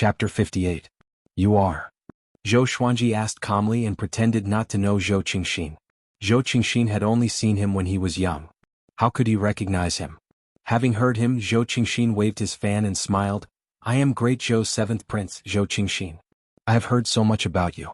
Chapter 58. You are. Zhou Xuanji asked calmly and pretended not to know Zhou Qingxin. Zhou Qingxin had only seen him when he was young. How could he recognize him? Having heard him, Zhou Qingxin waved his fan and smiled. I am great Zhou's seventh prince, Zhou Qingxin. I have heard so much about you.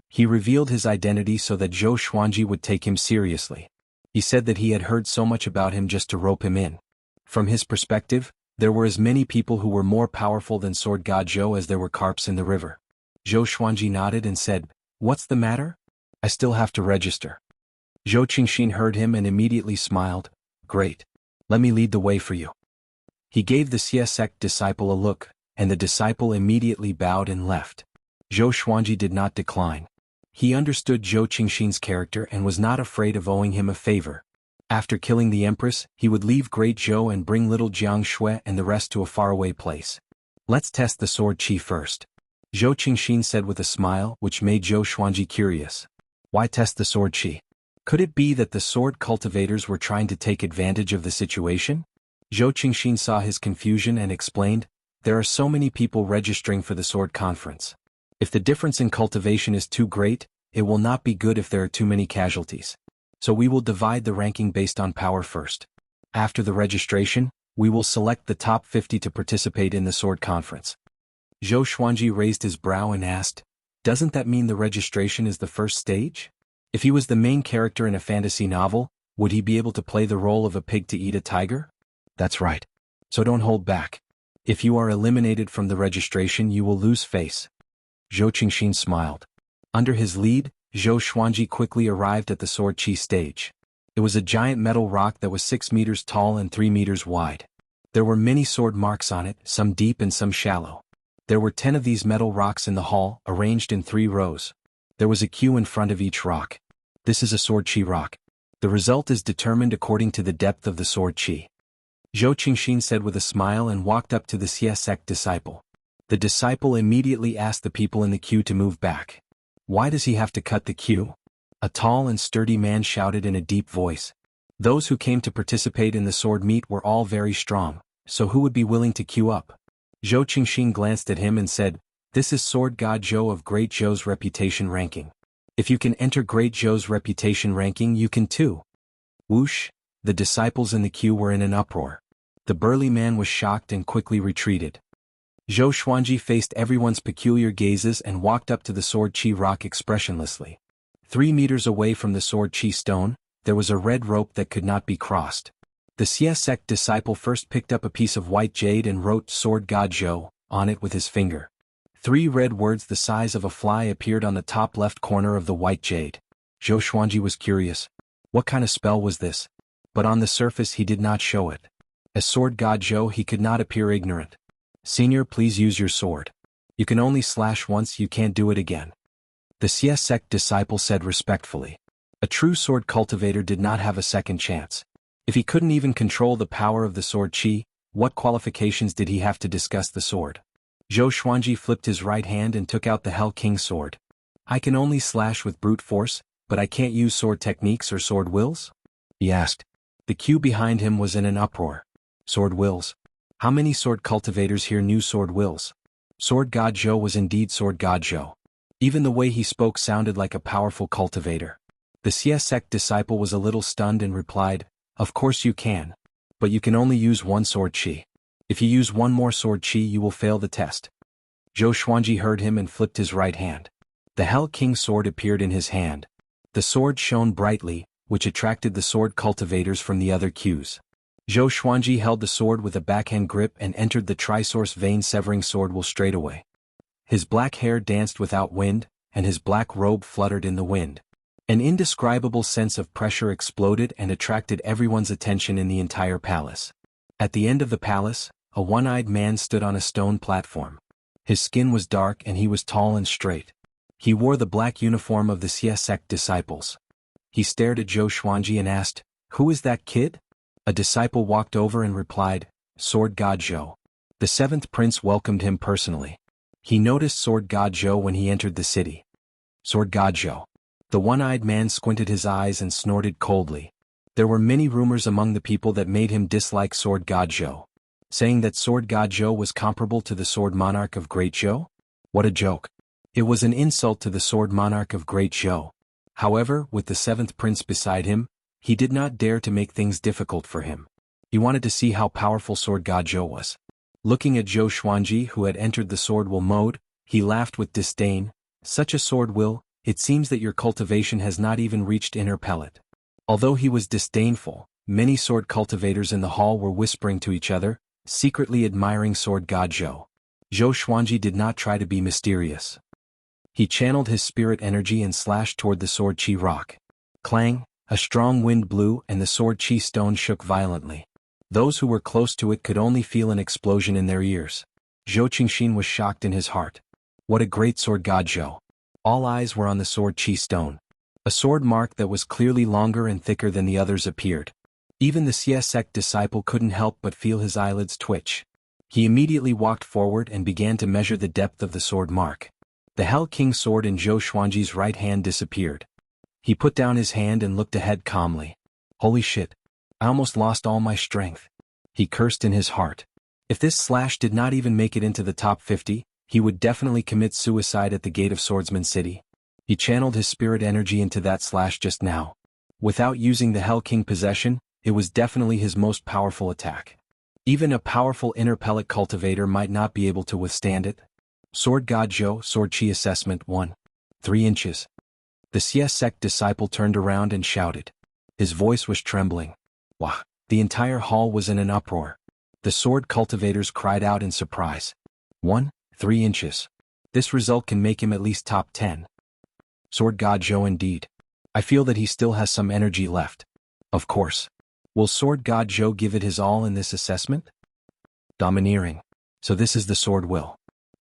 He revealed his identity so that Zhou Xuanji would take him seriously. He said that he had heard so much about him just to rope him in. From his perspective, there were as many people who were more powerful than Sword God Zhou as there were carps in the river. Zhou Xuanji nodded and said, What's the matter? I still have to register. Zhou Qingxin heard him and immediately smiled. Great. Let me lead the way for you. He gave the Xie sect disciple a look, and the disciple immediately bowed and left. Zhou Xuanji did not decline. He understood Zhou Qingxin's character and was not afraid of owing him a favor. After killing the empress, he would leave Great Zhou and bring little Jiang Shui and the rest to a faraway place. Let's test the sword qi first. Zhou Qingxin said with a smile which made Zhou Xuanji curious. Why test the sword qi? Could it be that the sword cultivators were trying to take advantage of the situation? Zhou Qingxin saw his confusion and explained, There are so many people registering for the sword conference. If the difference in cultivation is too great, it will not be good if there are too many casualties. So we will divide the ranking based on power first. After the registration, we will select the top 50 to participate in the sword conference. Zhou Xuanji raised his brow and asked, Doesn't that mean the registration is the first stage? If he was the main character in a fantasy novel, would he be able to play the role of a pig to eat a tiger? That's right. So don't hold back. If you are eliminated from the registration, you will lose face. Zhou Qingxin smiled. Under his lead, Zhou Xuanji quickly arrived at the sword qi stage. It was a giant metal rock that was 6 meters tall and 3 meters wide. There were many sword marks on it, some deep and some shallow. There were 10 of these metal rocks in the hall, arranged in 3 rows. There was a queue in front of each rock. This is a sword qi rock. The result is determined according to the depth of the sword qi. Zhou Qingxin said with a smile and walked up to the Xie sect disciple. The disciple immediately asked the people in the queue to move back. Why does he have to cut the queue? A tall and sturdy man shouted in a deep voice. Those who came to participate in the sword meet were all very strong, so who would be willing to queue up? Zhou Qingxin glanced at him and said, This is Sword God Zhou of Great Zhou's reputation ranking. If you can enter Great Zhou's reputation ranking, you can too. Whoosh! The disciples in the queue were in an uproar. The burly man was shocked and quickly retreated. Zhou Xuanji faced everyone's peculiar gazes and walked up to the sword qi rock expressionlessly. 3 meters away from the sword qi stone, there was a red rope that could not be crossed. The Xie sect disciple first picked up a piece of white jade and wrote Sword God Zhou on it with his finger. 3 red words the size of a fly appeared on the top left corner of the white jade. Zhou Xuanji was curious. What kind of spell was this? But on the surface he did not show it. As Sword God Zhou he could not appear ignorant. Senior, please use your sword. You can only slash once, you can't do it again. The Xie sect disciple said respectfully. A true sword cultivator did not have a second chance. If he couldn't even control the power of the sword qi, what qualifications did he have to discuss the sword? Zhou Xuanji flipped his right hand and took out the Hell King sword. I can only slash with brute force, but I can't use sword techniques or sword wills? He asked. The queue behind him was in an uproar. Sword wills? How many sword cultivators here knew sword wills? Sword God Zhou was indeed Sword God Zhou. Even the way he spoke sounded like a powerful cultivator. The Xie sect disciple was a little stunned and replied, Of course you can. But you can only use one sword qi. If you use one more sword qi you will fail the test. Zhou Xuanji heard him and flipped his right hand. The Hell King sword appeared in his hand. The sword shone brightly, which attracted the sword cultivators from the other queues. Zhou Xuanji held the sword with a backhand grip and entered the trisource vein-severing sword will straightaway. His black hair danced without wind, and his black robe fluttered in the wind. An indescribable sense of pressure exploded and attracted everyone's attention in the entire palace. At the end of the palace, a one-eyed man stood on a stone platform. His skin was dark and he was tall and straight. He wore the black uniform of the Xie sect disciples. He stared at Zhou Xuanji and asked, Who is that kid? A disciple walked over and replied, Sword God Zhou. The 7th prince welcomed him personally. He noticed Sword God Zhou when he entered the city. Sword God Zhou. The one-eyed man squinted his eyes and snorted coldly. There were many rumors among the people that made him dislike Sword God Zhou. saying that Sword God Zhou was comparable to the Sword Monarch of Great Zhou? What a joke. It was an insult to the Sword Monarch of Great Zhou. However, with the seventh prince beside him, he did not dare to make things difficult for him. He wanted to see how powerful Sword God Zhou was. Looking at Zhou Xuanji, who had entered the sword will mode, he laughed with disdain. Such a sword will, it seems that your cultivation has not even reached inner pellet. Although he was disdainful, many sword cultivators in the hall were whispering to each other, secretly admiring Sword God Zhou. Zhou Xuanji did not try to be mysterious. He channeled his spirit energy and slashed toward the sword Qi rock. Clang, a strong wind blew and the sword Qi stone shook violently. Those who were close to it could only feel an explosion in their ears. Zhou Qingxin was shocked in his heart. What a great Sword God Zhou. All eyes were on the sword Qi stone. A sword mark that was clearly longer and thicker than the others appeared. Even the Xie sect disciple couldn't help but feel his eyelids twitch. He immediately walked forward and began to measure the depth of the sword mark. The Hell King sword in Zhou Xuanji's right hand disappeared. He put down his hand and looked ahead calmly. Holy shit. I almost lost all my strength. He cursed in his heart. If this slash did not even make it into the top 50, he would definitely commit suicide at the gate of Swordsman City. He channeled his spirit energy into that slash just now. Without using the Hell King possession, it was definitely his most powerful attack. Even a powerful inner pellet cultivator might not be able to withstand it. Sword God Zhou, Sword Qi Assessment 1. 3 inches. The Xie sect disciple turned around and shouted. His voice was trembling. Wah! The entire hall was in an uproar. The sword cultivators cried out in surprise. 3 inches. This result can make him at least top 10. Sword God Zhou indeed. I feel that he still has some energy left. Of course. Will Sword God Zhou give it his all in this assessment? Domineering. So this is the sword will.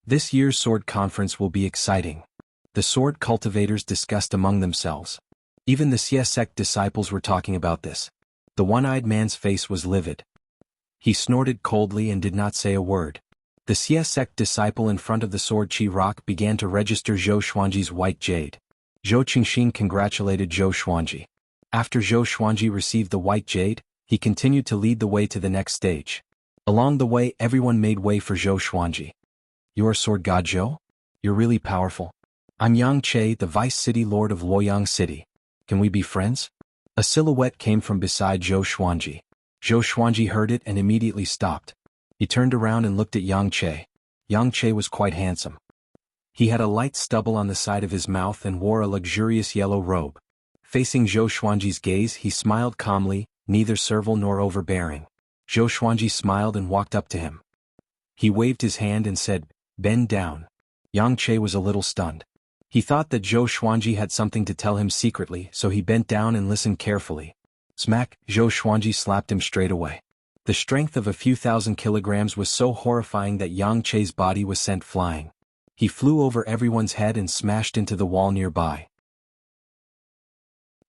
This year's sword conference will be exciting. The sword cultivators discussed among themselves. Even the Xie sect disciples were talking about this. The one-eyed man's face was livid. He snorted coldly and did not say a word. The Xie sect disciple in front of the sword Qi rock began to register Zhou Xuanji's white jade. Zhou Qingxin congratulated Zhou Xuanji. After Zhou Xuanji received the white jade, he continued to lead the way to the next stage. Along the way, everyone made way for Zhou Xuanji. You are Sword God Zhou? You're really powerful. I'm Yang Che, the Vice City Lord of Luoyang City. Can we be friends? A silhouette came from beside Zhou Xuanji. Zhou Xuanji heard it and immediately stopped. He turned around and looked at Yang Che. Yang Che was quite handsome. He had a light stubble on the side of his mouth and wore a luxurious yellow robe. Facing Zhou Xuanji's gaze, he smiled calmly, neither servile nor overbearing. Zhou Xuanji smiled and walked up to him. He waved his hand and said, "Bend down." Yang Che was a little stunned. He thought that Zhou Xuanji had something to tell him secretly, so he bent down and listened carefully. Smack! Zhou Xuanji slapped him straight away. The strength of a few thousand kilograms was so horrifying that Yang Che's body was sent flying. He flew over everyone's head and smashed into the wall nearby.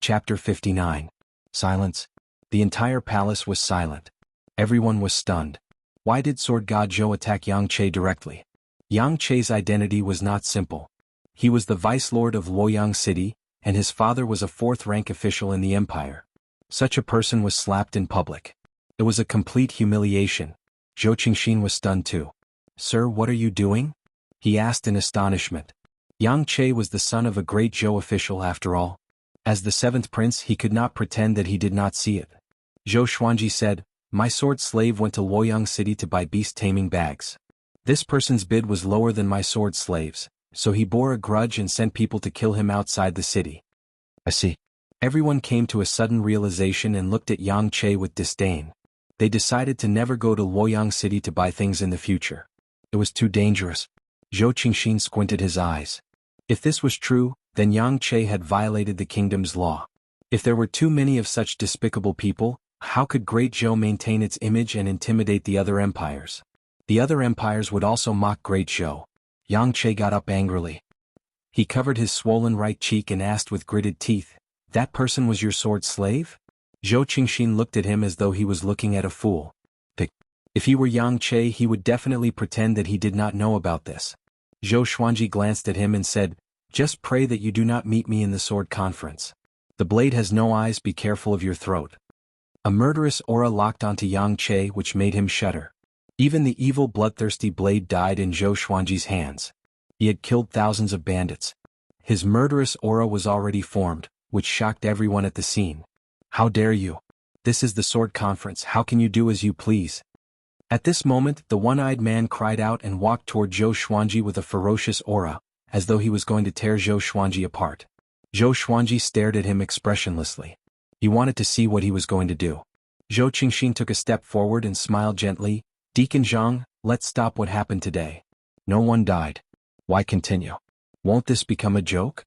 Chapter 59. Silence. The entire palace was silent. Everyone was stunned. Why did Sword God Zhou attack Yang Che directly? Yang Che's identity was not simple. He was the Vice Lord of Luoyang City, and his father was a fourth-rank official in the empire. Such a person was slapped in public. It was a complete humiliation. Zhou Qingxin was stunned too. "Sir, what are you doing?" he asked in astonishment. Yang Che was the son of a great Zhou official after all. As the seventh prince, he could not pretend that he did not see it. Zhou Xuanji said, "My sword slave went to Luoyang City to buy beast-taming bags. This person's bid was lower than my sword slave's, so he bore a grudge and sent people to kill him outside the city." I see. Everyone came to a sudden realization and looked at Yang Che with disdain. They decided to never go to Luoyang City to buy things in the future. It was too dangerous. Zhou Qingxin squinted his eyes. If this was true, then Yang Che had violated the kingdom's law. If there were too many of such despicable people, how could Great Zhou maintain its image and intimidate the other empires? The other empires would also mock Great Zhou. Yang Che got up angrily. He covered his swollen right cheek and asked with gritted teeth, "That person was your sword slave?" Zhou Qingxin looked at him as though he was looking at a fool. If he were Yang Che, he would definitely pretend that he did not know about this. Zhou Xuanji glanced at him and said, "Just pray that you do not meet me in the sword conference. The blade has no eyes, be careful of your throat." A murderous aura locked onto Yang Che which made him shudder. Even the evil bloodthirsty blade died in Zhou Xuanji's hands. He had killed thousands of bandits. His murderous aura was already formed, which shocked everyone at the scene. How dare you? This is the sword conference, how can you do as you please? At this moment, the one-eyed man cried out and walked toward Zhou Xuanji with a ferocious aura, as though he was going to tear Zhou Xuanji apart. Zhou Xuanji stared at him expressionlessly. He wanted to see what he was going to do. Zhou Qingxin took a step forward and smiled gently. Deacon Zhang, let's stop what happened today. No one died. Why continue? Won't this become a joke?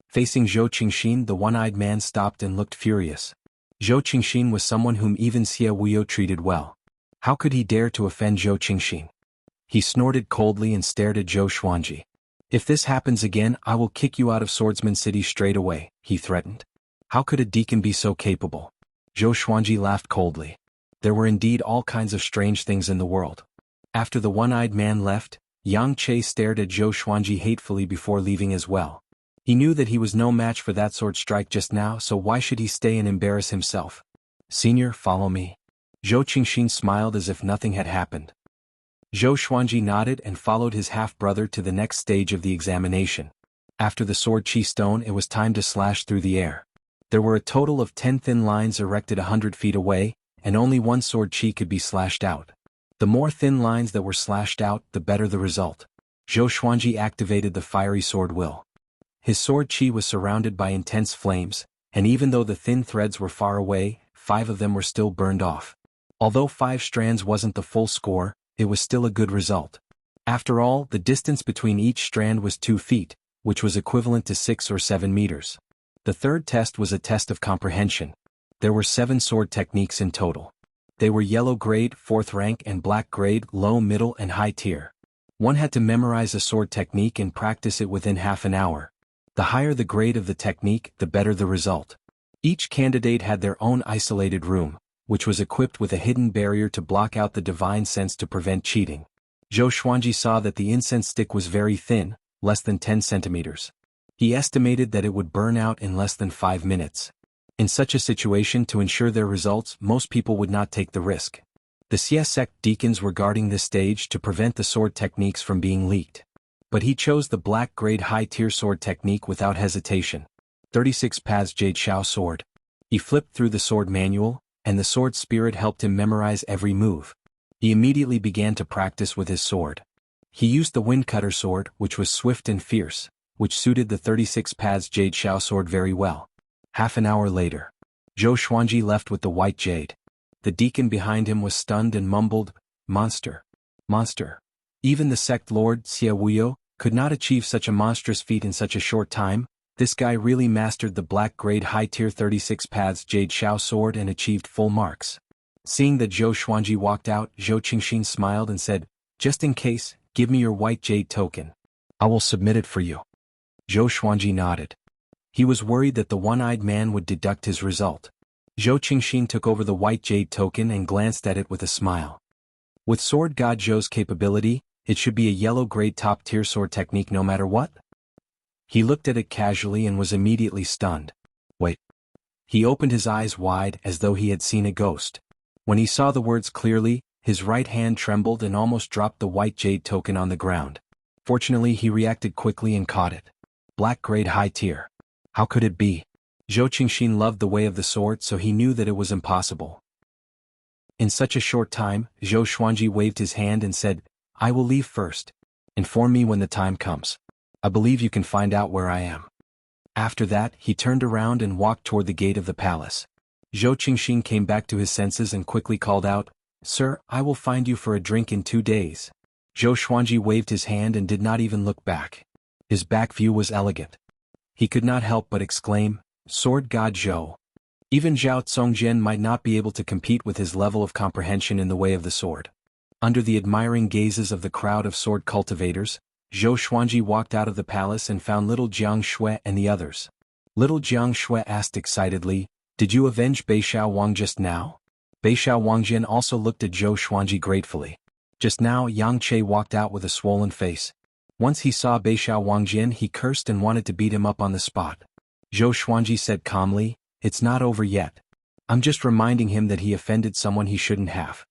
Facing Zhou Qingxin, the one-eyed man stopped and looked furious. Zhou Qingxin was someone whom even Xie Wuyo treated well. How could he dare to offend Zhou Qingxin? He snorted coldly and stared at Zhou Xuanji. If this happens again, I will kick you out of Swordsman City straight away, he threatened. How could a deacon be so capable? Zhou Xuanji laughed coldly. There were indeed all kinds of strange things in the world. After the one-eyed man left, Yang Che stared at Zhou Xuanji hatefully before leaving as well. He knew that he was no match for that sword strike just now, so why should he stay and embarrass himself? Senior, follow me. Zhou Qingxin smiled as if nothing had happened. Zhou Xuanji nodded and followed his half-brother to the next stage of the examination. After the sword chi stone, it was time to slash through the air. There were a total of 10 thin lines erected 100 feet away, and only one sword chi could be slashed out. The more thin lines that were slashed out, the better the result. Zhou Xuanji activated the fiery sword will. His sword chi was surrounded by intense flames, and even though the thin threads were far away, 5 of them were still burned off. Although 5 strands wasn't the full score, it was still a good result. After all, the distance between each strand was 2 feet, which was equivalent to 6 or 7 meters. The third test was a test of comprehension. There were 7 sword techniques in total. They were yellow grade, 4th rank, and black grade, low, middle, and high tier. One had to memorize a sword technique and practice it within half an hour. The higher the grade of the technique, the better the result. Each candidate had their own isolated room, which was equipped with a hidden barrier to block out the divine sense to prevent cheating. Zhou Xuanji saw that the incense stick was very thin, less than 10 centimeters. He estimated that it would burn out in less than 5 minutes. In such a situation, to ensure their results, most people would not take the risk. The Xie sect deacons were guarding this stage to prevent the sword techniques from being leaked. But he chose the black grade high-tier sword technique without hesitation. 36 Paths Jade Xiao Sword. He flipped through the sword manual, and the sword spirit helped him memorize every move. He immediately began to practice with his sword. He used the Windcutter sword, which was swift and fierce, which suited the 36 Paths Jade Xiao sword very well. Half an hour later, Zhou Xuanji left with the white jade. The deacon behind him was stunned and mumbled, "Monster! Monster!" Even the sect lord, Xie Wuyo, could not achieve such a monstrous feat in such a short time. This guy really mastered the black grade high-tier 36 Paths Jade Xiao sword and achieved full marks. Seeing that Zhou Xuanji walked out, Zhou Qingxin smiled and said, "Just in case, give me your white jade token. I will submit it for you." Zhou Xuanji nodded. He was worried that the one-eyed man would deduct his result. Zhou Qingxin took over the white jade token and glanced at it with a smile. With Sword God Zhou's capability, it should be a yellow-grade top-tier sword technique no matter what. He looked at it casually and was immediately stunned. Wait. He opened his eyes wide as though he had seen a ghost. When he saw the words clearly, his right hand trembled and almost dropped the white jade token on the ground. Fortunately, he reacted quickly and caught it. Black grade high tier. How could it be? Zhou Qingxin loved the way of the sword, so he knew that it was impossible. In such a short time, Zhou Xuanji waved his hand and said, "I will leave first. Inform me when the time comes. I believe you can find out where I am." After that, he turned around and walked toward the gate of the palace. Zhou Qingxin came back to his senses and quickly called out, "Sir, I will find you for a drink in 2 days." Zhou Xuanji waved his hand and did not even look back. His back view was elegant. He could not help but exclaim, "Sword God Zhou." Even Zhao Tsongjian might not be able to compete with his level of comprehension in the way of the sword. Under the admiring gazes of the crowd of sword cultivators, Zhou Xuanji walked out of the palace and found little Jiang Shui and the others. Little Jiang Shui asked excitedly, "Did you avenge Beixiao Wang just now?" Beixiao Wangjian also looked at Zhou Xuanji gratefully. Just now Yang Che walked out with a swollen face. Once he saw Beixiao Wangjian, he cursed and wanted to beat him up on the spot. Zhou Xuanji said calmly, "It's not over yet. I'm just reminding him that he offended someone he shouldn't have."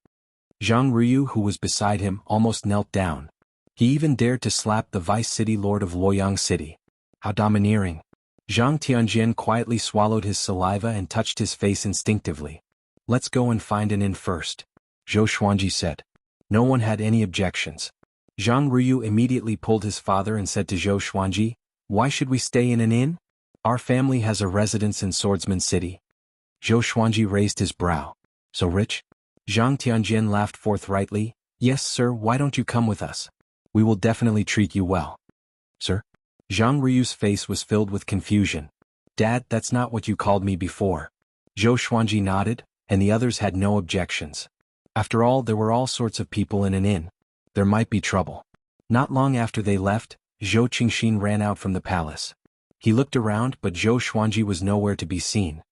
Zhang Ruyu, who was beside him, almost knelt down. He even dared to slap the vice city lord of Luoyang City. How domineering. Zhang Tianjian quietly swallowed his saliva and touched his face instinctively. Let's go and find an inn first, Zhou Xuanji said. No one had any objections. Zhang Ruyu immediately pulled his father and said to Zhou Xuanji, "Why should we stay in an inn? Our family has a residence in Swordsman City." Zhou Xuanji raised his brow. So rich? Zhang Tianjian laughed forthrightly. Yes, sir, why don't you come with us? We will definitely treat you well. Sir? Zhang Ruyu's face was filled with confusion. Dad, that's not what you called me before. Zhou Xuanji nodded, and the others had no objections. After all, there were all sorts of people in an inn. There might be trouble. Not long after they left, Zhou Qingxin ran out from the palace. He looked around, but Zhou Xuanji was nowhere to be seen.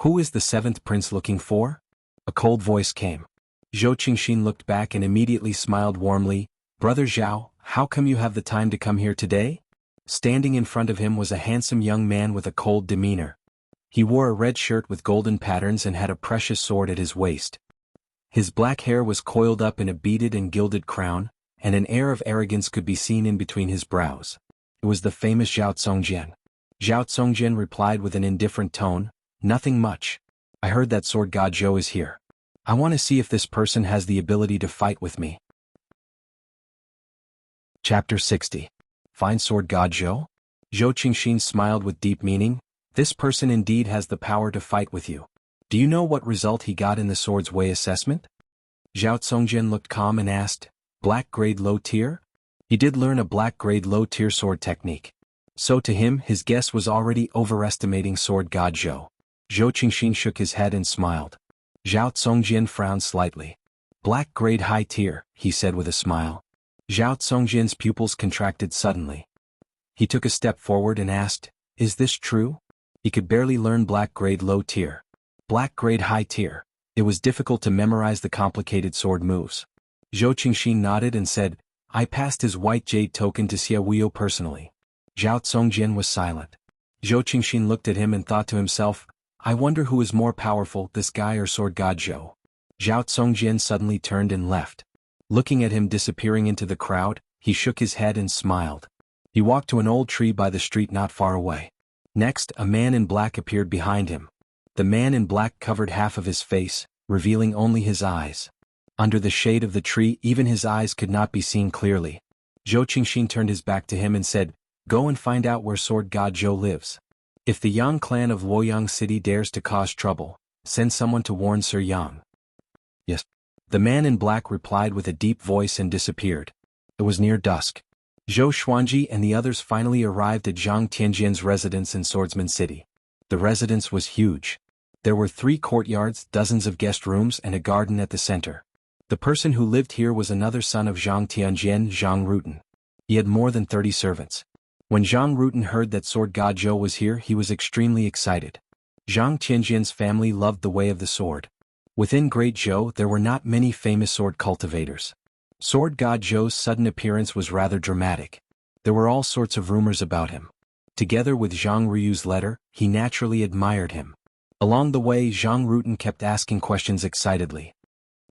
Who is the seventh prince looking for? A cold voice came. Zhou Qingxin looked back and immediately smiled warmly. Brother Zhao, how come you have the time to come here today? Standing in front of him was a handsome young man with a cold demeanor. He wore a red shirt with golden patterns and had a precious sword at his waist. His black hair was coiled up in a beaded and gilded crown, and an air of arrogance could be seen in between his brows. It was the famous Zhao Congjian. Zhao Congjian replied with an indifferent tone, "Nothing much. I heard that sword god Zhou is here. I want to see if this person has the ability to fight with me." Chapter 60. Find sword god Zhou? Zhou Qingxin smiled with deep meaning. This person indeed has the power to fight with you. Do you know what result he got in the sword's way assessment? Zhao Congjian looked calm and asked, Black grade low tier? He did learn a black grade low tier sword technique. So to him, his guess was already overestimating sword god Zhou. Zhou Qingxin shook his head and smiled. Zhao Congjian frowned slightly. Black grade high tier, he said with a smile. Zhao Congjian's pupils contracted suddenly. He took a step forward and asked, Is this true? He could barely learn black grade low tier. Black grade high tier. It was difficult to memorize the complicated sword moves. Zhou Qingxin nodded and said, I passed his white jade token to Xia Wuyo personally. Zhao Congjian was silent. Zhou Qingxin looked at him and thought to himself, I wonder who is more powerful, this guy or sword god Zhou. Zhao Congjian suddenly turned and left. Looking at him disappearing into the crowd, he shook his head and smiled. He walked to an old tree by the street not far away. Next, a man in black appeared behind him. The man in black covered half of his face, revealing only his eyes. Under the shade of the tree, even his eyes could not be seen clearly. Zhou Qingxin turned his back to him and said, Go and find out where sword god Zhou lives. If the Yang clan of Luoyang City dares to cause trouble, send someone to warn Sir Yang. Yes. The man in black replied with a deep voice and disappeared. It was near dusk. Zhou Xuanji and the others finally arrived at Zhang Tianjian's residence in Swordsman City. The residence was huge. There were 3 courtyards, dozens of guest rooms, and a garden at the center. The person who lived here was another son of Zhang Tianjian, Zhang Rutan. He had more than 30 servants. When Zhang Rutan heard that sword god Zhou was here, he was extremely excited. Zhang Tianjian's family loved the way of the sword. Within Great Zhou there were not many famous sword cultivators. Sword god Zhou's sudden appearance was rather dramatic. There were all sorts of rumors about him. Together with Zhang Ruyu's letter, he naturally admired him. Along the way, Zhang Rutan kept asking questions excitedly.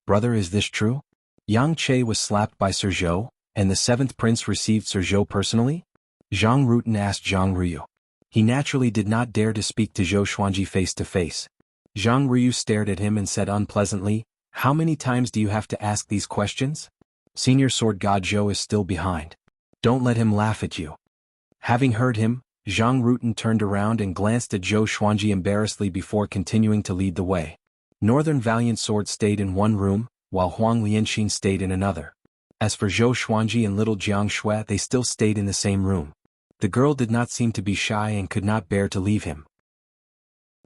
Brother, is this true? Yang Che was slapped by Sir Zhou, and the 7th prince received Sir Zhou personally? Zhang Rutan asked Zhang Ruyu. He naturally did not dare to speak to Zhou Xuanji face to face. Zhang Ruyu stared at him and said unpleasantly, How many times do you have to ask these questions? Senior sword god Zhou is still behind. Don't let him laugh at you. Having heard him, Zhang Rutan turned around and glanced at Zhou Xuanji embarrassedly before continuing to lead the way. Northern Valiant Sword stayed in one room, while Huang Lianxin stayed in another. As for Zhou Xuanji and little Jiang Shui, they still stayed in the same room. The girl did not seem to be shy and could not bear to leave him.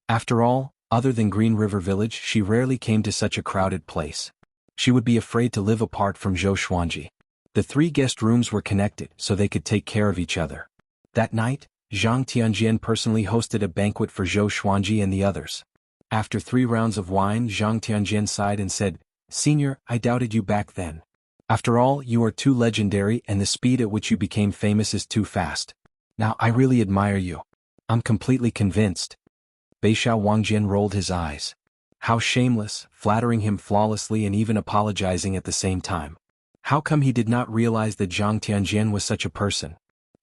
After all, other than Green River Village, she rarely came to such a crowded place. She would be afraid to live apart from Zhou Xuanji. The 3 guest rooms were connected so they could take care of each other. That night, Zhang Tianjian personally hosted a banquet for Zhou Xuanji and the others. After 3 rounds of wine, Zhang Tianjian sighed and said, Senior, I doubted you back then. After all, you are too legendary and the speed at which you became famous is too fast. Now I really admire you. I'm completely convinced. Beishao Wangjian rolled his eyes. How shameless, flattering him flawlessly and even apologizing at the same time. How come he did not realize that Zhang Tianjian was such a person?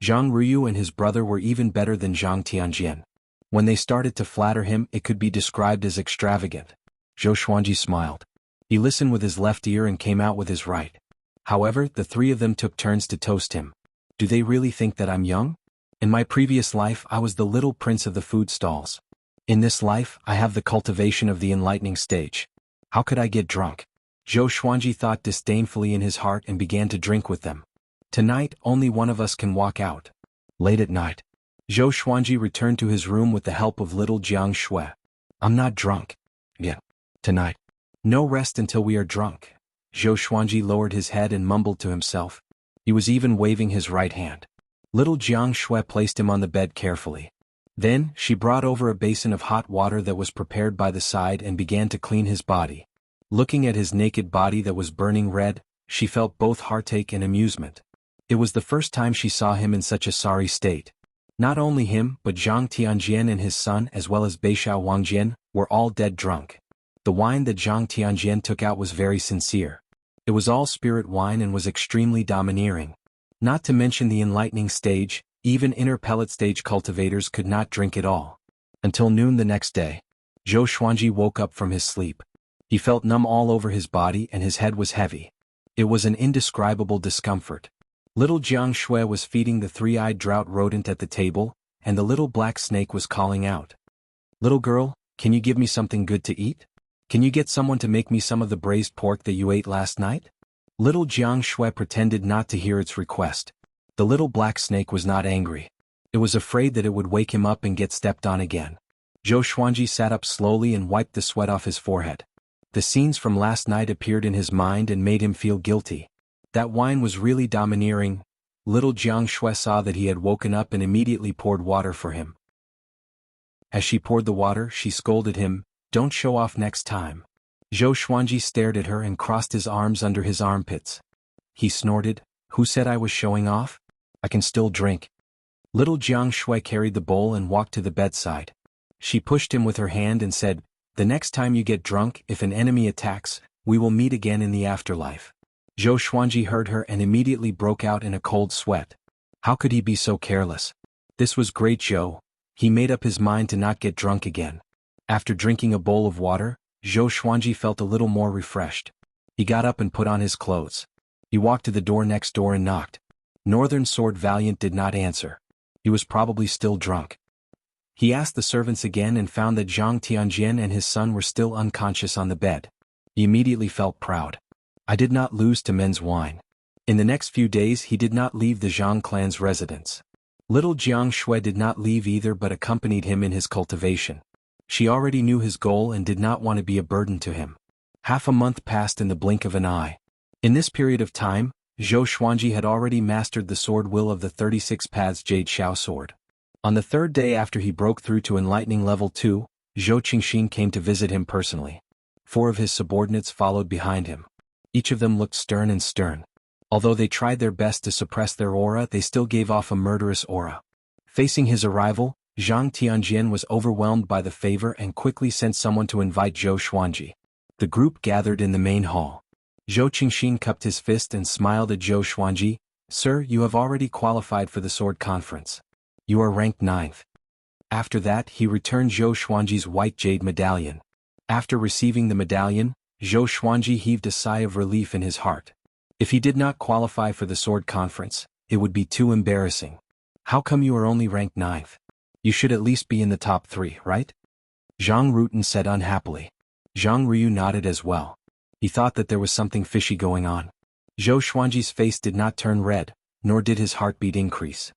Zhang Ruyu and his brother were even better than Zhang Tianjian. When they started to flatter him, it could be described as extravagant. Zhou Xuanji smiled. He listened with his left ear and came out with his right. However, the three of them took turns to toast him. Do they really think that I'm young? In my previous life I was the little prince of the food stalls. In this life I have the cultivation of the enlightening stage. How could I get drunk? Zhou Xuanji thought disdainfully in his heart and began to drink with them. Tonight only one of us can walk out. Late at night, Zhou Xuanji returned to his room with the help of little Jiang Shui. I'm not drunk yet. Tonight. No rest until we are drunk. Zhou Xuanji lowered his head and mumbled to himself. He was even waving his right hand. Little Jiang Shui placed him on the bed carefully. Then, she brought over a basin of hot water that was prepared by the side and began to clean his body. Looking at his naked body that was burning red, she felt both heartache and amusement. It was the first time she saw him in such a sorry state. Not only him but Zhang Tianjian and his son as well as Beixiao Wangjian were all dead drunk. The wine that Zhang Tianjian took out was very sincere. It was all spirit wine and was extremely domineering. Not to mention the enlightening stage, even inner pellet stage cultivators could not drink it all. Until noon the next day, Zhou Xuanji woke up from his sleep. He felt numb all over his body and his head was heavy. It was an indescribable discomfort. Little Jiang Shui was feeding the three-eyed drought rodent at the table, and the little black snake was calling out. Little girl, can you give me something good to eat? Can you get someone to make me some of the braised pork that you ate last night? Little Jiang Shui pretended not to hear its request. The little black snake was not angry. It was afraid that it would wake him up and get stepped on again. Zhou Xuanji sat up slowly and wiped the sweat off his forehead. The scenes from last night appeared in his mind and made him feel guilty. That wine was really domineering. Little Jiang Shui saw that he had woken up and immediately poured water for him. As she poured the water, she scolded him, "Don't show off next time." Zhou Xuanji stared at her and crossed his arms under his armpits. He snorted, "Who said I was showing off? I can still drink." Little Jiang Shui carried the bowl and walked to the bedside. She pushed him with her hand and said, "The next time you get drunk, if an enemy attacks, we will meet again in the afterlife." Zhou Xuanji heard her and immediately broke out in a cold sweat. How could he be so careless? This was great Zhou. He made up his mind to not get drunk again. After drinking a bowl of water, Zhou Xuanji felt a little more refreshed. He got up and put on his clothes. He walked to the door next door and knocked. Northern Sword Valiant did not answer. He was probably still drunk. He asked the servants again and found that Zhang Tianjian and his son were still unconscious on the bed. He immediately felt proud. I did not lose to men's wine. In the next few days he did not leave the Zhang clan's residence. Little Jiang Shui did not leave either but accompanied him in his cultivation. She already knew his goal and did not want to be a burden to him. Half a month passed in the blink of an eye. In this period of time, Zhou Xuanji had already mastered the sword will of the 36 paths Jade Xiao sword. On the third day after he broke through to enlightening level 2, Zhou Qingxin came to visit him personally. 4 of his subordinates followed behind him. Each of them looked stern and stern. Although they tried their best to suppress their aura, they still gave off a murderous aura. Facing his arrival, Zhang Tianjian was overwhelmed by the favor and quickly sent someone to invite Zhou Xuanji. The group gathered in the main hall. Zhou Qingxin cupped his fist and smiled at Zhou Xuanji. "Sir, you have already qualified for the sword conference. You are ranked 9th. After that, he returned Zhou Xuanji's white jade medallion. After receiving the medallion, Zhou Xuanji heaved a sigh of relief in his heart. If he did not qualify for the sword conference, it would be too embarrassing. How come you are only ranked 9th? You should at least be in the top 3, right? Zhang Rutan said unhappily. Zhang Ryu nodded as well. He thought that there was something fishy going on. Zhou Xuanji's face did not turn red, nor did his heartbeat increase.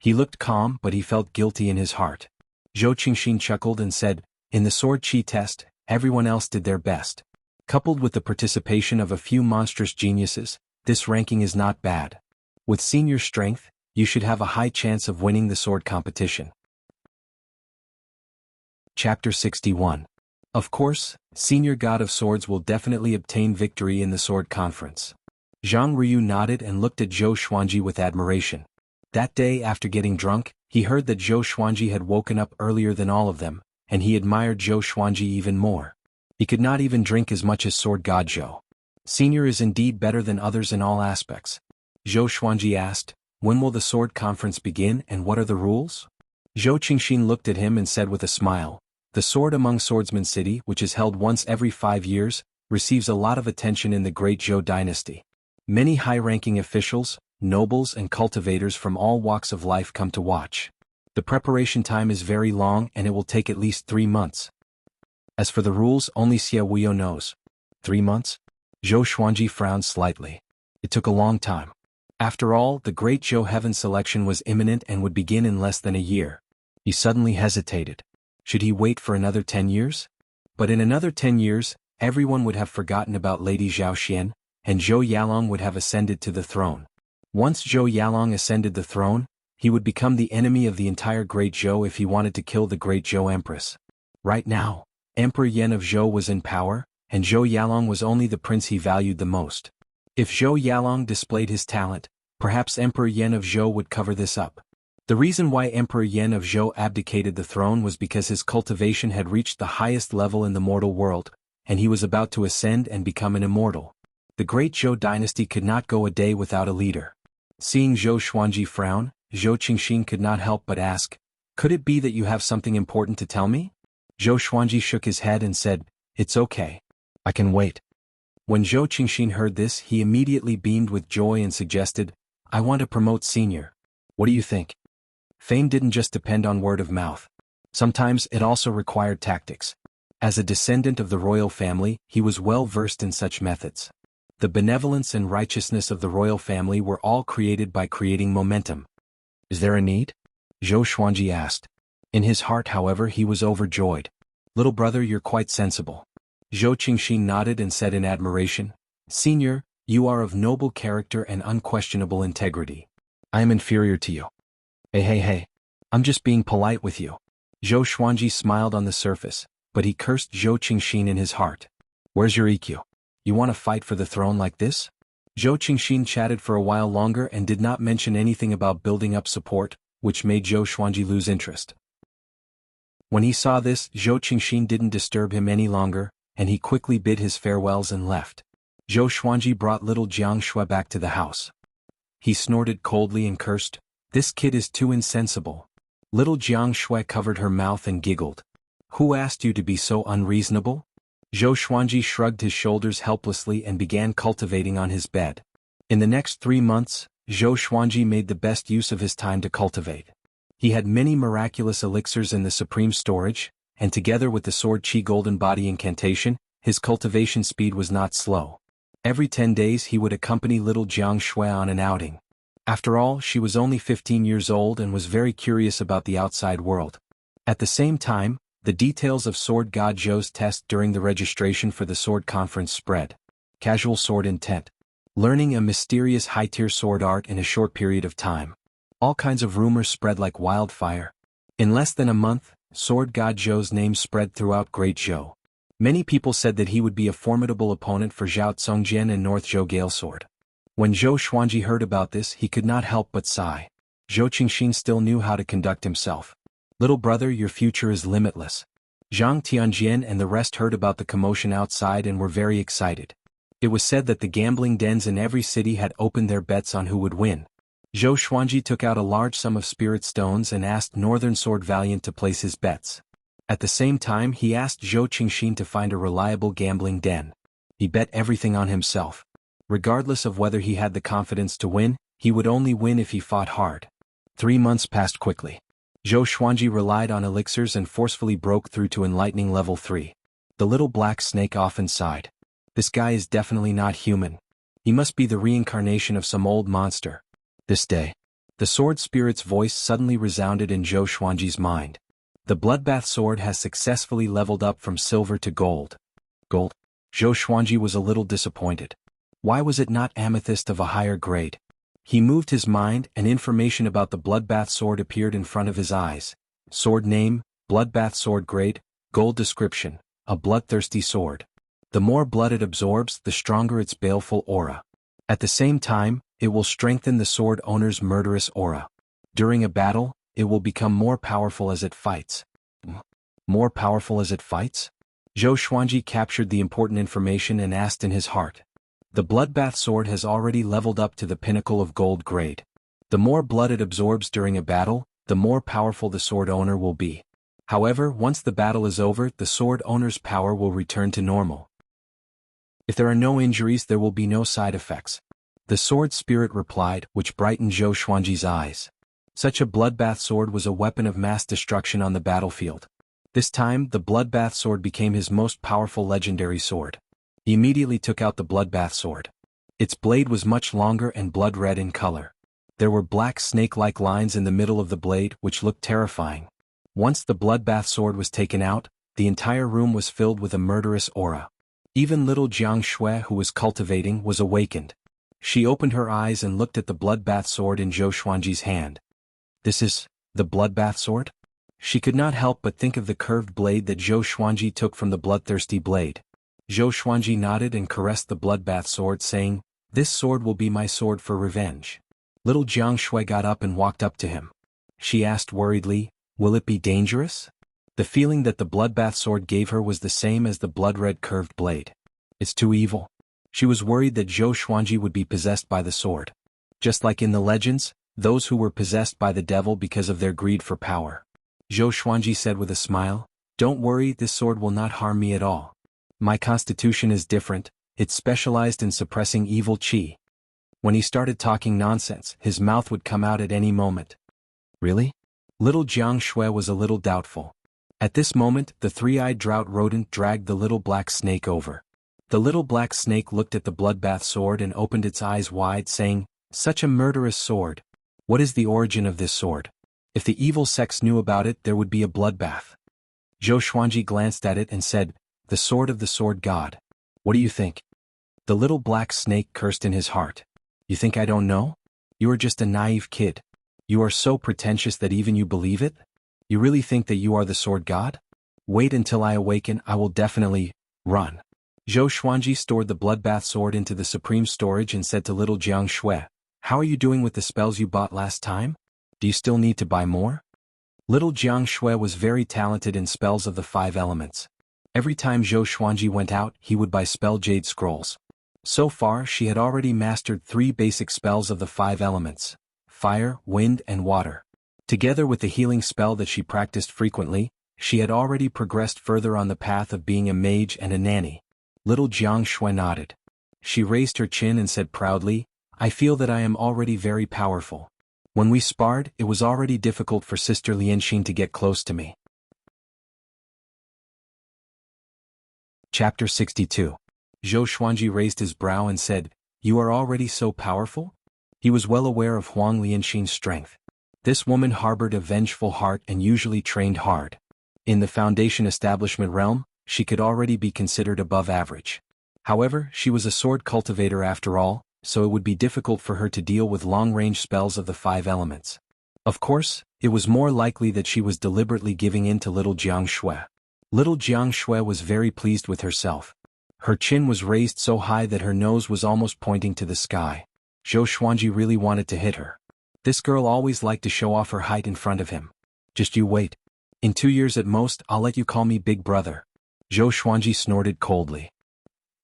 He looked calm but he felt guilty in his heart. Zhou Qingxin chuckled and said, "In the sword chi test, everyone else did their best. Coupled with the participation of a few monstrous geniuses, this ranking is not bad. With senior strength, you should have a high chance of winning the sword competition." Chapter 61. Of course, Senior God of Swords will definitely obtain victory in the sword conference. Zhang Ryu nodded and looked at Zhou Xuanji with admiration. That day after getting drunk, he heard that Zhou Xuanji had woken up earlier than all of them, and he admired Zhou Xuanji even more. He could not even drink as much as Sword God Zhou. Senior is indeed better than others in all aspects. Zhou Xuanji asked, when will the sword conference begin and what are the rules? Zhou Qingxin looked at him and said with a smile, the Sword Among Swordsmen City, which is held once every 5 years, receives a lot of attention in the Great Zhou dynasty. Many high-ranking officials, nobles and cultivators from all walks of life come to watch. The preparation time is very long and it will take at least 3 months. As for the rules, only Xie Wuyo knows. 3 months? Zhou Xuanji frowned slightly. It took a long time. After all, the Great Zhou Heaven selection was imminent and would begin in less than a year. He suddenly hesitated. Should he wait for another 10 years? But in another 10 years, everyone would have forgotten about Lady Zhao Xian, and Zhou Yalong would have ascended to the throne. Once Zhou Yalong ascended the throne, he would become the enemy of the entire Great Zhou if he wanted to kill the Great Zhou Empress. Right now, Emperor Yan of Zhou was in power, and Zhou Yalong was only the prince he valued the most. If Zhou Yalong displayed his talent, perhaps Emperor Yan of Zhou would cover this up. The reason why Emperor Yan of Zhou abdicated the throne was because his cultivation had reached the highest level in the mortal world, and he was about to ascend and become an immortal. The Great Zhou dynasty could not go a day without a leader. Seeing Zhou Xuanji frown, Zhou Qingxin could not help but ask, could it be that you have something important to tell me? Zhou Xuanji shook his head and said, it's okay. I can wait. When Zhou Qingxin heard this, he immediately beamed with joy and suggested, I want to promote Senior. What do you think? Fame didn't just depend on word of mouth. Sometimes it also required tactics. As a descendant of the royal family, he was well versed in such methods. The benevolence and righteousness of the royal family were all created by creating momentum. Is there a need? Zhou Xuanji asked. In his heart, however, he was overjoyed. Little brother, you're quite sensible. Zhou Qingxin nodded and said in admiration, Senior, you are of noble character and unquestionable integrity. I am inferior to you. Hey, I'm just being polite with you. Zhou Xuanji smiled on the surface, but he cursed Zhou Qingxin in his heart. Where's your EQ? You want to fight for the throne like this? Zhou Qingxin chatted for a while longer and did not mention anything about building up support, which made Zhou Xuanji lose interest. When he saw this, Zhou Qingxin didn't disturb him any longer, and he quickly bid his farewells and left. Zhou Xuanji brought little Jiang Shui back to the house. He snorted coldly and cursed, this kid is too insensible. Little Jiang Shui covered her mouth and giggled. Who asked you to be so unreasonable? Zhou Xuanji shrugged his shoulders helplessly and began cultivating on his bed. In the next 3 months, Zhou Xuanji made the best use of his time to cultivate. He had many miraculous elixirs in the supreme storage, and together with the Sword Qi Golden Body incantation, his cultivation speed was not slow. Every 10 days he would accompany little Jiang Shui on an outing. After all, she was only 15 years old and was very curious about the outside world. At the same time, the details of Sword God Zhou's test during the registration for the sword conference spread. Casual sword intent. Learning a mysterious high-tier sword art in a short period of time. All kinds of rumors spread like wildfire. In less than a month, Sword God Zhou's name spread throughout Great Zhou. Many people said that he would be a formidable opponent for Zhao Tsongjian and North Zhou Gale Sword. When Zhou Xuanji heard about this, he could not help but sigh. Zhou Qingxin still knew how to conduct himself. Little brother, your future is limitless. Zhang Tianjian and the rest heard about the commotion outside and were very excited. It was said that the gambling dens in every city had opened their bets on who would win. Zhou Xuanji took out a large sum of spirit stones and asked Northern Sword Valiant to place his bets. At the same time, he asked Zhou Qingxin to find a reliable gambling den. He bet everything on himself. Regardless of whether he had the confidence to win, he would only win if he fought hard. 3 months passed quickly. Zhou Xuanji relied on elixirs and forcefully broke through to enlightening level 3. The little black snake often sighed. This guy is definitely not human. He must be the reincarnation of some old monster. This day, the sword spirit's voice suddenly resounded in Zhou Xuanji's mind. The bloodbath sword has successfully leveled up from silver to gold. Gold? Zhou Xuanji was a little disappointed. Why was it not amethyst of a higher grade? He moved his mind and information about the bloodbath sword appeared in front of his eyes. Sword name, bloodbath sword grade, gold description, a bloodthirsty sword. The more blood it absorbs, the stronger its baleful aura. At the same time, it will strengthen the sword owner's murderous aura. During a battle, it will become more powerful as it fights. More powerful as it fights? Zhou Xuanji captured the important information and asked in his heart. The bloodbath sword has already leveled up to the pinnacle of gold grade. The more blood it absorbs during a battle, the more powerful the sword owner will be. However, once the battle is over, the sword owner's power will return to normal. If there are no injuries, there will be no side effects. The sword spirit replied, which brightened Zhou Xuanji's eyes. Such a bloodbath sword was a weapon of mass destruction on the battlefield. This time, the bloodbath sword became his most powerful legendary sword. He immediately took out the bloodbath sword. Its blade was much longer and blood red in color. There were black snake-like lines in the middle of the blade, which looked terrifying. Once the bloodbath sword was taken out, the entire room was filled with a murderous aura. Even little Jiang Shui, who was cultivating, was awakened. She opened her eyes and looked at the bloodbath sword in Zhou Xuanji's hand. This is the bloodbath sword? She could not help but think of the curved blade that Zhou Xuanji took from the bloodthirsty blade. Zhou Xuanji nodded and caressed the bloodbath sword, saying, "This sword will be my sword for revenge." Little Jiang Shui got up and walked up to him. She asked worriedly, "Will it be dangerous?" The feeling that the bloodbath sword gave her was the same as the blood-red curved blade. It's too evil. She was worried that Zhou Xuanji would be possessed by the sword. Just like in the legends, those who were possessed by the devil because of their greed for power. Zhou Xuanji said with a smile, "Don't worry, this sword will not harm me at all. My constitution is different, it's specialized in suppressing evil qi." When he started talking nonsense, his mouth would come out at any moment. Really? Little Jiang Shui was a little doubtful. At this moment, the three-eyed drought rodent dragged the little black snake over. The little black snake looked at the bloodbath sword and opened its eyes wide, saying, "Such a murderous sword. What is the origin of this sword? If the evil sects knew about it, there would be a bloodbath." Zhou Xuanji glanced at it and said, "The sword of the sword god. What do you think?" The little black snake cursed in his heart. "You think I don't know? You are just a naive kid. You are so pretentious that even you believe it? You really think that you are the sword god? Wait until I awaken, I will definitely run." Zhou Xuanji stored the bloodbath sword into the supreme storage and said to little Jiang Shui, "How are you doing with the spells you bought last time? Do you still need to buy more?" Little Jiang Shui was very talented in spells of the 5 elements. Every time Zhou Xuanji went out, he would buy spell jade scrolls. So far, she had already mastered 3 basic spells of the 5 elements: fire, wind, and water. Together with the healing spell that she practiced frequently, she had already progressed further on the path of being a mage and a nanny. Little Jiang Shui nodded. She raised her chin and said proudly, "I feel that I am already very powerful. When we sparred, it was already difficult for Sister Lianxin to get close to me." Chapter 62. Zhou Xuanji raised his brow and said, "You are already so powerful?" He was well aware of Huang Lianxin's strength. This woman harbored a vengeful heart and usually trained hard. In the Foundation establishment realm, she could already be considered above average. However, she was a sword cultivator after all, so it would be difficult for her to deal with long-range spells of the 5 elements. Of course, it was more likely that she was deliberately giving in to little Jiang Shui. Little Jiang Shui was very pleased with herself. Her chin was raised so high that her nose was almost pointing to the sky. Zhou Xuanji really wanted to hit her. This girl always liked to show off her height in front of him. "Just you wait. In 2 years at most, I'll let you call me Big Brother." Zhou Xuanji snorted coldly.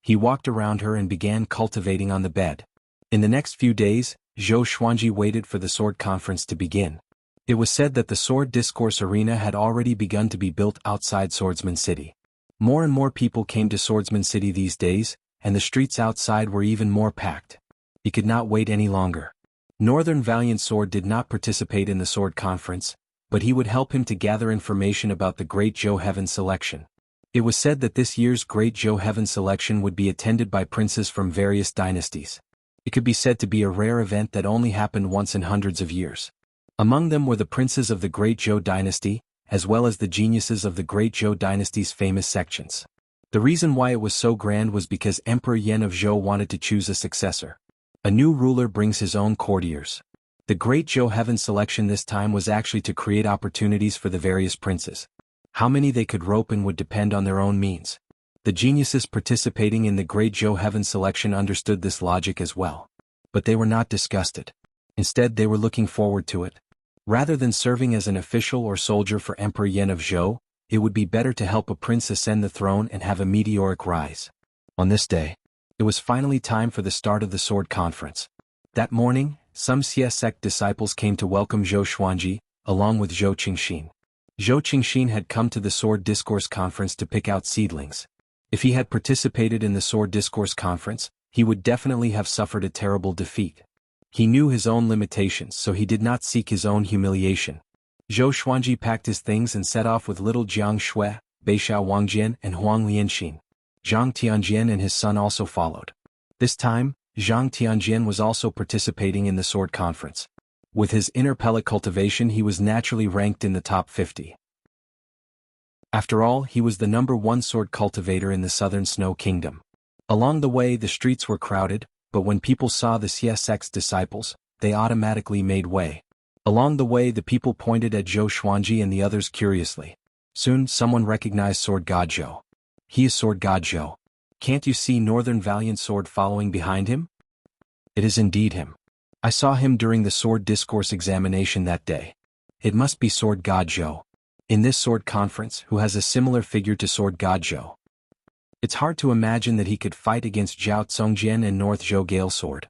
He walked around her and began cultivating on the bed. In the next few days, Zhou Xuanji waited for the sword conference to begin. It was said that the sword discourse arena had already begun to be built outside Swordsman City. More and more people came to Swordsman City these days, and the streets outside were even more packed. He could not wait any longer. Northern Valiant Sword did not participate in the sword conference, but he would help him to gather information about the Great Zhou Heaven selection. It was said that this year's Great Zhou Heaven selection would be attended by princes from various dynasties. It could be said to be a rare event that only happened once in hundreds of years. Among them were the princes of the Great Zhou dynasty, as well as the geniuses of the Great Zhou dynasty's famous sections. The reason why it was so grand was because Emperor Yan of Zhou wanted to choose a successor. A new ruler brings his own courtiers. The Great Zhou Heaven selection this time was actually to create opportunities for the various princes. How many they could rope in would depend on their own means. The geniuses participating in the Great Zhou Heaven selection understood this logic as well. But they were not disgusted. Instead, they were looking forward to it. Rather than serving as an official or soldier for Emperor Yan of Zhou, it would be better to help a prince ascend the throne and have a meteoric rise. On this day, it was finally time for the start of the sword conference. That morning, some Xie sect disciples came to welcome Zhou Xuanji, along with Zhou Qingxin. Zhou Qingxin had come to the Sword Discourse Conference to pick out seedlings. If he had participated in the Sword Discourse Conference, he would definitely have suffered a terrible defeat. He knew his own limitations, so he did not seek his own humiliation. Zhou Xuanji packed his things and set off with little Jiang Shui, Beixiao Wangjian and Huang Lianxin. Zhang Tianjian and his son also followed. This time, Zhang Tianjian was also participating in the sword conference. With his inner pellet cultivation, he was naturally ranked in the top 50. After all, he was the #1 sword cultivator in the southern Snow Kingdom. Along the way, the streets were crowded, but when people saw the Xie sect's disciples, they automatically made way. Along the way, the people pointed at Zhou Xuanji and the others curiously. Soon, someone recognized Sword God Zhou. He is Sword God Zhou. Can't you see Northern Valiant Sword following behind him? It is indeed him. I saw him during the sword discourse examination that day. It must be Sword God Zhou. In this sword conference, who has a similar figure to Sword God Zhou. It's hard to imagine that he could fight against Zhao Congjian and North Zhou Gale Sword.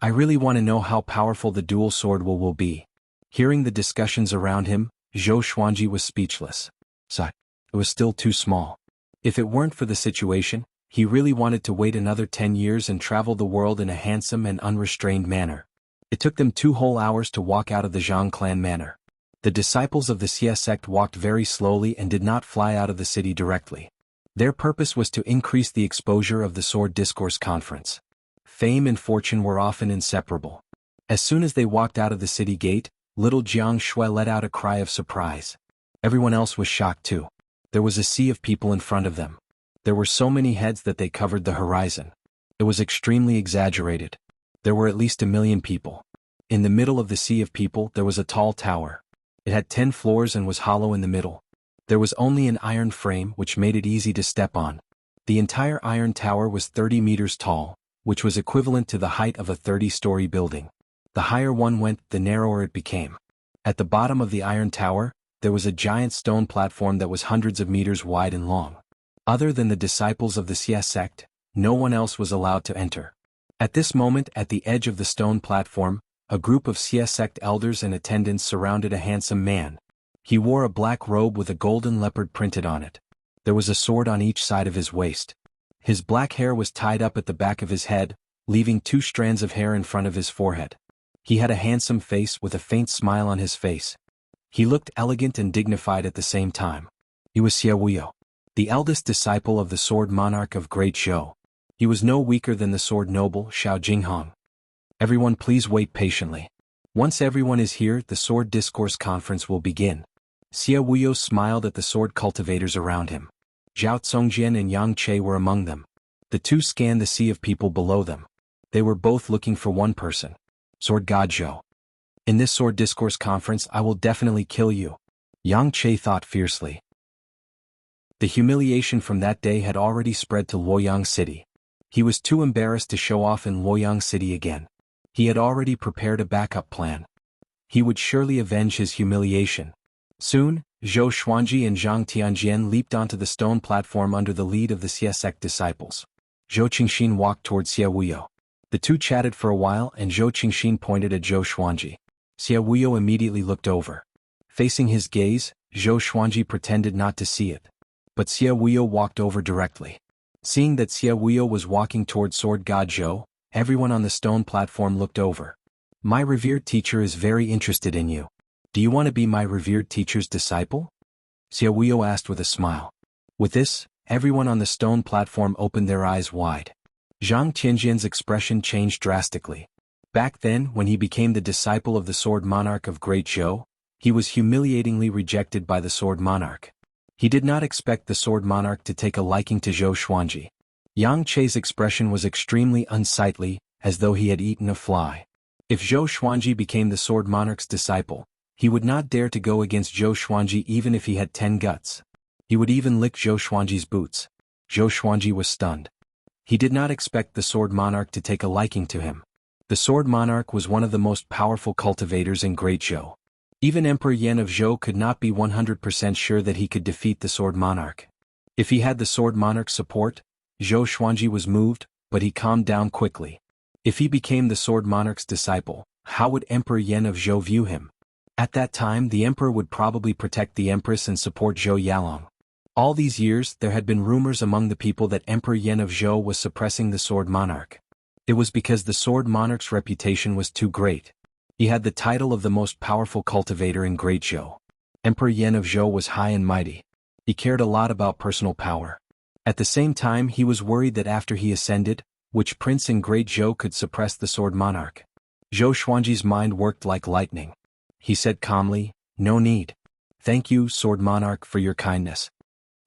I really want to know how powerful the dual sword will be. Hearing the discussions around him, Zhou Xuanji was speechless. It was still too small. If it weren't for the situation, he really wanted to wait another 10 years and travel the world in a handsome and unrestrained manner. It took them 2 whole hours to walk out of the Zhang clan manor. The disciples of the Xie sect walked very slowly and did not fly out of the city directly. Their purpose was to increase the exposure of the Sword Discourse Conference. Fame and fortune were often inseparable. As soon as they walked out of the city gate, little Jiang Shui let out a cry of surprise. Everyone else was shocked too. There was a sea of people in front of them. There were so many heads that they covered the horizon. It was extremely exaggerated. There were at least 1 million people. In the middle of the sea of people, there was a tall tower. It had 10 floors and was hollow in the middle. There was only an iron frame which made it easy to step on. The entire iron tower was 30 meters tall, which was equivalent to the height of a 30-story building. The higher one went, the narrower it became. At the bottom of the iron tower, there was a giant stone platform that was hundreds of meters wide and long. Other than the disciples of the Xie sect, no one else was allowed to enter. At this moment, at the edge of the stone platform, a group of Xie sect elders and attendants surrounded a handsome man. He wore a black robe with a golden leopard printed on it. There was a sword on each side of his waist. His black hair was tied up at the back of his head, leaving 2 strands of hair in front of his forehead. He had a handsome face with a faint smile on his face. He looked elegant and dignified at the same time. He was Xie Wuyo, the eldest disciple of the sword monarch of Great Zhou. He was no weaker than the sword noble Xiao Jinghong. Everyone, please wait patiently. Once everyone is here, the Sword Discourse Conference will begin. Xie Wuyo smiled at the sword cultivators around him. Zhao Congjian and Yang Che were among them. The two scanned the sea of people below them. They were both looking for one person. Sword God Zhou. In this Sword Discourse Conference, I will definitely kill you. Yang Che thought fiercely. The humiliation from that day had already spread to Luoyang City. He was too embarrassed to show off in Luoyang City again. He had already prepared a backup plan. He would surely avenge his humiliation. Soon, Zhou Xuanji and Zhang Tianjian leaped onto the stone platform under the lead of the Xie sect disciples. Zhou Qingxin walked toward Xie Wuyo. The two chatted for a while and Zhou Qingxin pointed at Zhou Xuanji. Xie Wuyo immediately looked over. Facing his gaze, Zhou Xuanji pretended not to see it. But Xie Wuyo walked over directly. Seeing that Xie Wuyo was walking toward Sword God Zhou, everyone on the stone platform looked over. My revered teacher is very interested in you. Do you want to be my revered teacher's disciple? Xie Wuyo asked with a smile. With this, everyone on the stone platform opened their eyes wide. Zhang Tianjian's expression changed drastically. Back then, when he became the disciple of the sword monarch of Great Zhou, he was humiliatingly rejected by the sword monarch. He did not expect the sword monarch to take a liking to Zhou Xuanji. Yang Che's expression was extremely unsightly, as though he had eaten a fly. If Zhou Xuanji became the sword monarch's disciple, he would not dare to go against Zhou Xuanji even if he had 10 guts. He would even lick Zhou Xuanji's boots. Zhou Xuanji was stunned. He did not expect the sword monarch to take a liking to him. The sword monarch was one of the most powerful cultivators in Great Zhou. Even Emperor Yan of Zhou could not be 100% sure that he could defeat the Sword Monarch. If he had the Sword Monarch's support, Zhou Xuanji was moved, but he calmed down quickly. If he became the Sword Monarch's disciple, how would Emperor Yan of Zhou view him? At that time the emperor would probably protect the empress and support Zhou Yalong. All these years there had been rumors among the people that Emperor Yan of Zhou was suppressing the Sword Monarch. It was because the Sword Monarch's reputation was too great. He had the title of the most powerful cultivator in Great Zhou. Emperor Yan of Zhou was high and mighty. He cared a lot about personal power. At the same time he was worried that after he ascended, which prince in Great Zhou could suppress the Sword Monarch? Zhou Xuanji's mind worked like lightning. He said calmly, "No need. Thank you, Sword Monarch, for your kindness."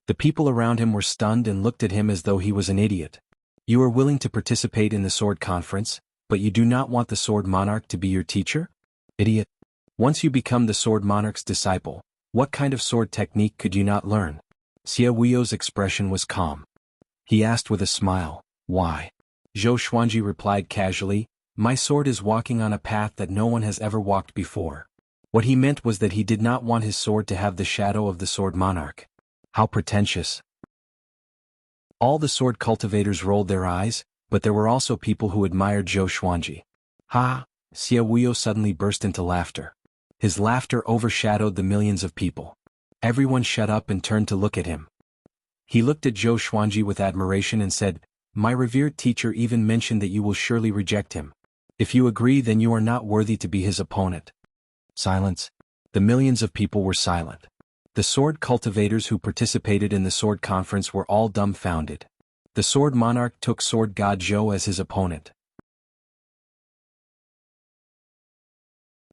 The people around him were stunned and looked at him as though he was an idiot. You are willing to participate in the Sword Conference, but you do not want the Sword Monarch to be your teacher? Idiot. Once you become the Sword Monarch's disciple, what kind of sword technique could you not learn? Xie Wuyo's expression was calm. He asked with a smile, "Why?" Zhou Xuanji replied casually, "My sword is walking on a path that no one has ever walked before." What he meant was that he did not want his sword to have the shadow of the Sword Monarch. How pretentious. All the sword cultivators rolled their eyes, but there were also people who admired Zhou Xuanji. Ha! Xie Wuyo suddenly burst into laughter. His laughter overshadowed the millions of people. Everyone shut up and turned to look at him. He looked at Zhou Xuanji with admiration and said, "My revered teacher even mentioned that you will surely reject him. If you agree, then you are not worthy to be his opponent." Silence. The millions of people were silent. The sword cultivators who participated in the sword conference were all dumbfounded. The Sword Monarch took Sword God Zhou as his opponent.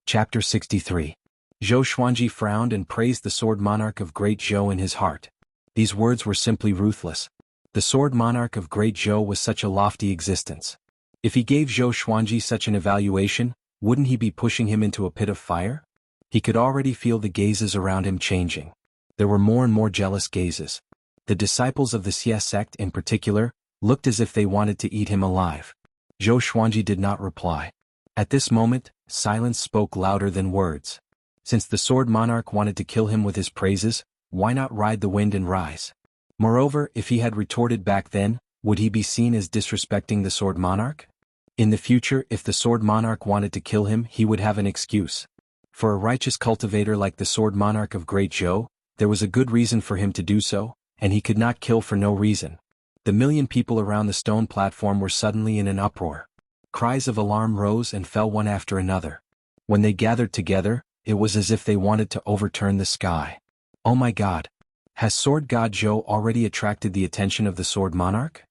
Chapter 63. Zhou Xuanji frowned and praised the Sword Monarch of Great Zhou in his heart. These words were simply ruthless. The Sword Monarch of Great Zhou was such a lofty existence. If he gave Zhou Xuanji such an evaluation, wouldn't he be pushing him into a pit of fire? He could already feel the gazes around him changing. There were more and more jealous gazes. The disciples of the Xie sect in particular looked as if they wanted to eat him alive. Zhou Xuanji did not reply. At this moment, silence spoke louder than words. Since the Sword Monarch wanted to kill him with his praises, why not ride the wind and rise? Moreover, if he had retorted back then, would he be seen as disrespecting the Sword Monarch? In the future, if the Sword Monarch wanted to kill him, he would have an excuse. For a righteous cultivator like the Sword Monarch of Great Zhou, there was a good reason for him to do so, and he could not kill for no reason. The million people around the stone platform were suddenly in an uproar. Cries of alarm rose and fell one after another. When they gathered together, it was as if they wanted to overturn the sky. Oh my God! Has Sword God Zhou already attracted the attention of the Sword Monarch?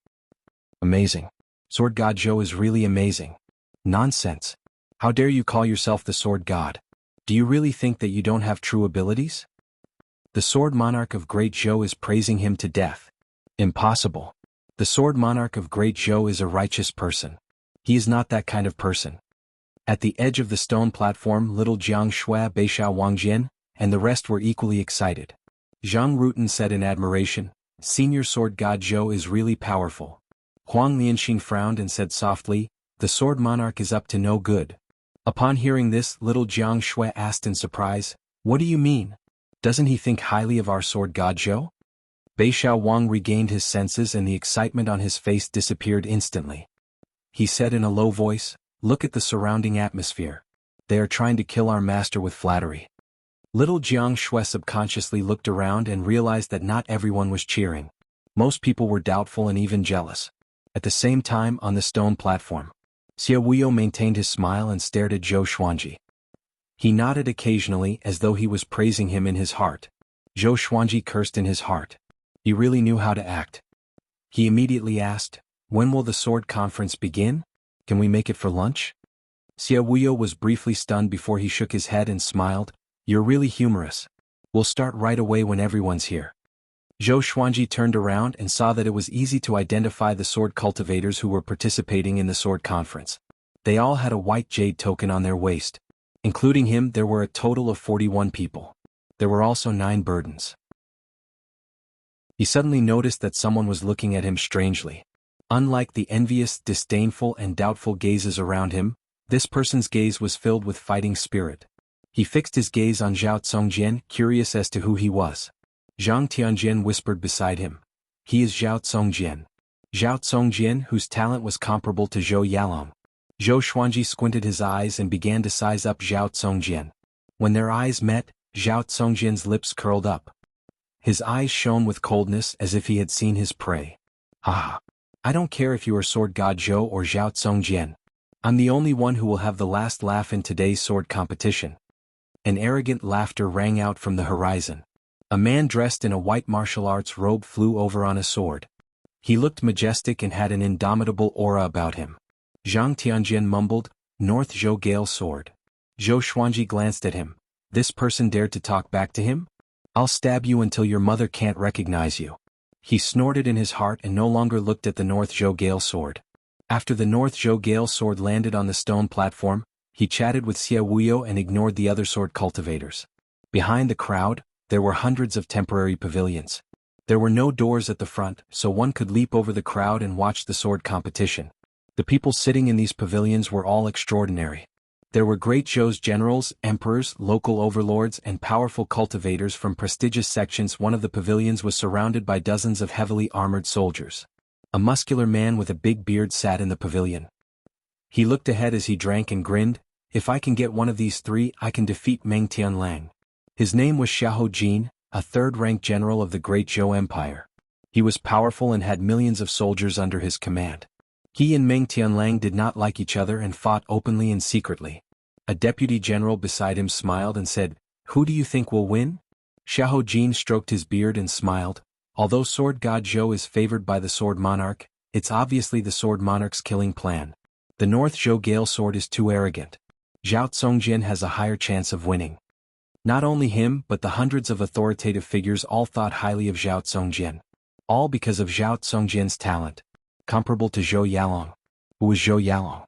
Amazing. Sword God Zhou is really amazing. Nonsense. How dare you call yourself the Sword God? Do you really think that you don't have true abilities? The Sword Monarch of Great Zhou is praising him to death. Impossible. The Sword Monarch of Great Zhou is a righteous person. He is not that kind of person. At the edge of the stone platform, little Jiang Shui, Beishao Wangjian, and the rest were equally excited. Zhang Rutan said in admiration, "Senior Sword God Zhou is really powerful." Huang Lianxing frowned and said softly, "The Sword Monarch is up to no good." Upon hearing this, little Jiang Shui asked in surprise, "What do you mean? Doesn't he think highly of our Sword God Zhou?" Beishao Wang regained his senses and the excitement on his face disappeared instantly. He said in a low voice, "Look at the surrounding atmosphere. They are trying to kill our master with flattery." Little Jiang Shui subconsciously looked around and realized that not everyone was cheering. Most people were doubtful and even jealous. At the same time, on the stone platform, Xie Wuyo maintained his smile and stared at Zhou Xuanji. He nodded occasionally as though he was praising him in his heart. Zhou Xuanji cursed in his heart. He really knew how to act. He immediately asked, "When will the sword conference begin? Can we make it for lunch?" Xie Wuyo was briefly stunned before he shook his head and smiled, "You're really humorous. We'll start right away when everyone's here." Zhou Xuanji turned around and saw that it was easy to identify the sword cultivators who were participating in the sword conference. They all had a white jade token on their waist. Including him, there were a total of 41 people. There were also 9 burdens. He suddenly noticed that someone was looking at him strangely. Unlike the envious, disdainful and doubtful gazes around him, this person's gaze was filled with fighting spirit. He fixed his gaze on Zhao Tsongjian, curious as to who he was. Zhang Tianjian whispered beside him. He is Zhao Tsongjian. Zhao Tsongjian, whose talent was comparable to Zhou Yalong. Zhou Xuanji squinted his eyes and began to size up Zhao Tsongjian. When their eyes met, Zhao Tsongjian's lips curled up. His eyes shone with coldness as if he had seen his prey. Ah! I don't care if you are Sword God Zhou or Zhao Tsongjian. I'm the only one who will have the last laugh in today's sword competition. An arrogant laughter rang out from the horizon. A man dressed in a white martial arts robe flew over on a sword. He looked majestic and had an indomitable aura about him. Zhang Tianjian mumbled, North Zhou Gale Sword. Zhou Xuanji glanced at him. This person dared to talk back to him? I'll stab you until your mother can't recognize you. He snorted in his heart and no longer looked at the North Zhou Gale Sword. After the North Zhou Gale Sword landed on the stone platform, he chatted with Xie Wuyo and ignored the other sword cultivators. Behind the crowd, there were hundreds of temporary pavilions. There were no doors at the front, so one could leap over the crowd and watch the sword competition. The people sitting in these pavilions were all extraordinary. There were great Zhou's generals, emperors, local overlords, and powerful cultivators from prestigious sections. One of the pavilions was surrounded by dozens of heavily armored soldiers. A muscular man with a big beard sat in the pavilion. He looked ahead as he drank and grinned. If I can get one of these three, I can defeat Meng Tianlang. His name was Xiahou Jin, a third-rank general of the Great Zhou Empire. He was powerful and had millions of soldiers under his command. He and Meng Tianlang did not like each other and fought openly and secretly. A deputy general beside him smiled and said, Who do you think will win? Xiahou Jin stroked his beard and smiled. Although Sword God Zhou is favored by the Sword Monarch, it's obviously the Sword Monarch's killing plan. The North Zhou Gale Sword is too arrogant. Zhao Tsongjian has a higher chance of winning. Not only him but the hundreds of authoritative figures all thought highly of Zhao Tsongjian. All because of Zhao Tsongjian's talent. Comparable to Zhou Yalong. Who was Zhou Yalong?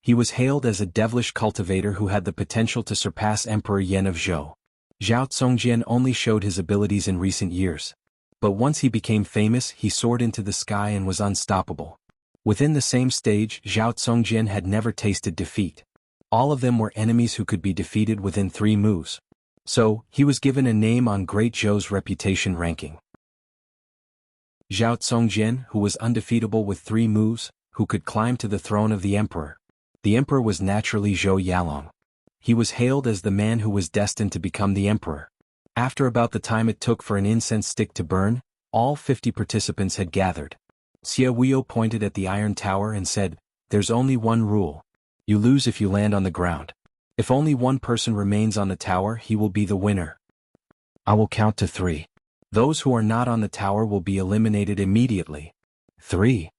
He was hailed as a devilish cultivator who had the potential to surpass Emperor Yan of Zhou. Zhao Tsongjian only showed his abilities in recent years. But once he became famous, he soared into the sky and was unstoppable. Within the same stage, Zhao Tsongjian had never tasted defeat. All of them were enemies who could be defeated within 3 moves. So, he was given a name on Great Zhou's reputation ranking. Zhao Tsongjian, who was undefeatable with 3 moves, who could climb to the throne of the emperor. The emperor was naturally Zhou Yalong. He was hailed as the man who was destined to become the emperor. After about the time it took for an incense stick to burn, all 50 participants had gathered. Xie Wuyo pointed at the iron tower and said, There's only one rule. You lose if you land on the ground. If only one person remains on the tower, he will be the winner. I will count to 3. Those who are not on the tower will be eliminated immediately. 3.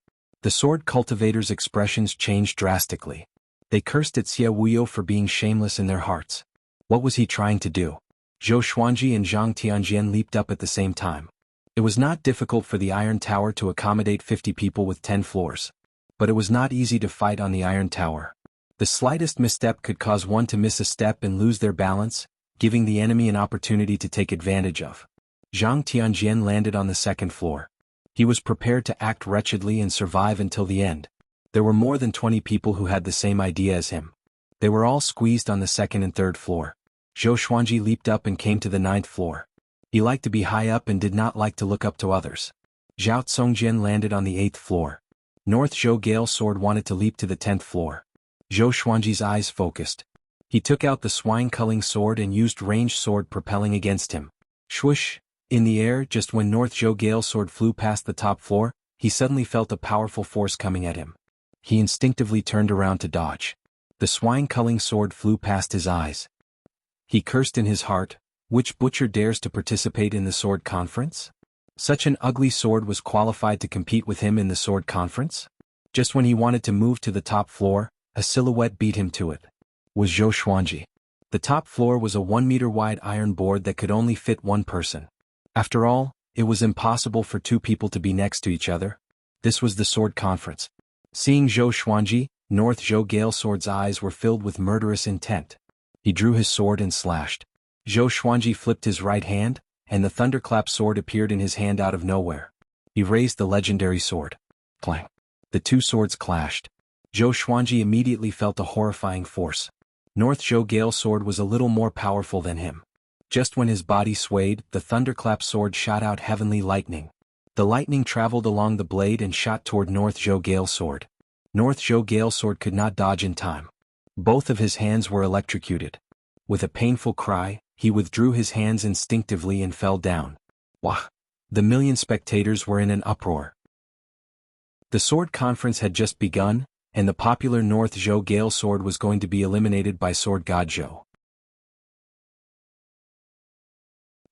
The sword cultivators' expressions changed drastically. They cursed at Xie Wuyo for being shameless in their hearts. What was he trying to do? Zhou Xuanji and Zhang Tianjian leaped up at the same time. It was not difficult for the Iron Tower to accommodate 50 people with 10 floors. But it was not easy to fight on the Iron Tower. The slightest misstep could cause one to miss a step and lose their balance, giving the enemy an opportunity to take advantage of. Zhang Tianjian landed on the 2nd floor. He was prepared to act wretchedly and survive until the end. There were more than 20 people who had the same idea as him. They were all squeezed on the 2nd and 3rd floor. Zhou Xuanji leaped up and came to the 9th floor. He liked to be high up and did not like to look up to others. Zhao Tsongjian landed on the 8th floor. North Zhou Gale Sword wanted to leap to the 10th floor. Zhou Xuanji's eyes focused. He took out the swine-culling sword and used ranged sword propelling against him. Swoosh! In the air, just when North Zhou Gale Sword flew past the top floor, he suddenly felt a powerful force coming at him. He instinctively turned around to dodge. The swine-culling sword flew past his eyes. He cursed in his heart, which butcher dares to participate in the sword conference? Such an ugly sword was qualified to compete with him in the sword conference? Just when he wanted to move to the top floor, a silhouette beat him to it. Was Zhou Xuanji. The top floor was a 1-meter-wide iron board that could only fit 1 person. After all, it was impossible for 2 people to be next to each other. This was the sword conference. Seeing Zhou Xuanji, North Zhou Gale Sword's eyes were filled with murderous intent. He drew his sword and slashed. Zhou Xuanji flipped his right hand, and the thunderclap sword appeared in his hand out of nowhere. He raised the legendary sword. Clang! The 2 swords clashed. Zhou Xuanji immediately felt a horrifying force. North Zhou Gale sword was a little more powerful than him. Just when his body swayed, the thunderclap sword shot out heavenly lightning. The lightning traveled along the blade and shot toward North Zhou Gale sword. North Zhou Gale sword could not dodge in time. Both of his hands were electrocuted. With a painful cry, he withdrew his hands instinctively and fell down. Wah! The million spectators were in an uproar. The sword conference had just begun, and the popular North Zhou Gale sword was going to be eliminated by sword god Zhou.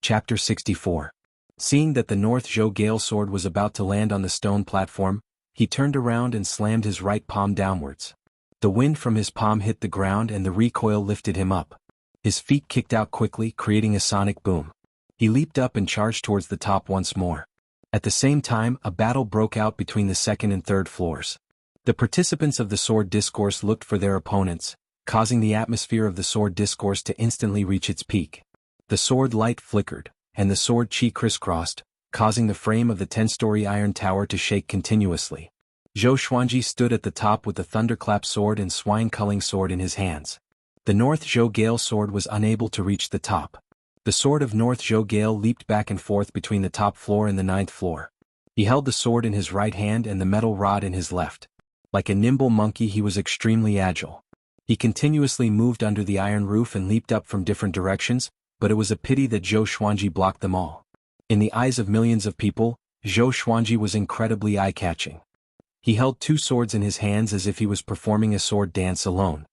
Chapter 64. Seeing that the North Zhou Gale sword was about to land on the stone platform, he turned around and slammed his right palm downwards. The wind from his palm hit the ground and the recoil lifted him up. His feet kicked out quickly, creating a sonic boom. He leaped up and charged towards the top once more. At the same time, a battle broke out between the second and third floors. The participants of the sword discourse looked for their opponents, causing the atmosphere of the sword discourse to instantly reach its peak. The sword light flickered, and the sword chi crisscrossed, causing the frame of the 10-story iron tower to shake continuously. Zhou Xuanji stood at the top with the thunderclap sword and swine-culling sword in his hands. The North Zhou Gale sword was unable to reach the top. The sword of North Zhou Gale leaped back and forth between the top floor and the 9th floor. He held the sword in his right hand and the metal rod in his left. Like a nimble monkey, he was extremely agile. He continuously moved under the iron roof and leaped up from different directions, but it was a pity that Zhou Xuanji blocked them all. In the eyes of millions of people, Zhou Xuanji was incredibly eye-catching. He held two swords in his hands as if he was performing a sword dance alone.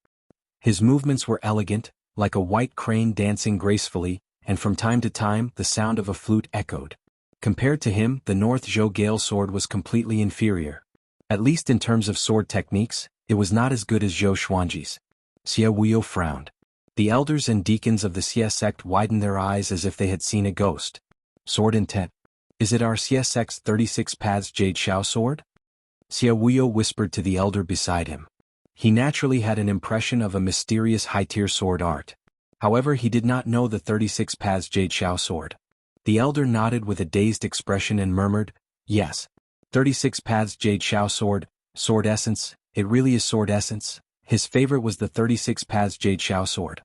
His movements were elegant, like a white crane dancing gracefully, and from time to time the sound of a flute echoed. Compared to him, the North Zhou Gale sword was completely inferior. At least in terms of sword techniques, it was not as good as Zhou Xuanji's. Xie Wuyo frowned. The elders and deacons of the Xie sect widened their eyes as if they had seen a ghost. Sword intent. Is it our Xie sect's 36 paths Jade Xiao sword? Xie Wuyo whispered to the elder beside him. He naturally had an impression of a mysterious high-tier sword art. However, he did not know the 36 paths Jade Xiao sword. The elder nodded with a dazed expression and murmured, "Yes. 36 paths Jade Xiao sword, sword essence, it really is sword essence." His favorite was the 36 paths Jade Xiao sword.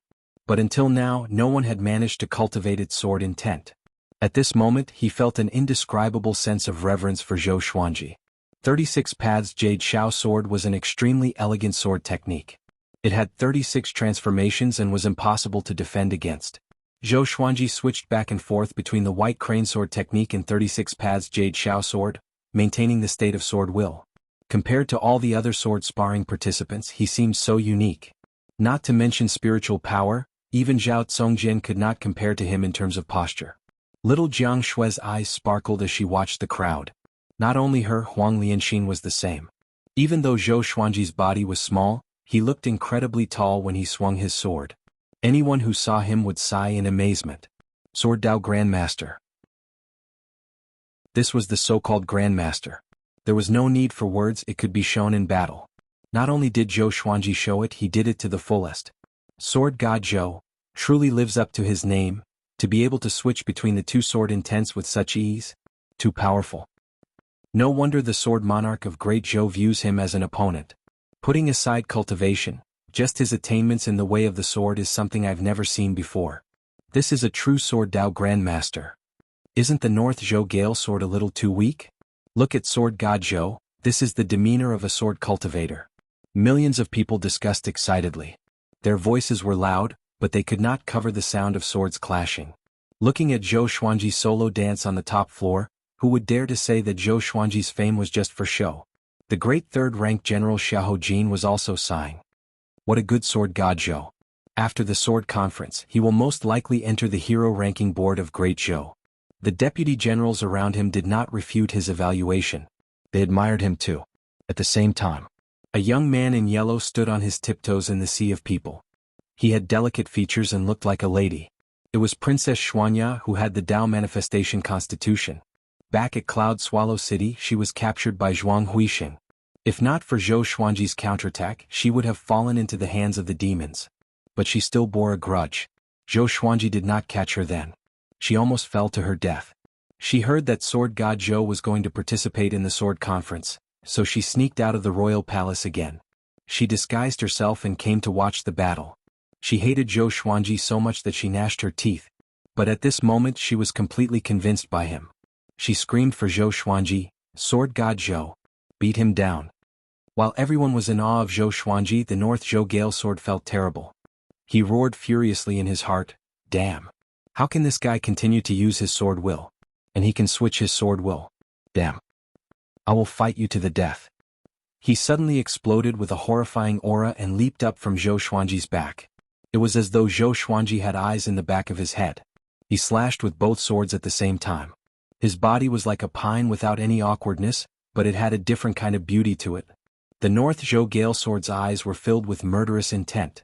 But until now, no one had managed to cultivate its sword intent. At this moment, he felt an indescribable sense of reverence for Zhou Xuanji. 36 paths Jade Xiao sword was an extremely elegant sword technique. It had 36 transformations and was impossible to defend against. Zhou Xuanji switched back and forth between the white crane sword technique and 36 paths Jade Xiao sword, maintaining the state of sword will. Compared to all the other sword sparring participants, he seemed so unique. Not to mention spiritual power, even Zhao Congjian could not compare to him in terms of posture. Little Jiang Shui's eyes sparkled as she watched the crowd. Not only her, Huang Lianxin was the same. Even though Zhou Xuanji's body was small, he looked incredibly tall when he swung his sword. Anyone who saw him would sigh in amazement. Sword Dao Grandmaster. This was the so-called Grandmaster. There was no need for words, it could be shown in battle. Not only did Zhou Xuanji show it, he did it to the fullest. Sword God Zhou truly lives up to his name, to be able to switch between the two sword intents with such ease. Too powerful. No wonder the sword monarch of Great Zhou views him as an opponent. Putting aside cultivation, just his attainments in the way of the sword is something I've never seen before. This is a true Sword Dao Grandmaster. Isn't the North Zhou Gale sword a little too weak? Look at Sword God Zhou, this is the demeanor of a sword cultivator. Millions of people discussed excitedly. Their voices were loud, but they could not cover the sound of swords clashing. Looking at Zhou Xuanji's solo dance on the top floor, who would dare to say that Zhou Xuanji's fame was just for show? The great third-rank General Xiahou Jin was also sighing. What a good sword God Zhou. After the sword conference, he will most likely enter the hero ranking board of Great Zhou. The deputy generals around him did not refute his evaluation. They admired him too. At the same time, a young man in yellow stood on his tiptoes in the sea of people. He had delicate features and looked like a lady. It was Princess Xuanya who had the Dao manifestation constitution. Back at Cloud Swallow City, she was captured by Zhuang Huixing. If not for Zhou Xuanji's counterattack, she would have fallen into the hands of the demons. But she still bore a grudge. Zhou Xuanji did not catch her then. She almost fell to her death. She heard that Sword God Zhou was going to participate in the sword conference, so she sneaked out of the royal palace again. She disguised herself and came to watch the battle. She hated Zhou Xuanji so much that she gnashed her teeth, but at this moment she was completely convinced by him. She screamed for Zhou Xuanji, "Sword God Zhou! Beat him down!" While everyone was in awe of Zhou Xuanji, the North Zhou Gale Sword felt terrible. He roared furiously in his heart, "Damn! How can this guy continue to use his sword will? And he can switch his sword will. Damn! I will fight you to the death." He suddenly exploded with a horrifying aura and leaped up from Zhou Xuanji's back. It was as though Zhou Xuanji had eyes in the back of his head. He slashed with both swords at the same time. His body was like a pine without any awkwardness, but it had a different kind of beauty to it. The North Zhou Gale Sword's eyes were filled with murderous intent.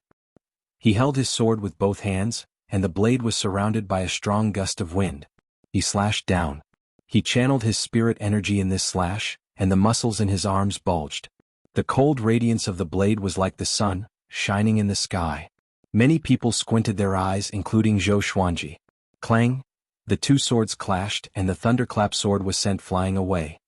He held his sword with both hands, and the blade was surrounded by a strong gust of wind. He slashed down. He channeled his spirit energy in this slash, and the muscles in his arms bulged. The cold radiance of the blade was like the sun, shining in the sky. Many people squinted their eyes, including Zhou Xuanji. Clang! The two swords clashed, and the thunderclap sword was sent flying away.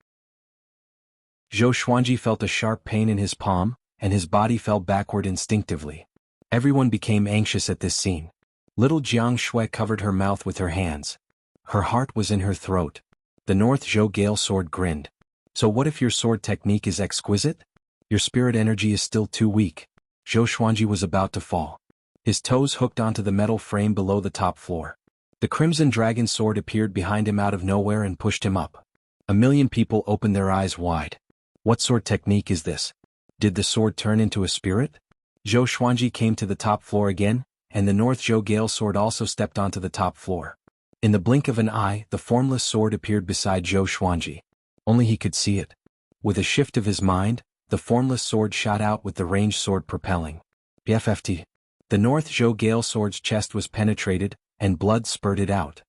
Zhou Xuanji felt a sharp pain in his palm, and his body fell backward instinctively. Everyone became anxious at this scene. Little Jiang Shui covered her mouth with her hands. Her heart was in her throat. The North Zhou Gale Sword grinned. "So what if your sword technique is exquisite? Your spirit energy is still too weak." Zhou Xuanji was about to fall. His toes hooked onto the metal frame below the top floor. The Crimson Dragon sword appeared behind him out of nowhere and pushed him up. A million people opened their eyes wide. What sword technique is this? Did the sword turn into a spirit? Zhou Xuanji came to the top floor again, and the North Zhou Gale Sword also stepped onto the top floor. In the blink of an eye, the formless sword appeared beside Zhou Xuanji. Only he could see it. With a shift of his mind, the formless sword shot out with the ranged sword propelling. BFFT. The North Zhou Gale Sword's chest was penetrated, and blood spurted out.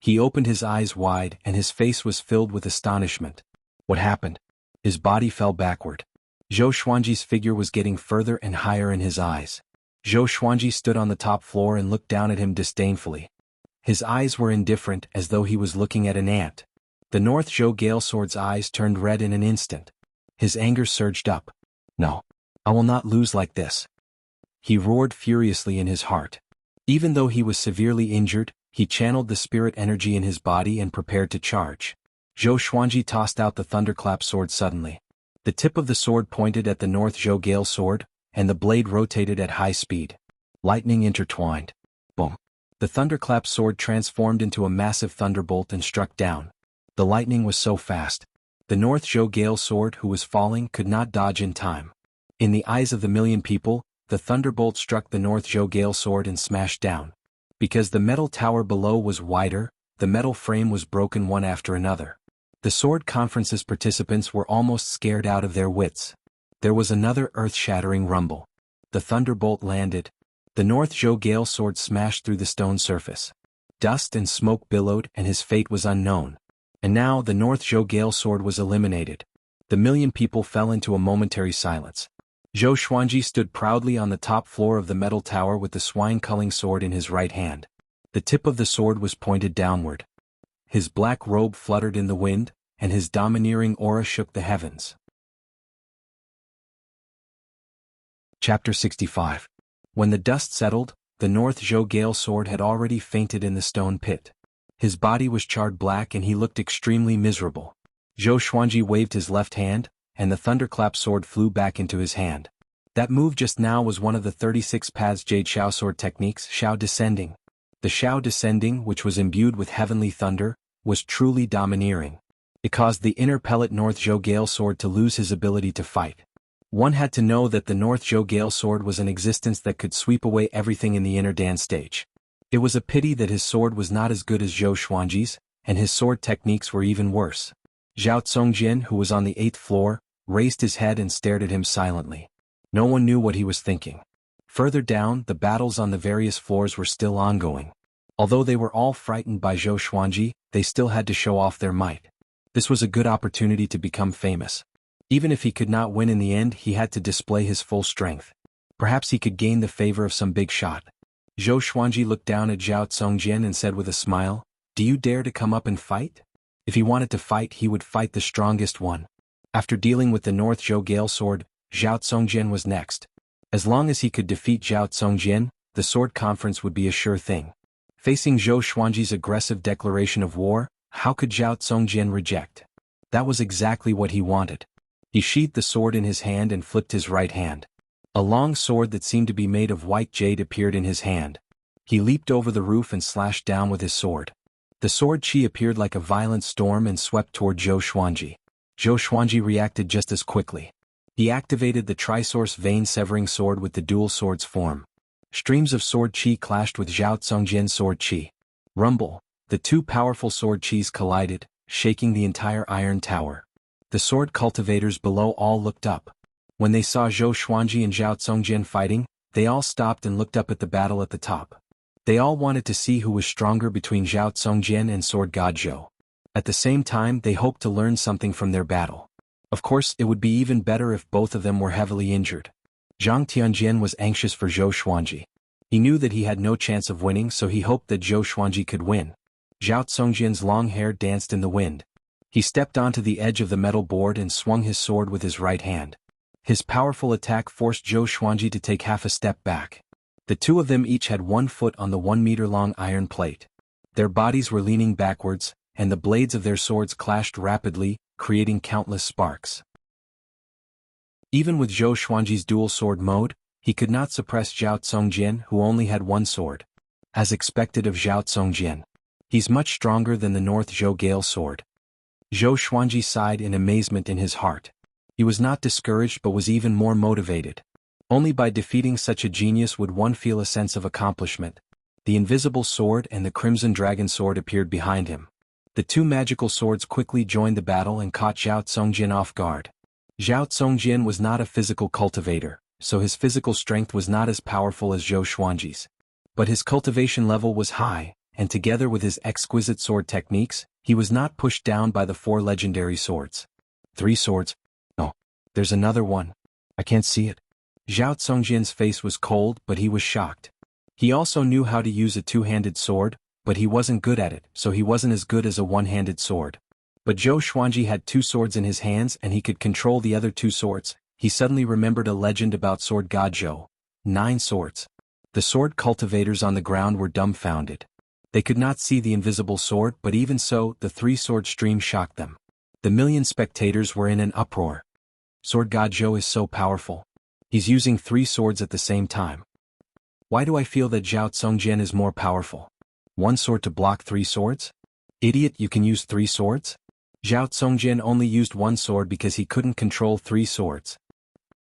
He opened his eyes wide, and his face was filled with astonishment. What happened? His body fell backward. Zhou Xuanji's figure was getting further and higher in his eyes. Zhou Xuanji stood on the top floor and looked down at him disdainfully. His eyes were indifferent, as though he was looking at an ant. The North Zhou Gale Sword's eyes turned red in an instant. His anger surged up. "No. I will not lose like this." He roared furiously in his heart. Even though he was severely injured, he channeled the spirit energy in his body and prepared to charge. Zhou Xuanji tossed out the thunderclap sword suddenly. The tip of the sword pointed at the North Zhou Gale Sword, and the blade rotated at high speed. Lightning intertwined. Boom. The thunderclap sword transformed into a massive thunderbolt and struck down. The lightning was so fast. The North Zhou Gale Sword, who was falling, could not dodge in time. In the eyes of the million people, the thunderbolt struck the North Zhou Gale Sword and smashed down. Because the metal tower below was wider, the metal frame was broken one after another. The sword conference's participants were almost scared out of their wits. There was another earth-shattering rumble. The thunderbolt landed. The North Zhou Gale Sword smashed through the stone surface. Dust and smoke billowed, and his fate was unknown. And now the North Zhou Gale Sword was eliminated. The million people fell into a momentary silence. Zhou Xuanji stood proudly on the top floor of the metal tower with the swine-culling sword in his right hand. The tip of the sword was pointed downward. His black robe fluttered in the wind, and his domineering aura shook the heavens. Chapter 65. When the dust settled, the North Zhou Gale Sword had already fainted in the stone pit. His body was charred black and he looked extremely miserable. Zhou Xuanji waved his left hand, and the thunderclap sword flew back into his hand. That move just now was one of the 36 paths Jade Xiao sword techniques, Xiao Descending. The Xiao Descending, which was imbued with heavenly thunder, was truly domineering. It caused the inner pellet North Zhou Gale Sword to lose his ability to fight. One had to know that the North Zhou Gale Sword was an existence that could sweep away everything in the inner dance stage. It was a pity that his sword was not as good as Zhou Xuanji's, and his sword techniques were even worse. Zhao Tsongjin, who was on the 8th floor, raised his head and stared at him silently. No one knew what he was thinking. Further down, the battles on the various floors were still ongoing. Although they were all frightened by Zhou Xuanji, they still had to show off their might. This was a good opportunity to become famous. Even if he could not win in the end, he had to display his full strength. Perhaps he could gain the favor of some big shot. Zhou Xuanji looked down at Zhao Tsongjin and said with a smile, "Do you dare to come up and fight?" If he wanted to fight, he would fight the strongest one. After dealing with the North Zhou Gale Sword, Zhao Tsongjin was next. As long as he could defeat Zhao Tsongjin, the sword conference would be a sure thing. Facing Zhou Xuanji's aggressive declaration of war, how could Zhao Congjian reject? That was exactly what he wanted. He sheathed the sword in his hand and flipped his right hand. A long sword that seemed to be made of white jade appeared in his hand. He leaped over the roof and slashed down with his sword. The sword chi appeared like a violent storm and swept toward Zhou Xuanji. Zhou Xuanji reacted just as quickly. He activated the Trisource vein-severing sword with the dual sword's form. Streams of sword chi clashed with Zhao Congjian's sword chi. Rumble, the two powerful sword chis collided, shaking the entire iron tower. The sword cultivators below all looked up. When they saw Zhou Xuanji and Zhao Congjian fighting, they all stopped and looked up at the battle at the top. They all wanted to see who was stronger between Zhao Congjian and Sword God Zhou. At the same time, they hoped to learn something from their battle. Of course, it would be even better if both of them were heavily injured. Zhang Tianjian was anxious for Zhou Xuanji. He knew that he had no chance of winning, so he hoped that Zhou Xuanji could win. Zhao Congjian's long hair danced in the wind. He stepped onto the edge of the metal board and swung his sword with his right hand. His powerful attack forced Zhou Xuanji to take half a step back. The two of them each had 1 foot on the 1-meter-long iron plate. Their bodies were leaning backwards, and the blades of their swords clashed rapidly, creating countless sparks. Even with Zhou Xuanji's dual sword mode, he could not suppress Zhao Congjian, who only had 1 sword. As expected of Zhao Congjian, he's much stronger than the North Zhou Gale sword. Zhou Xuanji sighed in amazement in his heart. He was not discouraged but was even more motivated. Only by defeating such a genius would one feel a sense of accomplishment. The invisible sword and the crimson dragon sword appeared behind him. The two magical swords quickly joined the battle and caught Zhao Congjian off guard. Zhao Congjian was not a physical cultivator, so his physical strength was not as powerful as Zhou Xuanji's. But his cultivation level was high, and together with his exquisite sword techniques, he was not pushed down by the 4 legendary swords. 3 swords? No. There's another one. I can't see it. Zhao Congjian's face was cold, but he was shocked. He also knew how to use a 2-handed sword, but he wasn't good at it, so he wasn't as good as a 1-handed sword. But Zhou Xuanji had 2 swords in his hands and he could control the other 2 swords. He suddenly remembered a legend about Sword God Zhou. 9 swords. The sword cultivators on the ground were dumbfounded. They could not see the invisible sword, but even so, the 3-sword stream shocked them. The million spectators were in an uproar. Sword God Zhou is so powerful. He's using 3 swords at the same time. Why do I feel that Zhao Congjian is more powerful? 1 sword to block 3 swords? Idiot, you can use 3 swords? Zhao Congjian only used 1 sword because he couldn't control 3 swords.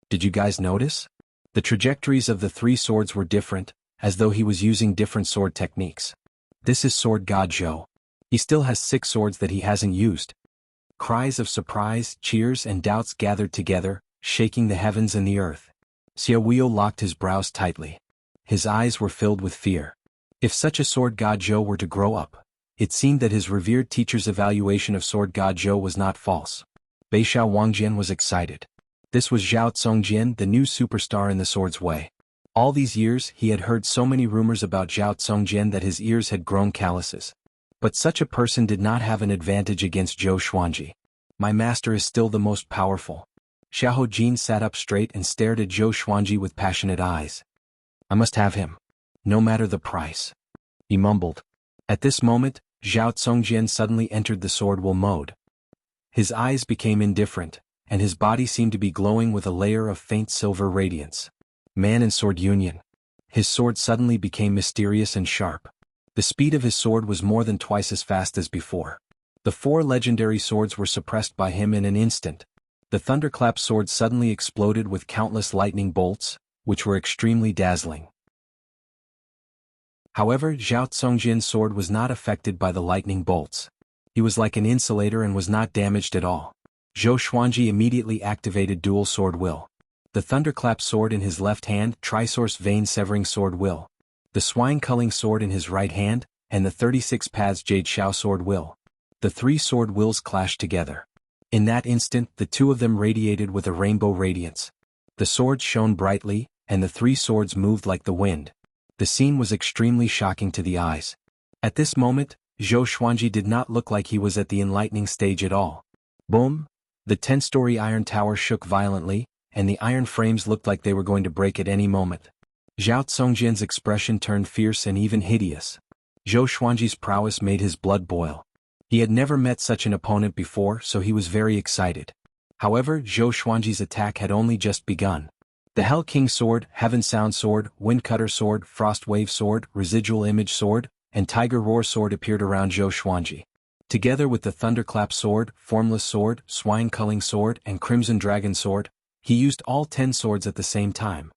Did you guys notice? The trajectories of the 3 swords were different, as though he was using different sword techniques. This is Sword God Zhou. He still has 6 swords that he hasn't used. Cries of surprise, cheers and doubts gathered together, shaking the heavens and the earth. Xiao Weiyo locked his brows tightly. His eyes were filled with fear. If such a Sword God Zhou were to grow up, it seemed that his revered teacher's evaluation of Sword God Zhou was not false. Beixiao Wangjian was excited. This was Zhao Congjian, the new superstar in the sword's way. All these years, he had heard so many rumors about Zhao Congjian that his ears had grown calluses. But such a person did not have an advantage against Zhou Xuanji. My master is still the most powerful. Xiahou Jin sat up straight and stared at Zhou Xuanji with passionate eyes. I must have him. No matter the price. He mumbled. At this moment, Zhao Congjian suddenly entered the sword will mode. His eyes became indifferent, and his body seemed to be glowing with a layer of faint silver radiance. Man and sword union. His sword suddenly became mysterious and sharp. The speed of his sword was more than twice as fast as before. The 4 legendary swords were suppressed by him in an instant. The thunderclap sword suddenly exploded with countless lightning bolts, which were extremely dazzling. However, Zhao Congjian's sword was not affected by the lightning bolts. He was like an insulator and was not damaged at all. Zhou Xuanji immediately activated dual sword will. The thunderclap sword in his left hand, Trisource vein-severing sword will. The swine-culling sword in his right hand, and the 36 paths Jade Xiao sword will. The 3 sword wills clashed together. In that instant, the 2 of them radiated with a rainbow radiance. The swords shone brightly, and the 3 swords moved like the wind. The scene was extremely shocking to the eyes. At this moment, Zhou Xuanji did not look like he was at the enlightening stage at all. Boom! The 10-story iron tower shook violently, and the iron frames looked like they were going to break at any moment. Zhao Congjian's expression turned fierce and even hideous. Zhou Xuanji's prowess made his blood boil. He had never met such an opponent before, so he was very excited. However, Zhou Xuanji's attack had only just begun. The Hell King Sword, Heaven Sound Sword, Wind Cutter Sword, Frost Wave Sword, Residual Image Sword, and Tiger Roar Sword appeared around Zhou Xuanji. Together with the Thunderclap Sword, Formless Sword, Swine Culling Sword, and Crimson Dragon Sword, he used all 10 swords at the same time.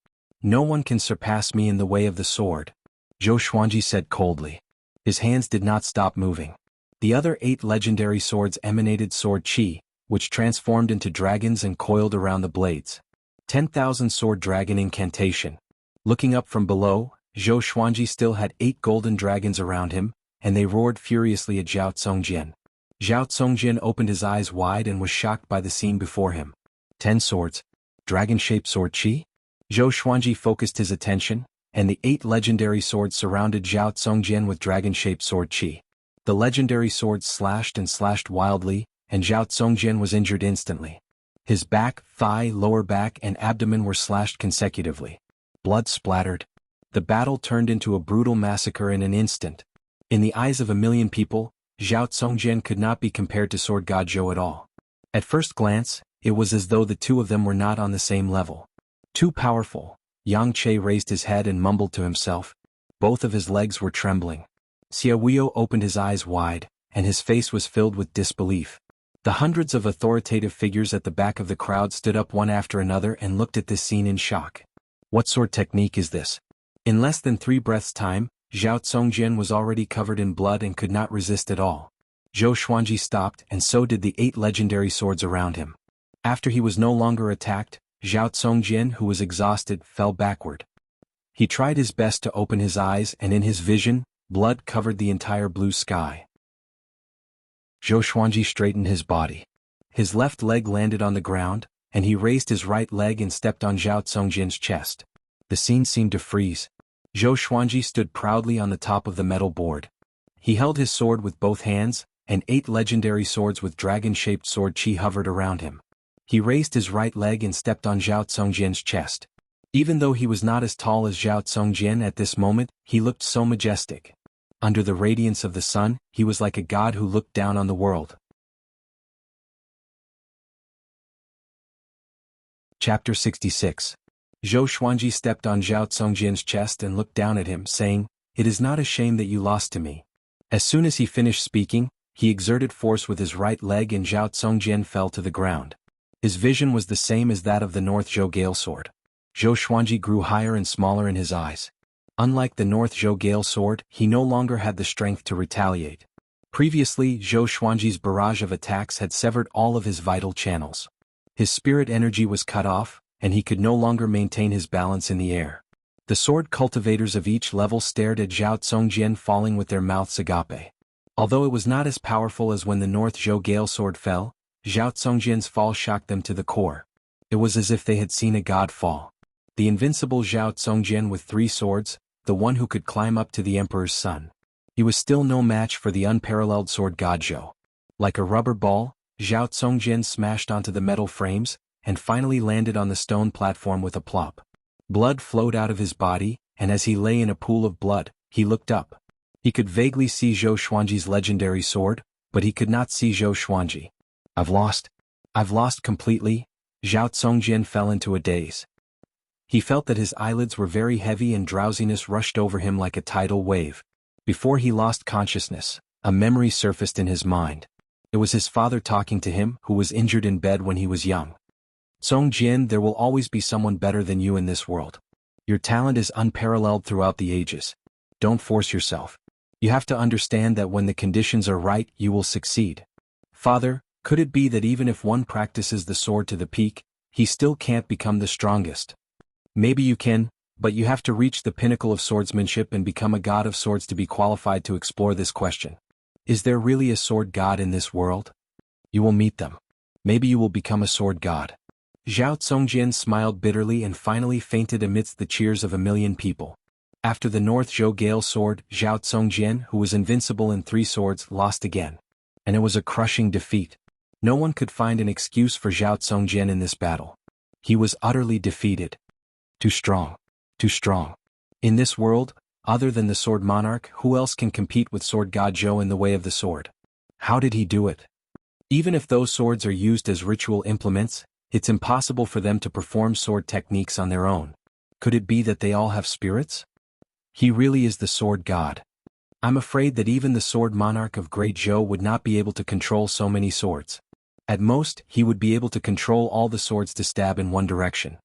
No one can surpass me in the way of the sword, Zhou Xuanji said coldly. His hands did not stop moving. The other 8 legendary swords emanated sword chi, which transformed into dragons and coiled around the blades. 10,000 Sword Dragon Incantation. Looking up from below, Zhou Xuanji still had 8 golden dragons around him, and they roared furiously at Zhao Congjian. Zhao Congjian opened his eyes wide and was shocked by the scene before him. 10 swords? Dragon-shaped sword chi? Zhou Xuanji focused his attention, and the 8 legendary swords surrounded Zhao Congjian with dragon-shaped sword chi. The legendary swords slashed and slashed wildly, and Zhao Congjian was injured instantly. His back, thigh, lower back, and abdomen were slashed consecutively. Blood splattered. The battle turned into a brutal massacre in an instant. In the eyes of a million people, Zhao Congjian could not be compared to Sword God Zhou at all. At first glance, it was as though the two of them were not on the same level. Too powerful. Yang Che raised his head and mumbled to himself. Both of his legs were trembling. Xia Huio opened his eyes wide, and his face was filled with disbelief. The hundreds of authoritative figures at the back of the crowd stood up one after another and looked at this scene in shock. What sword technique is this? In less than 3 breaths' time, Zhao Congjian was already covered in blood and could not resist at all. Zhou Xuanji stopped, and so did the 8 legendary swords around him. After he was no longer attacked, Zhao Congjian, who was exhausted, fell backward. He tried his best to open his eyes, and in his vision, blood covered the entire blue sky. Zhou Xuanji straightened his body. His left leg landed on the ground, and he raised his right leg and stepped on Zhao Congjian's chest. The scene seemed to freeze. Zhou Xuanji stood proudly on the top of the metal board. He held his sword with both hands, and 8 legendary swords with dragon-shaped sword chi hovered around him. He raised his right leg and stepped on Zhao Congjian's chest. Even though he was not as tall as Zhao Congjian at this moment, he looked so majestic. Under the radiance of the sun, he was like a god who looked down on the world. Chapter 66. Zhou Xuanji stepped on Zhao Congjian's chest and looked down at him, saying, "It is not a shame that you lost to me." As soon as he finished speaking, he exerted force with his right leg and Zhao Congjian fell to the ground. His vision was the same as that of the North Zhou Gale Sword. Zhou Xuanji grew higher and smaller in his eyes. Unlike the North Zhou Gale Sword, he no longer had the strength to retaliate. Previously, Zhou Xuanji's barrage of attacks had severed all of his vital channels. His spirit energy was cut off, and he could no longer maintain his balance in the air. The sword cultivators of each level stared at Zhao Congjian falling with their mouths agape. Although it was not as powerful as when the North Zhou Gale Sword fell, Zhao Congjian's fall shocked them to the core. It was as if they had seen a god fall. The invincible Zhao Congjian with 3 swords, the one who could climb up to the Emperor's son. He was still no match for the unparalleled Sword God Zhou. Like a rubber ball, Zhao Congjian smashed onto the metal frames, and finally landed on the stone platform with a plop. Blood flowed out of his body, and as he lay in a pool of blood, he looked up. He could vaguely see Zhou Xuanji's legendary sword, but he could not see Zhou Xuanji. I've lost completely. Zhao Congjian fell into a daze. He felt that his eyelids were very heavy and drowsiness rushed over him like a tidal wave. Before he lost consciousness, a memory surfaced in his mind. It was his father talking to him, who was injured in bed when he was young. Congjian, there will always be someone better than you in this world. Your talent is unparalleled throughout the ages. Don't force yourself. You have to understand that when the conditions are right, you will succeed. Father, could it be that even if one practices the sword to the peak, he still can't become the strongest? Maybe you can, but you have to reach the pinnacle of swordsmanship and become a god of swords to be qualified to explore this question. Is there really a sword god in this world? You will meet them. Maybe you will become a sword god. Zhao Congjian smiled bitterly and finally fainted amidst the cheers of a million people. After the North Zhou Gale Sword, Zhao Congjian, who was invincible in 3 swords, lost again. And it was a crushing defeat. No one could find an excuse for Zhao Congjian in this battle. He was utterly defeated. Too strong. Too strong. In this world, other than the Sword Monarch, who else can compete with Sword God Zhou in the way of the sword? How did he do it? Even if those swords are used as ritual implements, it's impossible for them to perform sword techniques on their own. Could it be that they all have spirits? He really is the sword god. I'm afraid that even the Sword Monarch of Great Zhou would not be able to control so many swords. At most, he would be able to control all the swords to stab in one direction.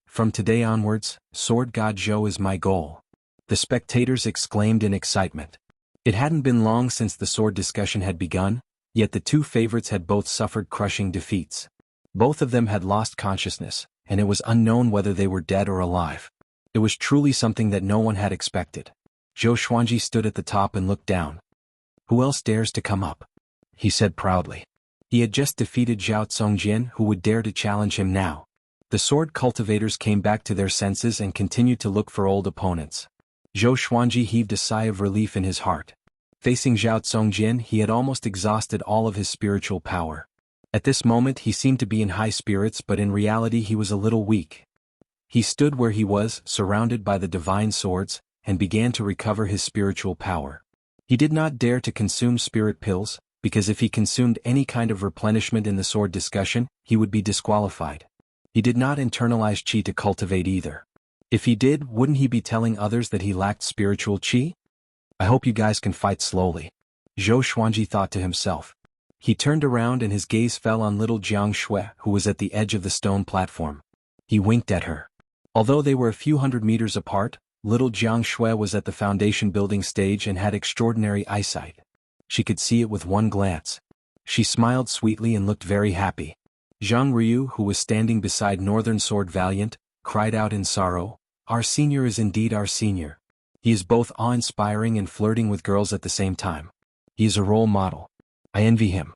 From today onwards, Sword God Zhou is my goal. The spectators exclaimed in excitement. It hadn't been long since the sword discussion had begun, yet the two favorites had both suffered crushing defeats. Both of them had lost consciousness, and it was unknown whether they were dead or alive. It was truly something that no one had expected. Zhou Xuanji stood at the top and looked down. Who else dares to come up? He said proudly. He had just defeated Zhao Tsongjin, who would dare to challenge him now. The sword cultivators came back to their senses and continued to look for old opponents. Zhou Xuanji heaved a sigh of relief in his heart. Facing Zhao Tsongjin, he had almost exhausted all of his spiritual power. At this moment he seemed to be in high spirits, but in reality he was a little weak. He stood where he was, surrounded by the divine swords, and began to recover his spiritual power. He did not dare to consume spirit pills, because if he consumed any kind of replenishment in the sword discussion, he would be disqualified. He did not internalize qi to cultivate either. If he did, wouldn't he be telling others that he lacked spiritual qi? I hope you guys can fight slowly. Zhou Xuanji thought to himself. He turned around and his gaze fell on little Jiang Shui, who was at the edge of the stone platform. He winked at her. Although they were a few hundred meters apart, little Jiang Shui was at the foundation building stage and had extraordinary eyesight. She could see it with one glance. She smiled sweetly and looked very happy. Zhang Ryu, who was standing beside Northern Sword Valiant, cried out in sorrow, "Our senior is indeed our senior. He is both awe-inspiring and flirting with girls at the same time. He is a role model. I envy him."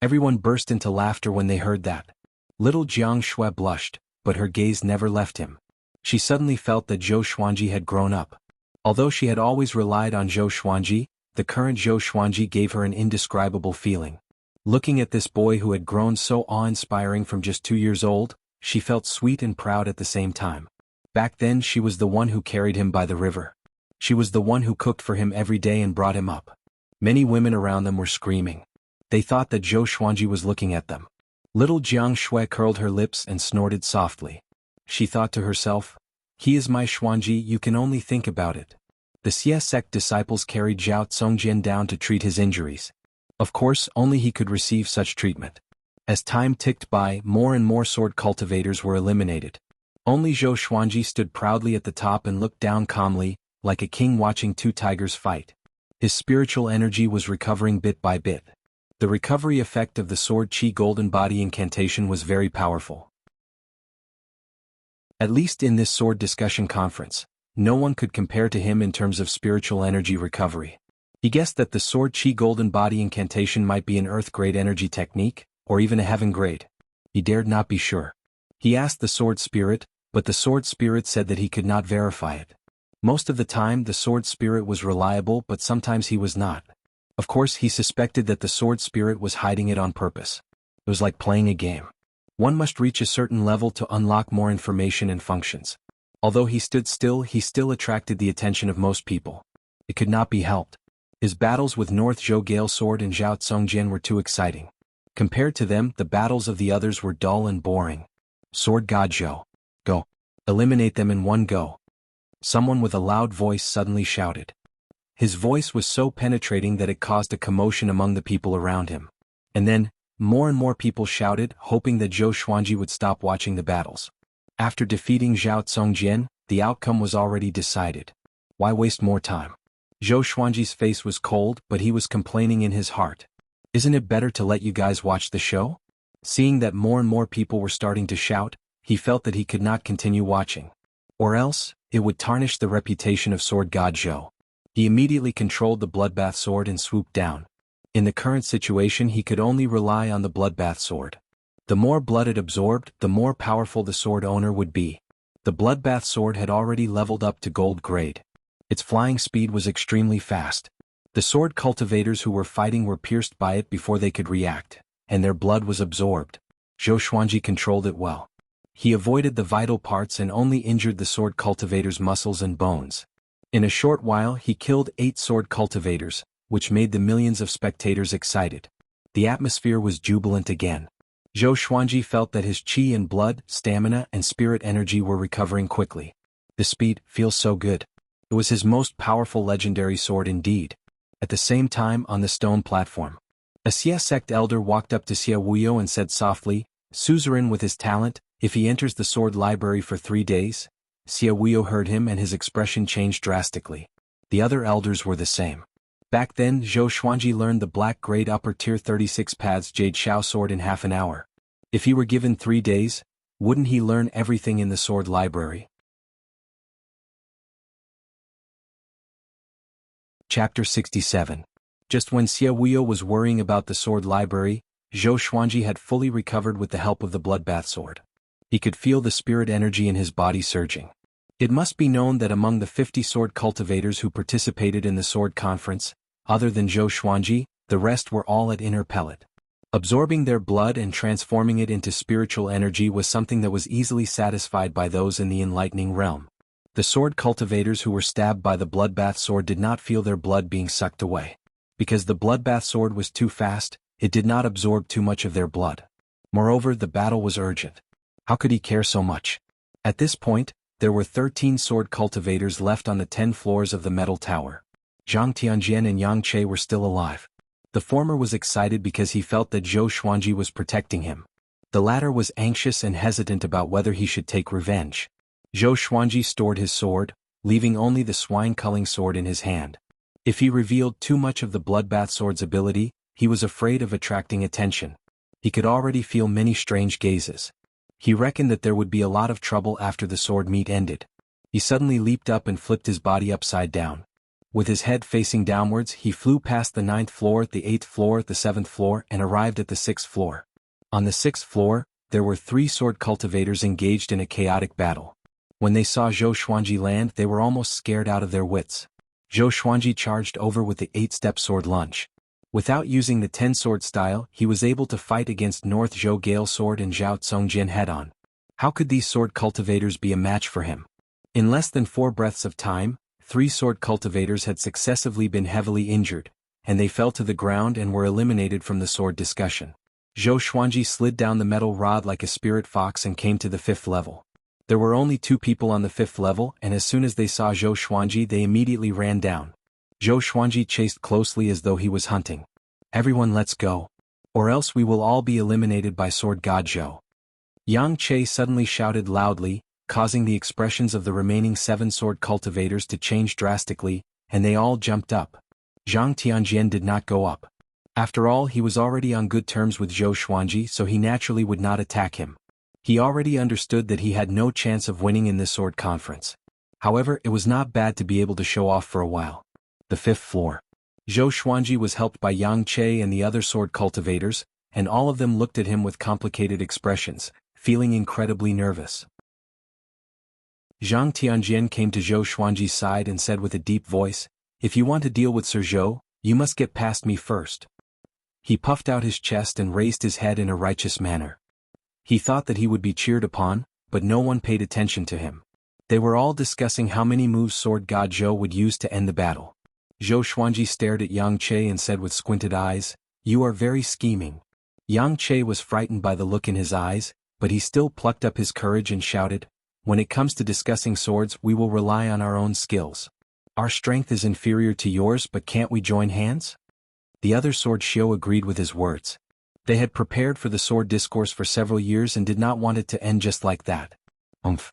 Everyone burst into laughter when they heard that. Little Jiang Shui blushed, but her gaze never left him. She suddenly felt that Zhou Xuanji had grown up. Although she had always relied on Zhou Xuanji, the current Zhou Xuanji gave her an indescribable feeling. Looking at this boy who had grown so awe-inspiring from just 2 years old, she felt sweet and proud at the same time. Back then she was the one who carried him by the river. She was the one who cooked for him every day and brought him up. Many women around them were screaming. They thought that Zhou Xuanji was looking at them. Little Jiang Shui curled her lips and snorted softly. She thought to herself, "He is my Xuanji, you can only think about it." The Xie sect disciples carried Zhao Tsongjin down to treat his injuries. Of course, only he could receive such treatment. As time ticked by, more and more sword cultivators were eliminated. Only Zhou Xuanji stood proudly at the top and looked down calmly, like a king watching two tigers fight. His spiritual energy was recovering bit by bit. The recovery effect of the sword qi golden body incantation was very powerful. At least in this sword discussion conference, no one could compare to him in terms of spiritual energy recovery. He guessed that the sword qi golden body incantation might be an earth-grade energy technique, or even a heaven-grade. He dared not be sure. He asked the sword spirit, but the sword spirit said that he could not verify it. Most of the time the sword spirit was reliable, but sometimes he was not. Of course he suspected that the sword spirit was hiding it on purpose. It was like playing a game. One must reach a certain level to unlock more information and functions. Although he stood still, he still attracted the attention of most people. It could not be helped. His battles with North Zhou Gale Sword and Zhao Tsongjin were too exciting. Compared to them, the battles of the others were dull and boring. Sword God Zhou. Go. Eliminate them in one go. Someone with a loud voice suddenly shouted. His voice was so penetrating that it caused a commotion among the people around him. And then, more and more people shouted, hoping that Zhou Xuanji would stop watching the battles. After defeating Zhao Tsongjin, the outcome was already decided. Why waste more time? Zhou Xuanji's face was cold, but he was complaining in his heart. Isn't it better to let you guys watch the show? Seeing that more and more people were starting to shout, he felt that he could not continue watching. Or else, it would tarnish the reputation of Sword God Zhou. He immediately controlled the bloodbath sword and swooped down. In the current situation he could only rely on the bloodbath sword. The more blood it absorbed, the more powerful the sword owner would be. The bloodbath sword had already leveled up to gold grade. Its flying speed was extremely fast. The sword cultivators who were fighting were pierced by it before they could react, and their blood was absorbed. Zhou Xuanji controlled it well. He avoided the vital parts and only injured the sword cultivator's muscles and bones. In a short while he killed 8 sword cultivators, which made the millions of spectators excited. The atmosphere was jubilant again. Zhou Xuanji felt that his qi and blood, stamina and spirit energy were recovering quickly. The speed feels so good. It was his most powerful legendary sword indeed. At the same time on the stone platform, a Xia sect elder walked up to Xia Wuyo and said softly, "Suzerain with his talent, if he enters the sword library for 3 days?" Xia Wuyo heard him and his expression changed drastically. The other elders were the same. Back then Zhou Xuanji learned the black grade upper tier 36 paths Jade Shao sword in half an hour. If he were given 3 days, wouldn't he learn everything in the sword library? Chapter 67. Just when Xia Wuyo was worrying about the sword library, Zhou Xuanji had fully recovered with the help of the bloodbath sword. He could feel the spirit energy in his body surging. It must be known that among the 50 sword cultivators who participated in the sword conference, other than Zhou Xuanji, the rest were all at inner pellet. Absorbing their blood and transforming it into spiritual energy was something that was easily satisfied by those in the enlightening realm. The sword cultivators who were stabbed by the bloodbath sword did not feel their blood being sucked away. Because the bloodbath sword was too fast, it did not absorb too much of their blood. Moreover, the battle was urgent. How could he care so much? At this point, there were 13 sword cultivators left on the 10 floors of the metal tower. Zhang Tianjian and Yang Che were still alive. The former was excited because he felt that Zhou Xuanji was protecting him. The latter was anxious and hesitant about whether he should take revenge. Zhou Xuanji stored his sword, leaving only the swine-culling sword in his hand. If he revealed too much of the bloodbath sword's ability, he was afraid of attracting attention. He could already feel many strange gazes. He reckoned that there would be a lot of trouble after the sword meet ended. He suddenly leaped up and flipped his body upside down. With his head facing downwards, he flew past the 9th floor, the 8th floor, the 7th floor, and arrived at the 6th floor. On the 6th floor, there were 3 sword cultivators engaged in a chaotic battle. When they saw Zhou Xuanji land, they were almost scared out of their wits. Zhou Xuanji charged over with the 8-step sword lunge. Without using the 10-sword style, he was able to fight against North Zhou Gale sword and Zhao Tsongjin head-on. How could these sword cultivators be a match for him? In less than 4 breaths of time, 3 sword cultivators had successively been heavily injured, and they fell to the ground and were eliminated from the sword discussion. Zhou Xuanji slid down the metal rod like a spirit fox and came to the 5th level. There were only 2 people on the 5th level, and as soon as they saw Zhou Xuanji they immediately ran down. Zhou Xuanji chased closely as though he was hunting. "Everyone, let's go. Or else we will all be eliminated by sword god Zhou." Yang Che suddenly shouted loudly, causing the expressions of the remaining 7 sword cultivators to change drastically, and they all jumped up. Zhang Tianjian did not go up. After all, he was already on good terms with Zhou Xuanji, so he naturally would not attack him. He already understood that he had no chance of winning in this sword conference. However, it was not bad to be able to show off for a while. The 5th floor. Zhou Xuanji was helped by Yang Che and the other sword cultivators, and all of them looked at him with complicated expressions, feeling incredibly nervous. Zhang Tianjian came to Zhou Xuanji's side and said with a deep voice, "If you want to deal with Sir Zhou, you must get past me first." He puffed out his chest and raised his head in a righteous manner. He thought that he would be cheered upon, but no one paid attention to him. They were all discussing how many moves sword god Zhou would use to end the battle. Zhou Xuanji stared at Yang Che and said with squinted eyes, "You are very scheming." Yang Che was frightened by the look in his eyes, but he still plucked up his courage and shouted, "When it comes to discussing swords, we will rely on our own skills. Our strength is inferior to yours, but can't we join hands?" The other sword Xiu agreed with his words. They had prepared for the sword discourse for several years and did not want it to end just like that. "Umph."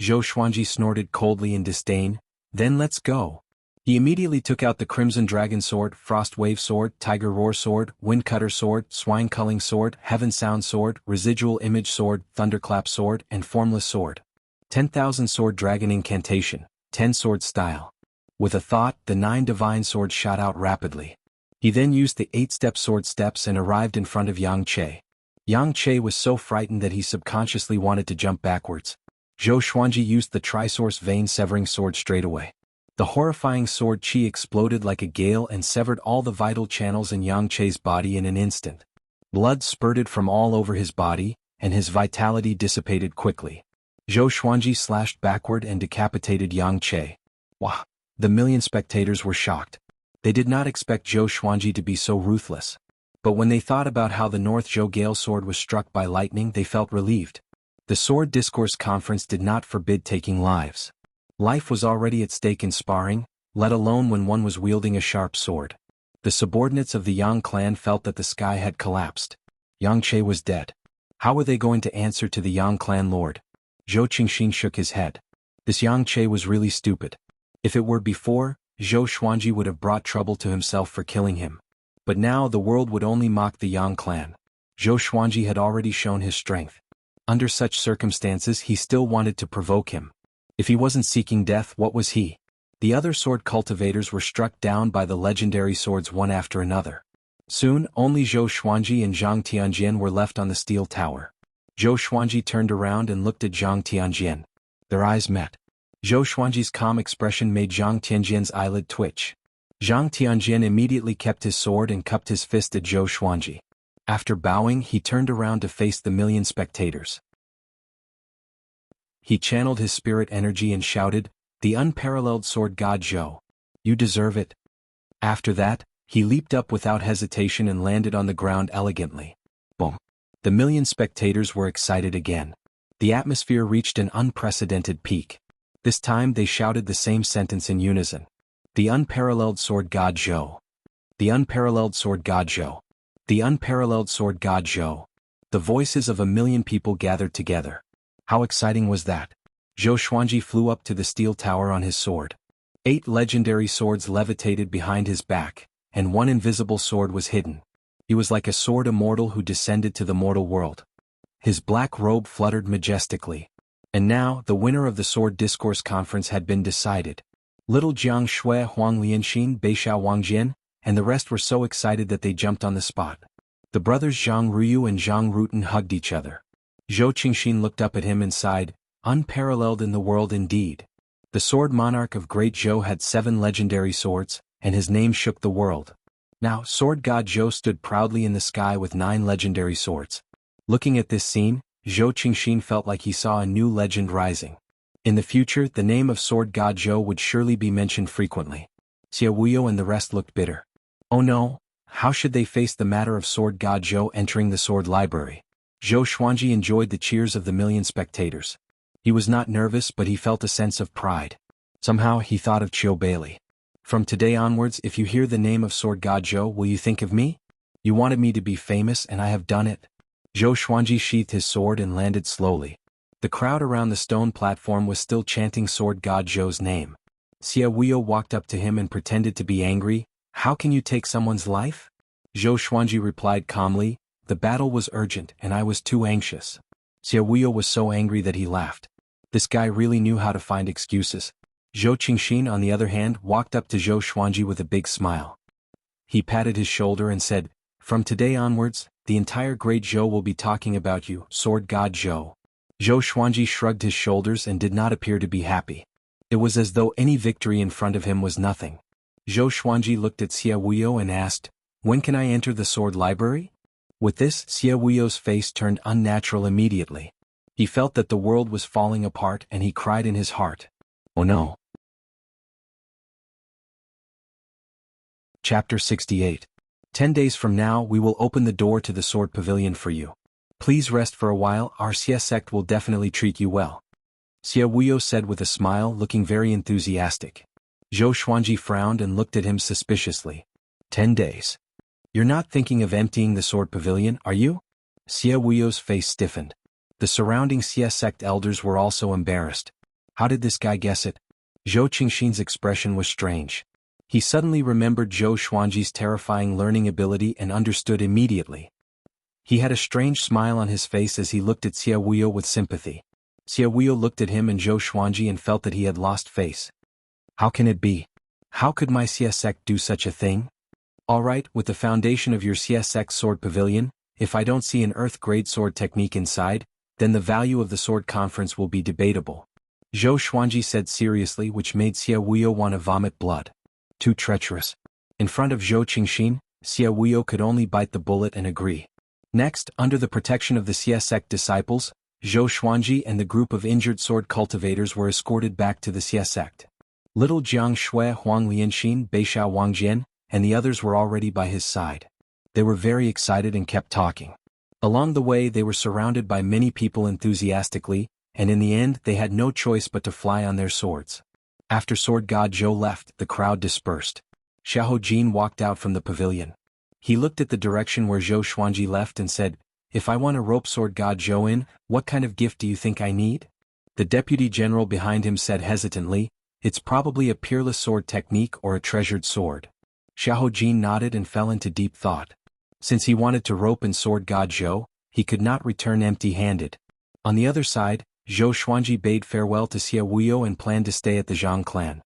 Zhou Xuanji snorted coldly in disdain, "Then let's go." He immediately took out the Crimson Dragon Sword, Frost Wave Sword, Tiger Roar Sword, Wind Cutter Sword, Swine Culling Sword, Heaven Sound Sword, Residual Image Sword, Thunderclap Sword, and Formless Sword. 10,000 Sword Dragon Incantation, 10 Sword Style. With a thought, the 9 Divine Swords shot out rapidly. He then used the 8-step sword steps and arrived in front of Yang Che. Yang Che was so frightened that he subconsciously wanted to jump backwards. Zhou Xuanji used the Trisource Vein Severing Sword straight away. The horrifying sword qi exploded like a gale and severed all the vital channels in Yang Che's body in an instant. Blood spurted from all over his body, and his vitality dissipated quickly. Zhou Xuanji slashed backward and decapitated Yang Che. Wah! The million spectators were shocked. They did not expect Zhou Xuanji to be so ruthless. But when they thought about how the North Zhou Gale sword was struck by lightning, they felt relieved. The Sword Discourse Conference did not forbid taking lives. Life was already at stake in sparring, let alone when one was wielding a sharp sword. The subordinates of the Yang clan felt that the sky had collapsed. Yang Che was dead. How were they going to answer to the Yang clan lord? Zhou Qingxin shook his head. This Yang Che was really stupid. If it were before, Zhou Xuanji would have brought trouble to himself for killing him. But now the world would only mock the Yang clan. Zhou Xuanji had already shown his strength. Under such circumstances he still wanted to provoke him. If he wasn't seeking death, what was he? The other sword cultivators were struck down by the legendary swords one after another. Soon, only Zhou Xuanji and Zhang Tianjian were left on the steel tower. Zhou Xuanji turned around and looked at Zhang Tianjian. Their eyes met. Zhou Xuanji's calm expression made Zhang Tianjian's eyelid twitch. Zhang Tianjian immediately kept his sword and cupped his fist at Zhou Xuanji. After bowing, he turned around to face the million spectators. He channeled his spirit energy and shouted, "The unparalleled sword god Zhou. You deserve it." After that, he leaped up without hesitation and landed on the ground elegantly. Boom! The million spectators were excited again. The atmosphere reached an unprecedented peak. This time they shouted the same sentence in unison. "The unparalleled sword god Zhou. The unparalleled sword god Zhou. The unparalleled sword god Zhou." The voices of a million people gathered together. How exciting was that? Zhou Xuanji flew up to the steel tower on his sword. 8 legendary swords levitated behind his back, and one invisible sword was hidden. He was like a sword immortal who descended to the mortal world. His black robe fluttered majestically. And now, the winner of the Sword Discourse Conference had been decided. Little Jiang Shui, Huang Lianxin, Beishao Wangjin, and the rest were so excited that they jumped on the spot. The brothers Zhang Ruyu and Zhang Rutan hugged each other. Zhou Qingxin looked up at him and sighed, "Unparalleled in the world indeed." The sword monarch of Great Zhou had 7 legendary swords, and his name shook the world. Now, sword god Zhou stood proudly in the sky with 9 legendary swords. Looking at this scene, Zhou Qingxin felt like he saw a new legend rising. In the future, the name of sword god Zhou would surely be mentioned frequently. Xie Wuyo and the rest looked bitter. Oh no, how should they face the matter of sword god Zhou entering the sword library? Zhou Xuanji enjoyed the cheers of the million spectators. He was not nervous, but he felt a sense of pride. Somehow he thought of Qiu Bailey. From today onwards, if you hear the name of sword god Zhou, will you think of me? You wanted me to be famous and I have done it. Zhou Xuanji sheathed his sword and landed slowly. The crowd around the stone platform was still chanting sword god Zhou's name. Xie Wuyo walked up to him and pretended to be angry. "How can you take someone's life?" Zhou Xuanji replied calmly, "The battle was urgent and I was too anxious." Xie Wuyo was so angry that he laughed. This guy really knew how to find excuses. Zhou Qingxin, on the other hand, walked up to Zhou Xuanji with a big smile. He patted his shoulder and said, "From today onwards, the entire Great Zhou will be talking about you, sword god Zhou." Zhou Xuanji shrugged his shoulders and did not appear to be happy. It was as though any victory in front of him was nothing. Zhou Xuanji looked at Xie Wuyo and asked, "When can I enter the sword library?" With this, Xie Wuyo's face turned unnatural immediately. He felt that the world was falling apart and he cried in his heart, "Oh no." Chapter 68. 10 days from now we will open the door to the sword pavilion for you. Please rest for a while, our Xie sect will definitely treat you well. Xie Wuyo said with a smile, looking very enthusiastic. Zhou Xuanji frowned and looked at him suspiciously. 10 days. You're not thinking of emptying the sword pavilion, are you? Xie Wuyo's face stiffened. The surrounding Xie sect elders were also embarrassed. How did this guy guess it? Zhou Qingxin's expression was strange. He suddenly remembered Zhou Xuanji's terrifying learning ability and understood immediately. He had a strange smile on his face as he looked at Xie Wuyo with sympathy. Xie Wuyo looked at him and Zhou Xuanji and felt that he had lost face. How can it be? How could my Xie sect do such a thing? Alright, with the foundation of your Xie sect sword pavilion, if I don't see an earth-grade sword technique inside, then the value of the sword conference will be debatable. Zhou Xuanji said seriously, which made Xie Wuyo want to vomit blood. Too treacherous. In front of Zhou Qingxin, Xie Wuyo could only bite the bullet and agree. Next, under the protection of the Xie sect disciples, Zhou Xuanji and the group of injured sword cultivators were escorted back to the Xie sect. Little Jiang Shui, Huang Lianxin, Beishao Wangjian, and the others were already by his side. They were very excited and kept talking. Along the way they were surrounded by many people enthusiastically, and in the end they had no choice but to fly on their swords. After Sword God Zhou left, the crowd dispersed. Xiahou Jin walked out from the pavilion. He looked at the direction where Zhou Xuanji left and said, "If I want to rope Sword God Zhou in, what kind of gift do you think I need?" The deputy general behind him said hesitantly, "It's probably a peerless sword technique or a treasured sword." Xiahou Jin nodded and fell into deep thought. Since he wanted to rope in Sword God Zhou, he could not return empty-handed. On the other side, Zhou Xuanji bade farewell to Xie Wuyo and planned to stay at the Zhang clan.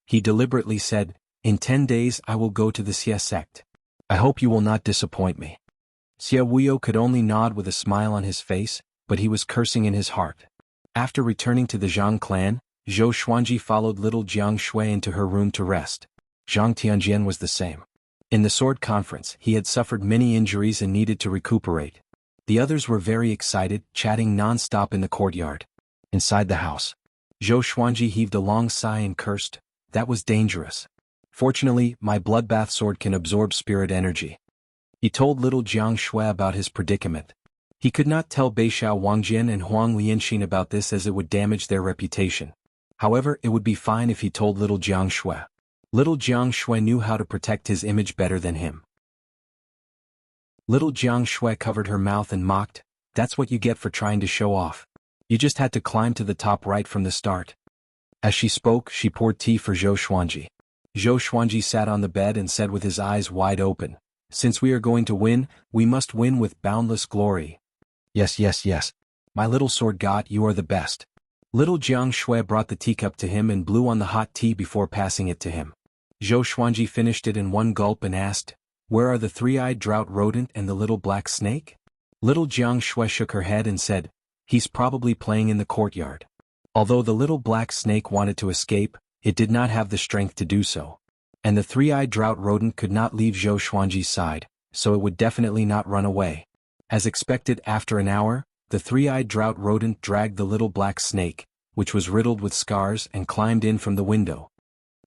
He deliberately said, "In 10 days I will go to the Xie sect. I hope you will not disappoint me." Xie Wuyo could only nod with a smile on his face, but he was cursing in his heart. After returning to the Zhang clan, Zhou Xuanji followed little Jiang Shui into her room to rest. Zhang Tianjian was the same. In the sword conference, he had suffered many injuries and needed to recuperate. The others were very excited, chatting non-stop in the courtyard. Inside the house, Zhou Xuanji heaved a long sigh and cursed, "That was dangerous. Fortunately, my bloodbath sword can absorb spirit energy." He told little Jiang Shui about his predicament. He could not tell Beishao Wangjian and Huang Lianxin about this as it would damage their reputation. However, it would be fine if he told little Jiang Shui. Little Jiang Shui knew how to protect his image better than him. Little Jiang Shui covered her mouth and mocked, "That's what you get for trying to show off. You just had to climb to the top right from the start." As she spoke, she poured tea for Zhou Xuanji. Zhou Xuanji sat on the bed and said with his eyes wide open, "Since we are going to win, we must win with boundless glory." "Yes, yes, yes. My little sword god, you are the best." Little Jiang Shui brought the teacup to him and blew on the hot tea before passing it to him. Zhou Xuanji finished it in one gulp and asked, "Where are the three-eyed drought rodent and the little black snake?" Little Jiang Shui shook her head and said, "He's probably playing in the courtyard." Although the little black snake wanted to escape, it did not have the strength to do so. And the three-eyed drought rodent could not leave Zhou Xuanji's side, so it would definitely not run away. As expected, after an hour, the three-eyed drought rodent dragged the little black snake, which was riddled with scars, and climbed in from the window.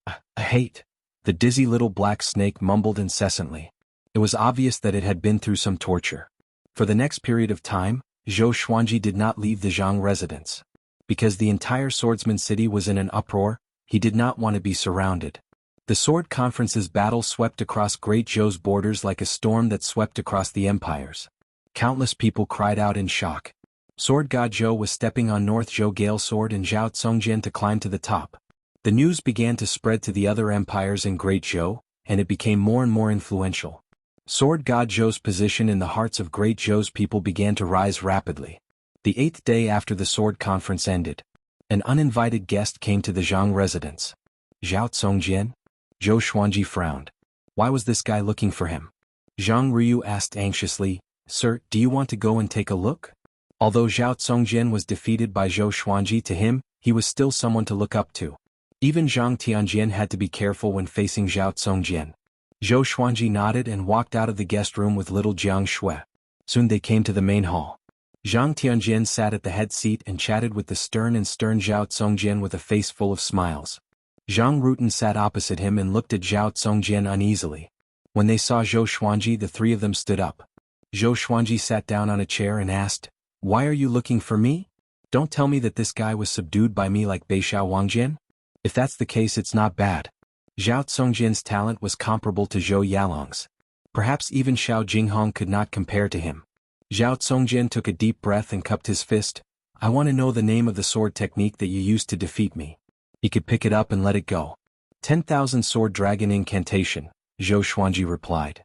"I hate." The dizzy little black snake mumbled incessantly. It was obvious that it had been through some torture. For the next period of time, Zhou Xuanji did not leave the Zhang residence. Because the entire swordsman city was in an uproar, he did not want to be surrounded. The sword conference's battle swept across Great Zhou's borders like a storm that swept across the empires. Countless people cried out in shock. Sword God Zhou was stepping on North Zhou Gale Sword and Zhao Congjian to climb to the top. The news began to spread to the other empires in Great Zhou, and it became more and more influential. Sword God Zhou's position in the hearts of Great Zhou's people began to rise rapidly. The 8th day after the sword conference ended, an uninvited guest came to the Zhang residence. "Zhao Congjian?" Zhou Xuanji frowned. Why was this guy looking for him? Zhang Ryu asked anxiously, "Sir, do you want to go and take a look?" Although Zhao Congjian was defeated by Zhou Xuanji, to him, he was still someone to look up to. Even Zhang Tianjian had to be careful when facing Zhao Congjian. Zhou Xuanji nodded and walked out of the guest room with little Jiang Shui. Soon they came to the main hall. Zhang Tianjian sat at the head seat and chatted with the stern Zhao Congjian with a face full of smiles. Zhang Rutan sat opposite him and looked at Zhao Congjian uneasily. When they saw Zhou Xuanji, the three of them stood up. Zhou Xuanji sat down on a chair and asked, "Why are you looking for me? Don't tell me that this guy was subdued by me like Beishao Wangjian? If that's the case, it's not bad." Zhao Congjian's talent was comparable to Zhou Yalong's. Perhaps even Xiao Jinghong could not compare to him. Zhao Congjian took a deep breath and cupped his fist. "I want to know the name of the sword technique that you used to defeat me." He could pick it up and let it go. 10,000 Sword Dragon Incantation, Zhou Xuanji replied.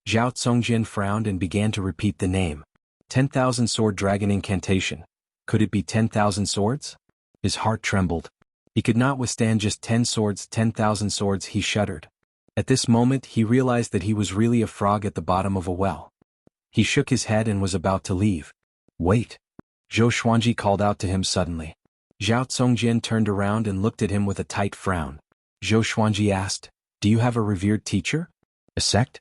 Zhao Congjian frowned and began to repeat the name. 10,000 Sword Dragon Incantation. Could it be 10,000 swords? His heart trembled. He could not withstand just 10 swords, 10,000 swords. He shuddered. At this moment he realized that he was really a frog at the bottom of a well. He shook his head and was about to leave. "Wait!" Zhou Xuanji called out to him suddenly. Zhao Congjian turned around and looked at him with a tight frown. Zhou Xuanji asked, "Do you have a revered teacher? A sect?"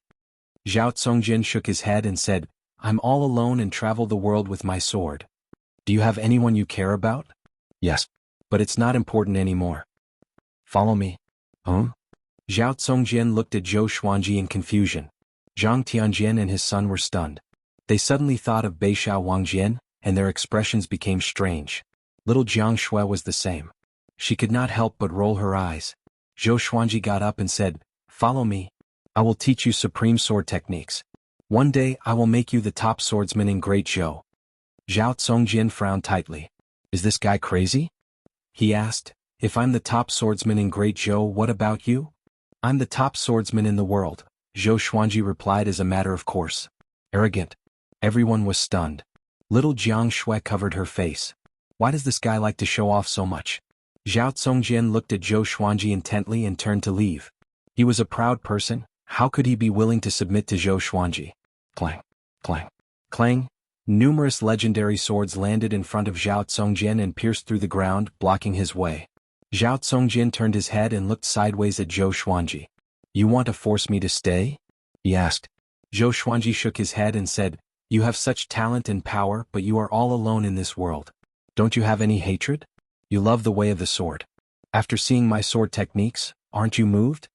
Zhao Songjin shook his head and said, I'm all alone and travel the world with my sword. Do you have anyone you care about? Yes. But it's not important anymore. Follow me. Huh? Zhao Songjin looked at Zhou Xuanji in confusion. Zhang Tianjian and his son were stunned. They suddenly thought of Beixiao Wangjian, and their expressions became strange. Little Jiang Shui was the same. She could not help but roll her eyes. Zhou Xuanji got up and said, Follow me. I will teach you supreme sword techniques. One day I will make you the top swordsman in Great Zhou. Zhao Songjin frowned tightly. Is this guy crazy? He asked, If I'm the top swordsman in Great Zhou, what about you? I'm the top swordsman in the world, Zhou Xuanji replied as a matter of course. Arrogant. Everyone was stunned. Little Jiang Shui covered her face. Why does this guy like to show off so much? Zhao Songjin looked at Zhou Xuanji intently and turned to leave. He was a proud person. How could he be willing to submit to Zhou Xuanji? Clang, clang, clang. Numerous legendary swords landed in front of Zhao Songjin and pierced through the ground, blocking his way. Zhao Songjin turned his head and looked sideways at Zhou Xuanji. You want to force me to stay? He asked. Zhou Xuanji shook his head and said, You have such talent and power, but you are all alone in this world. Don't you have any hatred? You love the way of the sword. After seeing my sword techniques, aren't you moved?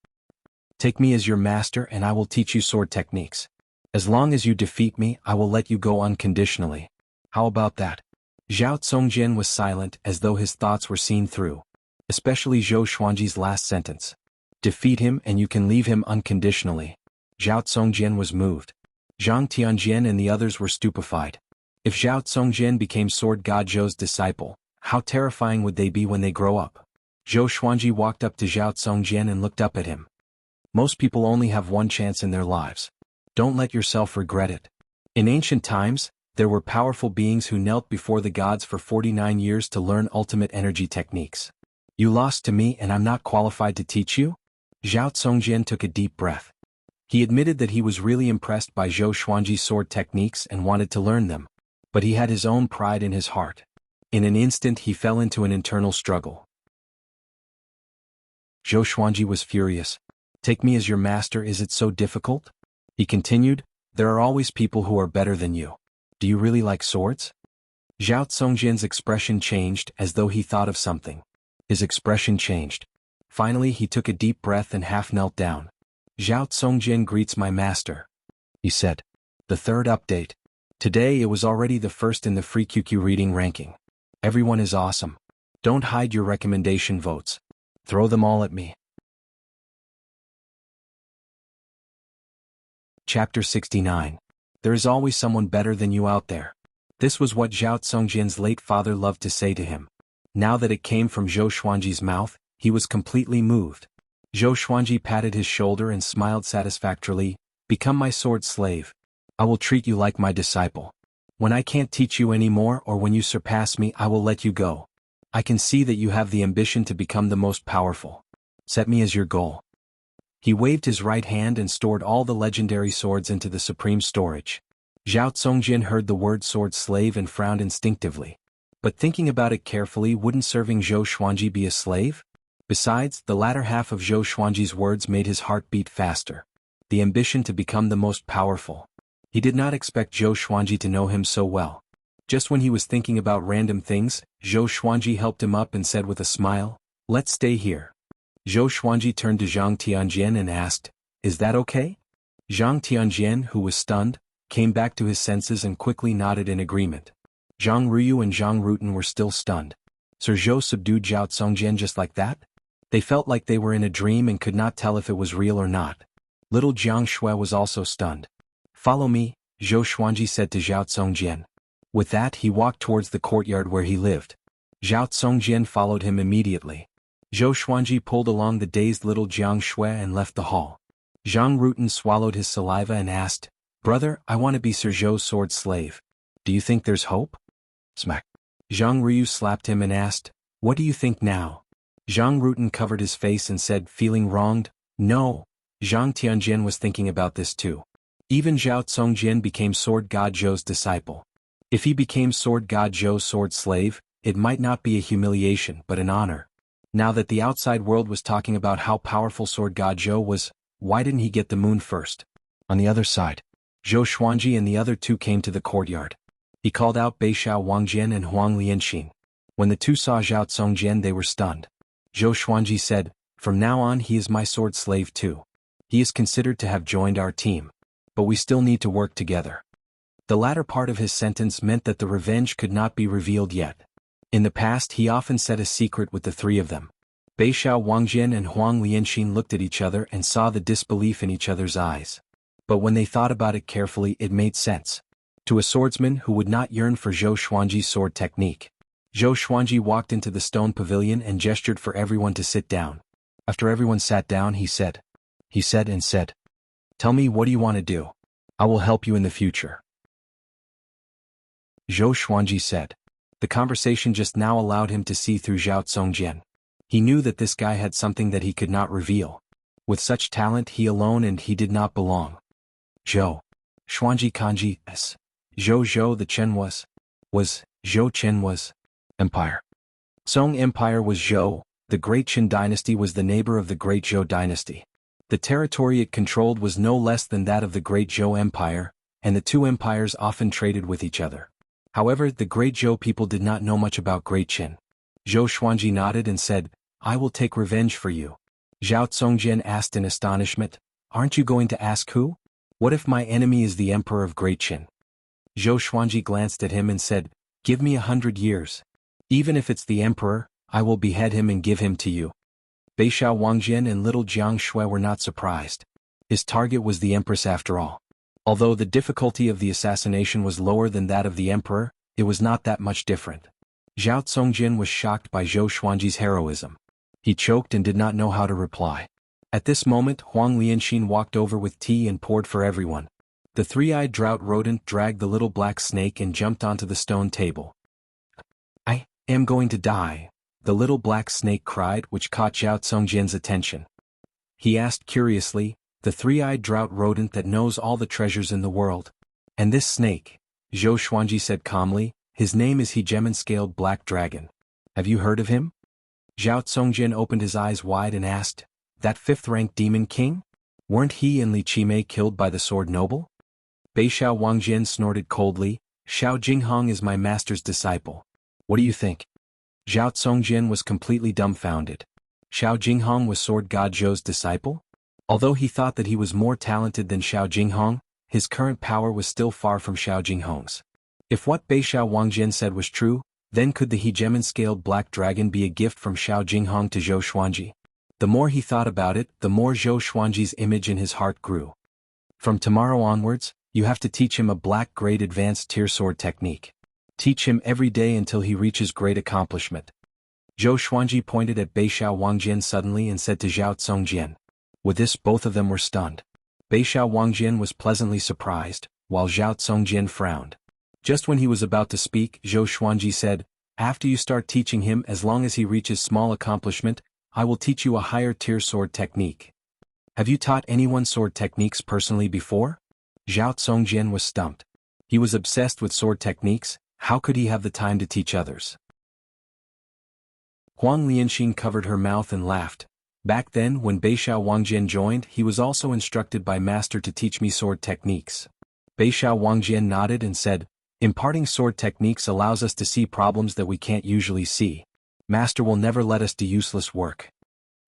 Take me as your master and I will teach you sword techniques. As long as you defeat me, I will let you go unconditionally. How about that? Zhao Songjin was silent as though his thoughts were seen through. Especially Zhou Xuanji's last sentence. Defeat him and you can leave him unconditionally. Zhao Songjin was moved. Zhang Tianjian and the others were stupefied. If Zhao Songjin became Sword God Zhou's disciple, how terrifying would they be when they grow up? Zhou Xuanji walked up to Zhao Songjin and looked up at him. Most people only have one chance in their lives. Don't let yourself regret it. In ancient times, there were powerful beings who knelt before the gods for 49 years to learn ultimate energy techniques. You lost to me and I'm not qualified to teach you? Zhao Songjin took a deep breath. He admitted that he was really impressed by Zhou Xuanji's sword techniques and wanted to learn them. But he had his own pride in his heart. In an instant he fell into an internal struggle. Zhou Xuanji was furious. Take me as your master, is it so difficult? He continued, There are always people who are better than you. Do you really like swords? Zhao Songjin's expression changed as though he thought of something. His expression changed. Finally he took a deep breath and half knelt down. Zhao Songjin greets my master. He said. The third update. Today it was already the first in the free QQ reading ranking. Everyone is awesome. Don't hide your recommendation votes. Throw them all at me. Chapter 69. There is always someone better than you out there. This was what Zhao Songjin's late father loved to say to him. Now that it came from Zhou Xuanji's mouth, he was completely moved. Zhou Xuanji patted his shoulder and smiled satisfactorily. Become my sword slave. I will treat you like my disciple. When I can't teach you anymore or when you surpass me, I will let you go. I can see that you have the ambition to become the most powerful. Set me as your goal. He waved his right hand and stored all the legendary swords into the supreme storage. Zhao Songjin heard the word sword slave and frowned instinctively. But thinking about it carefully, wouldn't serving Zhou Xuanji be a slave? Besides, the latter half of Zhou Xuanji's words made his heart beat faster. The ambition to become the most powerful. He did not expect Zhou Xuanji to know him so well. Just when he was thinking about random things, Zhou Xuanji helped him up and said with a smile, Let's stay here. Zhou Xuanji turned to Zhang Tianjian and asked, Is that okay? Zhang Tianjian, who was stunned, came back to his senses and quickly nodded in agreement. Zhang Ruyu and Zhang Rutan were still stunned. Sir Zhou subdued Zhao Songjin just like that? They felt like they were in a dream and could not tell if it was real or not. Little Jiang Shui was also stunned. Follow me, Zhou Xuanji said to Zhao Songjin. With that he walked towards the courtyard where he lived. Zhao Songjin followed him immediately. Zhou Xuanji pulled along the dazed little Jiang Shui and left the hall. Zhang Rutan swallowed his saliva and asked, Brother, I want to be Sir Zhou's sword slave. Do you think there's hope? Smack. Zhang Ryu slapped him and asked, What do you think now? Zhang Rutan covered his face and said, feeling wronged, No. Zhang Tianjian was thinking about this too. Even Zhao Songjin became Sword God Zhou's disciple. If he became Sword God Zhou's sword slave, it might not be a humiliation but an honor. Now that the outside world was talking about how powerful Sword God Zhou was, why didn't he get the moon first? On the other side, Zhou Xuanji and the other two came to the courtyard. He called out Beixiao Wangjian and Huang Lianxin. When the two saw Zhao Congjian, they were stunned. Zhou Xuanji said, "From now on he is my sword slave too. He is considered to have joined our team. But we still need to work together." The latter part of his sentence meant that the revenge could not be revealed yet. In the past he often said a secret with the three of them. Beixiao Wangjian and Huang Lianxin looked at each other and saw the disbelief in each other's eyes. But when they thought about it carefully, it made sense. To a swordsman who would not yearn for Zhou Xuanji's sword technique. Zhou Xuanji walked into the stone pavilion and gestured for everyone to sit down. After everyone sat down, he said, "Tell me, what do you want to do? I will help you in the future." Zhou Xuanji said. The conversation just now allowed him to see through Zhao Congjian. He knew that this guy had something that he could not reveal. With such talent, he alone and he did not belong. Zhou Xuanji kanji s. Zhou the Chen was Zhou Chen was empire. Song Empire was Zhou. The great Qin dynasty was the neighbor of the great Zhou dynasty. The territory it controlled was no less than that of the great Zhou Empire, and the two empires often traded with each other. However, the great Zhou people did not know much about great Qin. Zhou Xuanji nodded and said, "I will take revenge for you." Zhao Congjian asked in astonishment, "Aren't you going to ask who? What if my enemy is the emperor of great Qin?" Zhou Xuanji glanced at him and said, "Give me 100 years. Even if it's the emperor, I will behead him and give him to you." Beixiao Wangjian and little Jiang Shui were not surprised. His target was the empress after all. Although the difficulty of the assassination was lower than that of the emperor, it was not that much different. Zhao Congjian was shocked by Zhou Xuanji's heroism. He choked and did not know how to reply. At this moment, Huang Lianxin walked over with tea and poured for everyone. The three-eyed drought rodent dragged the little black snake and jumped onto the stone table. "I am going to die," the little black snake cried, which caught Zhao Congjian's attention. He asked curiously, "The three-eyed drought rodent that knows all the treasures in the world? And this snake?" Zhou Xuanji said calmly, "His name is Hegemon-scaled black dragon. Have you heard of him?" Zhao Congjian opened his eyes wide and asked, "That fifth-rank demon king? Weren't he and Li Qimei killed by the sword noble?" Beixiao Wangjian snorted coldly, "Xiao Jinghong is my master's disciple. What do you think?" Zhao Congjian was completely dumbfounded. Xiao Jinghong was sword god Zhou's disciple? Although he thought that he was more talented than Xiao Jinghong, his current power was still far from Xiao Jinghong's. If what Beixiao Wangjian said was true, then could the hegemon-scaled black dragon be a gift from Xiao Jinghong to Zhou Xuanji? The more he thought about it, the more Zhou Xuanji's image in his heart grew. From tomorrow onwards, you have to teach him a black-grade advanced tier sword technique. Teach him every day until he reaches great accomplishment. Zhou Xuanji pointed at Beixiao Wangjian suddenly and said to Zhao Congjian. With this, both of them were stunned. Beixiao Wangjian was pleasantly surprised, while Zhao Congjian frowned. Just when he was about to speak, Zhou Xuanji said, "After you start teaching him, as long as he reaches small accomplishment, I will teach you a higher tier sword technique." "Have you taught anyone sword techniques personally before?" Zhao Congjian was stumped. He was obsessed with sword techniques. How could he have the time to teach others? Huang Lianxin covered her mouth and laughed. Back then, when Beixiao Wangjian joined, he was also instructed by Master to teach me sword techniques. Beixiao Wangjian nodded and said, "Imparting sword techniques allows us to see problems that we can't usually see. Master will never let us do useless work."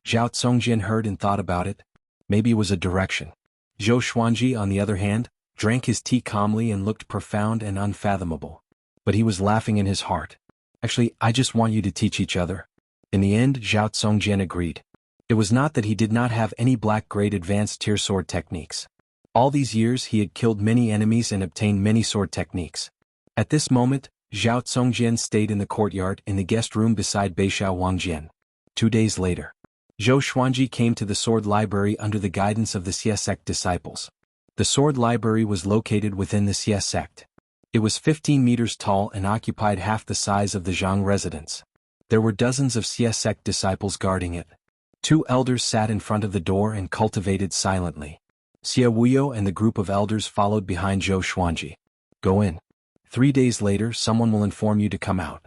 Zhao Congjian heard and thought about it. Maybe it was a direction. Zhou Xuanji, on the other hand, drank his tea calmly and looked profound and unfathomable. But he was laughing in his heart. "Actually, I just want you to teach each other." In the end, Zhao Congjian agreed. It was not that he did not have any black-grade advanced tier sword techniques. All these years he had killed many enemies and obtained many sword techniques. At this moment, Zhao Congjian stayed in the courtyard in the guest room beside Beixiao Wangjian. 2 days later, Zhou Xuanji came to the sword library under the guidance of the Xie sect disciples. The sword library was located within the Xie sect. It was 15 meters tall and occupied half the size of the Zhang residence. There were dozens of Xie sect disciples guarding it. 2 elders sat in front of the door and cultivated silently. Xie Wuyo and the group of elders followed behind Zhou Xuanji. "Go in. 3 days later, someone will inform you to come out."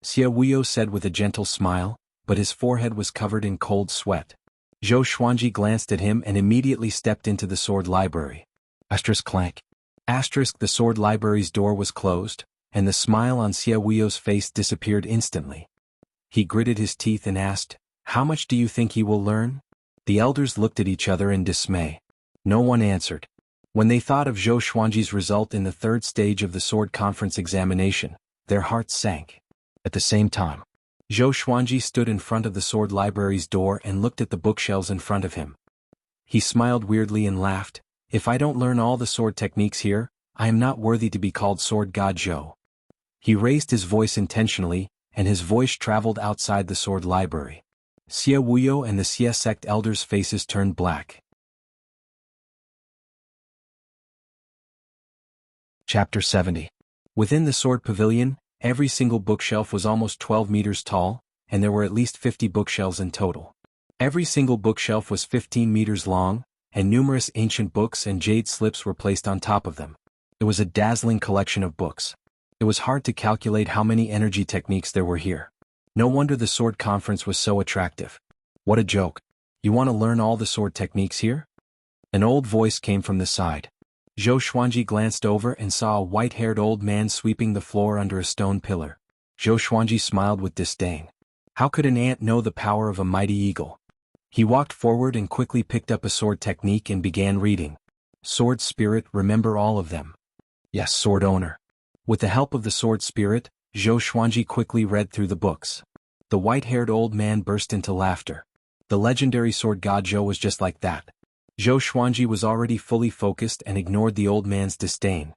Xie Wuyo said with a gentle smile, but his forehead was covered in cold sweat. Zhou Xuanji glanced at him and immediately stepped into the sword library. Asterisk clank. Asterisk the sword library's door was closed, and the smile on Xia Wuyo's face disappeared instantly. He gritted his teeth and asked, "How much do you think he will learn?" The elders looked at each other in dismay. No one answered. When they thought of Zhou Xuanji's result in the third stage of the sword conference examination, their hearts sank. At the same time, Zhou Xuanji stood in front of the sword library's door and looked at the bookshelves in front of him. He smiled weirdly and laughed. "If I don't learn all the sword techniques here, I am not worthy to be called Sword God Zhou." He raised his voice intentionally, and his voice traveled outside the sword library. Xia Wuyo and the Xia sect elders' faces turned black. Chapter 70. Within the sword pavilion, every single bookshelf was almost 12 meters tall, and there were at least 50 bookshelves in total. Every single bookshelf was 15 meters long, and numerous ancient books and jade slips were placed on top of them. It was a dazzling collection of books. It was hard to calculate how many energy techniques there were here. No wonder the sword conference was so attractive. What a joke. You want to learn all the sword techniques here? An old voice came from the side. Zhou Xuanji glanced over and saw a white-haired old man sweeping the floor under a stone pillar. Zhou Xuanji smiled with disdain. How could an ant know the power of a mighty eagle? He walked forward and quickly picked up a sword technique and began reading. Sword Spirit, remember all of them. Yes, Sword Owner. With the help of the Sword Spirit, Zhou Xuanji quickly read through the books. The white-haired old man burst into laughter. The legendary Sword God Zhou was just like that. Zhou Xuanji was already fully focused and ignored the old man's disdain.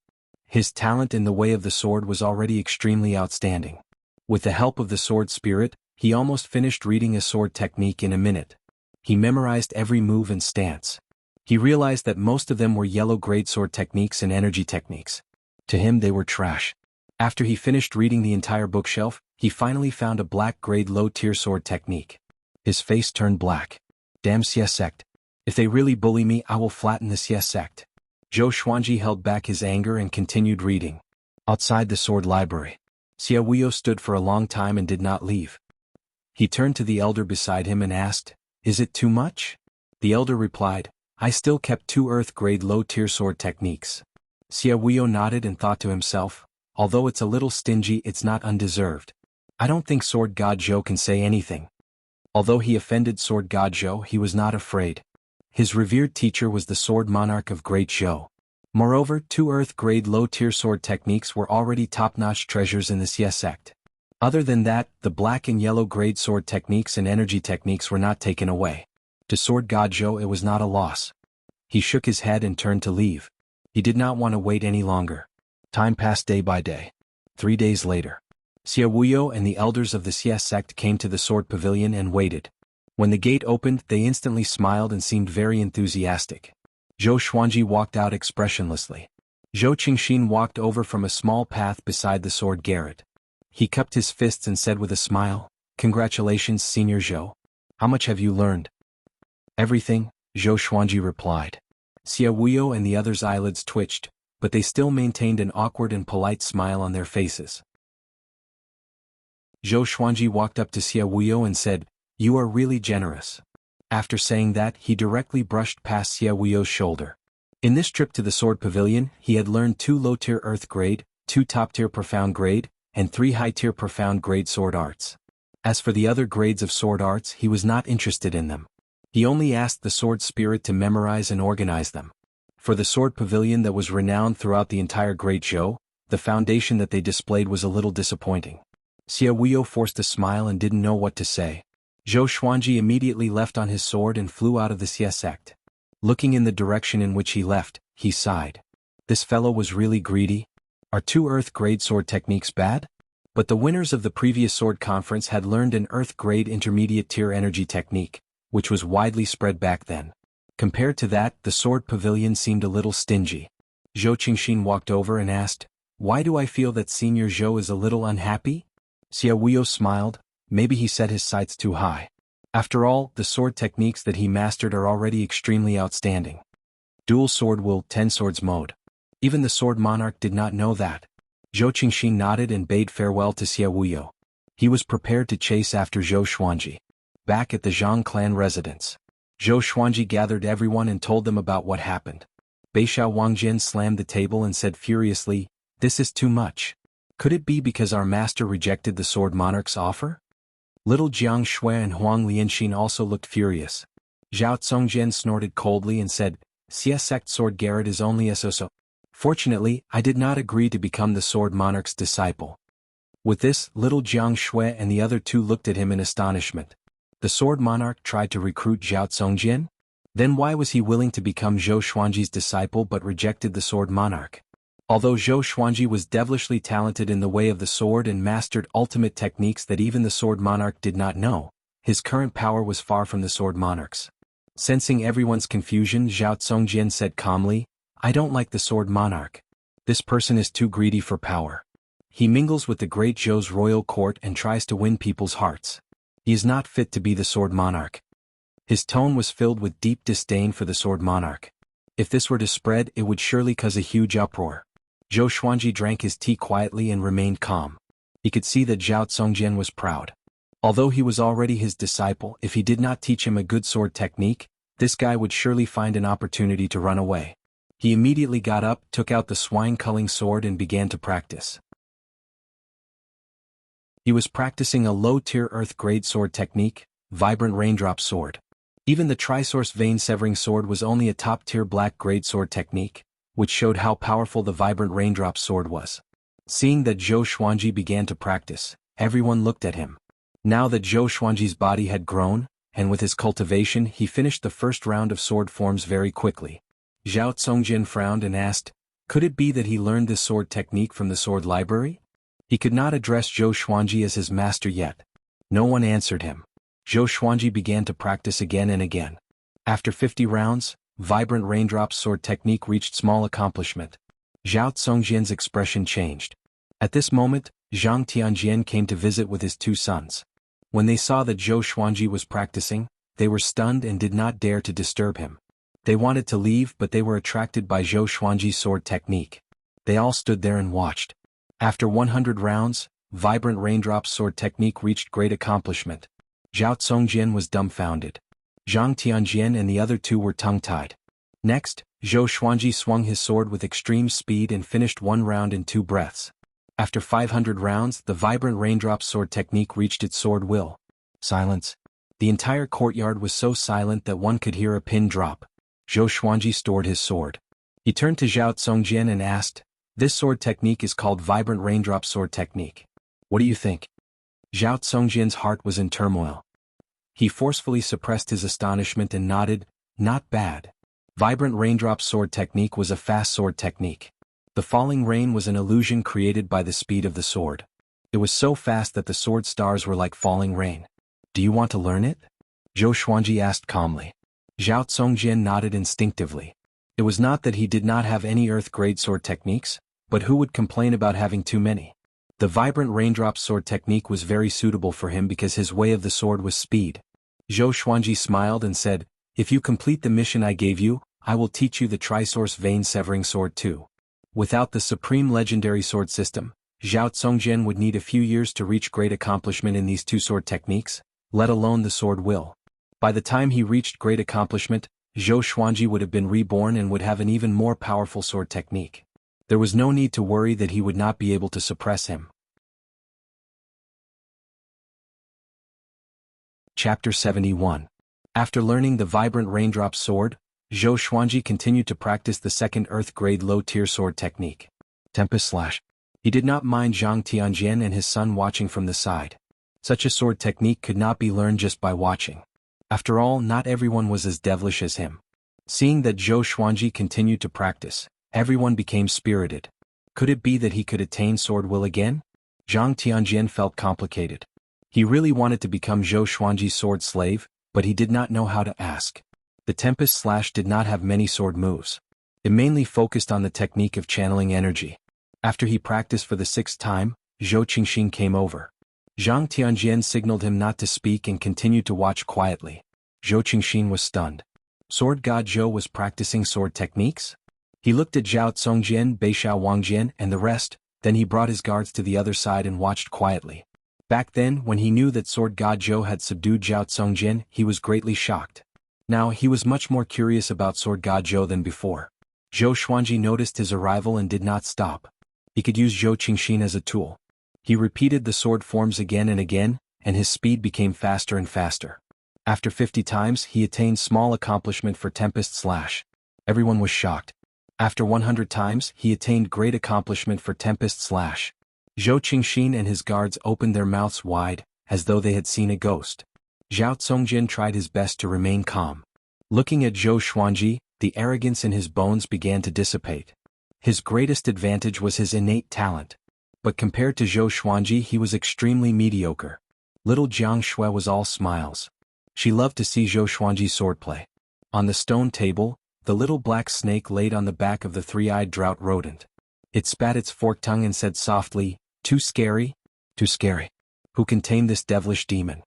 His talent in the way of the sword was already extremely outstanding. With the help of the Sword Spirit, he almost finished reading a sword technique in a minute. He memorized every move and stance. He realized that most of them were yellow grade sword techniques and energy techniques. To him they were trash. After he finished reading the entire bookshelf, he finally found a black grade low tier sword technique. His face turned black. Damn Xia sect. If they really bully me, I will flatten the Xia sect. Zhou Xuanji held back his anger and continued reading. Outside the sword library, Xia Wuyo stood for a long time and did not leave. He turned to the elder beside him and asked, "Is it too much?" The elder replied, "I still kept 2 earth-grade low-tier sword techniques." Xia Wuyo nodded and thought to himself, although it's a little stingy, it's not undeserved. I don't think Sword God Zhou can say anything. Although he offended Sword God Zhou, he was not afraid. His revered teacher was the Sword Monarch of Great Zhou. Moreover, 2 earth-grade low-tier sword techniques were already top-notch treasures in the Xia sect. Other than that, the black and yellow grade sword techniques and energy techniques were not taken away. To Sword God Zhou it was not a loss. He shook his head and turned to leave. He did not want to wait any longer. Time passed day by day. 3 days later, Xia Wuyo and the elders of the Xia sect came to the sword pavilion and waited. When the gate opened, they instantly smiled and seemed very enthusiastic. Zhou Xuanji walked out expressionlessly. Zhou Qingxin walked over from a small path beside the sword garret. He cupped his fists and said with a smile, "Congratulations, Senior Zhou. How much have you learned?" "Everything," Zhou Xuanji replied. Xia Wuyo and the others' eyelids twitched, but they still maintained an awkward and polite smile on their faces. Zhou Xuanji walked up to Xia Wuyo and said, "You are really generous." After saying that, he directly brushed past Xia Wuyo's shoulder. In this trip to the sword pavilion, he had learned 2 low-tier earth grade, 2 top-tier profound grade, and 3 high-tier profound grade sword arts. As for the other grades of sword arts, he was not interested in them. He only asked the Sword Spirit to memorize and organize them. For the sword pavilion that was renowned throughout the entire Great Zhou, the foundation that they displayed was a little disappointing. Xia Wuyo forced a smile and didn't know what to say. Zhou Xuanji immediately left on his sword and flew out of the Xia sect. Looking in the direction in which he left, he sighed. This fellow was really greedy. Are 2 earth-grade sword techniques bad? But the winners of the previous sword conference had learned an earth-grade intermediate-tier energy technique, which was widely spread back then. Compared to that, the sword pavilion seemed a little stingy. Zhou Qingxin walked over and asked, "Why do I feel that Senior Zhou is a little unhappy?" Xia Wuyo smiled. Maybe he set his sights too high. After all, the sword techniques that he mastered are already extremely outstanding. Dual Sword Will 10 Swords Mode. Even the Sword Monarch did not know that. Zhou Qingxin nodded and bade farewell to Xia Wuyo. He was prepared to chase after Zhou Xuanji. Back at the Zhang clan residence, Zhou Xuanji gathered everyone and told them about what happened. Beishao Wangjin slammed the table and said furiously, "This is too much. Could it be because our master rejected the sword monarch's offer?" Little Jiang Shui and Huang Lianxin also looked furious. Zhao Tsongjian snorted coldly and said, "Xie sect sword Garrett is only a so-so. Fortunately, I did not agree to become the sword monarch's disciple." With this, little Jiang Shui and the other two looked at him in astonishment. The sword monarch tried to recruit Zhao Tsongjian? Then why was he willing to become Zhou Xuanji's disciple but rejected the sword monarch? Although Zhou Xuanji was devilishly talented in the way of the sword and mastered ultimate techniques that even the sword monarch did not know, his current power was far from the sword monarch's. Sensing everyone's confusion, Zhao Tsongjian said calmly, "I don't like the sword monarch. This person is too greedy for power. He mingles with the great Zhou's royal court and tries to win people's hearts. He is not fit to be the sword monarch." His tone was filled with deep disdain for the sword monarch. If this were to spread, it would surely cause a huge uproar. Zhou Xuanji drank his tea quietly and remained calm. He could see that Zhao Tsongjian was proud. Although he was already his disciple, if he did not teach him a good sword technique, this guy would surely find an opportunity to run away. He immediately got up, took out the swine-culling sword and began to practice. He was practicing a low-tier earth-grade sword technique, Vibrant Raindrop Sword. Even the Trisource Vein-Severing Sword was only a top-tier black-grade sword technique, which showed how powerful the Vibrant Raindrop Sword was. Seeing that Zhou Xuanji began to practice, everyone looked at him. Now that Zhou Xuanji's body had grown, and with his cultivation he finished the first round of sword forms very quickly. Zhao Tsongjian frowned and asked, could it be that he learned this sword technique from the sword library? He could not address Zhou Xuanji as his master yet. No one answered him. Zhou Xuanji began to practice again and again. After 50 rounds, Vibrant Raindrops sword technique reached small accomplishment. Zhao Tsongjian's expression changed. At this moment, Zhang Tianjian came to visit with his two sons. When they saw that Zhou Xuanji was practicing, they were stunned and did not dare to disturb him. They wanted to leave, but they were attracted by Zhou Xuanji's sword technique. They all stood there and watched. After 100 rounds, Vibrant Raindrops sword technique reached great accomplishment. Zhao Tsongjian was dumbfounded. Zhang Tianjian and the other two were tongue-tied. Next, Zhou Xuanji swung his sword with extreme speed and finished one round in 2 breaths. After 500 rounds, the Vibrant Raindrops sword technique reached its sword will. Silence. The entire courtyard was so silent that one could hear a pin drop. Zhou Xuanji stored his sword. He turned to Zhao Tsongjian and asked, "This sword technique is called Vibrant Raindrop sword technique. What do you think?" Zhao Tsongjian's heart was in turmoil. He forcefully suppressed his astonishment and nodded, "Not bad." Vibrant Raindrop sword technique was a fast sword technique. The falling rain was an illusion created by the speed of the sword. It was so fast that the sword stars were like falling rain. "Do you want to learn it?" Zhou Xuanji asked calmly. Zhao Tsongjian nodded instinctively. It was not that he did not have any earth-grade sword techniques, but who would complain about having too many? The Vibrant Raindrop sword technique was very suitable for him because his way of the sword was speed. Zhou Xuanji smiled and said, "If you complete the mission I gave you, I will teach you the Trisource Vein-Severing Sword too." Without the Supreme Legendary Sword System, Zhao Tsongjian would need a few years to reach great accomplishment in these 2 sword techniques, let alone the sword will. By the time he reached great accomplishment, Zhou Xuanji would have been reborn and would have an even more powerful sword technique. There was no need to worry that he would not be able to suppress him. Chapter 71. After learning the Vibrant Raindrop sword, Zhou Xuanji continued to practice the second earth-grade low-tier sword technique. Tempest Slash. He did not mind Zhang Tianjian and his son watching from the side. Such a sword technique could not be learned just by watching. After all, not everyone was as devilish as him. Seeing that Zhou Xuanji continued to practice, everyone became spirited. Could it be that he could attain sword will again? Zhang Tianjian felt complicated. He really wanted to become Zhou Xuanji's sword slave, but he did not know how to ask. The Tempest Slash did not have many sword moves. It mainly focused on the technique of channeling energy. After he practiced for the 6th time, Zhou Qingxin came over. Zhang Tianjian signaled him not to speak and continued to watch quietly. Zhou Qingxin was stunned. Sword God Zhou was practicing sword techniques? He looked at Zhao Tsongjian, Beishao Wangjian, and the rest, then he brought his guards to the other side and watched quietly. Back then, when he knew that Sword God Zhou had subdued Zhao Tsongjian, he was greatly shocked. Now he was much more curious about Sword God Zhou than before. Zhou Xuanji noticed his arrival and did not stop. He could use Zhou Qingxin as a tool. He repeated the sword forms again and again, and his speed became faster and faster. After 50 times he attained small accomplishment for Tempest Slash. Everyone was shocked. After 100 times he attained great accomplishment for Tempest Slash. Zhou Qingxin and his guards opened their mouths wide, as though they had seen a ghost. Zhao Tsongjin tried his best to remain calm. Looking at Zhou Xuanji, the arrogance in his bones began to dissipate. His greatest advantage was his innate talent. But compared to Zhou Xuanji he was extremely mediocre. Little Jiang Shui was all smiles. She loved to see Zhou Xuanji's swordplay. On the stone table, the little black snake laid on the back of the three-eyed drought rodent. It spat its forked tongue and said softly, "Too scary? Too scary. Who can tame this devilish demon?"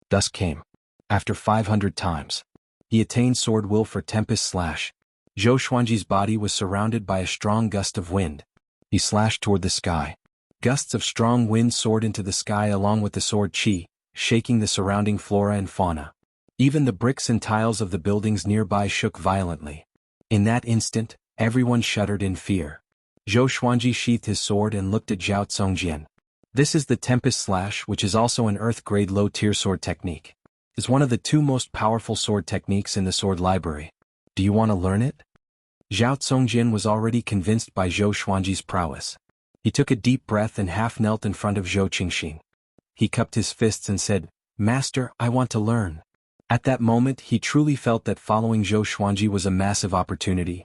Dusk came. After 500 times, he attained sword will for Tempest Slash. Zhou Xuanji's body was surrounded by a strong gust of wind. He slashed toward the sky. Gusts of strong wind soared into the sky along with the sword qi, shaking the surrounding flora and fauna. Even the bricks and tiles of the buildings nearby shook violently. In that instant, everyone shuddered in fear. Zhou Xuanji sheathed his sword and looked at Zhao Tsongjian. This is the Tempest Slash, which is also an Earth-grade low-tier sword technique. It's one of the 2 most powerful sword techniques in the sword library. Do you want to learn it? Zhao Tsongjin was already convinced by Zhou Xuanji's prowess. He took a deep breath and half knelt in front of Zhou Qingxin. He cupped his fists and said, "Master, I want to learn." At that moment he truly felt that following Zhou Xuanji was a massive opportunity.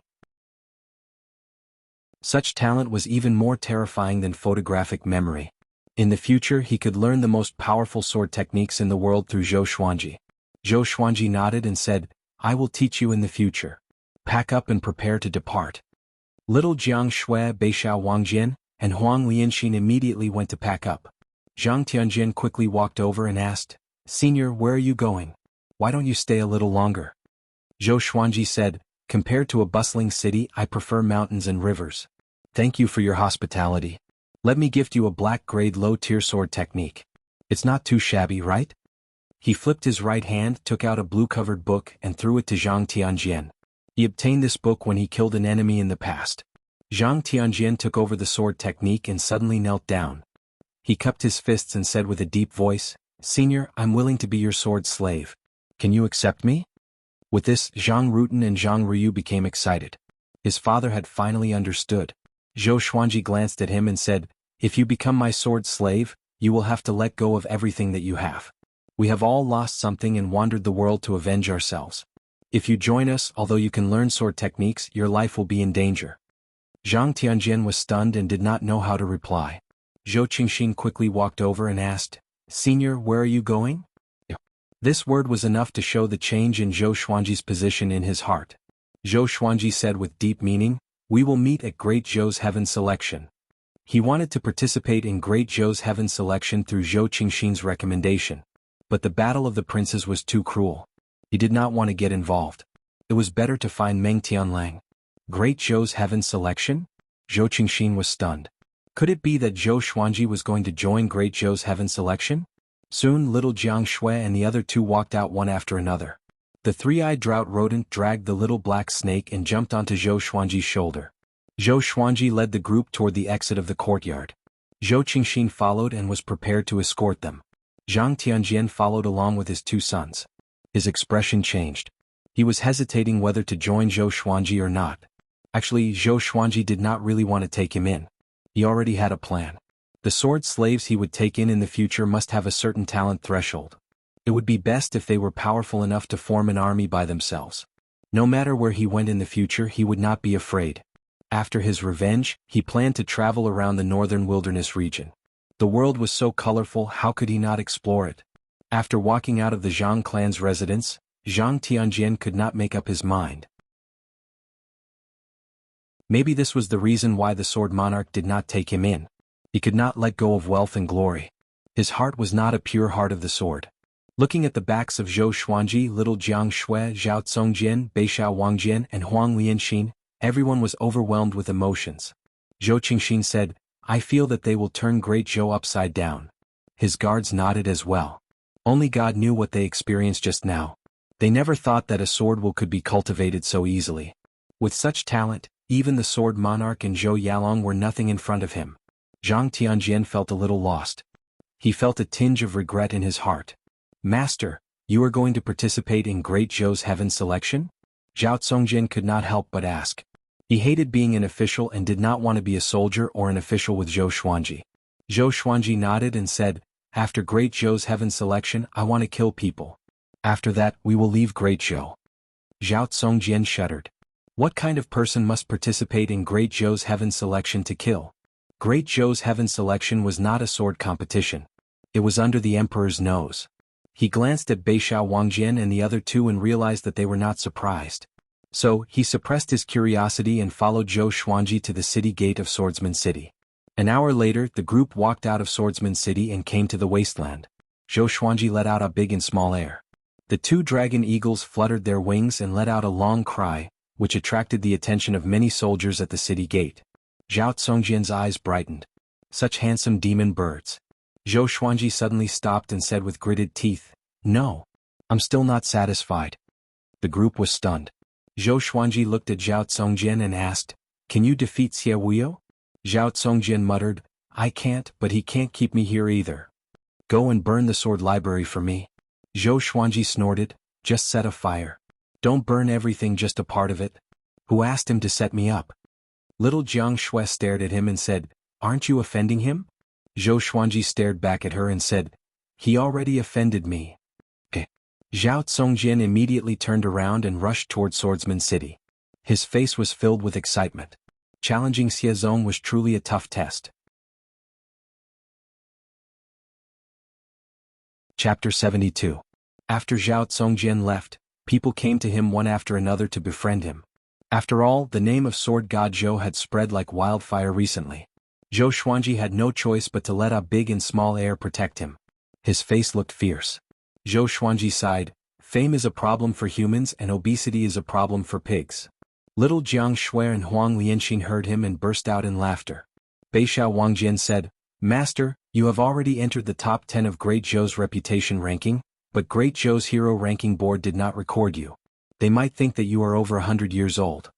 Such talent was even more terrifying than photographic memory. In the future he could learn the most powerful sword techniques in the world through Zhou Xuanji. Zhou Xuanji nodded and said, "I will teach you in the future. Pack up and prepare to depart." Little Jiang Shui, Beishao Wangjin, and Huang Lianxin immediately went to pack up. Zhang Tianjin quickly walked over and asked, "Senior, where are you going? Why don't you stay a little longer?" Zhou Xuanji said, "Compared to a bustling city I prefer mountains and rivers. Thank you for your hospitality. Let me gift you a black-grade low-tier sword technique. It's not too shabby, right?" He flipped his right hand, took out a blue-covered book and threw it to Zhang Tianjin. He obtained this book when he killed an enemy in the past. Zhang Tianjin took over the sword technique and suddenly knelt down. He cupped his fists and said with a deep voice, "Senior, I'm willing to be your sword slave. Can you accept me?" With this, Zhang Rutan and Zhang Ryu became excited. His father had finally understood. Zhou Xuanji glanced at him and said, "If you become my sword slave, you will have to let go of everything that you have. We have all lost something and wandered the world to avenge ourselves. If you join us, although you can learn sword techniques, your life will be in danger." Zhang Tianjin was stunned and did not know how to reply. Zhou Qingxin quickly walked over and asked, "Senior, where are you going?" This word was enough to show the change in Zhou Xuanji's position in his heart. Zhou Xuanji said with deep meaning, "We will meet at Great Zhou's Heaven Selection." He wanted to participate in Great Zhou's Heaven Selection through Zhou Qingxin's recommendation. But the battle of the princes was too cruel. He did not want to get involved. It was better to find Meng Tianlang. Great Zhou's Heaven Selection? Zhou Qingxin was stunned. Could it be that Zhou Xuanji was going to join Great Zhou's Heaven Selection? Soon little Jiang Shui and the other 2 walked out one after another. The three-eyed drought rodent dragged the little black snake and jumped onto Zhou Xuanji's shoulder. Zhou Xuanji led the group toward the exit of the courtyard. Zhou Qingxin followed and was prepared to escort them. Zhang Tianjin followed along with his 2 sons. His expression changed. He was hesitating whether to join Zhou Xuanji or not. Actually, Zhou Xuanji did not really want to take him in. He already had a plan. The sword slaves he would take in the future must have a certain talent threshold. It would be best if they were powerful enough to form an army by themselves. No matter where he went in the future he would not be afraid. After his revenge, he planned to travel around the northern wilderness region. The world was so colorful, how could he not explore it? After walking out of the Zhang clan's residence, Zhang Tianjin could not make up his mind. Maybe this was the reason why the sword monarch did not take him in. He could not let go of wealth and glory. His heart was not a pure heart of the sword. Looking at the backs of Zhou Xuanji, little Jiang Shui, Zhao Tsongjin, Beishao Wangjin, and Huang Lianxin, everyone was overwhelmed with emotions. Zhou Qingxin said, "I feel that they will turn Great Zhou upside down." His guards nodded as well. Only God knew what they experienced just now. They never thought that a sword will could be cultivated so easily. With such talent, Even the sword monarch and Zhou Yalong were nothing in front of him. Zhang Tianjian felt a little lost. He felt a tinge of regret in his heart. Master, you are going to participate in Great Zhou's heaven selection? Zhao Songjin could not help but ask. He hated being an official and did not want to be a soldier or an official with Zhou Xuanji. Zhou Xuanji nodded and said, after Great Zhou's heaven selection, I want to kill people. After that, we will leave Great Zhou. Zhao Songjin shuddered. What kind of person must participate in Great Zhou's heaven selection to kill? Great Zhou's heaven selection was not a sword competition. It was under the emperor's nose. He glanced at Beixiao Wangjian and the other two and realized that they were not surprised. So, he suppressed his curiosity and followed Zhou Xuanji to the city gate of Swordsman City. An hour later, the group walked out of Swordsman City and came to the wasteland. Zhou Xuanji let out a big and small air. The two dragon eagles fluttered their wings and let out a long cry, which attracted the attention of many soldiers at the city gate. Zhao Songjin's eyes brightened. Such handsome demon birds. Zhou Xuanji suddenly stopped and said with gritted teeth, no. I'm still not satisfied. The group was stunned. Zhou Xuanji looked at Zhao Songjin and asked, can you defeat Xie Wuyo? Zhao Songjin muttered, I can't, but he can't keep me here either. Go and burn the sword library for me. Zhou Xuanji snorted, just set a fire. Don't burn everything, just a part of it. Who asked him to set me up? Little Jiang Shui stared at him and said, aren't you offending him? Zhou Xuanji stared back at her and said, he already offended me. Zhao Songjin immediately turned around and rushed toward Swordsman City. His face was filled with excitement. Challenging Xie Zong was truly a tough test. Chapter 72. After Zhao Songjin left, people came to him one after another to befriend him. After all, the name of Sword God Zhou had spread like wildfire recently. Zhou Xuanji had no choice but to let a big and small air protect him. His face looked fierce. Zhou Xuanji sighed, fame is a problem for humans and obesity is a problem for pigs. Little Jiang Shui and Huang Lianxin heard him and burst out in laughter. Beixiao Wangjian said, Master, you have already entered the top 10 of Great Zhou's reputation ranking, but Great Zhou's hero ranking board did not record you. They might think that you are over 100 years old.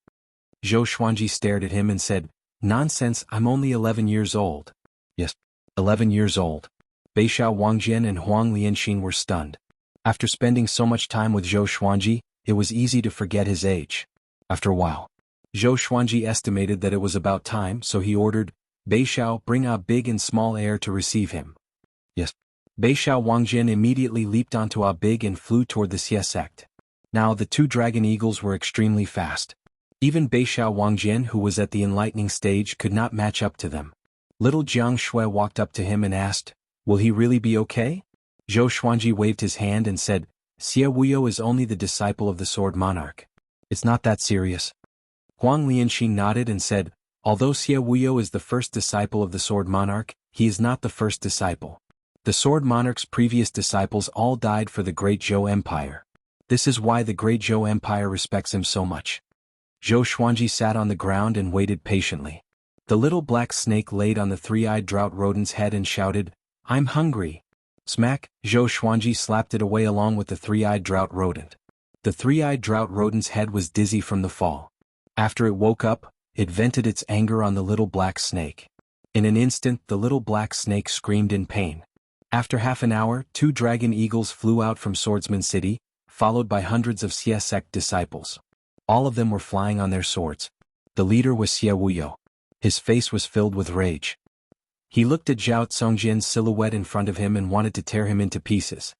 Zhou Xuanji stared at him and said, nonsense, I'm only 11 years old. Yes, 11 years old. Beixiao Wangjian and Huang Lianxin were stunned. After spending so much time with Zhou Xuanji, it was easy to forget his age. After a while, Zhou Xuanji estimated that it was about time, so he ordered, Beixiao, bring a big and small heir to receive him. Yes. Beixiao Wangjian immediately leaped onto a big and flew toward the Xie sect. Now the two dragon eagles were extremely fast. Even Beixiao Wangjian, who was at the enlightening stage, could not match up to them. Little Jiang Shui walked up to him and asked, will he really be okay? Zhou Xuanji waved his hand and said, Xie Wuyo is only the disciple of the sword monarch. It's not that serious. Huang Lianxin nodded and said, although Xie Wuyo is the first disciple of the sword monarch, he is not the first disciple. The sword monarch's previous disciples all died for the Great Zhou Empire. This is why the Great Zhou Empire respects him so much. Zhou Xuanji sat on the ground and waited patiently. The little black snake laid on the three-eyed drought rodent's head and shouted, I'm hungry. Smack, Zhou Xuanji slapped it away along with the three-eyed drought rodent. The three-eyed drought rodent's head was dizzy from the fall. After it woke up, it vented its anger on the little black snake. In an instant, the little black snake screamed in pain. After half an hour, two dragon eagles flew out from Swordsman City, followed by hundreds of Xie sect disciples. All of them were flying on their swords. The leader was Xie Wuyo. His face was filled with rage. He looked at Zhao Songjin's silhouette in front of him and wanted to tear him into pieces.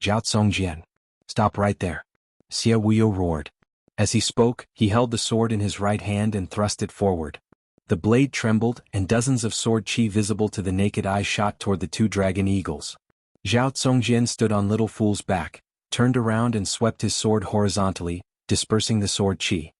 Zhao Songjin. Stop right there. Xie Wuyo roared. As he spoke, he held the sword in his right hand and thrust it forward. The blade trembled, and dozens of sword chi visible to the naked eye shot toward the two dragon eagles. Zhao Songjin stood on Little Fool's back, turned around and swept his sword horizontally, dispersing the sword chi.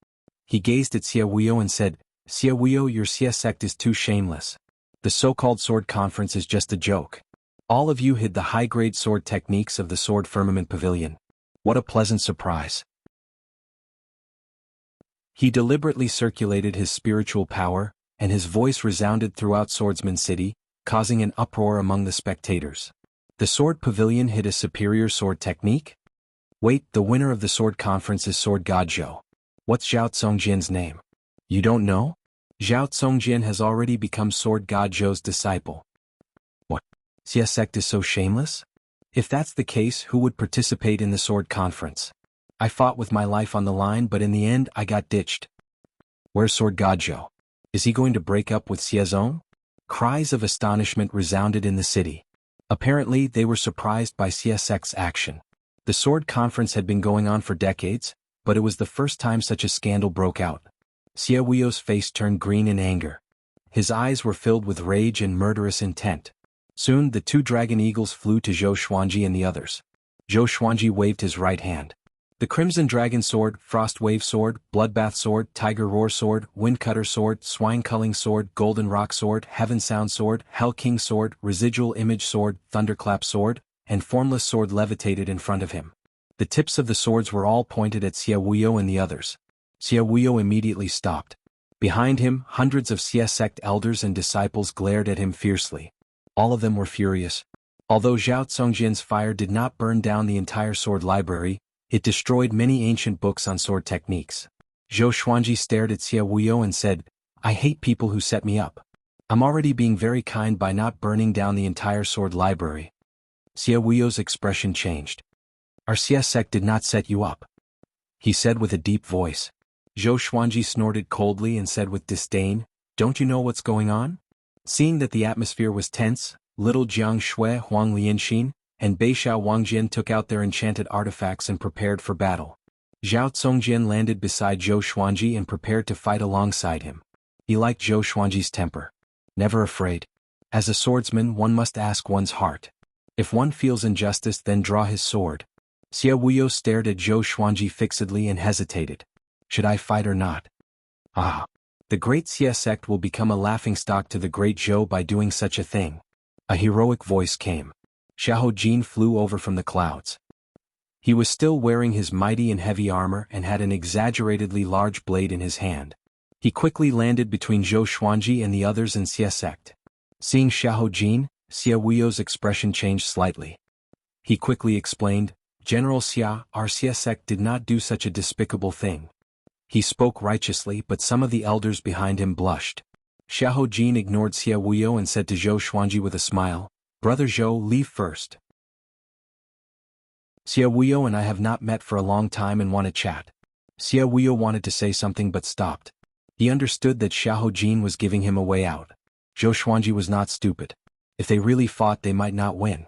He gazed at Xie Wuyo and said, Xie Wuyo, your Xie sect is too shameless. The so-called sword conference is just a joke. All of you hid the high-grade sword techniques of the Sword Firmament Pavilion. What a pleasant surprise. He deliberately circulated his spiritual power, and his voice resounded throughout Swordsman City, causing an uproar among the spectators. The Sword Pavilion hid a superior sword technique? Wait, the winner of the sword conference is Sword God Zhou. What's Zhao Songjin's name? You don't know? Zhao Tsongjian has already become Sword God Zhou's disciple. What? Xia sect is so shameless? If that's the case, who would participate in the sword conference? I fought with my life on the line, but in the end I got ditched. Where's Sword God Zhou? Is he going to break up with Xia Zong? Cries of astonishment resounded in the city. Apparently they were surprised by Xia sect's action. The sword conference had been going on for decades, but it was the first time such a scandal broke out. Xia Wuyo's face turned green in anger. His eyes were filled with rage and murderous intent. Soon the two dragon eagles flew to Zhou Xuanji and the others. Zhou Xuanji waved his right hand. The Crimson Dragon Sword, Frost Wave Sword, Bloodbath Sword, Tiger Roar Sword, Windcutter Sword, Swine Culling Sword, Golden Rock Sword, Heaven Sound Sword, Hell King Sword, Residual Image Sword, Thunderclap Sword, and Formless Sword levitated in front of him. The tips of the swords were all pointed at Xia Wuyo and the others. Xia Wuyo immediately stopped. Behind him, hundreds of Xia sect elders and disciples glared at him fiercely. All of them were furious. Although Zhao Tsongjian's fire did not burn down the entire sword library, it destroyed many ancient books on sword techniques. Zhou Xuanji stared at Xia Wuyo and said, I hate people who set me up. I'm already being very kind by not burning down the entire sword library. Xia Wuyo's expression changed. Our Xia sect did not set you up, he said with a deep voice. Zhou Xuanji snorted coldly and said with disdain, Don't you know what's going on? Seeing that the atmosphere was tense, little Jiang Shui, Huang Lianxin, and Beishao Wangjian took out their enchanted artifacts and prepared for battle. Zhao Tsongjian landed beside Zhou Xuanji and prepared to fight alongside him. He liked Zhou Xuanji's temper. Never afraid. As a swordsman, one must ask one's heart. If one feels injustice, then draw his sword. Xia Wuyo stared at Zhou Xuanji fixedly and hesitated. Should I fight or not? Ah! The great Xia sect will become a laughingstock to the great Zhou by doing such a thing. A heroic voice came. Xiahou Jin flew over from the clouds. He was still wearing his mighty and heavy armor and had an exaggeratedly large blade in his hand. He quickly landed between Zhou Xuanji and the others in Xia sect. Seeing Xiahou Jin, Xia Wuyo's expression changed slightly. He quickly explained, General Xia, our Xia sect did not do such a despicable thing. He spoke righteously, but some of the elders behind him blushed. Xiahou Jin ignored Xia Wuyo and said to Zhou Xuanji with a smile, Brother Zhou, leave first. Xia Wuyo and I have not met for a long time and want to chat. Xia Wuyo wanted to say something but stopped. He understood that Xiahou Jin was giving him a way out. Zhou Xuanji was not stupid. If they really fought, they might not win.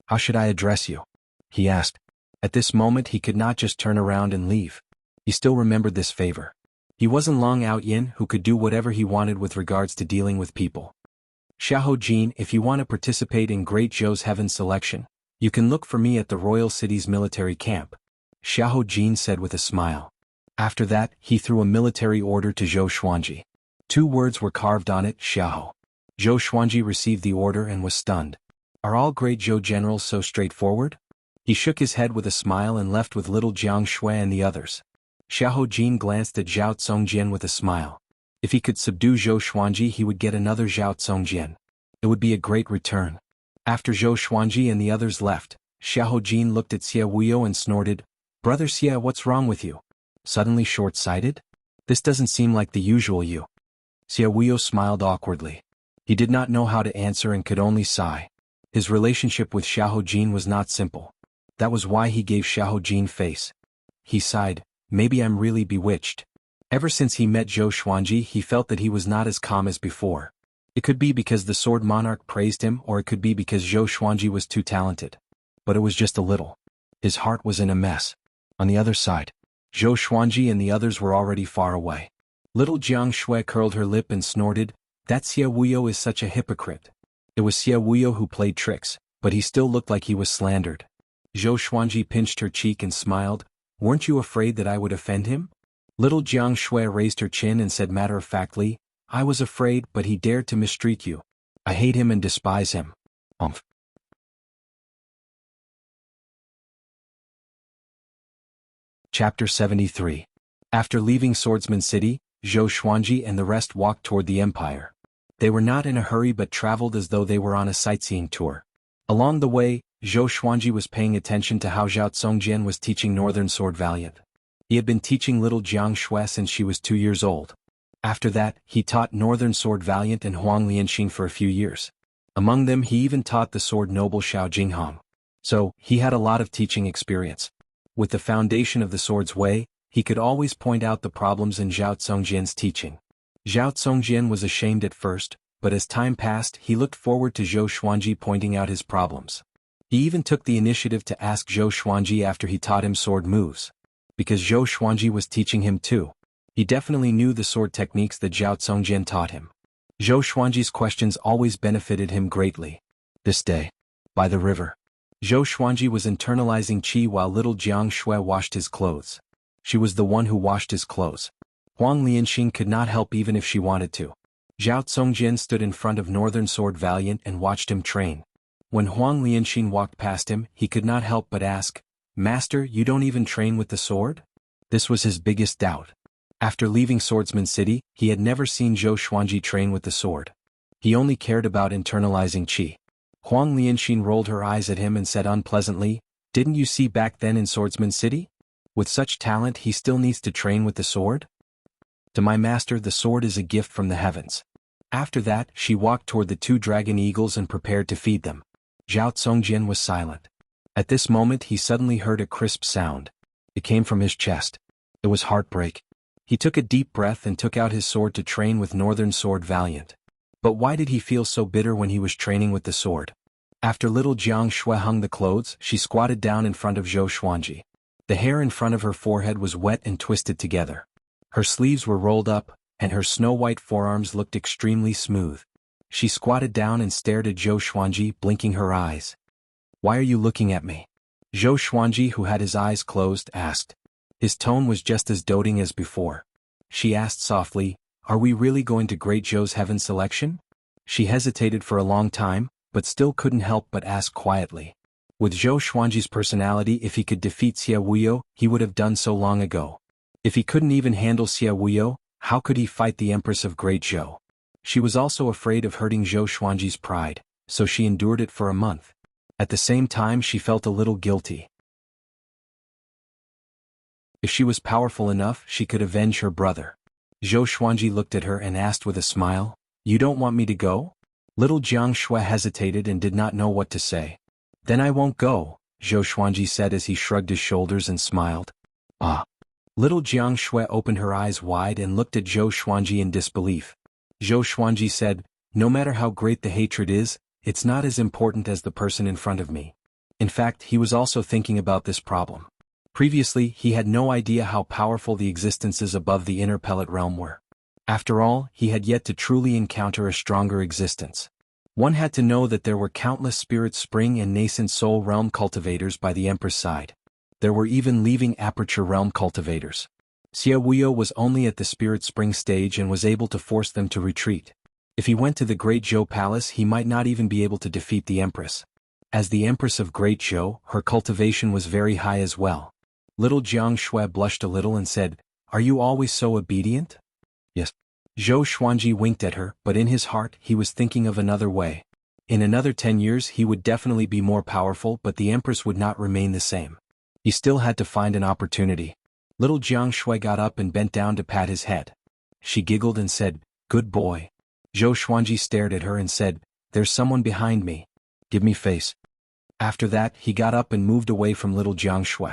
How should I address you? He asked. At this moment he could not just turn around and leave. He still remembered this favor. He wasn't Long Out Yin who could do whatever he wanted with regards to dealing with people. Xiahou Jin, if you want to participate in Great Zhou's Heaven selection, you can look for me at the Royal City's military camp, Xiahou Jin said with a smile. After that, he threw a military order to Zhou Xuanji. 2 words were carved on it, Xiahou. Zhou Xuanji received the order and was stunned. Are all Great Zhou generals so straightforward? He shook his head with a smile and left with little Jiang Shui and the others. Xiahou Jin glanced at Zhao Tsongjian with a smile. If he could subdue Zhou Xuanji, he would get another Zhao Tsongjian. It would be a great return. After Zhou Xuanji and the others left, Xiahou Jin looked at Xia Wuyo and snorted, Brother Xia, what's wrong with you? Suddenly short-sighted? This doesn't seem like the usual you. Xia Wuyo smiled awkwardly. He did not know how to answer and could only sigh. His relationship with Xiahou Jin was not simple. That was why he gave Xiahou Jin face. He sighed, maybe I'm really bewitched. Ever since he met Zhou Xuanji, he felt that he was not as calm as before. It could be because the Sword Monarch praised him, or it could be because Zhou Xuanji was too talented. But it was just a little. His heart was in a mess. On the other side, Zhou Xuanji and the others were already far away. Little Jiang Shui curled her lip and snorted, that Xia Wuyo is such a hypocrite. It was Xia Wuyo who played tricks, but he still looked like he was slandered. Zhou Xuanji pinched her cheek and smiled, weren't you afraid that I would offend him? Little Jiang Shui raised her chin and said matter-of-factly, I was afraid, but he dared to mistreat you. I hate him and despise him. Chapter 73. After leaving Swordsman City, Zhou Xuanji and the rest walked toward the Empire. They were not in a hurry but traveled as though they were on a sightseeing tour. Along the way, Zhou Xuanji was paying attention to how Zhao Tsongjian was teaching Northern Sword Valiant. He had been teaching little Jiang Shui since she was 2 years old. After that, he taught Northern Sword Valiant and Huang Lianxin for a few years. Among them he even taught the sword noble Xiao Jinghong. So, he had a lot of teaching experience. With the foundation of the sword's way, he could always point out the problems in Zhao Congjian's teaching. Zhao Congjian was ashamed at first, but as time passed he looked forward to Zhou Xuanji pointing out his problems. He even took the initiative to ask Zhou Xuanji after he taught him sword moves. Because Zhou Xuanji was teaching him too. He definitely knew the sword techniques that Zhao Congjian taught him. Zhou Xuanji's questions always benefited him greatly. This day, by the river, Zhou Xuanji was internalizing qi while little Jiang Shui washed his clothes. She was the one who washed his clothes. Huang Lianxin could not help even if she wanted to. Zhao Congjian stood in front of Northern Sword Valiant and watched him train. When Huang Lianxin walked past him, he could not help but ask, "Master, you don't even train with the sword?" This was his biggest doubt. After leaving Swordsman City, he had never seen Zhou Xuanji train with the sword. He only cared about internalizing qi. Huang Lianxin rolled her eyes at him and said unpleasantly, "Didn't you see back then in Swordsman City? With such talent he still needs to train with the sword? To my master the sword is a gift from the heavens." After that, she walked toward the two dragon eagles and prepared to feed them. Zhao Congjian was silent. At this moment he suddenly heard a crisp sound. It came from his chest. It was heartbreak. He took a deep breath and took out his sword to train with Northern Sword Valiant. But why did he feel so bitter when he was training with the sword? After little Jiang Shui hung the clothes, she squatted down in front of Zhou Xuanji. The hair in front of her forehead was wet and twisted together. Her sleeves were rolled up, and her snow-white forearms looked extremely smooth. She squatted down and stared at Zhou Xuanji, blinking her eyes. "Why are you looking at me?" Zhou Xuanji, who had his eyes closed, asked. His tone was just as doting as before. She asked softly, "Are we really going to Great Zhou's Heaven selection?" She hesitated for a long time, but still couldn't help but ask quietly. With Zhou Xuanji's personality, if he could defeat Xie Wuyo, he would have done so long ago. If he couldn't even handle Xie Wuyo, how could he fight the Empress of Great Zhou? She was also afraid of hurting Zhou Xuanji's pride, so she endured it for a month. At the same time she felt a little guilty. If she was powerful enough, she could avenge her brother. Zhou Xuanji looked at her and asked with a smile, "You don't want me to go?" Little Jiang Shui hesitated and did not know what to say. "Then I won't go," Zhou Xuanji said as he shrugged his shoulders and smiled. "Ah." Little Jiang Shui opened her eyes wide and looked at Zhou Xuanji in disbelief. Zhou Xuanji said, "No matter how great the hatred is, it's not as important as the person in front of me." In fact, he was also thinking about this problem. Previously, he had no idea how powerful the existences above the inner pellet realm were. After all, he had yet to truly encounter a stronger existence. One had to know that there were countless spirit spring and nascent soul realm cultivators by the Empress side. There were even leaving aperture realm cultivators. Xie Wuyo was only at the spirit spring stage and was able to force them to retreat. If he went to the Great Zhou Palace, he might not even be able to defeat the Empress. As the Empress of Great Zhou, her cultivation was very high as well. Little Jiang Shui blushed a little and said, "Are you always so obedient?" "Yes." Zhou Xuanji winked at her, but in his heart he was thinking of another way. In another 10 years he would definitely be more powerful, but the Empress would not remain the same. He still had to find an opportunity. Little Jiang Shui got up and bent down to pat his head. She giggled and said, "Good boy." Zhou Xuanji stared at her and said, "There's someone behind me. Give me face." After that he got up and moved away from little Jiang Shui.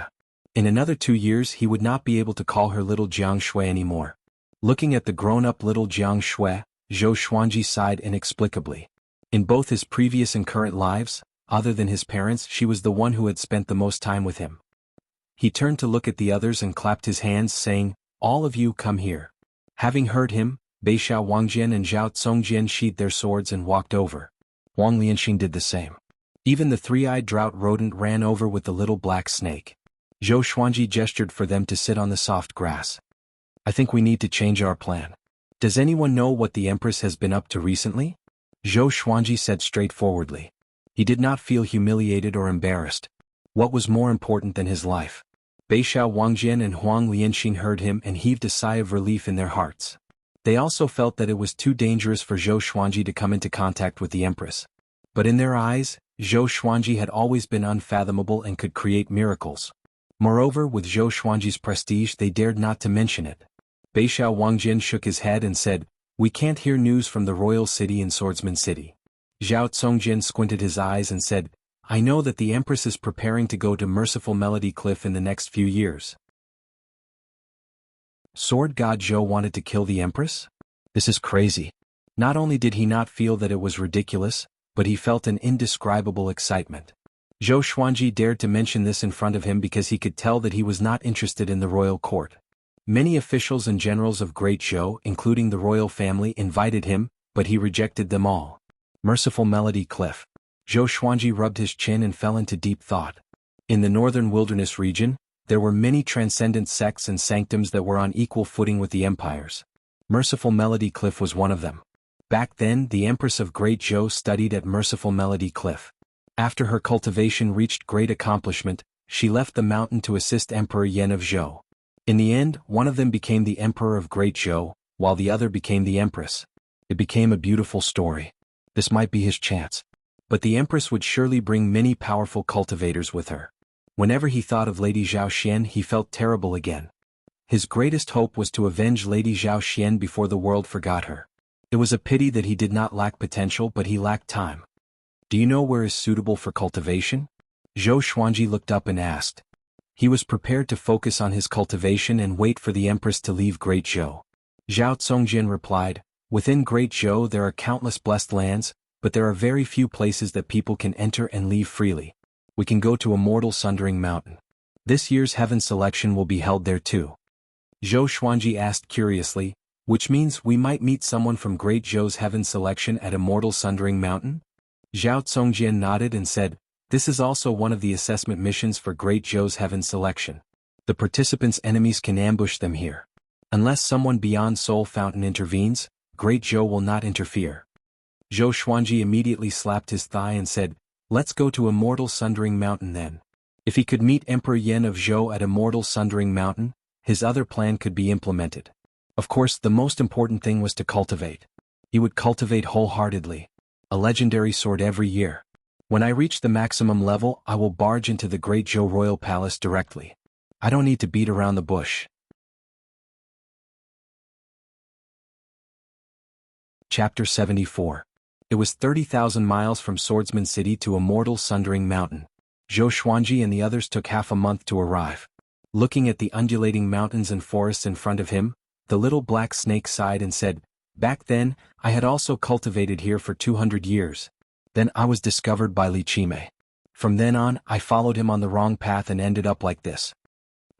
In another 2 years he would not be able to call her little Jiang Shui anymore. Looking at the grown-up little Jiang Shui, Zhou Xuanji sighed inexplicably. In both his previous and current lives, other than his parents, she was the one who had spent the most time with him. He turned to look at the others and clapped his hands, saying, "All of you come here." Having heard him, Beixiao Wangjian and Zhao Congjian sheathed their swords and walked over. Huang Lianxin did the same. Even the three-eyed drought rodent ran over with the little black snake. Zhou Xuanji gestured for them to sit on the soft grass. "I think we need to change our plan. Does anyone know what the Empress has been up to recently?" Zhou Xuanji said straightforwardly. He did not feel humiliated or embarrassed. What was more important than his life? Beixiao Wangjian and Huang Lianxin heard him and heaved a sigh of relief in their hearts. They also felt that it was too dangerous for Zhou Xuanji to come into contact with the Empress. But in their eyes, Zhou Xuanji had always been unfathomable and could create miracles. Moreover, with Zhou Xuanji's prestige they dared not to mention it. Beixiao Wangjin shook his head and said, "We can't hear news from the royal city in Swordsman City." Zhao Tsongjin squinted his eyes and said, "I know that the Empress is preparing to go to Merciful Melody Cliff in the next few years." Sword God Zhou wanted to kill the Empress? This is crazy. Not only did he not feel that it was ridiculous, but he felt an indescribable excitement. Zhou Xuanji dared to mention this in front of him because he could tell that he was not interested in the royal court. Many officials and generals of Great Zhou, including the royal family, invited him, but he rejected them all. Merciful Melody Cliff. Zhou Xuanji rubbed his chin and fell into deep thought. In the northern wilderness region, there were many transcendent sects and sanctums that were on equal footing with the empires. Merciful Melody Cliff was one of them. Back then, the Empress of Great Zhou studied at Merciful Melody Cliff. After her cultivation reached great accomplishment, she left the mountain to assist Emperor Yan of Zhou. In the end, one of them became the Emperor of Great Zhou, while the other became the Empress. It became a beautiful story. This might be his chance. But the Empress would surely bring many powerful cultivators with her. Whenever he thought of Lady Zhao Xian, he felt terrible again. His greatest hope was to avenge Lady Zhao Xian before the world forgot her. It was a pity that he did not lack potential, but he lacked time. Do you know where is suitable for cultivation? Zhou Xuanji looked up and asked. He was prepared to focus on his cultivation and wait for the Empress to leave Great Zhou. Zhao Tsongjin replied, "Within Great Zhou there are countless blessed lands, but there are very few places that people can enter and leave freely. We can go to Immortal Sundering Mountain. This year's heaven selection will be held there too." Zhou Xuanji asked curiously, "Which means we might meet someone from Great Zhou's heaven selection at Immortal Sundering Mountain?" Zhao Tsongjian nodded and said, "This is also one of the assessment missions for Great Zhou's heaven selection. The participants' enemies can ambush them here. Unless someone beyond Soul Fountain intervenes, Great Zhou will not interfere." Zhou Xuanji immediately slapped his thigh and said, "Let's go to Immortal Sundering Mountain then." If he could meet Emperor Yan of Zhou at Immortal Sundering Mountain, his other plan could be implemented. Of course, the most important thing was to cultivate. He would cultivate wholeheartedly. A legendary sword every year. When I reach the maximum level, I will barge into the Great Zhou Royal Palace directly. I don't need to beat around the bush. Chapter 74. It was 30,000 miles from Swordsman City to Immortal Sundering Mountain. Zhou Xuanji and the others took half a month to arrive. Looking at the undulating mountains and forests in front of him, the little black snake sighed and said, "Back then, I had also cultivated here for 200 years. Then I was discovered by Li Qimei. From then on, I followed him on the wrong path and ended up like this."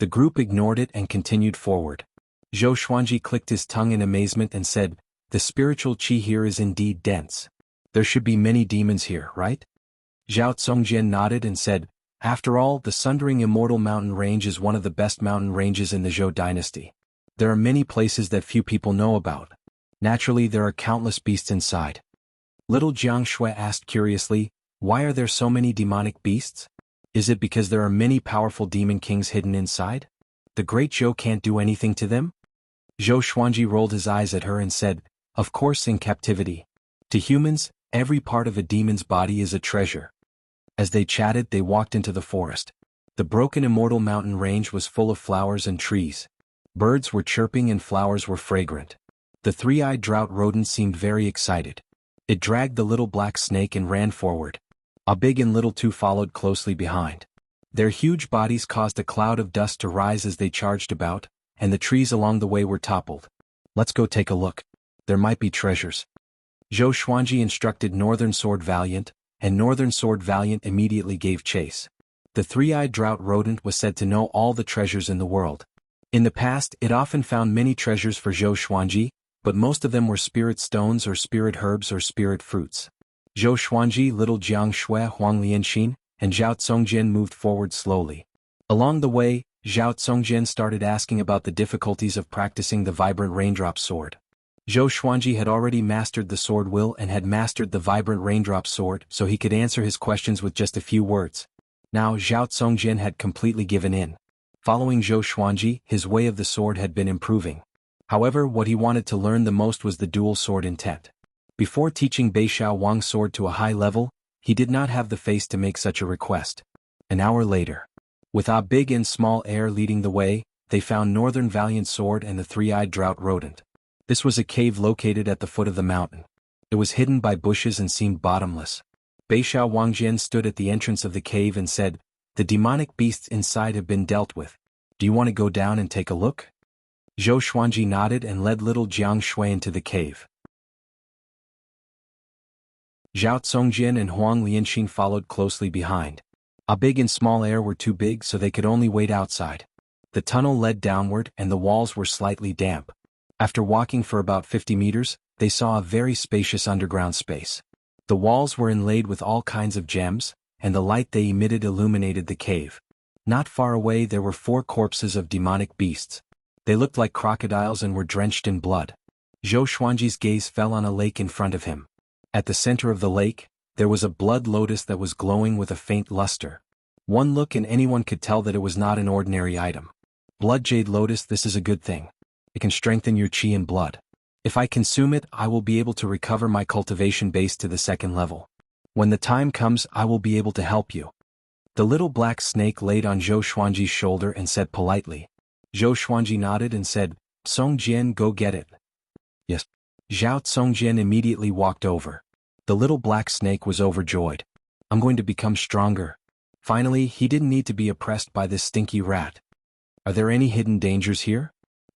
The group ignored it and continued forward. Zhou Xuanji clicked his tongue in amazement and said, "The spiritual qi here is indeed dense. There should be many demons here, right?" Zhao Tsongjian nodded and said, "After all, the Sundering Immortal Mountain Range is one of the best mountain ranges in the Zhou dynasty. There are many places that few people know about. Naturally, there are countless beasts inside." Little Jiang Shui asked curiously, "Why are there so many demonic beasts? Is it because there are many powerful demon kings hidden inside? The Great Zhou can't do anything to them?" Zhou Xuanji rolled his eyes at her and said, "Of course, in captivity. To humans, every part of a demon's body is a treasure." As they chatted, they walked into the forest. The broken Immortal Mountain Range was full of flowers and trees. Birds were chirping and flowers were fragrant. The three-eyed drought rodent seemed very excited. It dragged the little black snake and ran forward. A big and little two followed closely behind. Their huge bodies caused a cloud of dust to rise as they charged about, and the trees along the way were toppled. "Let's go take a look. There might be treasures." Zhou Xuanji instructed Northern Sword Valiant, and Northern Sword Valiant immediately gave chase. The three-eyed drought rodent was said to know all the treasures in the world. In the past, it often found many treasures for Zhou Xuanji, but most of them were spirit stones or spirit herbs or spirit fruits. Zhou Xuanji, little Jiang Shui, Huang Lianxin, and Zhao Tsongjian moved forward slowly. Along the way, Zhao Tsongjian started asking about the difficulties of practicing the Vibrant Raindrop Sword. Zhou Xuanji had already mastered the sword will and had mastered the Vibrant Raindrop Sword, so he could answer his questions with just a few words. Now Zhao Tsongjian had completely given in. Following Zhou Xuanji, his way of the sword had been improving. However, what he wanted to learn the most was the dual sword intent. Before teaching Beixiao Wang's sword to a high level, he did not have the face to make such a request. An hour later. With Ah Big and Small Air leading the way, they found Northern Valiant Sword and the Three-Eyed Drought Rodent. This was a cave located at the foot of the mountain. It was hidden by bushes and seemed bottomless. Beixiao Wangjian stood at the entrance of the cave and said, "The demonic beasts inside have been dealt with. Do you want to go down and take a look?" Zhou Xuanji nodded and led little Jiang Shui into the cave. Zhao Congjian and Huang Lianxin followed closely behind. A big and small air were too big so they could only wait outside. The tunnel led downward and the walls were slightly damp. After walking for about 50 meters, they saw a very spacious underground space. The walls were inlaid with all kinds of gems, and the light they emitted illuminated the cave. Not far away there were 4 corpses of demonic beasts. They looked like crocodiles and were drenched in blood. Zhou Xuanji's gaze fell on a lake in front of him. At the center of the lake, there was a blood lotus that was glowing with a faint luster. One look and anyone could tell that it was not an ordinary item. Blood jade lotus, this is a good thing. It can strengthen your chi and blood. If I consume it, I will be able to recover my cultivation base to the 2nd level. When the time comes, I will be able to help you. The little black snake laid on Zhou Xuanji's shoulder and said politely. Zhou Xuanji nodded and said, "Song Jian, go get it." "Yes." Zhao Congjian immediately walked over. The little black snake was overjoyed. "I'm going to become stronger." Finally, he didn't need to be oppressed by this stinky rat. "Are there any hidden dangers here?"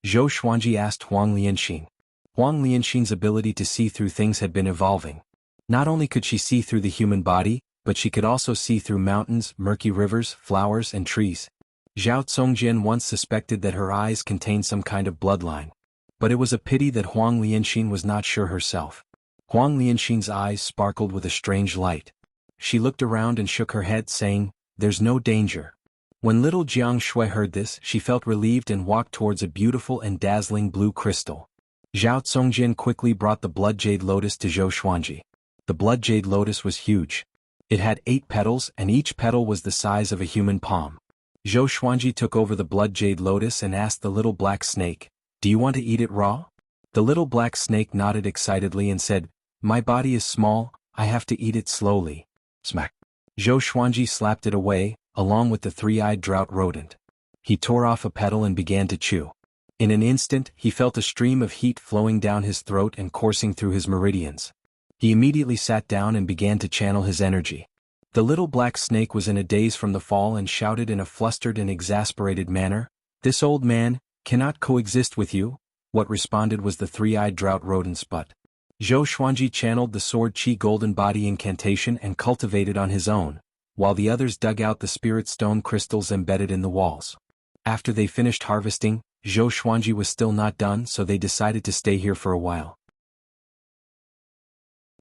Zhou Xuanji asked Huang Lianxin. Huang Lianxin's ability to see through things had been evolving. Not only could she see through the human body, but she could also see through mountains, murky rivers, flowers, and trees. Zhao Congjian once suspected that her eyes contained some kind of bloodline. But it was a pity that Huang Lianxin was not sure herself. Huang Lianxin's eyes sparkled with a strange light. She looked around and shook her head, saying, "There's no danger." When little Jiang Shui heard this, she felt relieved and walked towards a beautiful and dazzling blue crystal. Zhao Congjian quickly brought the blood jade lotus to Zhou Xuanji. The blood jade lotus was huge. It had 8 petals and each petal was the size of a human palm. Zhou Xuanji took over the blood jade lotus and asked the little black snake, "Do you want to eat it raw?" The little black snake nodded excitedly and said, "My body is small, I have to eat it slowly." Smack. Zhou Xuanji slapped it away, along with the Three-Eyed Drought Rodent. He tore off a petal and began to chew. In an instant, he felt a stream of heat flowing down his throat and coursing through his meridians. He immediately sat down and began to channel his energy. The little black snake was in a daze from the fall and shouted in a flustered and exasperated manner, "This old man cannot coexist with you." What responded was the Three-Eyed Drought Rodent's butt. Zhou Xuanji channeled the Sword Qi Golden Body incantation and cultivated on his own, while the others dug out the spirit stone crystals embedded in the walls. After they finished harvesting, Zhou Xuanji was still not done, so they decided to stay here for a while.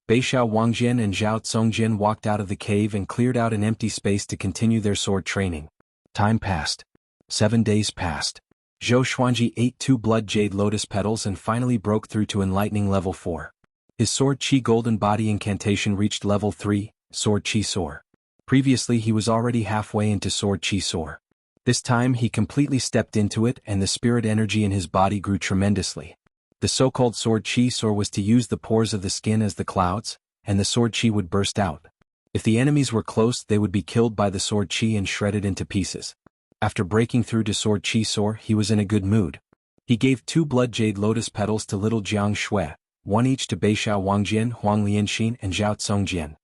Beixiao Wangjian and Zhao Congjian walked out of the cave and cleared out an empty space to continue their sword training. Time passed. 7 days passed. Zhou Xuanji ate 2 blood jade lotus petals and finally broke through to enlightening level 4. His Sword Qi Golden Body incantation reached level 3, Sword Qi Soar. Previously he was already halfway into Sword Qi Soar. This time he completely stepped into it and the spirit energy in his body grew tremendously. The so-called Sword Qi Soar was to use the pores of the skin as the clouds, and the Sword Qi would burst out. If the enemies were close, they would be killed by the Sword Qi and shredded into pieces. After breaking through to Sword Qi Soar, he was in a good mood. He gave 2 blood jade lotus petals to little Jiang Shui, 1 each to Beixiao Wangjian, Huang Lianxin, and Zhao Congjian.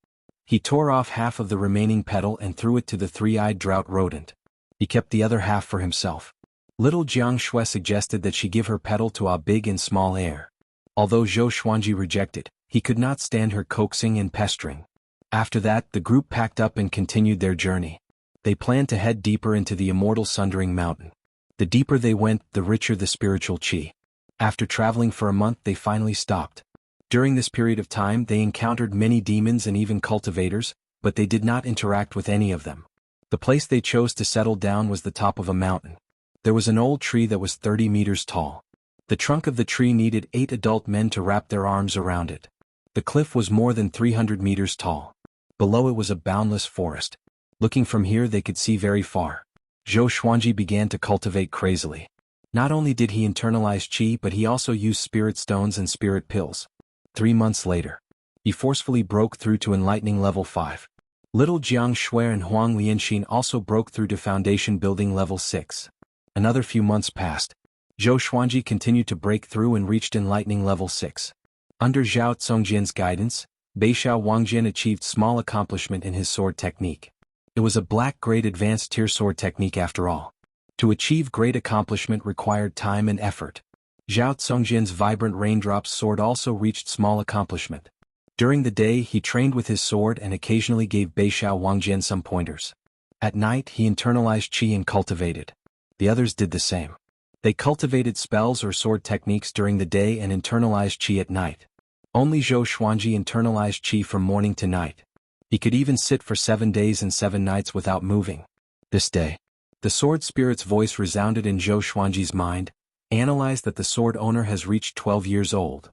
He tore off half of the remaining petal and threw it to the Three-Eyed Drought Rodent. He kept the other half for himself. Little Jiang Shui suggested that she give her petal to a big and small heir. Although Zhou Xuanji rejected, he could not stand her coaxing and pestering. After that, the group packed up and continued their journey. They planned to head deeper into the immortal Sundering Mountain. The deeper they went, the richer the spiritual qi. After traveling for a month, they finally stopped. During this period of time, they encountered many demons and even cultivators, but they did not interact with any of them. The place they chose to settle down was the top of a mountain. There was an old tree that was 30 meters tall. The trunk of the tree needed 8 adult men to wrap their arms around it. The cliff was more than 300 meters tall. Below it was a boundless forest. Looking from here they could see very far. Zhou Xuanji began to cultivate crazily. Not only did he internalize qi, but he also used spirit stones and spirit pills. 3 months later, he forcefully broke through to enlightening level 5. Little Jiang Shui and Huang Lianxin also broke through to foundation building level 6. Another few months passed. Zhou Xuanji continued to break through and reached enlightening level 6. Under Zhao Congjian's guidance, Beixiao Wangjin achieved small accomplishment in his sword technique. It was a black-grade advanced tier sword technique after all. To achieve great accomplishment required time and effort. Zhao Congjian's vibrant raindrops sword also reached small accomplishment. During the day he trained with his sword and occasionally gave Beixiao Wangjin some pointers. At night he internalized qi and cultivated. The others did the same. They cultivated spells or sword techniques during the day and internalized qi at night. Only Zhou Xuanji internalized qi from morning to night. He could even sit for 7 days and 7 nights without moving. This day, the sword spirit's voice resounded in Zhou Xuanji's mind. Analyze that the sword owner has reached 12 years old.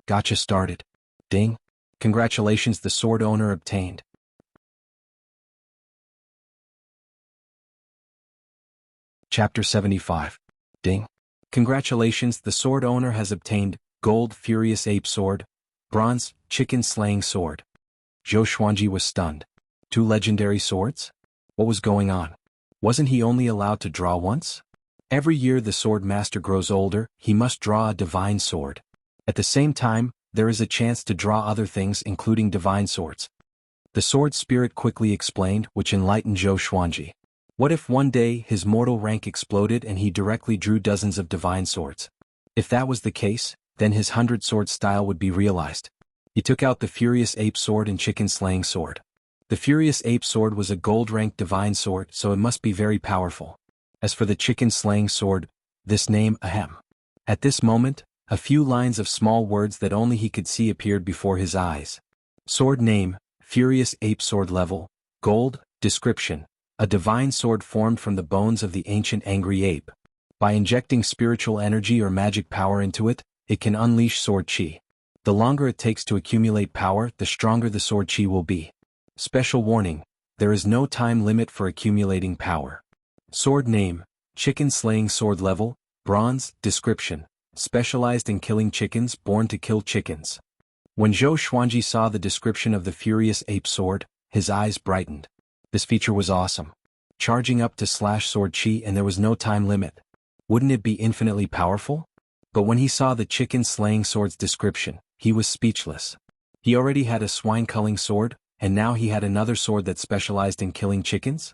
Gotcha started. Ding. Congratulations, the sword owner obtained. Chapter 75. Ding. Congratulations, the sword owner has obtained Gold Furious Ape Sword, Bronze Chicken Slaying Sword. Zhou Xuanji was stunned. 2 legendary swords? What was going on? Wasn't he only allowed to draw once? Every year the sword master grows older, he must draw a divine sword. At the same time, there is a chance to draw other things including divine swords. The sword spirit quickly explained, which enlightened Zhou Xuanji. What if one day his mortal rank exploded and he directly drew dozens of divine swords? If that was the case, then his 100-sword style would be realized. He took out the Furious Ape Sword and Chicken Slaying Sword. The Furious Ape Sword was a gold-ranked divine sword, so it must be very powerful. As for the Chicken Slaying Sword, this name, ahem. At this moment, a few lines of small words that only he could see appeared before his eyes. Sword name, Furious Ape Sword level, gold, description. A divine sword formed from the bones of the ancient angry ape. By injecting spiritual energy or magic power into it, it can unleash sword qi. The longer it takes to accumulate power, the stronger the sword qi will be. Special warning, there is no time limit for accumulating power. Sword name, Chicken Slaying Sword level, bronze, description, specialized in killing chickens, born to kill chickens. When Zhou Xuanji saw the description of the Furious Ape Sword, his eyes brightened. This feature was awesome. Charging up to slash sword qi and there was no time limit. Wouldn't it be infinitely powerful? But when he saw the Chicken Slaying Sword's description, he was speechless. He already had a swine-culling sword, and now he had another sword that specialized in killing chickens?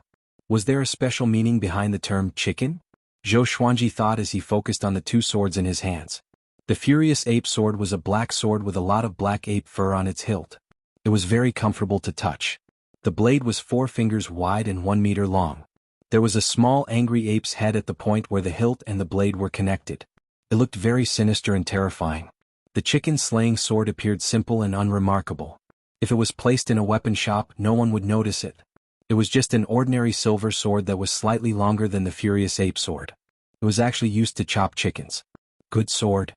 Was there a special meaning behind the term chicken? Zhou Xuanji thought as he focused on the 2 swords in his hands. The Furious Ape Sword was a black sword with a lot of black ape fur on its hilt. It was very comfortable to touch. The blade was 4 fingers wide and 1 meter long. There was a small angry ape's head at the point where the hilt and the blade were connected. It looked very sinister and terrifying. The Chicken Slaying Sword appeared simple and unremarkable. If it was placed in a weapon shop, no one would notice it. It was just an ordinary silver sword that was slightly longer than the Furious Ape Sword. It was actually used to chop chickens. Good sword.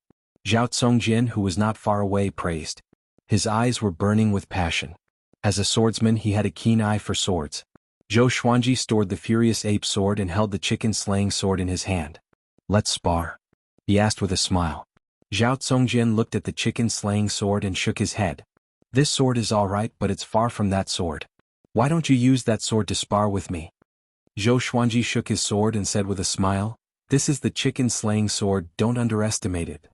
Zhao Congjian, who was not far away, praised. His eyes were burning with passion. As a swordsman he had a keen eye for swords. Zhou Xuanji stored the Furious Ape Sword and held the Chicken Slaying Sword in his hand. Let's spar. He asked with a smile. Zhao Congjian looked at the Chicken Slaying Sword and shook his head. This sword is alright, but it's far from that sword. Why don't you use that sword to spar with me? Zhou Xuanji shook his sword and said with a smile, This is the Chicken Slaying Sword, don't underestimate it.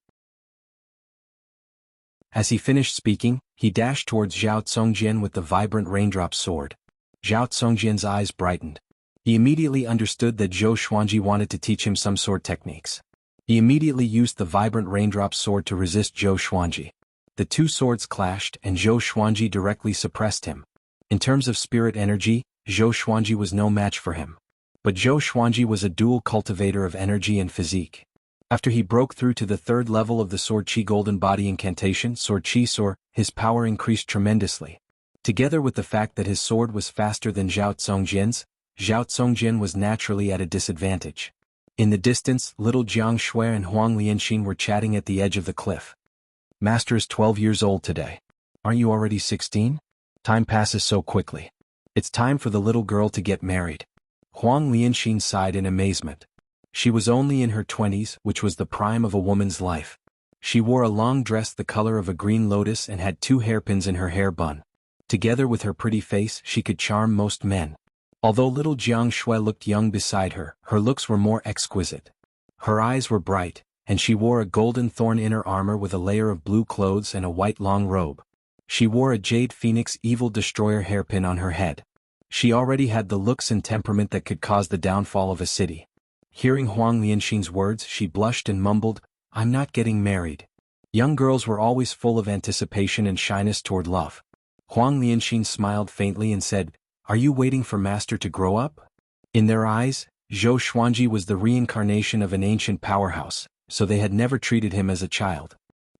As he finished speaking, he dashed towards Zhao Congjian with the vibrant raindrop sword. Zhao Congjian's eyes brightened. He immediately understood that Zhou Xuanji wanted to teach him some sword techniques. He immediately used the vibrant raindrop sword to resist Zhou Xuanji. The 2 swords clashed and Zhou Xuanji directly suppressed him. In terms of spirit energy, Zhou Xuanji was no match for him. But Zhou Xuanji was a dual cultivator of energy and physique. After he broke through to the 3rd level of the Sword Qi Golden Body Incantation, Sword Qi Sword, his power increased tremendously. Together with the fact that his sword was faster than Zhao Congjian's, Zhao Congjian was naturally at a disadvantage. In the distance, little Jiang Shui and Huang Lianxin were chatting at the edge of the cliff. Master is 12 years old today. Aren't you already 16? Time passes so quickly. It's time for the little girl to get married. Huang Lianxin sighed in amazement. She was only in her 20s, which was the prime of a woman's life. She wore a long dress the color of a green lotus and had 2 hairpins in her hair bun. Together with her pretty face, she could charm most men. Although little Jiang Shui looked young beside her, her looks were more exquisite. Her eyes were bright, and she wore a golden thorn inner armor with a layer of blue clothes and a white long robe. She wore a jade phoenix evil destroyer hairpin on her head. She already had the looks and temperament that could cause the downfall of a city. Hearing Huang Lianxin's words, she blushed and mumbled, "I'm not getting married." Young girls were always full of anticipation and shyness toward love. Huang Lianxin smiled faintly and said, "Are you waiting for master to grow up?" In their eyes, Zhou Xuanji was the reincarnation of an ancient powerhouse, so they had never treated him as a child.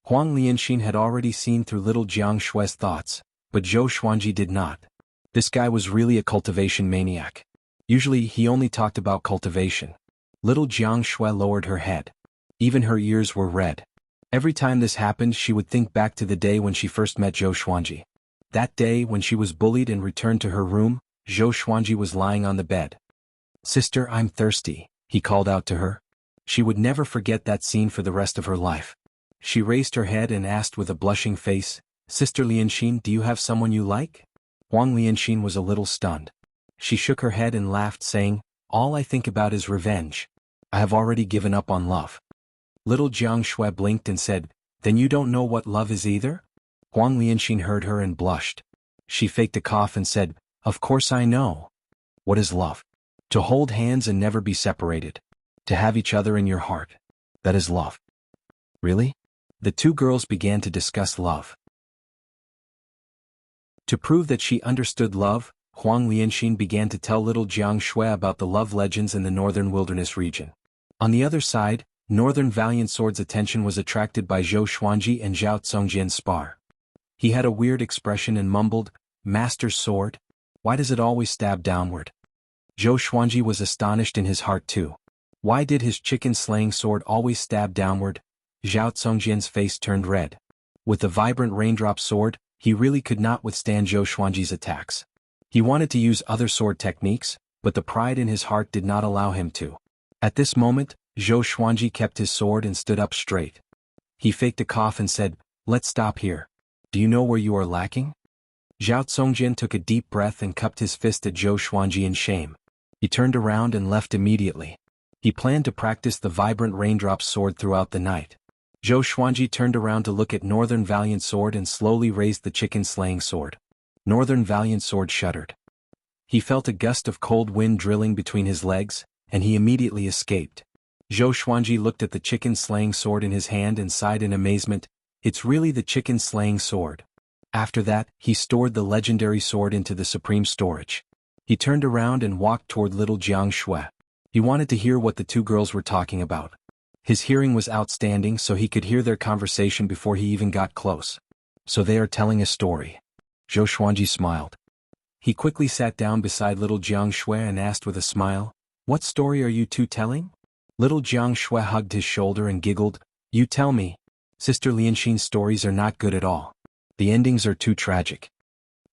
Huang Lianxin had already seen through little Jiang Shui's thoughts, but Zhou Xuanji did not. This guy was really a cultivation maniac. Usually he only talked about cultivation. Little Jiang Shui lowered her head. Even her ears were red. Every time this happened, she would think back to the day when she first met Zhou Xuanji. That day when she was bullied and returned to her room, Zhou Xuanji was lying on the bed. "Sister, I'm thirsty," he called out to her. She would never forget that scene for the rest of her life. She raised her head and asked with a blushing face, "Sister Lianxin, do you have someone you like?" Huang Lianxin was a little stunned. She shook her head and laughed, saying, "All I think about is revenge. I have already given up on love." Little Jiang Shui blinked and said, "Then you don't know what love is either?" Huang Lianxin heard her and blushed. She faked a cough and said, "Of course I know. What is love? To hold hands and never be separated. To have each other in your heart. That is love." "Really?" The two girls began to discuss love. To prove that she understood love, Huang Lianxin began to tell little Jiang Shui about the love legends in the northern wilderness region. On the other side, Northern Valiant Sword's attention was attracted by Zhou Xuanji and Zhao Congjian's spar. He had a weird expression and mumbled, "Master's sword? Why does it always stab downward?" Zhou Xuanji was astonished in his heart too. Why did his chicken-slaying sword always stab downward? Zhao Congjian's face turned red. With the vibrant raindrop sword, he really could not withstand Zhou Xuanji's attacks. He wanted to use other sword techniques, but the pride in his heart did not allow him to. At this moment, Zhou Xuanji kept his sword and stood up straight. He faked a cough and said, "Let's stop here. Do you know where you are lacking?" Zhao Congjian took a deep breath and cupped his fist at Zhou Xuanji in shame. He turned around and left immediately. He planned to practice the vibrant raindrop sword throughout the night. Zhou Xuanji turned around to look at Northern Valiant Sword and slowly raised the chicken-slaying sword. Northern Valiant Sword shuddered. He felt a gust of cold wind drilling between his legs, and he immediately escaped. Zhou Xuanji looked at the chicken-slaying sword in his hand and sighed in amazement, "It's really the chicken-slaying sword." After that, he stored the legendary sword into the supreme storage. He turned around and walked toward little Jiang Shui. He wanted to hear what the two girls were talking about. His hearing was outstanding, so he could hear their conversation before he even got close. "So they are telling a story." Zhou Xuanji smiled. He quickly sat down beside little Jiang Shui and asked with a smile, "What story are you two telling?" Little Jiang Shui hugged his shoulder and giggled, "You tell me. Sister Lianxin's stories are not good at all. The endings are too tragic."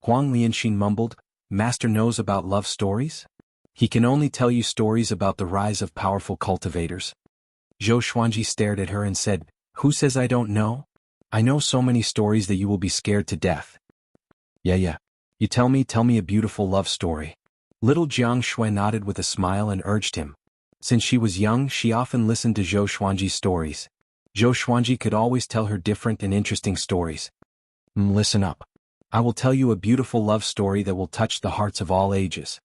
Huang Lianxin mumbled, "Master knows about love stories? He can only tell you stories about the rise of powerful cultivators." Zhou Xuanji stared at her and said, "Who says I don't know? I know so many stories that you will be scared to death." Yeah. You tell me a beautiful love story." Little Jiang Shui nodded with a smile and urged him. Since she was young, she often listened to Zhou Xuanji's stories. Zhou Xuanji could always tell her different and interesting stories. Listen up. I will tell you a beautiful love story that will touch the hearts of all ages."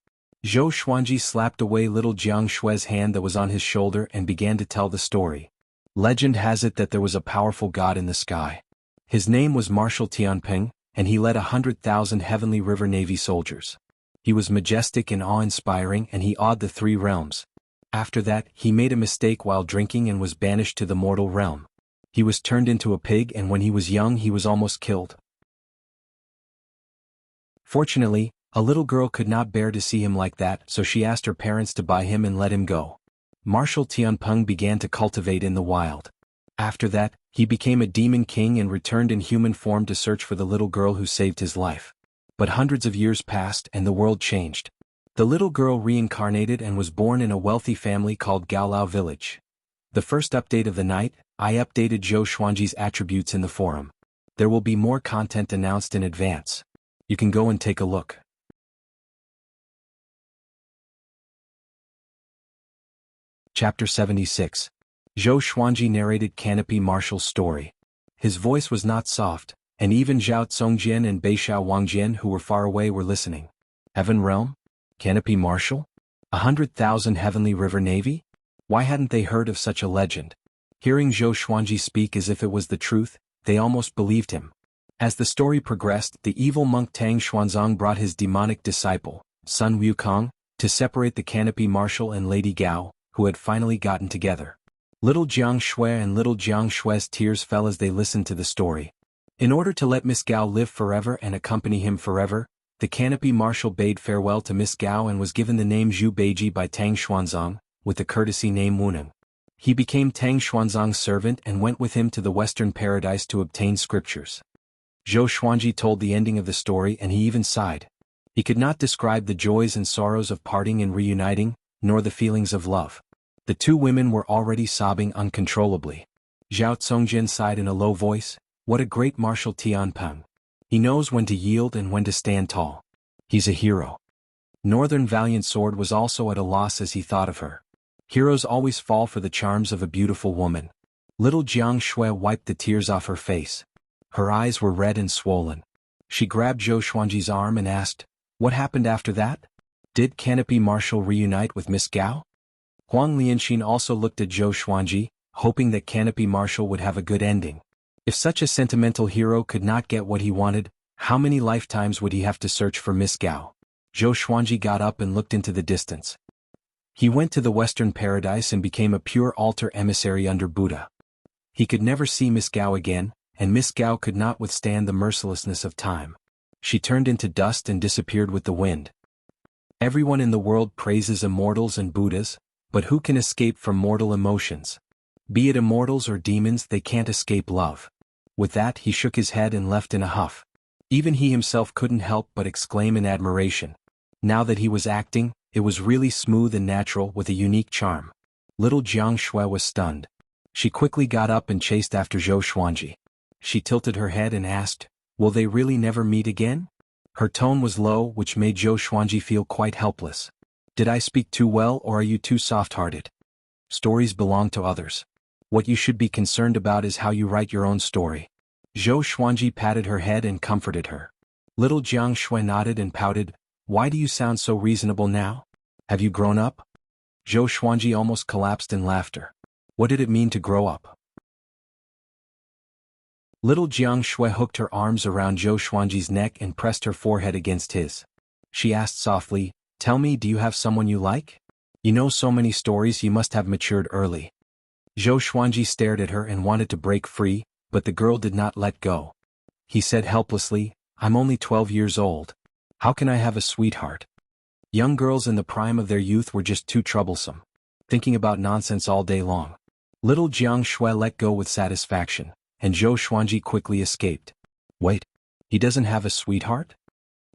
Zhou Xuanji slapped away little Jiang Shui's hand that was on his shoulder and began to tell the story. Legend has it that there was a powerful god in the sky. His name was Marshal Tianping, and he led 100,000 heavenly river navy soldiers. He was majestic and awe-inspiring, and he awed the three realms. After that, he made a mistake while drinking and was banished to the mortal realm. He was turned into a pig, and when he was young he was almost killed. Fortunately, a little girl could not bear to see him like that, so she asked her parents to buy him and let him go. Marshal Tianpeng began to cultivate in the wild. After that, he became a demon king and returned in human form to search for the little girl who saved his life. But hundreds of years passed and the world changed. The little girl reincarnated and was born in a wealthy family called Gaolao Village. The first update of the night, I updated Zhou Xuanji's attributes in the forum. There will be more content announced in advance. You can go and take a look. Chapter 76. Zhou Xuanji narrated Canopy Marshall's story. His voice was not soft, and even Zhao Congjian and Beixiao Wangjian who were far away were listening. Heaven Realm? Canopy Marshall? 100,000 Heavenly River Navy? Why hadn't they heard of such a legend? Hearing Zhou Xuanji speak as if it was the truth, they almost believed him. As the story progressed, the evil monk Tang Xuanzang brought his demonic disciple, Sun Wukong, to separate the Canopy Marshal and Lady Gao, who had finally gotten together. Little Jiang Shui and little Jiang Shui's tears fell as they listened to the story. In order to let Miss Gao live forever and accompany him forever, the Canopy Marshal bade farewell to Miss Gao and was given the name Zhu Beiji by Tang Xuanzang, with the courtesy name Wuneng. He became Tang Xuanzang's servant and went with him to the Western Paradise to obtain scriptures. Zhou Xuanji told the ending of the story and he even sighed. He could not describe the joys and sorrows of parting and reuniting, nor the feelings of love. The two women were already sobbing uncontrollably. Zhao Congjian sighed in a low voice, "What a great Marshal Tianpeng. He knows when to yield and when to stand tall. He's a hero." Northern Valiant Sword was also at a loss as he thought of her. Heroes always fall for the charms of a beautiful woman. Little Jiang Shui wiped the tears off her face. Her eyes were red and swollen. She grabbed Zhou Xuanji's arm and asked, "What happened after that? Did Canopy Marshal reunite with Miss Gao?" Huang Lianxin also looked at Zhou Xuanji, hoping that Canopy Marshal would have a good ending. If such a sentimental hero could not get what he wanted, how many lifetimes would he have to search for Miss Gao? Zhou Xuanji got up and looked into the distance. He went to the Western Paradise and became a pure altar emissary under Buddha. He could never see Miss Gao again, and Miss Gao could not withstand the mercilessness of time. She turned into dust and disappeared with the wind. Everyone in the world praises immortals and Buddhas, but who can escape from mortal emotions? Be it immortals or demons, they can't escape love. With that he shook his head and left in a huff. Even he himself couldn't help but exclaim in admiration. Now that he was acting, it was really smooth and natural with a unique charm. Little Jiang Shui was stunned. She quickly got up and chased after Zhou Xuanji. She tilted her head and asked, "Will they really never meet again?" Her tone was low, which made Zhou Xuanji feel quite helpless. "Did I speak too well or are you too soft-hearted? Stories belong to others. What you should be concerned about is how you write your own story." Zhou Xuanji patted her head and comforted her. Little Jiang Shui nodded and pouted, "Why do you sound so reasonable now? Have you grown up?" Zhou Xuanji almost collapsed in laughter. What did it mean to grow up? Little Jiang Shui hooked her arms around Zhou Xuanji's neck and pressed her forehead against his. She asked softly, "Tell me, do you have someone you like? You know so many stories, you must have matured early." Zhou Xuanji stared at her and wanted to break free, but the girl did not let go. He said helplessly, "I'm only 12 years old. How can I have a sweetheart? Young girls in the prime of their youth were just too troublesome, thinking about nonsense all day long." Little Jiang Shui let go with satisfaction, and Zhou Xuanji quickly escaped. "Wait, he doesn't have a sweetheart?"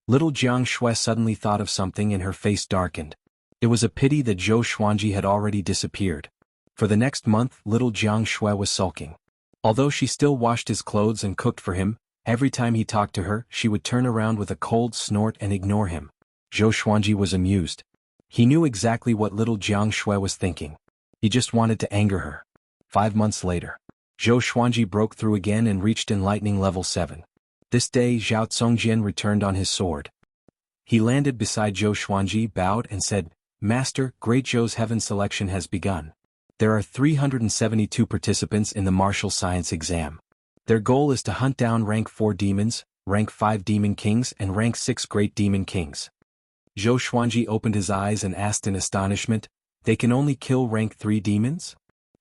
Little Jiang Shui suddenly thought of something and her face darkened. It was a pity that Zhou Xuanji had already disappeared. For the next month, little Jiang Shui was sulking. Although she still washed his clothes and cooked for him, every time he talked to her, she would turn around with a cold snort and ignore him. Zhou Xuanji was amused. He knew exactly what little Jiang Shui was thinking. He just wanted to anger her. 5 months later, Zhou Xuanji broke through again and reached enlightening level 7. This day Zhao Congjian returned on his sword. He landed beside Zhou Xuanji, bowed and said, "Master, Great Zhou's heaven selection has begun. There are 372 participants in the martial science exam. Their goal is to hunt down rank 4 demons, rank 5 demon kings and rank 6 great demon kings." Zhou Xuanji opened his eyes and asked in astonishment, "They can only kill rank 3 demons?"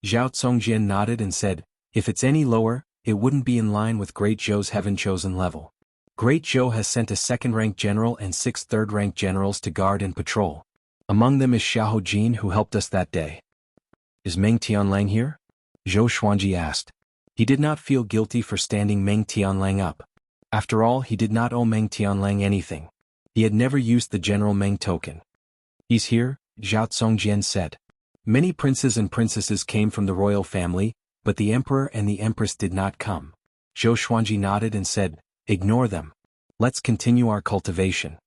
Zhao Congjian nodded and said, "If it's any lower, it wouldn't be in line with Great Zhou's heaven-chosen level. Great Zhou has sent a 2nd-rank general and 6 3rd-rank generals to guard and patrol. Among them is Xiahou Jin, who helped us that day." "Is Meng Tianlang here?" Zhou Xuanji asked. He did not feel guilty for standing Meng Tianlang up. After all, he did not owe Meng Tianlang anything. He had never used the General Meng token. "He's here," Zhao Congjian said. Many princes and princesses came from the royal family, but the emperor and the empress did not come. Zhou Xuanji nodded and said, "Ignore them. Let's continue our cultivation."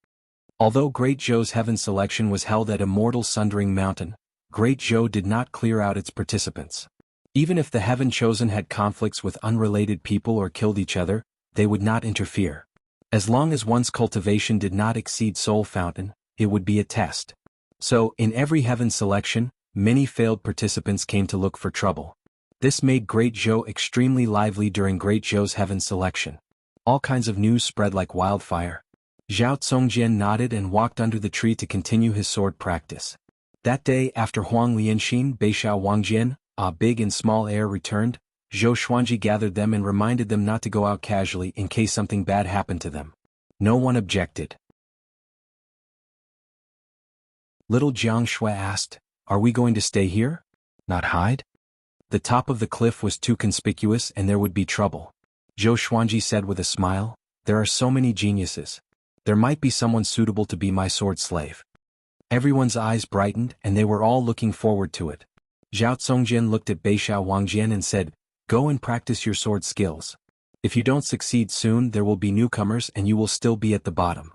Although Great Zhou's heaven selection was held at Immortal Sundering Mountain, Great Zhou did not clear out its participants. Even if the Heaven Chosen had conflicts with unrelated people or killed each other, they would not interfere. As long as one's cultivation did not exceed Soul Fountain, it would be a test. So, in every Heaven selection, many failed participants came to look for trouble. This made Great Zhou extremely lively during Great Zhou's Heaven selection. All kinds of news spread like wildfire. Zhao Congjian nodded and walked under the tree to continue his sword practice. That day after Huang Lianxin, Beishao Wangjian, big and small heir returned, Zhou Xuanji gathered them and reminded them not to go out casually in case something bad happened to them. No one objected. Little Jiang Shui asked, "Are we going to stay here? Not hide?" The top of the cliff was too conspicuous and there would be trouble. Zhou Xuanji said with a smile, "There are so many geniuses. There might be someone suitable to be my sword slave." Everyone's eyes brightened and they were all looking forward to it. Zhao Congjian looked at Beishao Wangjian and said, "Go and practice your sword skills. If you don't succeed soon there will be newcomers and you will still be at the bottom."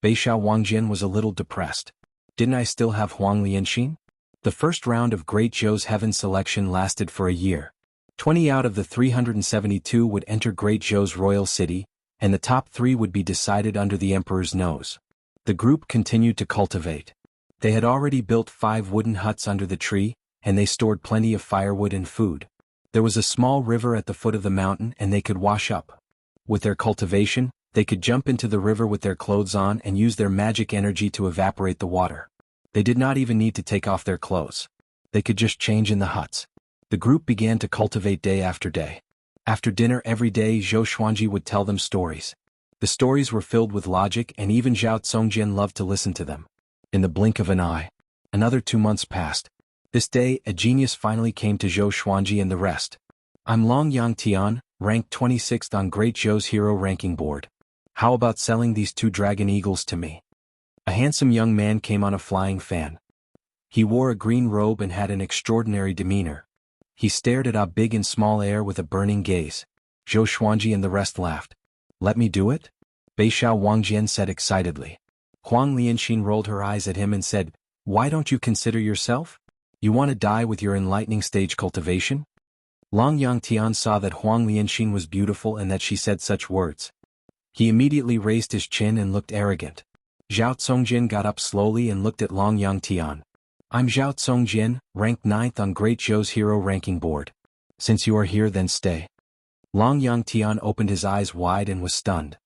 Beishao Wangjian was a little depressed. Didn't I still have Huang Lianxin? The first round of Great Zhou's Heaven selection lasted for a year. 20 out of the 372 would enter Great Zhou's royal city, and the top 3 would be decided under the emperor's nose. The group continued to cultivate. They had already built 5 wooden huts under the tree, and they stored plenty of firewood and food. There was a small river at the foot of the mountain and they could wash up. With their cultivation, they could jump into the river with their clothes on and use their magic energy to evaporate the water. They did not even need to take off their clothes. They could just change in the huts. The group began to cultivate day after day. After dinner every day Zhou Xuanji would tell them stories. The stories were filled with logic and even Zhao Congjian loved to listen to them. In the blink of an eye, another 2 months passed. This day a genius finally came to Zhou Xuanji and the rest. "I'm Long Yang Tian, ranked 26th on Great Zhou's hero ranking board. How about selling these 2 dragon eagles to me?" A handsome young man came on a flying fan. He wore a green robe and had an extraordinary demeanor. He stared at a big and small heir with a burning gaze. Zhou Xuanji and the rest laughed. "Let me do it?" Beishao Wangjian said excitedly. Huang Lianxin rolled her eyes at him and said, "Why don't you consider yourself? You want to die with your enlightening stage cultivation?" Long Yang Tian saw that Huang Lianxin was beautiful and that she said such words. He immediately raised his chin and looked arrogant. Zhao Congjian got up slowly and looked at Long Yang Tian. "I'm Zhao Congjian, ranked 9th on Great Zhou's hero ranking board. Since you are here then stay." Long Yang Tian opened his eyes wide and was stunned.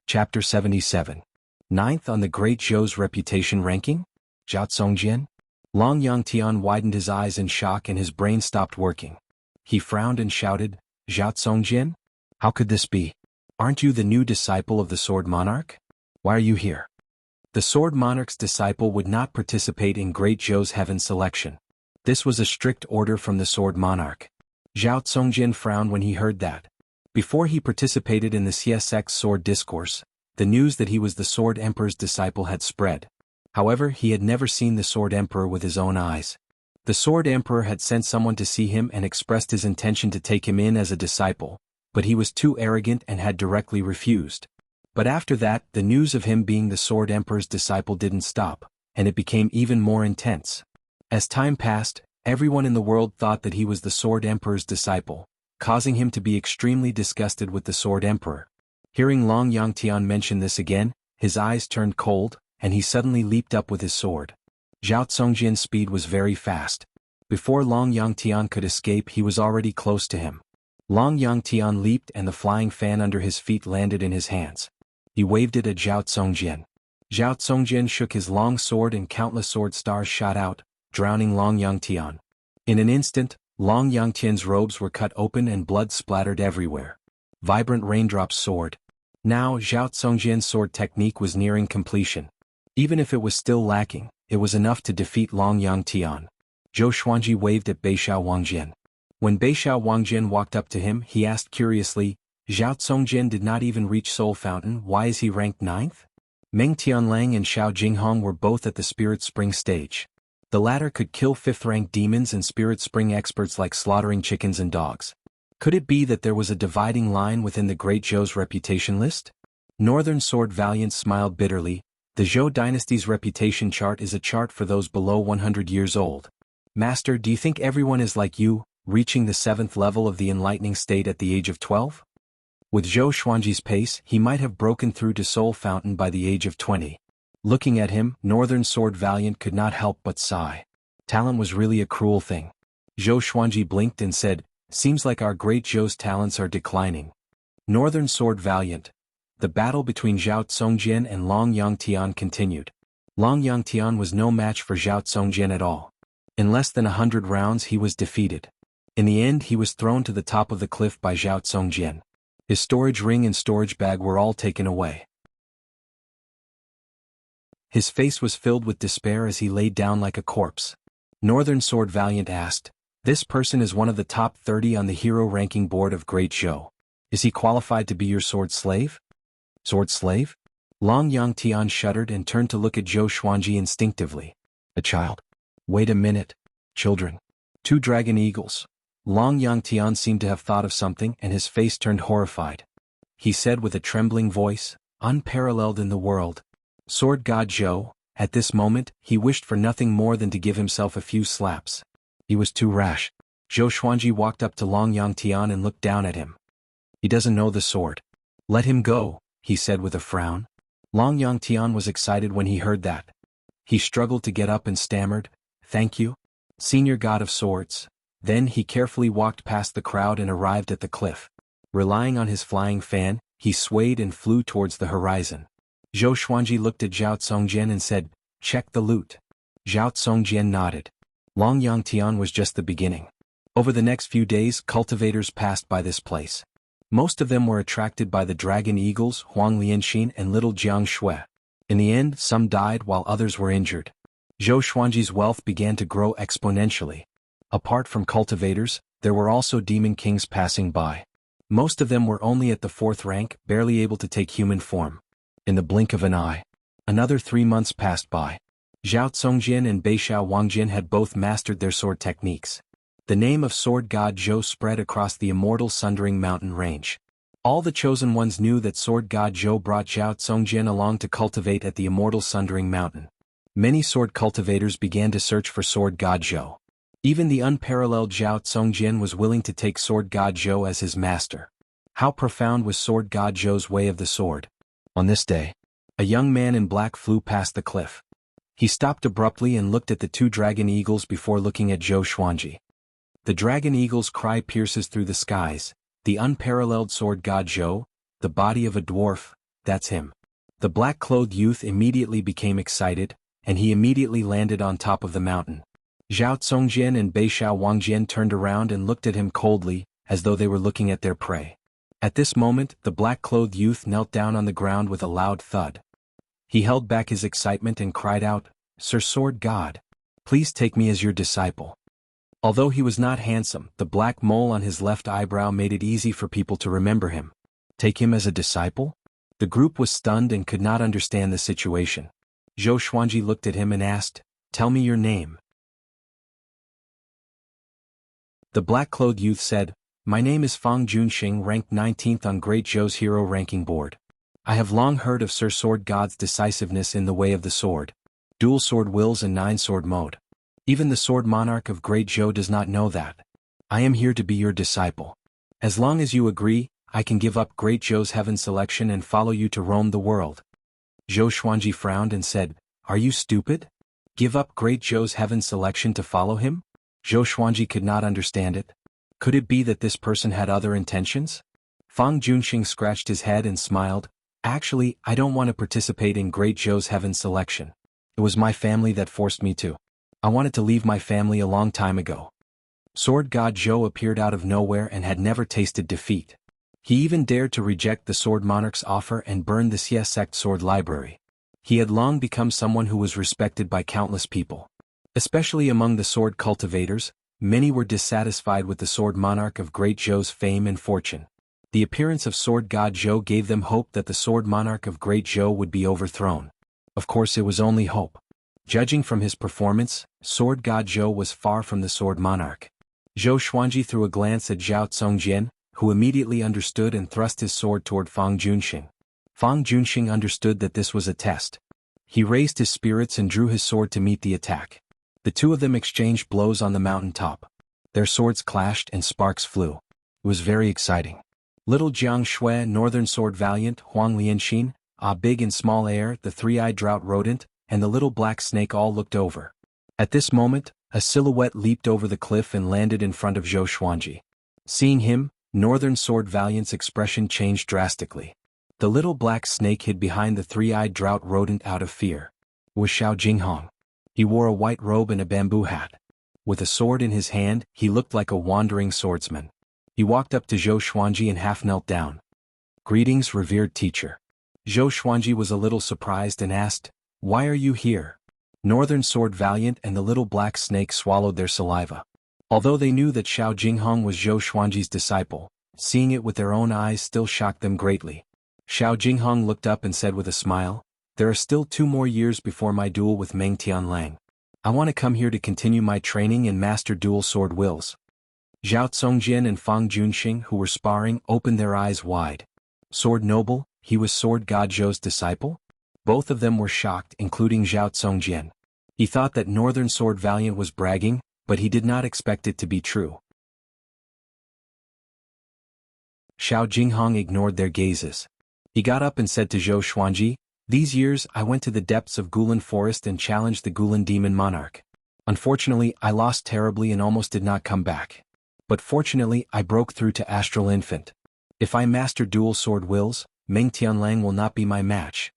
Chapter 77. 9th on the Great Zhou's reputation ranking? Zhao Congjian? Long Yang Tian widened his eyes in shock and his brain stopped working. He frowned and shouted, "Zhao Congjian? How could this be? Aren't you the new disciple of the Sword Monarch? Why are you here?" The Sword Monarch's disciple would not participate in Great Zhou's Heaven selection. This was a strict order from the Sword Monarch. Zhao Congjian frowned when he heard that. Before he participated in the CSX Sword Discourse, the news that he was the Sword Emperor's disciple had spread. However, he had never seen the Sword Emperor with his own eyes. The Sword Emperor had sent someone to see him and expressed his intention to take him in as a disciple, but he was too arrogant and had directly refused. But after that, the news of him being the Sword Emperor's disciple didn't stop, and it became even more intense. As time passed, everyone in the world thought that he was the Sword Emperor's disciple, causing him to be extremely disgusted with the Sword Emperor. Hearing Long Yang Tian mention this again, his eyes turned cold, and he suddenly leaped up with his sword. Zhao Congjian's speed was very fast. Before Long Yang Tian could escape he was already close to him. Long Yang Tian leaped and the flying fan under his feet landed in his hands. He waved it at Zhao Congjian. Zhao Congjian shook his long sword and countless sword stars shot out, drowning Long Yang Tian. In an instant, Long Yang Tian's robes were cut open and blood splattered everywhere. Vibrant raindrops soared. Now Zhao Congjian's sword technique was nearing completion. Even if it was still lacking, it was enough to defeat Long Yang Tian. Zhou Xuanji waved at Beishao Wangjian. When Beishao Wangjian walked up to him he asked curiously, "Zhao Congjian did not even reach Soul Fountain, why is he ranked 9th? Meng Tianlang and Xiao Jinghong were both at the Spirit Spring stage. The latter could kill 5th-rank demons and Spirit Spring experts like slaughtering chickens and dogs. Could it be that there was a dividing line within the Great Zhou's reputation list?" Northern Sword Valiant smiled bitterly, The Zhou dynasty's reputation chart is a chart for those below 100 years old. Master, do you think everyone is like you, reaching the 7th level of the enlightening state at the age of 12? With Zhou Xuanji's pace, he might have broken through to Soul Fountain by the age of 20. Looking at him, Northern Sword Valiant could not help but sigh. Talent was really a cruel thing. Zhou Xuanji blinked and said, "Seems like our great Zhou's talents are declining." Northern Sword Valiant. The battle between Zhao Tsongjian and Long Yangtian continued. Long Yangtian was no match for Zhao Tsongjian at all. In less than 100 rounds he was defeated. In the end he was thrown to the top of the cliff by Zhao Tsongjian. His storage ring and storage bag were all taken away. His face was filled with despair as he laid down like a corpse. Northern Sword Valiant asked, "This person is one of the top 30 on the hero ranking board of Great Zhou. Is he qualified to be your sword slave?" Sword slave? Long Yangtian shuddered and turned to look at Zhou Xuanji instinctively. A child. Wait a minute. Children. 2 dragon eagles. Long Yangtian seemed to have thought of something and his face turned horrified. He said with a trembling voice, "Unparalleled in the world. Sword God Zhou." At this moment, he wished for nothing more than to give himself a few slaps. He was too rash. Zhou Xuanji walked up to Long Yangtian and looked down at him. "He doesn't know the sword. Let him go," he said with a frown. Long Yangtian was excited when he heard that. He struggled to get up and stammered, "Thank you, Senior God of Swords." Then he carefully walked past the crowd and arrived at the cliff. Relying on his flying fan, he swayed and flew towards the horizon. Zhou Xuanji looked at Zhao Tsongjian and said, "Check the loot." Zhao Tsongjian nodded. Long Yangtian was just the beginning. Over the next few days, cultivators passed by this place. Most of them were attracted by the dragon eagles, Huang Lianxin and little Jiang Shui. In the end, some died while others were injured. Zhou Xuanji's wealth began to grow exponentially. Apart from cultivators, there were also demon kings passing by. Most of them were only at the 4th rank, barely able to take human form. In the blink of an eye, another 3 months passed by. Zhao Tsongjian and Beishao Wangjin had both mastered their sword techniques. The name of Sword God Zhou spread across the immortal Sundering Mountain range. All the chosen ones knew that Sword God Zhou brought Zhao Tsongjian along to cultivate at the immortal Sundering Mountain. Many sword cultivators began to search for Sword God Zhou. Even the unparalleled Zhao Tsongjian was willing to take Sword God Zhou as his master. How profound was Sword God Zhou's way of the sword? On this day, a young man in black flew past the cliff. He stopped abruptly and looked at the 2 dragon eagles before looking at Zhou Xuanji. The dragon eagle's cry pierces through the skies. The unparalleled Sword God Zhou, the body of a dwarf, that's him. The black-clothed youth immediately became excited, and he immediately landed on top of the mountain. Zhao Tsongjian and Beishao Wangjin turned around and looked at him coldly, as though they were looking at their prey. At this moment, the black-clothed youth knelt down on the ground with a loud thud. He held back his excitement and cried out, "Sir Sword God, please take me as your disciple." Although he was not handsome, the black mole on his left eyebrow made it easy for people to remember him. Take him as a disciple? The group was stunned and could not understand the situation. Zhou Xuanji looked at him and asked, "Tell me your name." The black-clothed youth said, "My name is Fang Junxing, ranked 19th on Great Zhou's hero ranking board. I have long heard of Sir Sword God's decisiveness in the way of the sword, dual sword wills and 9-sword mode. Even the sword monarch of Great Zhou does not know that. I am here to be your disciple. As long as you agree, I can give up Great Zhou's heaven selection and follow you to roam the world." Zhou Xuanji frowned and said, "Are you stupid? Give up Great Zhou's heaven selection to follow him?" Zhou Xuanji could not understand it. Could it be that this person had other intentions? Fang Junxing scratched his head and smiled. "Actually, I don't want to participate in Great Zhou's heaven selection. It was my family that forced me to. I wanted to leave my family a long time ago." Sword God Zhou appeared out of nowhere and had never tasted defeat. He even dared to reject the Sword Monarch's offer and burn the Xie sect sword library. He had long become someone who was respected by countless people. Especially among the sword cultivators, many were dissatisfied with the Sword Monarch of Great Zhou's fame and fortune. The appearance of Sword God Zhou gave them hope that the Sword Monarch of Great Zhou would be overthrown. Of course it was only hope. Judging from his performance, Sword God Zhou was far from the Sword Monarch. Zhou Xuanji threw a glance at Zhao Tsongjian, who immediately understood and thrust his sword toward Fang Junxing. Fang Junxing understood that this was a test. He raised his spirits and drew his sword to meet the attack. The two of them exchanged blows on the mountain top. Their swords clashed and sparks flew. It was very exciting. Little Jiang Shui, Northern Sword Valiant, Huang Lianxin, Big and Small Air, the three-eyed drought rodent, and the little black snake all looked over. At this moment, a silhouette leaped over the cliff and landed in front of Zhou Xuanji. Seeing him, Northern Sword Valiant's expression changed drastically. The little black snake hid behind the three-eyed drought rodent out of fear. It was Xiao Jinghong. He wore a white robe and a bamboo hat. With a sword in his hand, he looked like a wandering swordsman. He walked up to Zhou Xuanji and half knelt down. "Greetings, revered teacher." Zhou Xuanji was a little surprised and asked, "Why are you here?" Northern Sword Valiant and the little black snake swallowed their saliva. Although they knew that Xiao Jinghong was Zhou Xuanji's disciple, seeing it with their own eyes still shocked them greatly. Xiao Jinghong looked up and said with a smile, "There are still 2 more years before my duel with Meng Tianlang. I want to come here to continue my training and master dual sword wills." Zhao Tsongjian and Fang Junxing, who were sparring, opened their eyes wide. Sword Noble, he was Sword God Zhou's disciple? Both of them were shocked, including Zhao Tsongjian. He thought that Northern Sword Valiant was bragging, but he did not expect it to be true. Xiao Jinghong ignored their gazes. He got up and said to Zhou Xuanji, "These years I went to the depths of Gulan Forest and challenged the Gulan Demon Monarch. Unfortunately, I lost terribly and almost did not come back. But fortunately, I broke through to Astral Infant. If I master dual sword wills, Meng Tianlang will not be my match."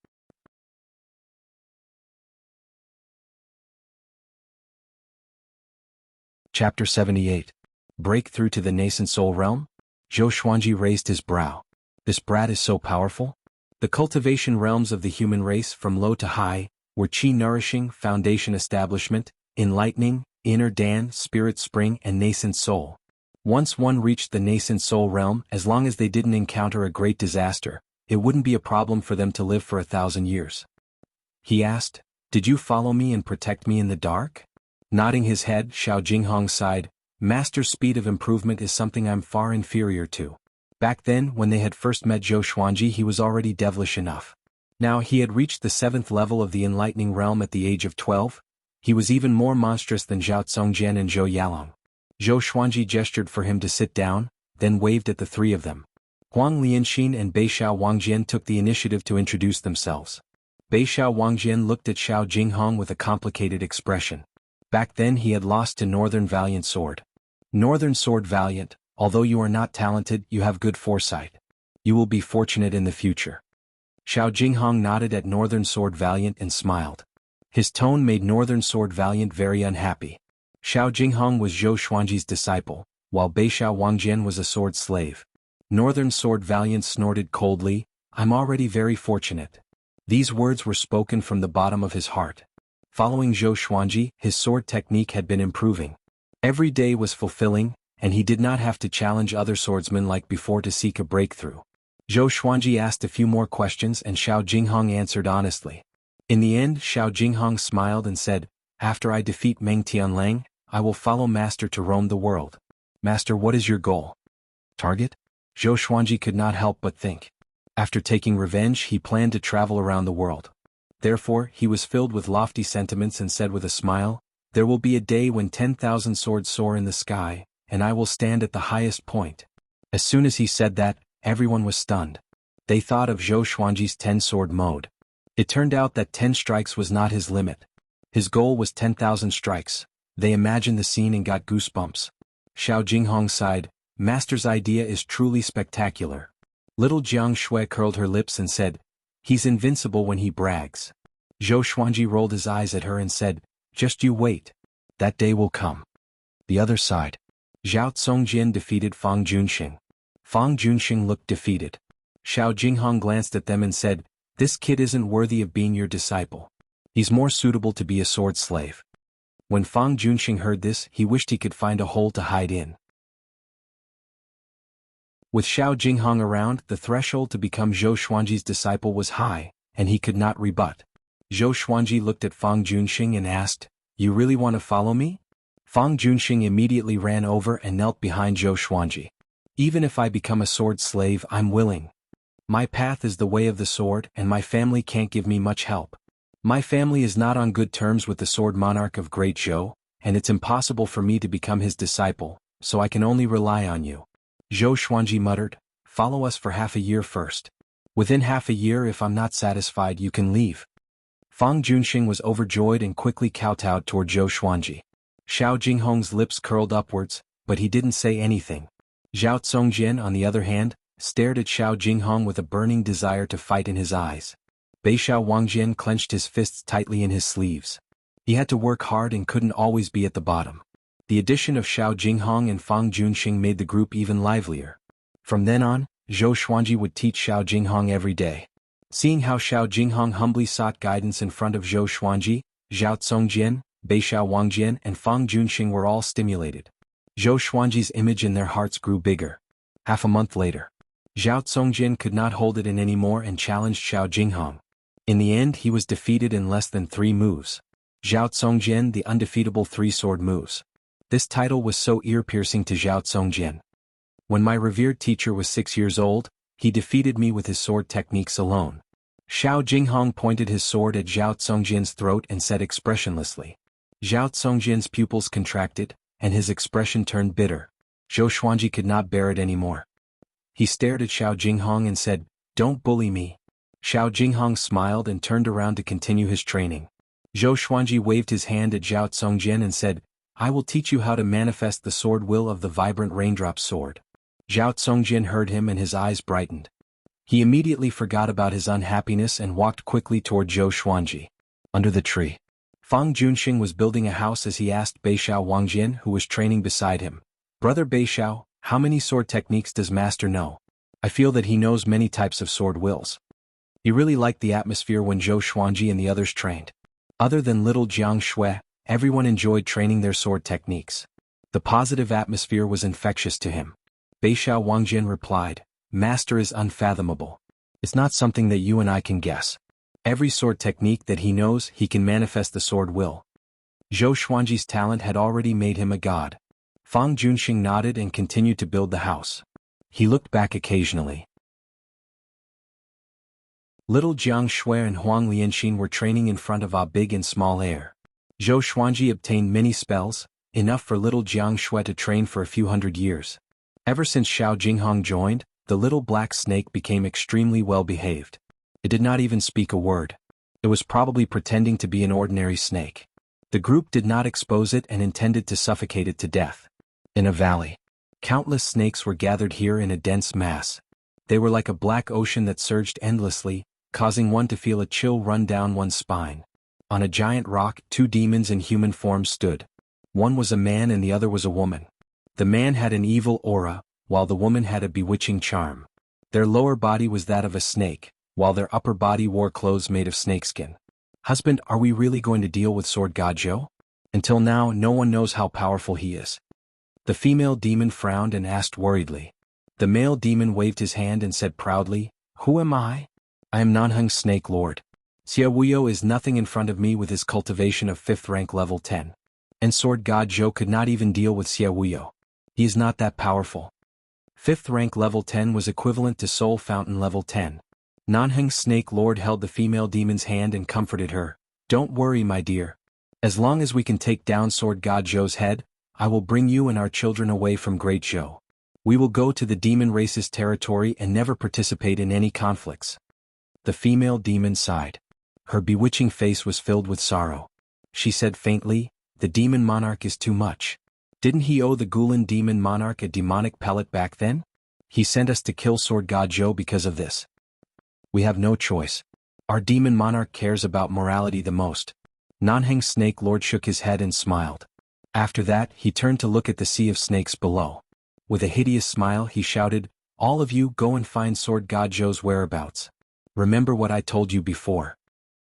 Chapter 78. Breakthrough to the Nascent Soul Realm? Zhou Xuanji raised his brow. This brat is so powerful? The cultivation realms of the human race from low to high were Qi-nourishing, foundation establishment, enlightening, inner Dan, spirit spring and nascent soul. Once one reached the nascent soul realm, as long as they didn't encounter a great disaster, it wouldn't be a problem for them to live for 1,000 years. He asked, "Did you follow me and protect me in the dark?" Nodding his head, Xiao Jinghong sighed, "Master's speed of improvement is something I'm far inferior to. Back then, when they had first met Zhou Xuanji, he was already devilish enough. Now he had reached the 7th level of the enlightening realm at the age of 12. He was even more monstrous than Zhao Tsongjian and Zhou Yalong." Zhou Xuanji gestured for him to sit down, then waved at the 3 of them. Huang Lianxin and Beixiao Wangjian took the initiative to introduce themselves. Beixiao Wangjian looked at Xiao Jinghong with a complicated expression. Back then he had lost to Northern Valiant Sword. "Northern Sword Valiant, although you are not talented, you have good foresight. You will be fortunate in the future." Xiao Jinghong nodded at Northern Sword Valiant and smiled. His tone made Northern Sword Valiant very unhappy. Xiao Jinghong was Zhou Xuanji's disciple, while Beixiao Wangjian was a sword slave. Northern Sword Valiant snorted coldly, "I'm already very fortunate." These words were spoken from the bottom of his heart. Following Zhou Xuanji, his sword technique had been improving. Every day was fulfilling, and he did not have to challenge other swordsmen like before to seek a breakthrough. Zhou Xuanji asked a few more questions and Xiao Jinghong answered honestly. In the end, Xiao Jinghong smiled and said, "After I defeat Meng Tianlang, I will follow Master to roam the world." "Master, what is your goal?" "Target?" Zhou Xuanji could not help but think. After taking revenge, he planned to travel around the world. Therefore, he was filled with lofty sentiments and said with a smile, "There will be a day when 10,000 swords soar in the sky, and I will stand at the highest point." As soon as he said that, everyone was stunned. They thought of Zhou Xuanji's 10-sword mode. It turned out that 10 strikes was not his limit. His goal was 10,000 strikes. They imagined the scene and got goosebumps. Xiao Jinghong sighed, "Master's idea is truly spectacular." Little Jiang Shui curled her lips and said, "He's invincible when he brags." Zhou Xuanji rolled his eyes at her and said, "Just you wait. That day will come." The other side. Zhao Tsongjian defeated Fang Junxing. Fang Junxing looked defeated. Xiao Jinghong glanced at them and said, "This kid isn't worthy of being your disciple. He's more suitable to be a sword slave." When Fang Junxing heard this, he wished he could find a hole to hide in. With Xiao Jinghong around, the threshold to become Zhou Xuanji's disciple was high, and he could not rebut. Zhou Xuanji looked at Fang Junxing and asked, "You really want to follow me?" Fang Junxing immediately ran over and knelt behind Zhou Xuanji. "Even if I become a sword slave, I'm willing. My path is the way of the sword and my family can't give me much help." My family is not on good terms with the sword monarch of Great Zhou, and it's impossible for me to become his disciple, so I can only rely on you. Zhou Xuanji muttered, follow us for half a year first. Within half a year if I'm not satisfied you can leave. Fang Junxing was overjoyed and quickly kowtowed toward Zhou Xuanji. Xiao Jinghong's lips curled upwards, but he didn't say anything. Zhao Congjian, on the other hand, stared at Xiao Jinghong with a burning desire to fight in his eyes. Beixiao Wangjian clenched his fists tightly in his sleeves. He had to work hard and couldn't always be at the bottom. The addition of Xiao Jinghong and Fang Junxing made the group even livelier. From then on, Zhou Xuanji would teach Xiao Jinghong every day. Seeing how Xiao Jinghong humbly sought guidance in front of Zhou Xuanji, Zhao Congjian, Beixiao Wangjian and Fang Junxing were all stimulated. Zhou Xuanji's image in their hearts grew bigger. Half a month later, Zhao Congjian could not hold it in anymore and challenged Xiao Jinghong. In the end he was defeated in less than 3 moves. Zhao Congjian, the undefeatable 3-sword moves. This title was so ear-piercing to Zhao Congjian. When my revered teacher was 6 years old, he defeated me with his sword techniques alone. Xiao Jinghong pointed his sword at Zhao Congjian's throat and said expressionlessly. Zhao Congjian's pupils contracted, and his expression turned bitter. Zhou Xuanji could not bear it anymore. He stared at Xiao Jinghong and said, don't bully me. Xiao Jinghong smiled and turned around to continue his training. Zhou Xuanji waved his hand at Zhao Congjian and said, I will teach you how to manifest the sword will of the vibrant raindrop sword. Zhao Congjian heard him and his eyes brightened. He immediately forgot about his unhappiness and walked quickly toward Zhou Xuanji. Under the tree, Fang Junxing was building a house as he asked Beixiao Wangjian, who was training beside him. Brother Beixiao, how many sword techniques does master know? I feel that he knows many types of sword wills. He really liked the atmosphere when Zhou Xuanji and the others trained. Other than little Jiang Shui, everyone enjoyed training their sword techniques. The positive atmosphere was infectious to him. Beixiao Wangjian replied, Master is unfathomable. It's not something that you and I can guess. Every sword technique that he knows, he can manifest the sword will. Zhou Xuanji's talent had already made him a god. Fang Junxing nodded and continued to build the house. He looked back occasionally. Little Jiang Shui and Huang Lianxin were training in front of a big and small air. Zhou Xuanji obtained many spells, enough for little Jiang Shui to train for a few hundred years. Ever since Xiao Jinghong joined, the little black snake became extremely well-behaved. It did not even speak a word. It was probably pretending to be an ordinary snake. The group did not expose it and intended to suffocate it to death. In a valley, countless snakes were gathered here in a dense mass. They were like a black ocean that surged endlessly, causing one to feel a chill run down one's spine. On a giant rock, 2 demons in human form stood. One was a man and the other was a woman. The man had an evil aura, while the woman had a bewitching charm. Their lower body was that of a snake, while their upper body wore clothes made of snakeskin. Husband, are we really going to deal with Sword God Zhou? Until now, no one knows how powerful he is. The female demon frowned and asked worriedly. The male demon waved his hand and said proudly, Who am I? I am Nanheng's Snake Lord. Xia Wuyo is nothing in front of me with his cultivation of 5th rank level 10. And Sword God Zhou could not even deal with Xia Wuyo. He is not that powerful. 5th rank level 10 was equivalent to Soul Fountain level 10. Nanheng's Snake Lord held the female demon's hand and comforted her. Don't worry, my dear. As long as we can take down Sword God Zhou's head, I will bring you and our children away from Great Zhou. We will go to the demon race's territory and never participate in any conflicts. The female demon sighed. Her bewitching face was filled with sorrow. She said faintly, The demon monarch is too much. Didn't he owe the Gulan demon monarch a demonic pellet back then? He sent us to kill Sword God Zhou because of this. We have no choice. Our demon monarch cares about morality the most. Nanheng's Snake Lord shook his head and smiled. After that, he turned to look at the sea of snakes below. With a hideous smile, he shouted, All of you go and find Sword God Zhou's whereabouts. Remember what I told you before.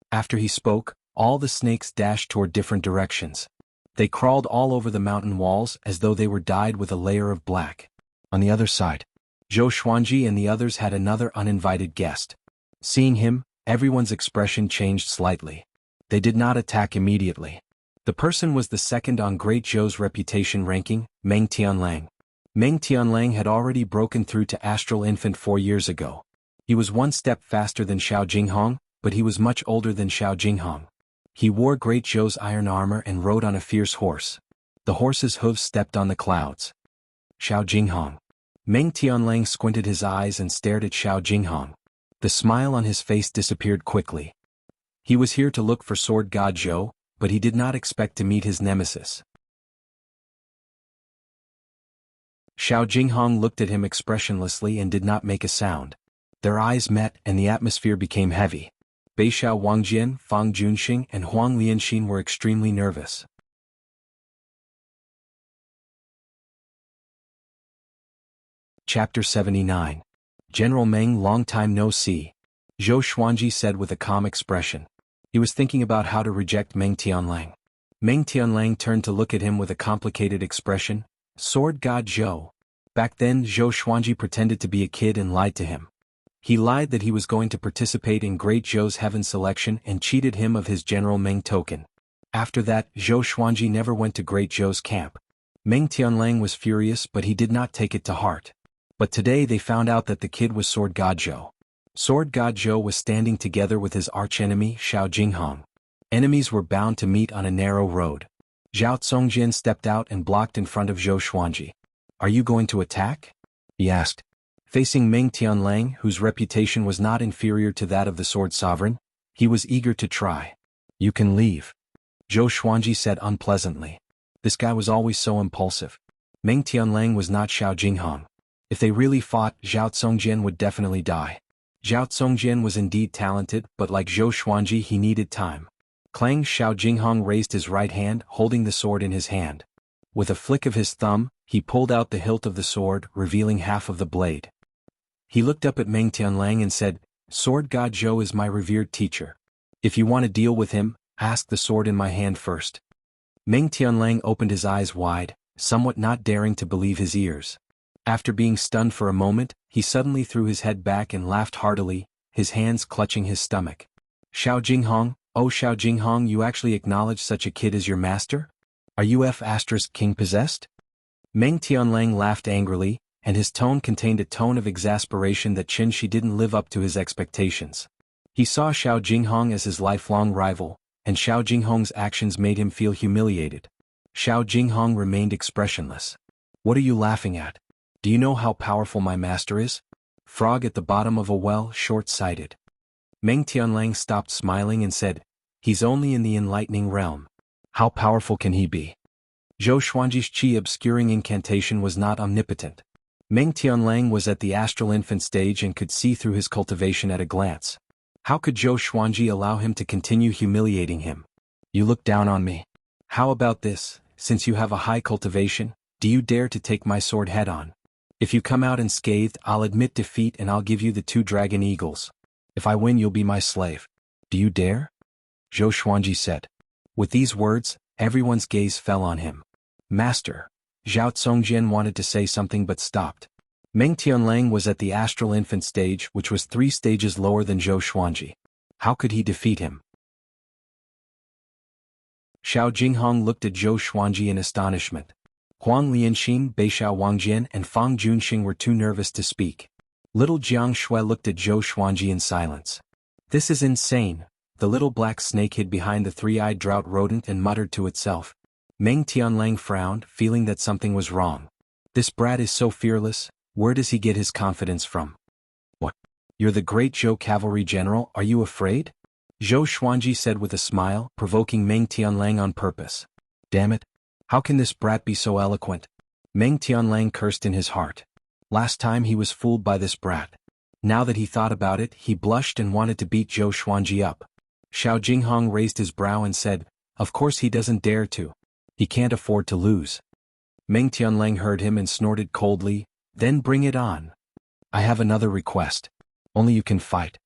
After he spoke, all the snakes dashed toward different directions. They crawled all over the mountain walls as though they were dyed with a layer of black. On the other side, Zhou Xuanji and the others had another uninvited guest. Seeing him, everyone's expression changed slightly. They did not attack immediately. The person was the second on Great Zhou's reputation ranking, Meng Tianlang. Meng Tianlang had already broken through to Astral Infant 4 years ago. He was 1 step faster than Xiao Jinghong, but he was much older than Xiao Jinghong. He wore Great Zhou's iron armor and rode on a fierce horse. The horse's hooves stepped on the clouds. Xiao Jinghong. Meng Tianlang squinted his eyes and stared at Xiao Jinghong. The smile on his face disappeared quickly. He was here to look for Sword God Zhou, but he did not expect to meet his nemesis. Xiao Jinghong looked at him expressionlessly and did not make a sound. Their eyes met and the atmosphere became heavy. Beixiao Wangjian, Fang Junxing and Huang Lianxin were extremely nervous. Chapter 79. General Meng, long time no see. Zhou Xuanji said with a calm expression. He was thinking about how to reject Meng Tianlang. Meng Tianlang turned to look at him with a complicated expression. Sword God Zhou. Back then Zhou Xuanji pretended to be a kid and lied to him. He lied that he was going to participate in Great Zhou's heaven selection and cheated him of his General Meng token. After that, Zhou Xuanji never went to Great Zhou's camp. Meng Tianlang was furious, but he did not take it to heart. But today they found out that the kid was Sword God Zhou. Sword God Zhou was standing together with his archenemy Xiao Jinghong. Enemies were bound to meet on a narrow road. Zhao Congjian stepped out and blocked in front of Zhou Xuanji. Are you going to attack? He asked. Facing Meng Tianlang, whose reputation was not inferior to that of the Sword Sovereign, he was eager to try. You can leave. Zhou Xuanji said unpleasantly. This guy was always so impulsive. Meng Tianlang was not Xiao Jinghong. If they really fought, Zhao Congjian would definitely die. Zhao Congjian was indeed talented, but like Zhou Xuanji he needed time. Clang. Xiao Jinghong raised his right hand, holding the sword in his hand. With a flick of his thumb, he pulled out the hilt of the sword, revealing half of the blade. He looked up at Meng Tianlang and said, Sword God Zhou is my revered teacher. If you want to deal with him, ask the sword in my hand first. Meng Tianlang opened his eyes wide, somewhat not daring to believe his ears. After being stunned for a moment, he suddenly threw his head back and laughed heartily, his hands clutching his stomach. Xiao Jinghong, oh Xiao Jinghong, you actually acknowledge such a kid as your master? Are you King possessed? Meng Tianlang laughed angrily, and his tone contained a tone of exasperation that Qin didn't live up to his expectations. He saw Xiao Jinghong as his lifelong rival, and Xiao Jinghong's actions made him feel humiliated. Xiao Jinghong remained expressionless. What are you laughing at? Do you know how powerful my master is? Frog at the bottom of a well, short-sighted. Meng Tianlang stopped smiling and said, He's only in the enlightening realm. How powerful can he be? Zhou Xuanji's qi obscuring incantation was not omnipotent. Meng Tianlang was at the astral infant stage and could see through his cultivation at a glance. How could Zhou Xuanji allow him to continue humiliating him? You look down on me. How about this, since you have a high cultivation, do you dare to take my sword head-on? If you come out unscathed, I'll admit defeat and I'll give you the 2 dragon eagles. If I win, you'll be my slave. Do you dare? Zhou Xuanji said. With these words, everyone's gaze fell on him. Master. Zhao Congjian wanted to say something but stopped. Meng Tianlang was at the astral infant stage, which was 3 stages lower than Zhou Xuanji. How could he defeat him? Xiao Jinghong looked at Zhou Xuanji in astonishment. Huang Lianxin, Beixiao Wangjian and Fang Junxing were too nervous to speak. Little Jiang Shui looked at Zhou Xuanji in silence. This is insane. The little black snake hid behind the 3-eyed drought rodent and muttered to itself. Meng Tianlang frowned, feeling that something was wrong. This brat is so fearless, where does he get his confidence from? What? You're the great Zhou cavalry general, are you afraid? Zhou Xuanji said with a smile, provoking Meng Tianlang on purpose. Damn it. How can this brat be so eloquent? Meng Tianlang cursed in his heart. Last time he was fooled by this brat. Now that he thought about it, he blushed and wanted to beat Zhou Xuanji up. Xiao Jinghong raised his brow and said, Of course he doesn't dare to. He can't afford to lose. Meng Tianlang heard him and snorted coldly, Then bring it on. I have another request. Only you can fight.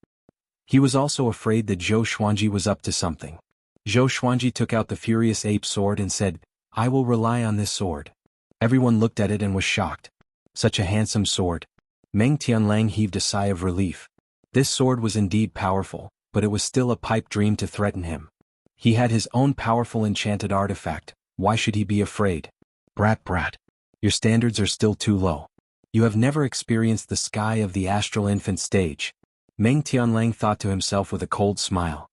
He was also afraid that Zhou Xuanji was up to something. Zhou Xuanji took out the furious ape sword and said, I will rely on this sword. Everyone looked at it and was shocked. Such a handsome sword. Meng Tianlang heaved a sigh of relief. This sword was indeed powerful, but it was still a pipe dream to threaten him. He had his own powerful enchanted artifact, why should he be afraid? Brat. Your standards are still too low. You have never experienced the sky of the astral infant stage. Meng Tianlang thought to himself with a cold smile.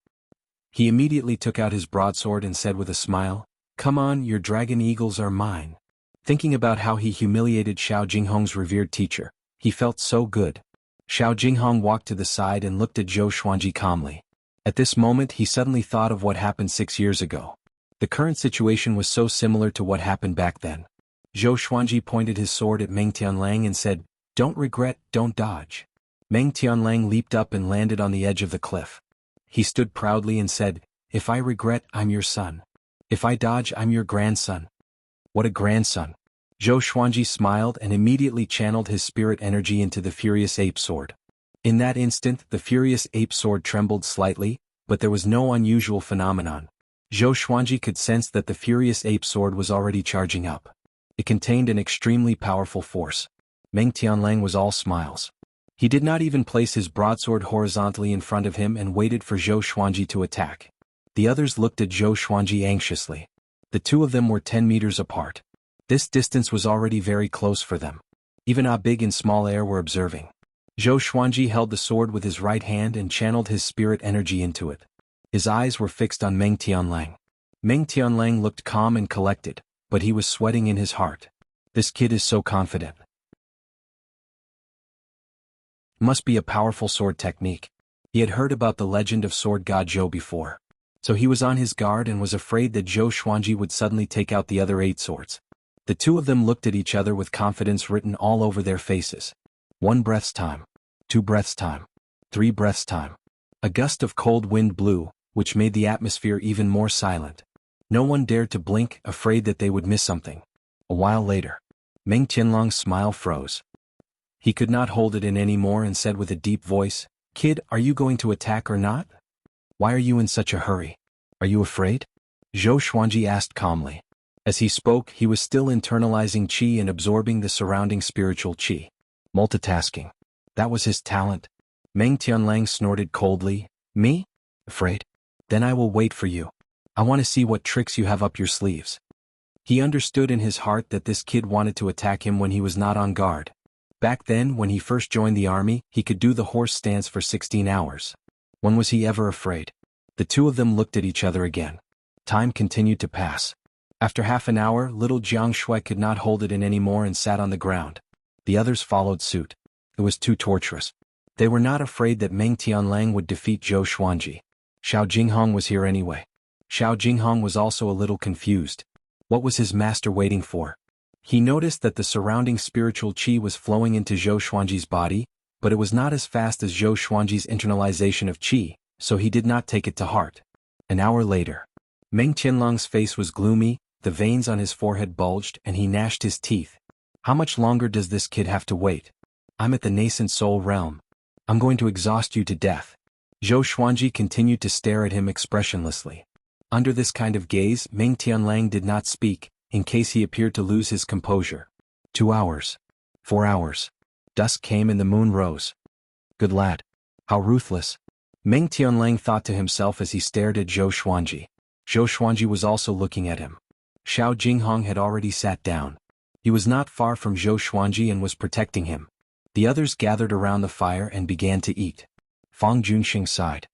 He immediately took out his broadsword and said with a smile, "Come on, your dragon eagles are mine." Thinking about how he humiliated Xiao Jinghong's revered teacher, he felt so good. Xiao Jinghong walked to the side and looked at Zhou Xuanji calmly. At this moment he suddenly thought of what happened 6 years ago. The current situation was so similar to what happened back then. Zhou Xuanji pointed his sword at Meng Tianlang and said, "Don't regret, don't dodge." Meng Tianlang leaped up and landed on the edge of the cliff. He stood proudly and said, "If I regret, I'm your son. If I dodge, I'm your grandson." What a grandson! Zhou Xuanji smiled and immediately channeled his spirit energy into the Furious Ape Sword. In that instant, the Furious Ape Sword trembled slightly, but there was no unusual phenomenon. Zhou Xuanji could sense that the Furious Ape Sword was already charging up. It contained an extremely powerful force. Meng Tianlang was all smiles. He did not even place his broadsword horizontally in front of him and waited for Zhou Xuanji to attack. The others looked at Zhou Xuanji anxiously. The two of them were 10 meters apart. This distance was already very close for them. Even Big and Small Air were observing. Zhou Xuanji held the sword with his right hand and channeled his spirit energy into it. His eyes were fixed on Meng Tianlang. Meng Tianlang looked calm and collected, but he was sweating in his heart. This kid is so confident. Must be a powerful sword technique. He had heard about the legend of Sword God Zhou before. So he was on his guard and was afraid that Zhou Xuanji would suddenly take out the other 8 swords. The two of them looked at each other with confidence written all over their faces. 1 breath's time. 2 breaths' time. 3 breaths' time. A gust of cold wind blew, which made the atmosphere even more silent. No one dared to blink, afraid that they would miss something. A while later, Meng Tianlang's smile froze. He could not hold it in anymore and said with a deep voice, "Kid, are you going to attack or not? Why are you in such a hurry? Are you afraid?" Zhou Xuanji asked calmly. As he spoke, he was still internalizing qi and absorbing the surrounding spiritual qi. Multitasking. That was his talent. Meng Tianlang snorted coldly, "Me? Afraid? Then I will wait for you. I want to see what tricks you have up your sleeves." He understood in his heart that this kid wanted to attack him when he was not on guard. Back then, when he first joined the army, he could do the horse stance for 16 hours. When was he ever afraid? The two of them looked at each other again. Time continued to pass. After half an hour, little Jiang Shui could not hold it in anymore and sat on the ground. The others followed suit. It was too torturous. They were not afraid that Meng Tianlang would defeat Zhou Xuanji. Xiao Jinghong was here anyway. Xiao Jinghong was also a little confused. What was his master waiting for? He noticed that the surrounding spiritual qi was flowing into Zhou Xuanji's body, but it was not as fast as Zhou Xuanji's internalization of qi, so he did not take it to heart. An hour later, Meng Tianlang's face was gloomy, the veins on his forehead bulged and he gnashed his teeth. How much longer does this kid have to wait? I'm at the nascent soul realm. I'm going to exhaust you to death. Zhou Xuanji continued to stare at him expressionlessly. Under this kind of gaze, Meng Tianlang did not speak, in case he appeared to lose his composure. 2 hours. 4 hours. Dusk came and the moon rose. Good lad. How ruthless. Meng Tianlang thought to himself as he stared at Zhou Xuanji. Zhou Xuanji was also looking at him. Xiao Jinghong had already sat down. He was not far from Zhou Xuanji and was protecting him. The others gathered around the fire and began to eat. Fang Junxing sighed.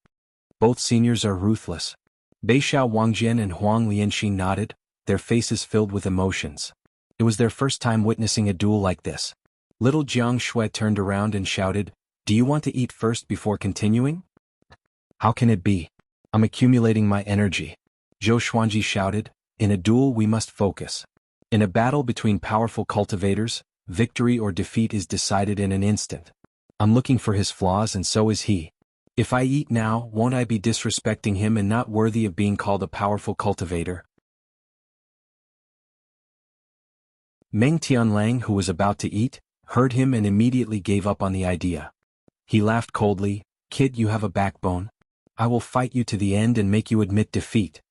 Both seniors are ruthless. Beixiao Wangjian and Huang Lianxi nodded, their faces filled with emotions. It was their first time witnessing a duel like this. Little Jiang Shui turned around and shouted, "Do you want to eat first before continuing?" "How can it be? I'm accumulating my energy." Zhou Xuanji shouted, "In a duel we must focus. In a battle between powerful cultivators, victory or defeat is decided in an instant. I'm looking for his flaws and so is he. If I eat now, won't I be disrespecting him and not worthy of being called a powerful cultivator?" Meng Tianlang, who was about to eat, heard him and immediately gave up on the idea. He laughed coldly, "Kid, you have a backbone. I will fight you to the end and make you admit defeat."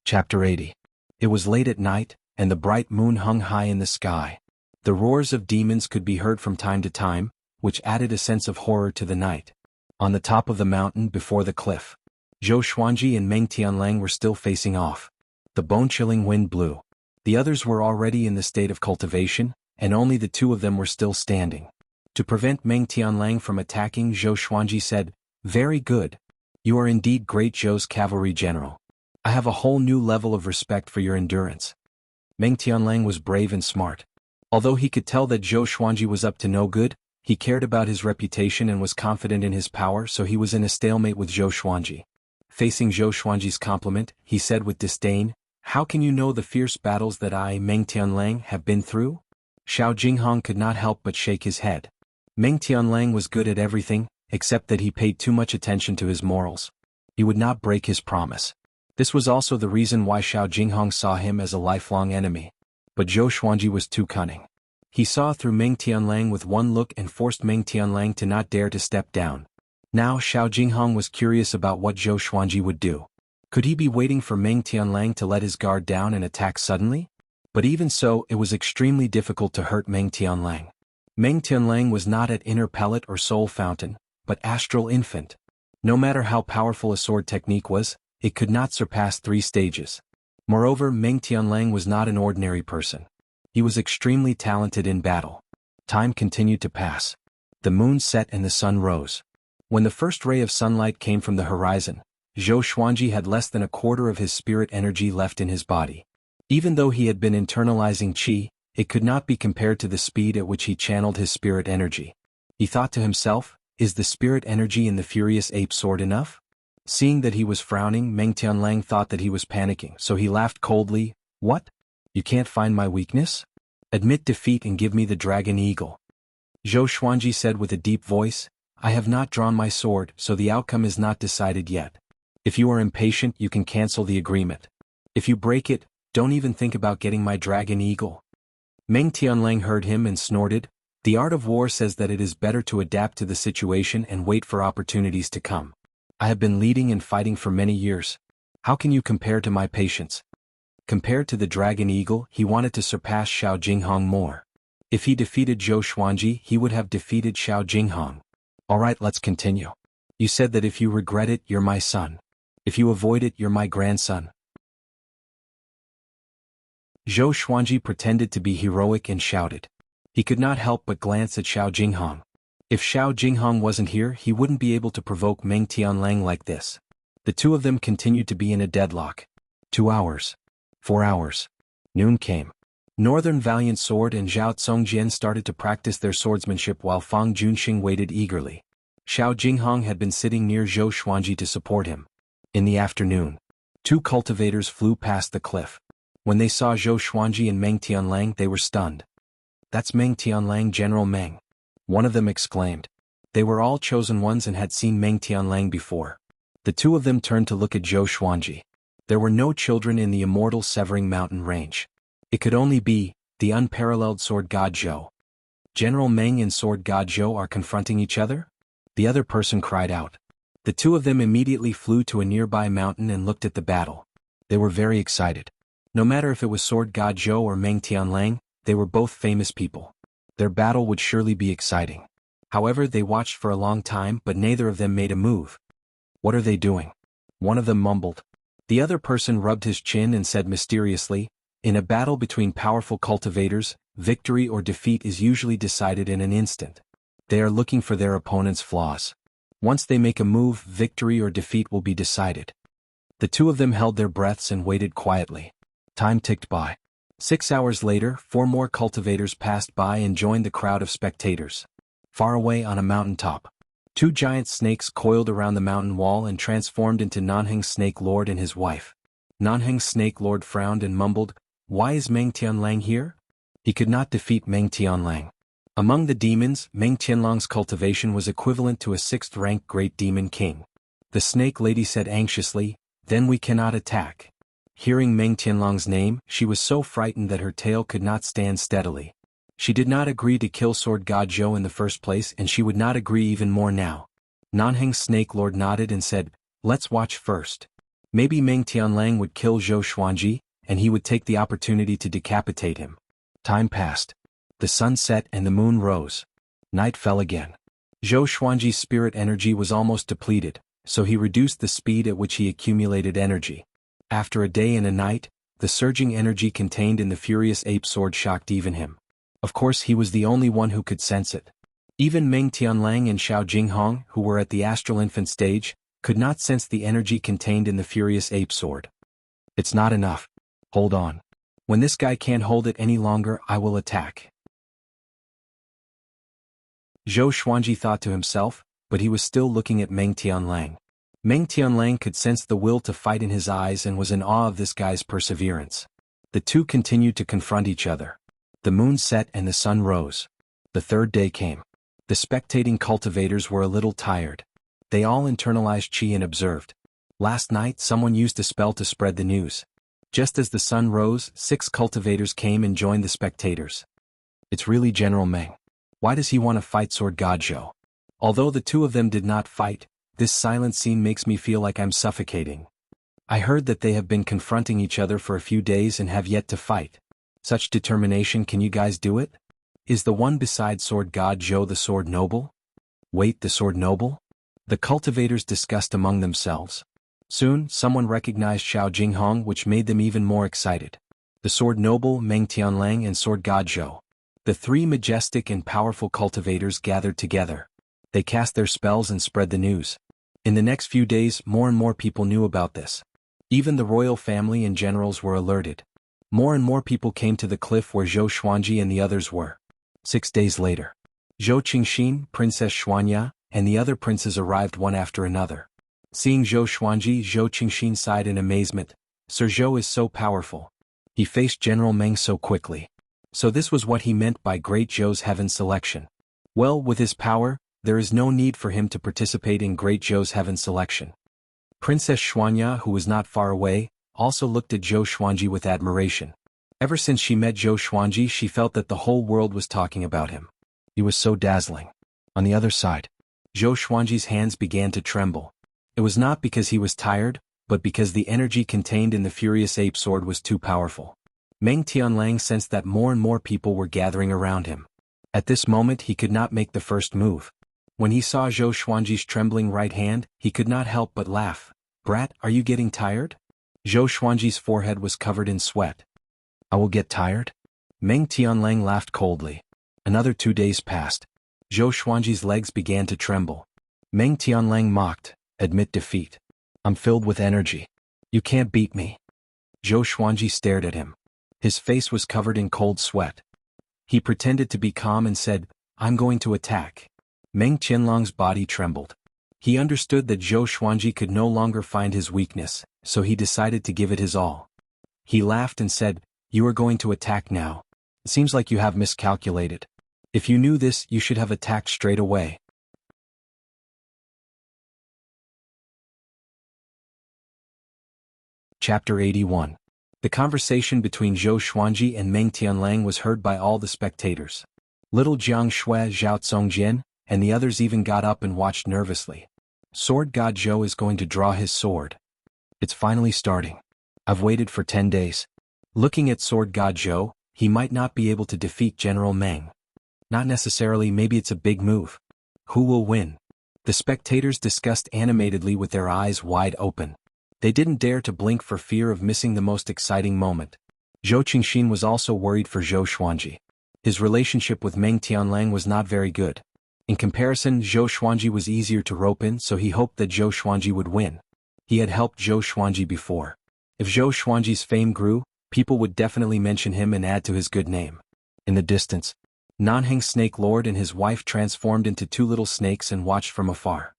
Chapter 80. It was late at night, and the bright moon hung high in the sky. The roars of demons could be heard from time to time, which added a sense of horror to the night. On the top of the mountain before the cliff, Zhou Xuanji and Meng Tianlang were still facing off. The bone-chilling wind blew. The others were already in the state of cultivation, and only the two of them were still standing. To prevent Meng Tianlang from attacking, Zhou Xuanji said, "Very good. You are indeed great, Zhou's cavalry general. I have a whole new level of respect for your endurance." Meng Tianlang was brave and smart. Although he could tell that Zhou Xuanji was up to no good, he cared about his reputation and was confident in his power, so he was in a stalemate with Zhou Xuanji. Facing Zhou Xuanji's compliment, he said with disdain, "How can you know the fierce battles that I, Meng Tianlang, have been through?" Xiao Jinghong could not help but shake his head. Meng Tianlang was good at everything, except that he paid too much attention to his morals. He would not break his promise. This was also the reason why Xiao Jinghong saw him as a lifelong enemy. But Zhou Xuanji was too cunning. He saw through Meng Tianlang with one look and forced Meng Tianlang to not dare to step down. Now Xiao Jinghong was curious about what Zhou Xuanji would do. Could he be waiting for Meng Tianlang to let his guard down and attack suddenly? But even so, it was extremely difficult to hurt Meng Tianlang. Meng Tianlang was not at inner pellet or soul fountain, but astral infant. No matter how powerful a sword technique was, it could not surpass 3 stages. Moreover, Meng Tianlang was not an ordinary person. He was extremely talented in battle. Time continued to pass. The moon set and the sun rose. When the first ray of sunlight came from the horizon, Zhou Xuanji had less than a quarter of his spirit energy left in his body. Even though he had been internalizing qi, it could not be compared to the speed at which he channeled his spirit energy. He thought to himself, "Is the spirit energy in the furious ape sword enough?" Seeing that he was frowning, Meng Tianlang thought that he was panicking, so he laughed coldly. "What? You can't find my weakness? Admit defeat and give me the dragon eagle." Zhou Xuanji said with a deep voice, "I have not drawn my sword, so the outcome is not decided yet. If you are impatient, you can cancel the agreement. If you break it, don't even think about getting my dragon eagle." Meng Tianlang heard him and snorted. "The art of war says that it is better to adapt to the situation and wait for opportunities to come. I have been leading and fighting for many years. How can you compare to my patience?" Compared to the dragon eagle, he wanted to surpass Xiao Jinghong more. If he defeated Zhou Xuanji, he would have defeated Xiao Jinghong. "Alright, let's continue. You said that if you regret it, you're my son. If you avoid it, you're my grandson." Zhou Xuanji pretended to be heroic and shouted. He could not help but glance at Xiao Jinghong. If Xiao Jinghong wasn't here, he wouldn't be able to provoke Meng Tianlang like this. The two of them continued to be in a deadlock. 2 hours. 4 hours. Noon came. Northern Valiant Sword and Zhao Tsongjian started to practice their swordsmanship while Fang Junxing waited eagerly. Xiao Jinghong had been sitting near Zhou Xuanji to support him. In the afternoon, 2 cultivators flew past the cliff. When they saw Zhou Xuanji and Meng Tianlang, they were stunned. "That's Meng Tianlang, General Meng," one of them exclaimed. They were all chosen ones and had seen Meng Tianlang before. The two of them turned to look at Zhou Xuanji. There were no children in the immortal Severing Mountain range. It could only be the unparalleled Sword God Zhou. General Meng and Sword God Zhou are confronting each other? The other person cried out. The two of them immediately flew to a nearby mountain and looked at the battle. They were very excited. No matter if it was Sword God Zhou or Meng Tianlang, they were both famous people. Their battle would surely be exciting. However, they watched for a long time, but neither of them made a move. "What are they doing?" one of them mumbled. The other person rubbed his chin and said mysteriously, "In a battle between powerful cultivators, victory or defeat is usually decided in an instant. They are looking for their opponent's flaws. Once they make a move, victory or defeat will be decided." The two of them held their breaths and waited quietly. Time ticked by. 6 hours later, 4 more cultivators passed by and joined the crowd of spectators. Far away on a mountaintop, 2 giant snakes coiled around the mountain wall and transformed into Nanheng's Snake Lord and his wife. Nanheng's Snake Lord frowned and mumbled, "Why is Meng Tianlang here?" He could not defeat Meng Tianlang. Among the demons, Meng Tianlang's cultivation was equivalent to a 6th-rank Great Demon King. The Snake Lady said anxiously, "Then we cannot attack." Hearing Meng Tianlang's name, she was so frightened that her tail could not stand steadily. She did not agree to kill Sword God Zhou in the first place, and she would not agree even more now. Nanheng's Snake Lord nodded and said, "Let's watch first. Maybe Meng Tianlang would kill Zhou Xuanji, and he would take the opportunity to decapitate him." Time passed. The sun set and the moon rose. Night fell again. Zhou Xuanji's spirit energy was almost depleted, so he reduced the speed at which he accumulated energy. After a day and a night, the surging energy contained in the furious ape sword shocked even him. Of course he was the only one who could sense it. Even Meng Tianlang and Xiao Jinghong, who were at the astral infant stage, could not sense the energy contained in the furious ape sword. It's not enough. Hold on. When this guy can't hold it any longer, I will attack. Zhou Xuanji thought to himself, but he was still looking at Meng Tianlang. Meng Tianlang could sense the will to fight in his eyes and was in awe of this guy's perseverance. The two continued to confront each other. The moon set and the sun rose. The third day came. The spectating cultivators were a little tired. They all internalized qi and observed. Last night someone used a spell to spread the news. Just as the sun rose, 6 cultivators came and joined the spectators. It's really General Meng. Why does he want to fight Sword God Zhou? Although the two of them did not fight, this silent scene makes me feel like I'm suffocating. I heard that they have been confronting each other for a few days and have yet to fight. Such determination, can you guys do it? Is the one beside Sword God Zhou the Sword Noble? Wait, the Sword Noble? The cultivators discussed among themselves. Soon, someone recognized Xiao Jinghong, which made them even more excited. The Sword Noble, Meng Tianlang and Sword God Zhou. The 3 majestic and powerful cultivators gathered together. They cast their spells and spread the news. In the next few days, more and more people knew about this. Even the royal family and generals were alerted. More and more people came to the cliff where Zhou Xuanji and the others were. 6 days later, Zhou Qingxin, Princess Xuanya, and the other princes arrived one after another. Seeing Zhou Xuanji, Zhou Qingxin sighed in amazement. Sir Zhou is so powerful. He faced General Meng so quickly. So this was what he meant by Great Zhou's heaven selection. Well, with his power, there is no need for him to participate in Great Zhou's heaven selection. Princess Xuanya, who was not far away, also looked at Zhou Xuanji with admiration. Ever since she met Zhou Xuanji, she felt that the whole world was talking about him. He was so dazzling. On the other side, Zhou Xuanji's hands began to tremble. It was not because he was tired, but because the energy contained in the furious ape sword was too powerful. Meng Tianlang sensed that more and more people were gathering around him. At this moment he could not make the first move. When he saw Zhou Xuanji's trembling right hand, he could not help but laugh. Brat, are you getting tired? Zhou Xuanji's forehead was covered in sweat. I will get tired? Meng Tianlang laughed coldly. Another 2 days passed. Zhou Xuanji's legs began to tremble. Meng Tianlang mocked, admit defeat. I'm filled with energy. You can't beat me. Zhou Xuanji stared at him. His face was covered in cold sweat. He pretended to be calm and said, I'm going to attack. Meng Tianlang's body trembled. He understood that Zhou Xuanji could no longer find his weakness, so he decided to give it his all. He laughed and said, You are going to attack now. It seems like you have miscalculated. If you knew this, you should have attacked straight away. Chapter 81. The conversation between Zhou Xuanji and Meng Tianlang was heard by all the spectators. Little Jiang Shui, Zhao Tsongjian, and the others even got up and watched nervously. Sword God Zhou is going to draw his sword. It's finally starting. I've waited for 10 days. Looking at Sword God Zhou, he might not be able to defeat General Meng. Not necessarily, maybe it's a big move. Who will win? The spectators discussed animatedly with their eyes wide open. They didn't dare to blink for fear of missing the most exciting moment. Zhou Qingxin was also worried for Zhou Xuanji. His relationship with Meng Tianlang was not very good. In comparison, Zhou Xuanji was easier to rope in, so he hoped that Zhou Xuanji would win. He had helped Zhou Xuanji before. If Zhou Xuanji's fame grew, people would definitely mention him and add to his good name. In the distance, Nanheng Snake Lord and his wife transformed into 2 little snakes and watched from afar.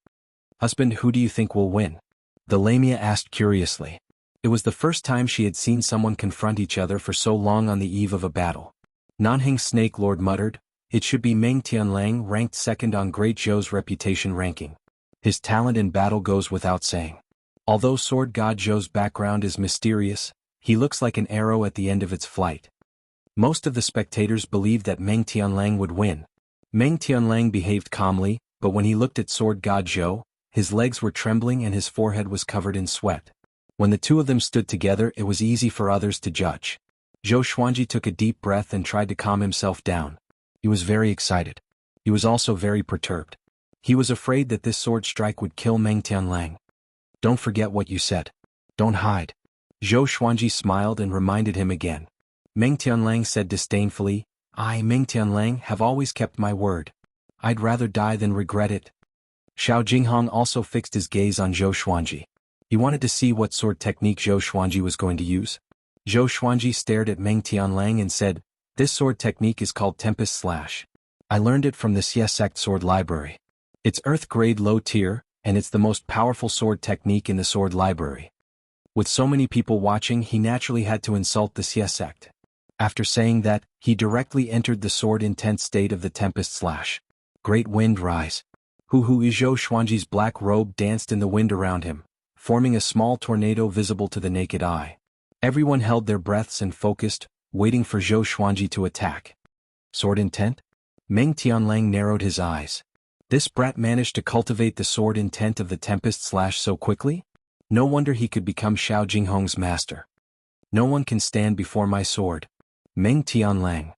Husband, who do you think will win? The Lamia asked curiously. It was the first time she had seen someone confront each other for so long on the eve of a battle. Nanheng Snake Lord muttered, It should be Meng Tianlang, ranked second on Great Zhou's reputation ranking. His talent in battle goes without saying. Although Sword God Zhou's background is mysterious, he looks like an arrow at the end of its flight. Most of the spectators believed that Meng Tianlang would win. Meng Tianlang behaved calmly, but when he looked at Sword God Zhou, his legs were trembling and his forehead was covered in sweat. When the two of them stood together, it was easy for others to judge. Zhou Xuanji took a deep breath and tried to calm himself down. He was very excited. He was also very perturbed. He was afraid that this sword strike would kill Meng Tianlang. Don't forget what you said. Don't hide. Zhou Xuanji smiled and reminded him again. Meng Tianlang said disdainfully, I, Meng Tianlang, have always kept my word. I'd rather die than regret it. Xiao Jinghong also fixed his gaze on Zhou Xuanji. He wanted to see what sword technique Zhou Xuanji was going to use. Zhou Xuanji stared at Meng Tianlang and said, "This sword technique is called Tempest Slash. I learned it from the Xie Sect Sword Library. It's Earth-grade low tier, and it's the most powerful sword technique in the sword library." With so many people watching, he naturally had to insult the Xie Sect. After saying that, he directly entered the sword-intense state of the Tempest Slash. Great wind rise. Zhou Xuanji's black robe danced in the wind around him, forming a small tornado visible to the naked eye. Everyone held their breaths and focused, waiting for Zhou Xuanji to attack. Sword intent? Meng Tianlang narrowed his eyes. This brat managed to cultivate the sword intent of the Tempest Slash so quickly? No wonder he could become Xiao Jinghong's master. No one can stand before my sword. Meng Tianlang.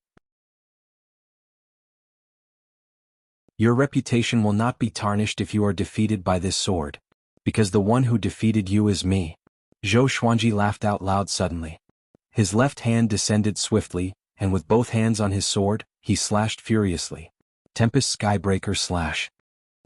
Your reputation will not be tarnished if you are defeated by this sword. Because the one who defeated you is me. Zhou Xuanji laughed out loud suddenly. His left hand descended swiftly, and with both hands on his sword, he slashed furiously. Tempest Skybreaker Slash.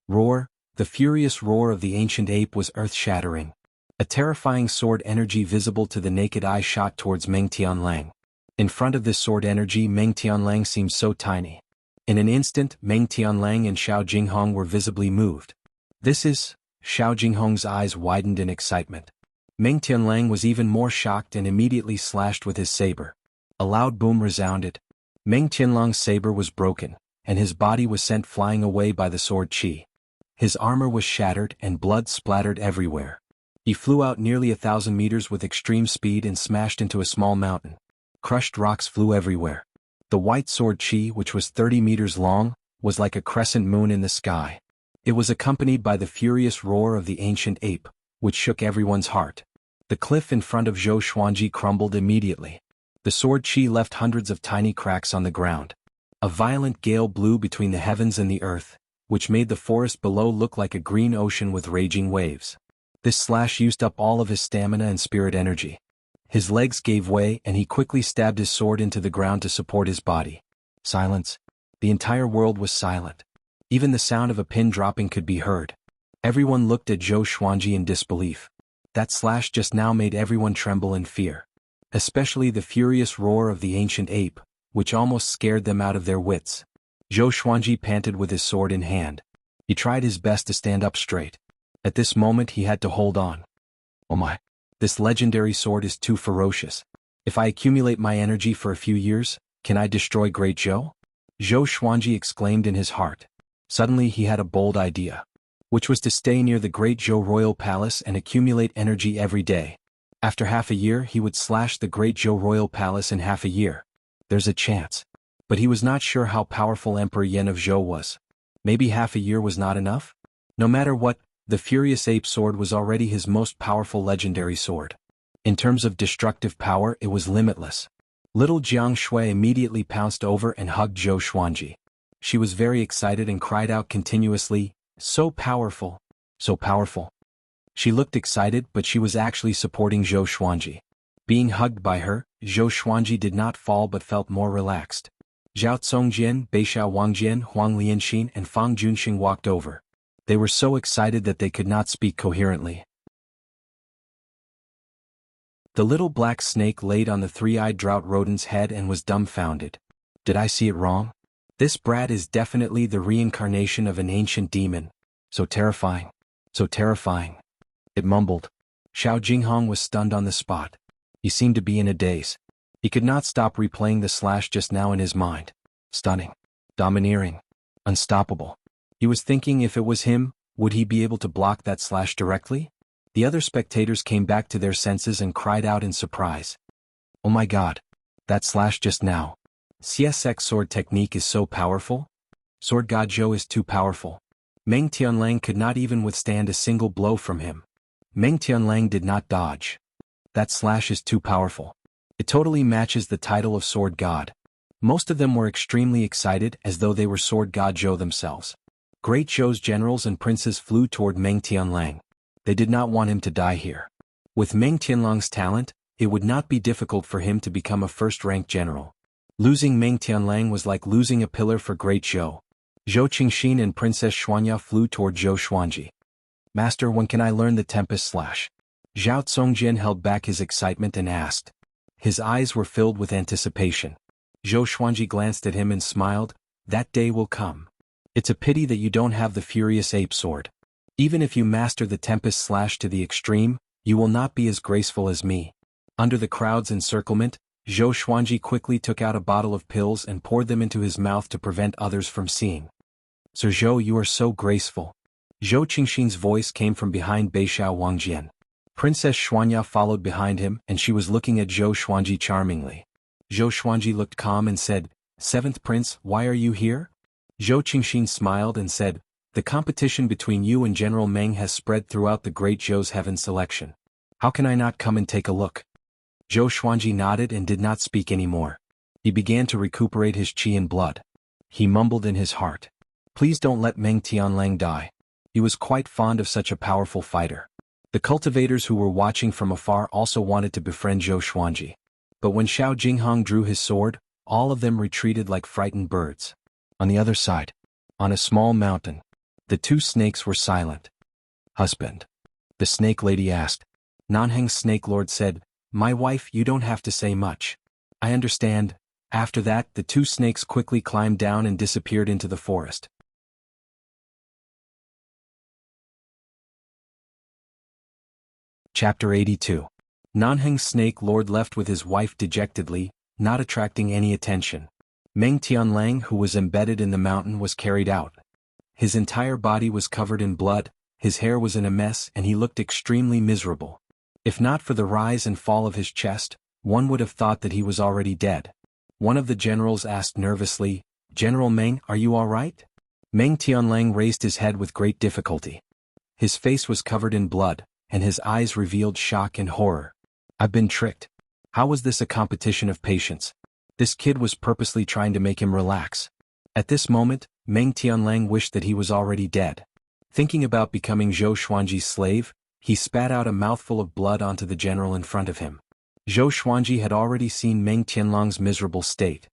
Roar, the furious roar of the ancient ape was earth-shattering. A terrifying sword energy visible to the naked eye shot towards Meng Tianlang. In front of this sword energy, Meng Tianlang seemed so tiny. In an instant, Meng Tianlang and Xiao Jinghong were visibly moved. This is... Xiao Jinghong's eyes widened in excitement. Meng Tianlang was even more shocked and immediately slashed with his saber. A loud boom resounded. Meng Tianlang's saber was broken, and his body was sent flying away by the sword qi. His armor was shattered and blood splattered everywhere. He flew out nearly 1,000 meters with extreme speed and smashed into a small mountain. Crushed rocks flew everywhere. The white sword qi, which was 30 meters long, was like a crescent moon in the sky. It was accompanied by the furious roar of the ancient ape, which shook everyone's heart. The cliff in front of Zhou Xuanji crumbled immediately. The sword qi left hundreds of tiny cracks on the ground. A violent gale blew between the heavens and the earth, which made the forest below look like a green ocean with raging waves. This slash used up all of his stamina and spirit energy. His legs gave way and he quickly stabbed his sword into the ground to support his body. Silence. The entire world was silent. Even the sound of a pin dropping could be heard. Everyone looked at Zhou Xuanji in disbelief. That slash just now made everyone tremble in fear. Especially the furious roar of the ancient ape, which almost scared them out of their wits. Zhou Xuanji panted with his sword in hand. He tried his best to stand up straight. At this moment he had to hold on. Oh my! This legendary sword is too ferocious. If I accumulate my energy for a few years, can I destroy Great Zhou? Zhou Xuanji exclaimed in his heart. Suddenly he had a bold idea, which was to stay near the Great Zhou Royal Palace and accumulate energy every day. After half a year he would slash the Great Zhou Royal Palace in half a year. There's a chance. But he was not sure how powerful Emperor Yan of Zhou was. Maybe half a year was not enough? No matter what, the Furious Ape Sword was already his most powerful legendary sword. In terms of destructive power, it was limitless. Little Jiang Shui immediately pounced over and hugged Zhou Xuanji. She was very excited and cried out continuously, "So powerful! So powerful!" She looked excited, but she was actually supporting Zhou Xuanji. Being hugged by her, Zhou Xuanji did not fall but felt more relaxed. Zhao Congjian, Beixiao Wangjian, Huang Lianxin and Fang Junxing walked over. They were so excited that they could not speak coherently. The little black snake laid on the three-eyed drought rodent's head and was dumbfounded. Did I see it wrong? This brat is definitely the reincarnation of an ancient demon. So terrifying. So terrifying. It mumbled. Xiao Jinghong was stunned on the spot. He seemed to be in a daze. He could not stop replaying the slash just now in his mind. Stunning. Domineering. Unstoppable. He was thinking if it was him, would he be able to block that slash directly? The other spectators came back to their senses and cried out in surprise. Oh my god. That slash just now. CSX sword technique is so powerful? Sword God Zhou is too powerful. Meng Tianlang could not even withstand a single blow from him. Meng Tianlang did not dodge. That slash is too powerful. It totally matches the title of Sword God. Most of them were extremely excited as though they were Sword God Zhou themselves. Great Zhou's generals and princes flew toward Meng Tianlang. They did not want him to die here. With Meng Tianlang's talent, it would not be difficult for him to become a first-rank general. Losing Meng Tianlang was like losing a pillar for great Zhou. Zhou Qingxin and Princess Xuanya flew toward Zhou Xuanji. Master, when can I learn the Tempest Slash? Zhao Congjian held back his excitement and asked. His eyes were filled with anticipation. Zhou Xuanji glanced at him and smiled. That day will come. It's a pity that you don't have the Furious Ape Sword. Even if you master the Tempest Slash to the extreme, you will not be as graceful as me. Under the crowd's encirclement, Zhou Xuanji quickly took out a bottle of pills and poured them into his mouth to prevent others from seeing. Sir Zhou, you are so graceful. Zhou Qingxin's voice came from behind Beixiao Wangjian. Princess Xuanya followed behind him and she was looking at Zhou Xuanji charmingly. Zhou Xuanji looked calm and said, Seventh Prince, why are you here? Zhou Qingxin smiled and said, the competition between you and General Meng has spread throughout the Great Zhou's Heaven selection. How can I not come and take a look? Zhou Xuanji nodded and did not speak anymore. He began to recuperate his qi and blood. He mumbled in his heart. Please don't let Meng Tianlang die. He was quite fond of such a powerful fighter. The cultivators who were watching from afar also wanted to befriend Zhou Xuanji. But when Xiao Jinghong drew his sword, all of them retreated like frightened birds. On the other side, on a small mountain, the two snakes were silent. Husband, the snake lady asked. Nanheng's snake lord said, my wife, you don't have to say much. I understand. After that, the two snakes quickly climbed down and disappeared into the forest. Chapter 82. Nanheng's snake lord left with his wife dejectedly, not attracting any attention. Meng Tianlang, who was embedded in the mountain, was carried out. His entire body was covered in blood, his hair was in a mess and he looked extremely miserable. If not for the rise and fall of his chest, one would have thought that he was already dead. One of the generals asked nervously, General Meng, are you all right? Meng Tianlang raised his head with great difficulty. His face was covered in blood, and his eyes revealed shock and horror. I've been tricked. How was this a competition of patience? This kid was purposely trying to make him relax. At this moment, Meng Tianlang wished that he was already dead. Thinking about becoming Zhou Xuanji's slave, he spat out a mouthful of blood onto the general in front of him. Zhou Xuanji had already seen Meng Tianlang's miserable state.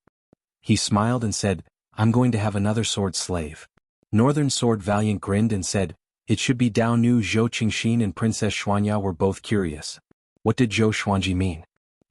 He smiled and said, I'm going to have another sword slave. Northern Sword Valiant grinned and said, it should be Dao Nu. Zhou Qingxin and Princess Xuanya were both curious. What did Zhou Xuanji mean?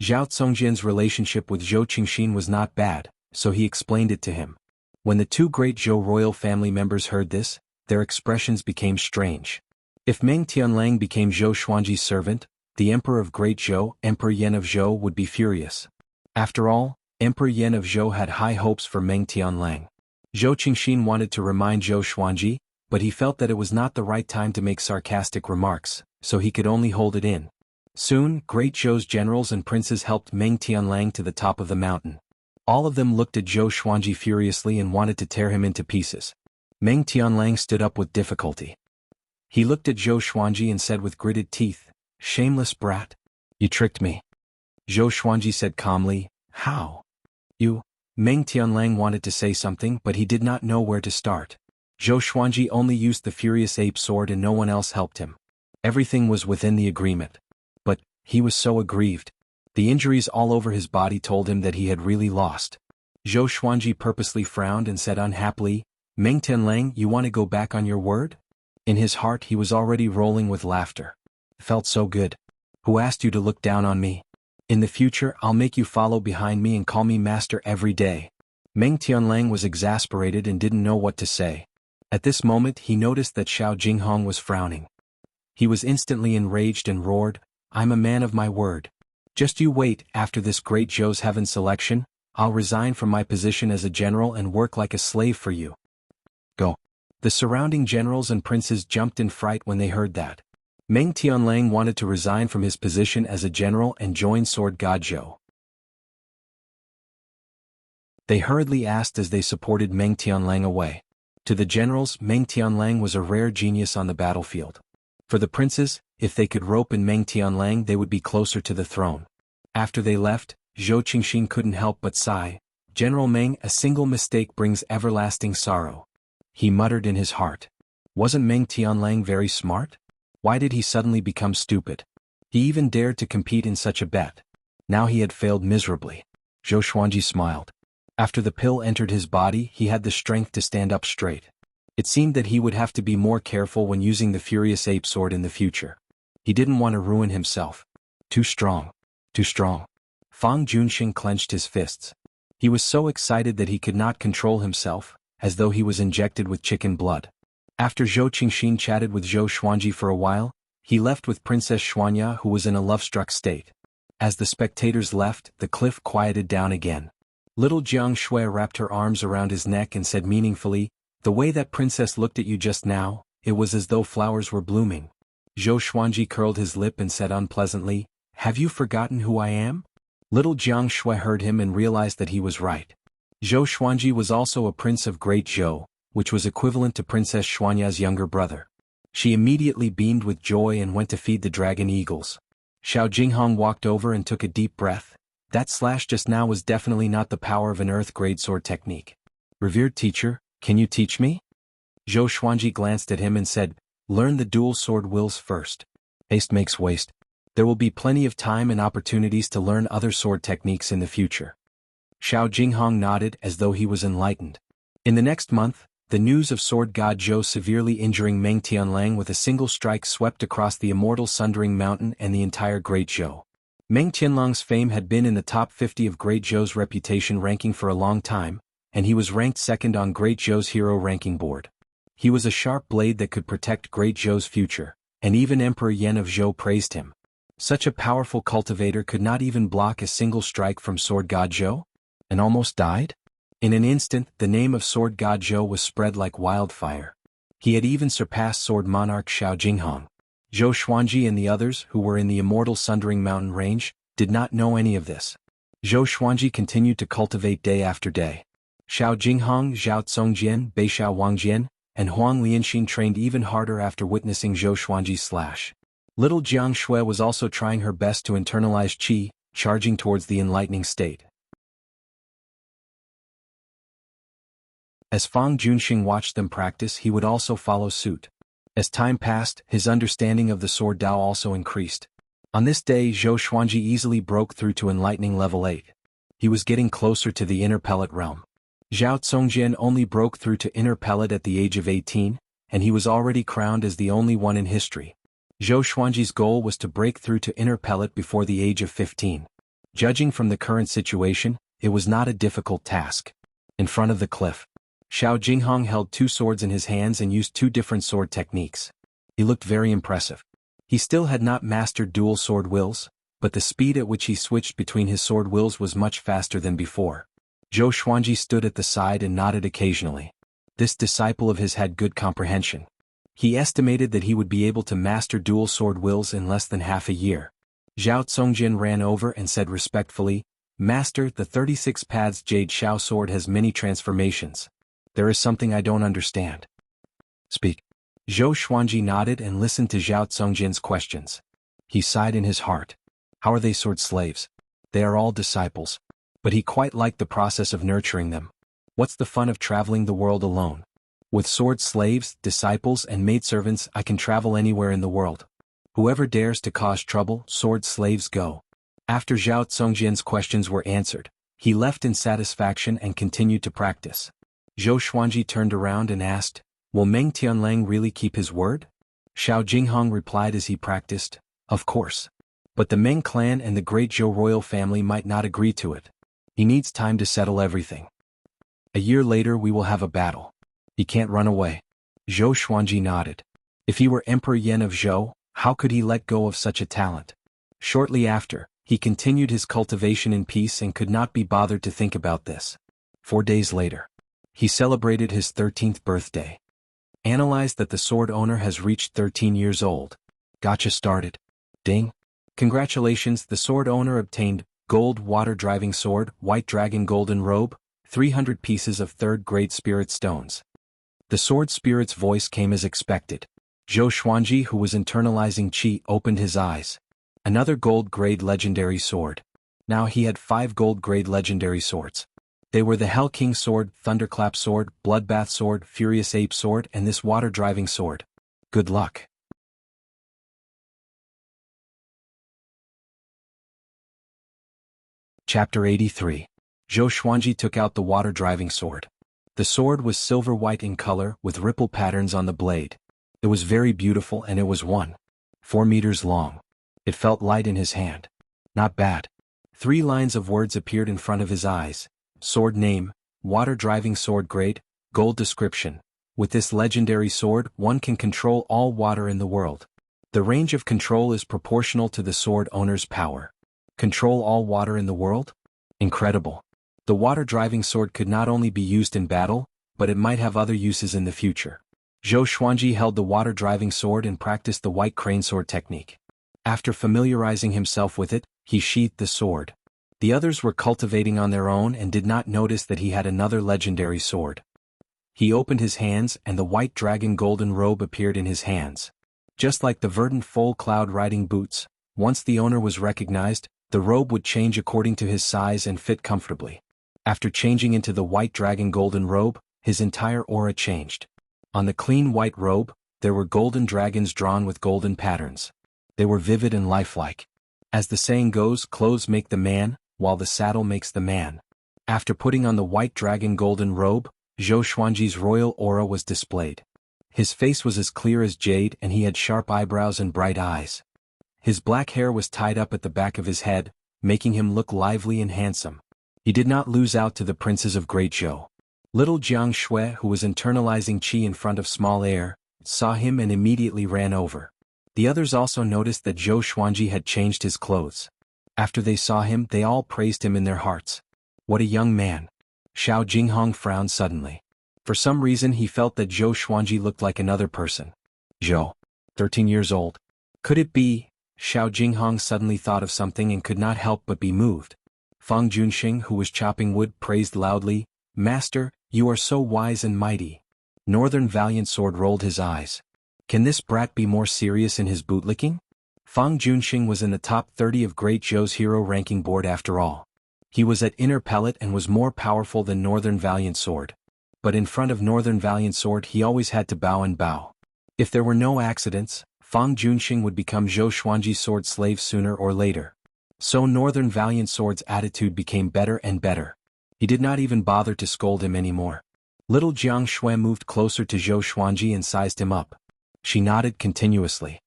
Zhao Congjian's relationship with Zhou Qingxin was not bad, so he explained it to him. When the two great Zhou royal family members heard this, their expressions became strange. If Meng Tianlang became Zhou Xuanji's servant, the Emperor of Great Zhou, Emperor Yan of Zhou, would be furious. After all, Emperor Yan of Zhou had high hopes for Meng Tianlang. Zhou Qingxin wanted to remind Zhou Xuanji, but he felt that it was not the right time to make sarcastic remarks, so he could only hold it in. Soon, Great Zhou's generals and princes helped Meng Tianlang to the top of the mountain. All of them looked at Zhou Xuanji furiously and wanted to tear him into pieces. Meng Tianlang stood up with difficulty. He looked at Zhou Xuanji and said with gritted teeth, shameless brat. You tricked me. Zhou Xuanji said calmly, how? You? Meng Tianlang wanted to say something but he did not know where to start. Zhou Xuanji only used the Furious Ape Sword and no one else helped him. Everything was within the agreement. But, he was so aggrieved. The injuries all over his body told him that he had really lost. Zhou Xuanji purposely frowned and said unhappily, Meng Tianlang, you want to go back on your word? In his heart he was already rolling with laughter. It felt so good. Who asked you to look down on me? In the future I'll make you follow behind me and call me master every day. Meng Tianlang was exasperated and didn't know what to say. At this moment he noticed that Xiao Jinghong was frowning. He was instantly enraged and roared, I'm a man of my word. Just you wait, after this Great Zhou's Heaven selection, I'll resign from my position as a general and work like a slave for you. Go. The surrounding generals and princes jumped in fright when they heard that. Meng Tianlang wanted to resign from his position as a general and join Sword God Zhou. They hurriedly asked as they supported Meng Tianlang away. To the generals, Meng Tianlang was a rare genius on the battlefield. For the princes, if they could rope in Meng Tianlang they would be closer to the throne. After they left, Zhou Qingxin couldn't help but sigh. General Meng, a single mistake brings everlasting sorrow. He muttered in his heart. Wasn't Meng Tianlang very smart? Why did he suddenly become stupid? He even dared to compete in such a bet. Now he had failed miserably. Zhou Xuanji smiled. After the pill entered his body, he had the strength to stand up straight. It seemed that he would have to be more careful when using the Furious Ape sword in the future. He didn't want to ruin himself. Too strong. Too strong. Fang Junxing clenched his fists. He was so excited that he could not control himself, as though he was injected with chicken blood. After Zhou Qingxin chatted with Zhou Xuanji for a while, he left with Princess Xuanya, who was in a love-struck state. As the spectators left, the cliff quieted down again. Little Jiang Shui wrapped her arms around his neck and said meaningfully, "The way that princess looked at you just now, it was as though flowers were blooming." Zhou Xuanji curled his lip and said unpleasantly, "Have you forgotten who I am?" Little Jiang Shui heard him and realized that he was right. Zhou Xuanji was also a prince of Great Zhou, which was equivalent to Princess Xuanya's younger brother. She immediately beamed with joy and went to feed the dragon eagles. Xiao Jinghong walked over and took a deep breath. That slash just now was definitely not the power of an earth-grade sword technique. "Revered teacher, can you teach me?" Zhou Xuanji glanced at him and said, "Learn the dual sword wills first. Haste makes waste. There will be plenty of time and opportunities to learn other sword techniques in the future." Xiao Jinghong nodded as though he was enlightened. In the next month, the news of Sword God Zhou severely injuring Meng Tianlang with a single strike swept across the immortal Sundering Mountain and the entire Great Zhou. Meng Tianlang's fame had been in the top 50 of Great Zhou's reputation ranking for a long time, and he was ranked second on Great Zhou's hero ranking board. He was a sharp blade that could protect Great Zhou's future, and even Emperor Yan of Zhou praised him. Such a powerful cultivator could not even block a single strike from Sword God Zhou? And almost died? In an instant, the name of Sword God Zhou was spread like wildfire. He had even surpassed Sword Monarch Xiao Jinghong. Zhou Xuanji and the others, who were in the immortal Sundering Mountain range, did not know any of this. Zhou Xuanji continued to cultivate day after day. Xiao Jinghong, Zhao Tsongjian, Beixiao Wangjian, and Huang Lianxin trained even harder after witnessing Zhou Xuanji's slash. Little Jiang Shui was also trying her best to internalize qi, charging towards the enlightening state. As Fang Junxing watched them practice, he would also follow suit. As time passed, his understanding of the sword Dao also increased. On this day, Zhou Xuanji easily broke through to enlightening level 8. He was getting closer to the inner pellet realm. Zhao Tsongjian only broke through to inner pellet at the age of 18, and he was already crowned as the only one in history. Zhou Xuanji's goal was to break through to inner pellet before the age of 15. Judging from the current situation, it was not a difficult task. In front of the cliff, Xiao Jinghong held two swords in his hands and used two different sword techniques. He looked very impressive. He still had not mastered dual sword wills, but the speed at which he switched between his sword wills was much faster than before. Zhou Xuanji stood at the side and nodded occasionally. This disciple of his had good comprehension. He estimated that he would be able to master dual sword wills in less than half a year. Zhao Tsongjian ran over and said respectfully, "Master, the 36 paths Jade Shao sword has many transformations. There is something I don't understand." "Speak." Zhou Xuanji nodded and listened to Zhao Tsongjian's questions. He sighed in his heart. How are they sword slaves? They are all disciples. But he quite liked the process of nurturing them. What's the fun of traveling the world alone? With sword slaves, disciples, and maidservants, I can travel anywhere in the world. Whoever dares to cause trouble, sword slaves go. After Zhao Tsongjian's questions were answered, he left in satisfaction and continued to practice. Zhou Xuanji turned around and asked, "Will Meng Tianlang really keep his word?" Xiao Jinghong replied as he practiced, "Of course. But the Meng clan and the Great Zhou royal family might not agree to it. He needs time to settle everything. A year later we will have a battle. He can't run away." Zhou Xuanji nodded. If he were Emperor Yan of Zhou, how could he let go of such a talent? Shortly after, he continued his cultivation in peace and could not be bothered to think about this. 4 days later, he celebrated his 13th birthday. Analyzed that the sword owner has reached 13 years old. Gotcha started. Ding. Congratulations, the sword owner obtained gold water driving sword, white dragon golden robe, 300 pieces of 3rd grade spirit stones. The sword spirit's voice came as expected. Zhou Xuanji, who was internalizing qi, opened his eyes. Another gold grade legendary sword. Now he had 5 gold grade legendary swords. They were the Hell King sword, Thunderclap sword, Bloodbath sword, Furious Ape sword, and this water driving sword. Good luck. Chapter 83. Zhou Xuanji took out the water-driving sword. The sword was silver-white in color with ripple patterns on the blade. It was very beautiful and it was 1.4 meters long. It felt light in his hand. Not bad. 3 lines of words appeared in front of his eyes. Sword name, water-driving sword grade, gold description. With this legendary sword, one can control all water in the world. The range of control is proportional to the sword owner's power. Control all water in the world? Incredible. The water-driving sword could not only be used in battle, but it might have other uses in the future. Zhou Xuanji held the water-driving sword and practiced the white crane sword technique. After familiarizing himself with it, he sheathed the sword. The others were cultivating on their own and did not notice that he had another legendary sword. He opened his hands and the white dragon golden robe appeared in his hands. Just like the verdant full cloud riding boots, once the owner was recognized, the robe would change according to his size and fit comfortably. After changing into the white dragon golden robe, his entire aura changed. On the clean white robe, there were golden dragons drawn with golden patterns. They were vivid and lifelike. As the saying goes, clothes make the man, while the saddle makes the man. After putting on the white dragon golden robe, Zhou Xuanji's royal aura was displayed. His face was as clear as jade and he had sharp eyebrows and bright eyes. His black hair was tied up at the back of his head, making him look lively and handsome. He did not lose out to the princes of Great Zhou. Little Jiang Shui, who was internalizing qi in front of small air, saw him and immediately ran over. The others also noticed that Zhou Xuanji had changed his clothes. After they saw him, they all praised him in their hearts. What a young man. Xiao Jinghong frowned suddenly. For some reason he felt that Zhou Xuanji looked like another person. Zhou. 13 years old. Could it be? Xiao Jinghong suddenly thought of something and could not help but be moved. Feng Junxing, who was chopping wood, praised loudly, "Master, you are so wise and mighty." Northern Valiant Sword rolled his eyes. Can this brat be more serious in his bootlicking? Feng Junxing was in the top 30 of Great Zhou's hero ranking board after all. He was at Inner Pellet and was more powerful than Northern Valiant Sword. But in front of Northern Valiant Sword he always had to bow and bow. If there were no accidents, Feng Junxing would become Zhou Xuanji's sword slave sooner or later. So Northern Valiant Sword's attitude became better and better. He did not even bother to scold him anymore. Little Jiang Shui moved closer to Zhou Xuanji and sized him up. She nodded continuously.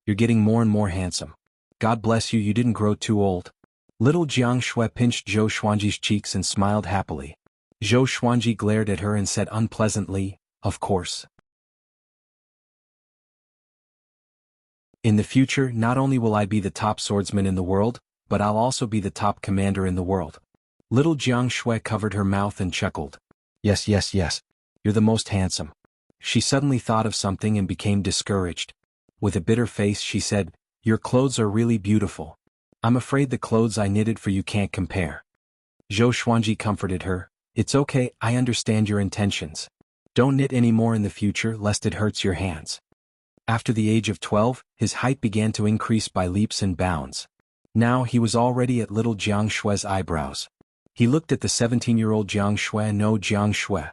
You're getting more and more handsome. God bless you, you didn't grow too old. Little Jiang Shui pinched Zhou Xuanji's cheeks and smiled happily. Zhou Xuanji glared at her and said unpleasantly, "Of course. In the future, not only will I be the top swordsman in the world, but I'll also be the top commander in the world." Little Jiang Shui covered her mouth and chuckled. Yes, yes, yes. You're the most handsome. She suddenly thought of something and became discouraged. With a bitter face she said, "Your clothes are really beautiful. I'm afraid the clothes I knitted for you can't compare." Zhou Xuanji comforted her. It's okay, I understand your intentions. Don't knit any more in the future lest it hurts your hands. After the age of 12, his height began to increase by leaps and bounds. Now he was already at little Jiang Shui's eyebrows. He looked at the 17-year-old Jiang Shui. No, Jiang Shui.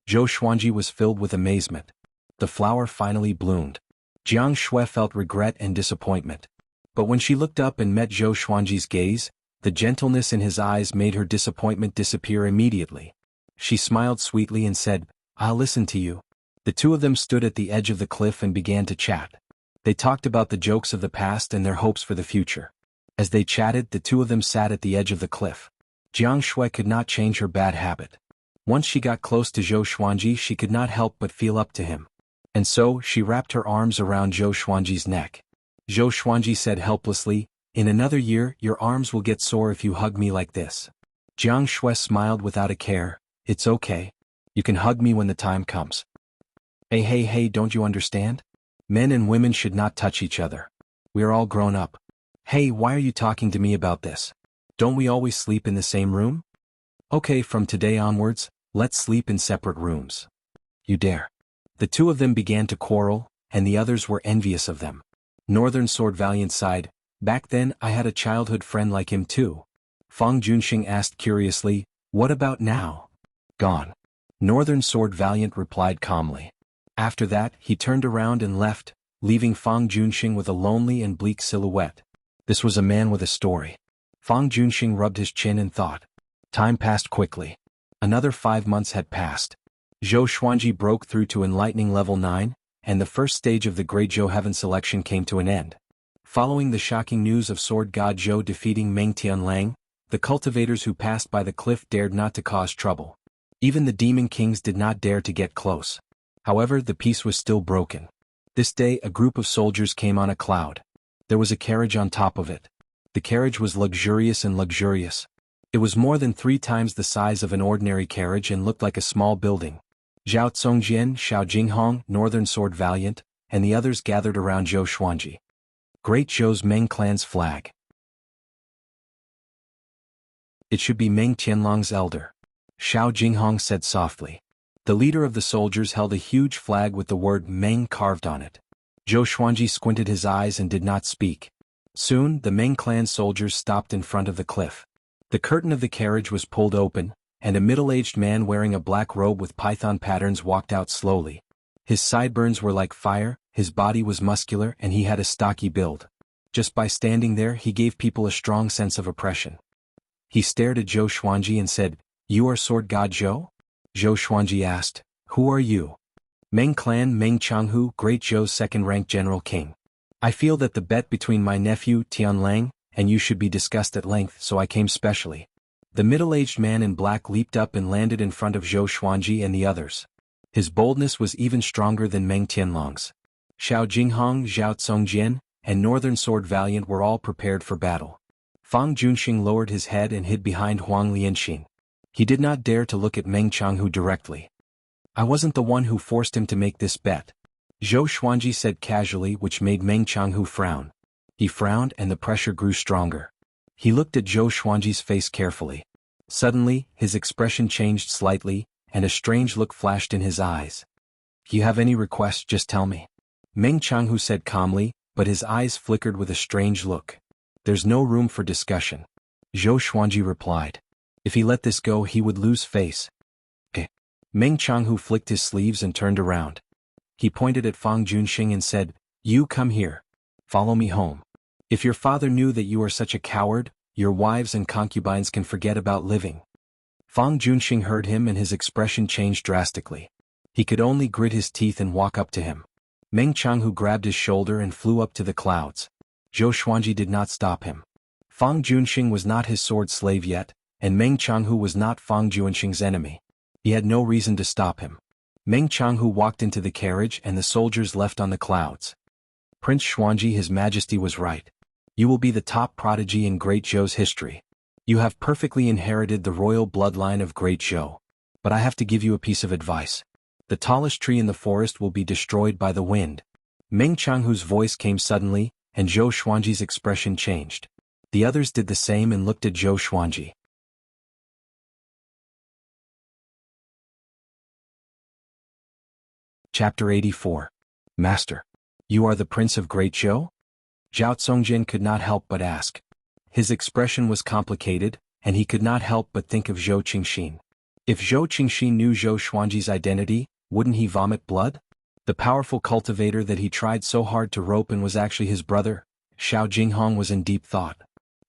Zhou Xuanji was filled with amazement. The flower finally bloomed. Jiang Shui felt regret and disappointment. But when she looked up and met Zhou Xuanji's gaze, the gentleness in his eyes made her disappointment disappear immediately. She smiled sweetly and said, "I'll listen to you." The two of them stood at the edge of the cliff and began to chat. They talked about the jokes of the past and their hopes for the future. As they chatted, the two of them sat at the edge of the cliff. Jiang Shui could not change her bad habit. Once she got close to Zhou Xuanji, she could not help but feel up to him. And so, she wrapped her arms around Zhou Xuanji's neck. Zhou Xuanji said helplessly, "In another year, your arms will get sore if you hug me like this." Jiang Shui smiled without a care. "It's okay. You can hug me when the time comes." Hey, don't you understand? Men and women should not touch each other. We are all grown up. Hey, why are you talking to me about this? Don't we always sleep in the same room? Okay, from today onwards, let's sleep in separate rooms. You dare. The two of them began to quarrel, and the others were envious of them. Northern Sword Valiant sighed, "Back then I had a childhood friend like him too." Feng Junxing asked curiously, "What about now?" "Gone." Northern Sword Valiant replied calmly. After that, he turned around and left, leaving Feng Junxing with a lonely and bleak silhouette. This was a man with a story. Feng Junxing rubbed his chin and thought. Time passed quickly. Another 5 months had passed. Zhou Xuanji broke through to enlightening level 9, and the first stage of the Great Zhou Heaven selection came to an end. Following the shocking news of Sword God Zhou defeating Meng Tianlang, the cultivators who passed by the cliff dared not to cause trouble. Even the demon kings did not dare to get close. However, the peace was still broken. This day a group of soldiers came on a cloud. There was a carriage on top of it. The carriage was luxurious and luxurious. It was more than 3 times the size of an ordinary carriage and looked like a small building. Zhao Congjian, Xiao Jinghong, Northern Sword Valiant, and the others gathered around Zhou Xuanji. Great Zhou's Meng clan's flag. It should be Meng Tianlong's elder. Xiao Jinghong said softly. The leader of the soldiers held a huge flag with the word Meng carved on it. Zhou Xuanji squinted his eyes and did not speak. Soon, the Meng clan soldiers stopped in front of the cliff. The curtain of the carriage was pulled open, and a middle-aged man wearing a black robe with python patterns walked out slowly. His sideburns were like fire, his body was muscular, and he had a stocky build. Just by standing there he gave people a strong sense of oppression. He stared at Zhou Xuanji and said, "You are Sword God Zhou?" Zhou Xuanji asked, "Who are you?" "Meng clan Meng Changhu, Great Zhou's second-rank general king. I feel that the bet between my nephew Tianlang and you should be discussed at length, so I came specially." The middle-aged man in black leaped up and landed in front of Zhou Xuanji and the others. His boldness was even stronger than Meng Tianlong's. Xiao Jinghong, Zhao Congjian, and Northern Sword Valiant were all prepared for battle. Fang Junxing lowered his head and hid behind Huang Lianxin. He did not dare to look at Meng Changhu directly. "I wasn't the one who forced him to make this bet," Zhou Xuanji said casually, which made Meng Changhu frown. He frowned and the pressure grew stronger. He looked at Zhou Xuanji's face carefully. Suddenly, his expression changed slightly, and a strange look flashed in his eyes. "If you have any requests, just tell me," Meng Changhu said calmly, but his eyes flickered with a strange look. "There's no room for discussion," Zhou Xuanji replied. If he let this go he would lose face. Meng Changhu flicked his sleeves and turned around. He pointed at Fang Junxing and said, "You come here. Follow me home. If your father knew that you are such a coward, your wives and concubines can forget about living." Fang Junxing heard him and his expression changed drastically. He could only grit his teeth and walk up to him. Meng Changhu grabbed his shoulder and flew up to the clouds. Zhou Xuanji did not stop him. Fang Junxing was not his sword slave yet, and Meng Changhu was not Fang Junxing's enemy. He had no reason to stop him. Meng Changhu walked into the carriage and the soldiers left on the clouds. "Prince Xuanji, His Majesty was right. You will be the top prodigy in Great Zhou's history. You have perfectly inherited the royal bloodline of Great Zhou. But I have to give you a piece of advice. The tallest tree in the forest will be destroyed by the wind." Meng Changhu's voice came suddenly, and Zhou Xuanji's expression changed. The others did the same and looked at Zhou Xuanji. Chapter 84. Master. You are the Prince of Great Zhou? Zhao Congjian could not help but ask. His expression was complicated, and he could not help but think of Zhou Qingxin. If Zhou Qingxin knew Zhou Xuanji's identity, wouldn't he vomit blood? The powerful cultivator that he tried so hard to rope in was actually his brother. Xiao Jinghong was in deep thought.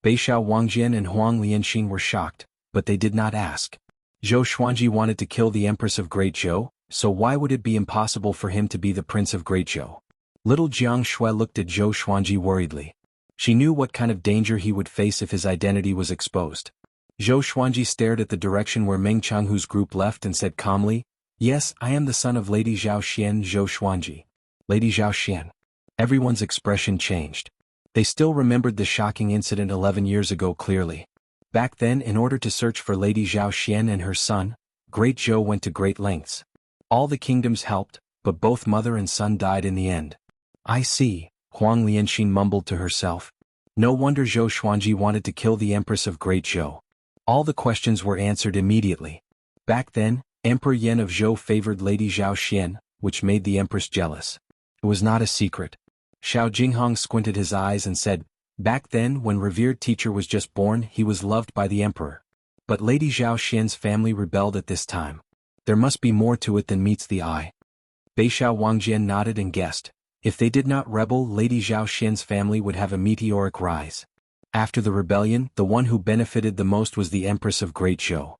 Beixiao Wangjian and Huang Lianxin were shocked, but they did not ask. Zhou Xuanji wanted to kill the Empress of Great Zhou, so why would it be impossible for him to be the Prince of Great Zhou? Little Jiang Shui looked at Zhou Xuanji worriedly. She knew what kind of danger he would face if his identity was exposed. Zhou Xuanji stared at the direction where Meng Changhu's group left and said calmly, "Yes, I am the son of Lady Zhao Xian, Zhou Xuanji." Lady Zhao Xian. Everyone's expression changed. They still remembered the shocking incident 11 years ago clearly. Back then, in order to search for Lady Zhao Xian and her son, Great Zhou went to great lengths. All the kingdoms helped, but both mother and son died in the end. "I see," Huang Lianxin mumbled to herself. No wonder Zhou Xuanji wanted to kill the Empress of Great Zhou. All the questions were answered immediately. Back then, Emperor Yan of Zhou favored Lady Zhao Xian, which made the Empress jealous. It was not a secret. Xiao Jinghong squinted his eyes and said, "Back then, when revered teacher was just born, he was loved by the emperor. But Lady Zhao Xian's family rebelled at this time. There must be more to it than meets the eye." Beixiao Wangjian nodded and guessed. If they did not rebel, Lady Zhao Xian's family would have a meteoric rise. After the rebellion, the one who benefited the most was the Empress of Great Zhou.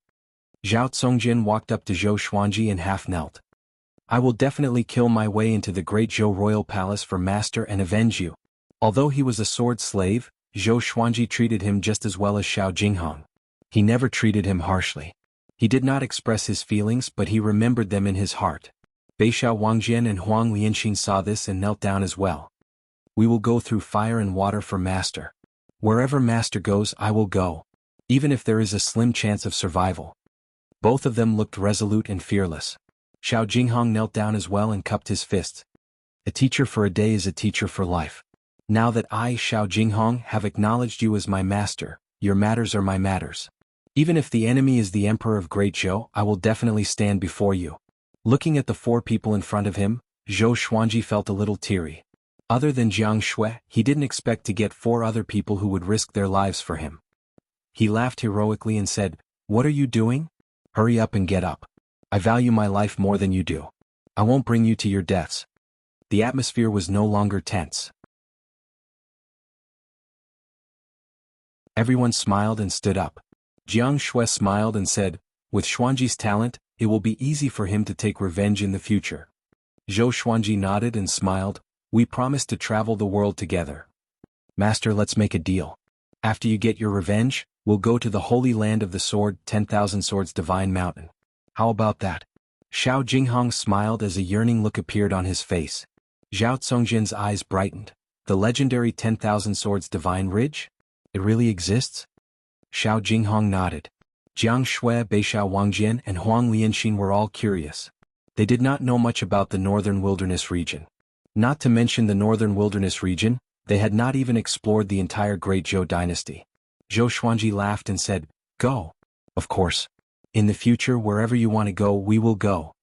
Zhao Songjin walked up to Zhou Xuanji and half knelt. I will definitely kill my way into the Great Zhou royal palace for master and avenge you. Although he was a sword slave, Zhou Xuanji treated him just as well as Xiao Jinghong. He never treated him harshly. He did not express his feelings, but he remembered them in his heart. Beishao Wangjian and Huang Lianxin saw this and knelt down as well. We will go through fire and water for master. Wherever master goes, I will go. Even if there is a slim chance of survival. Both of them looked resolute and fearless. Xiao Jinghong knelt down as well and cupped his fists. A teacher for a day is a teacher for life. Now that I, Xiao Jinghong, have acknowledged you as my master, your matters are my matters. Even if the enemy is the Emperor of Great Zhou, I will definitely stand before you. Looking at the 4 people in front of him, Zhou Xuanji felt a little teary. Other than Jiang Shui, he didn't expect to get 4 other people who would risk their lives for him. He laughed heroically and said, "What are you doing? Hurry up and get up. I value my life more than you do. I won't bring you to your deaths." The atmosphere was no longer tense. Everyone smiled and stood up. Jiang Shui smiled and said, "With Xuanji's talent, it will be easy for him to take revenge in the future." Zhou Xuanji nodded and smiled. "We promise to travel the world together. Master, let's make a deal. After you get your revenge, we'll go to the Holy Land of the Sword, 10,000 Swords Divine Mountain. How about that?" Xiao Jinghong smiled as a yearning look appeared on his face. Zhao Songjin's eyes brightened. The legendary 10,000 Swords Divine Ridge? It really exists? Xiao Jinghong nodded. Jiang Shui, Beishao Wangjian, and Huang Lianxin were all curious. They did not know much about the Northern Wilderness region. Not to mention the Northern Wilderness region, they had not even explored the entire Great Zhou dynasty. Zhou Xuanji laughed and said, "Go. Of course. In the future, wherever you want to go, we will go."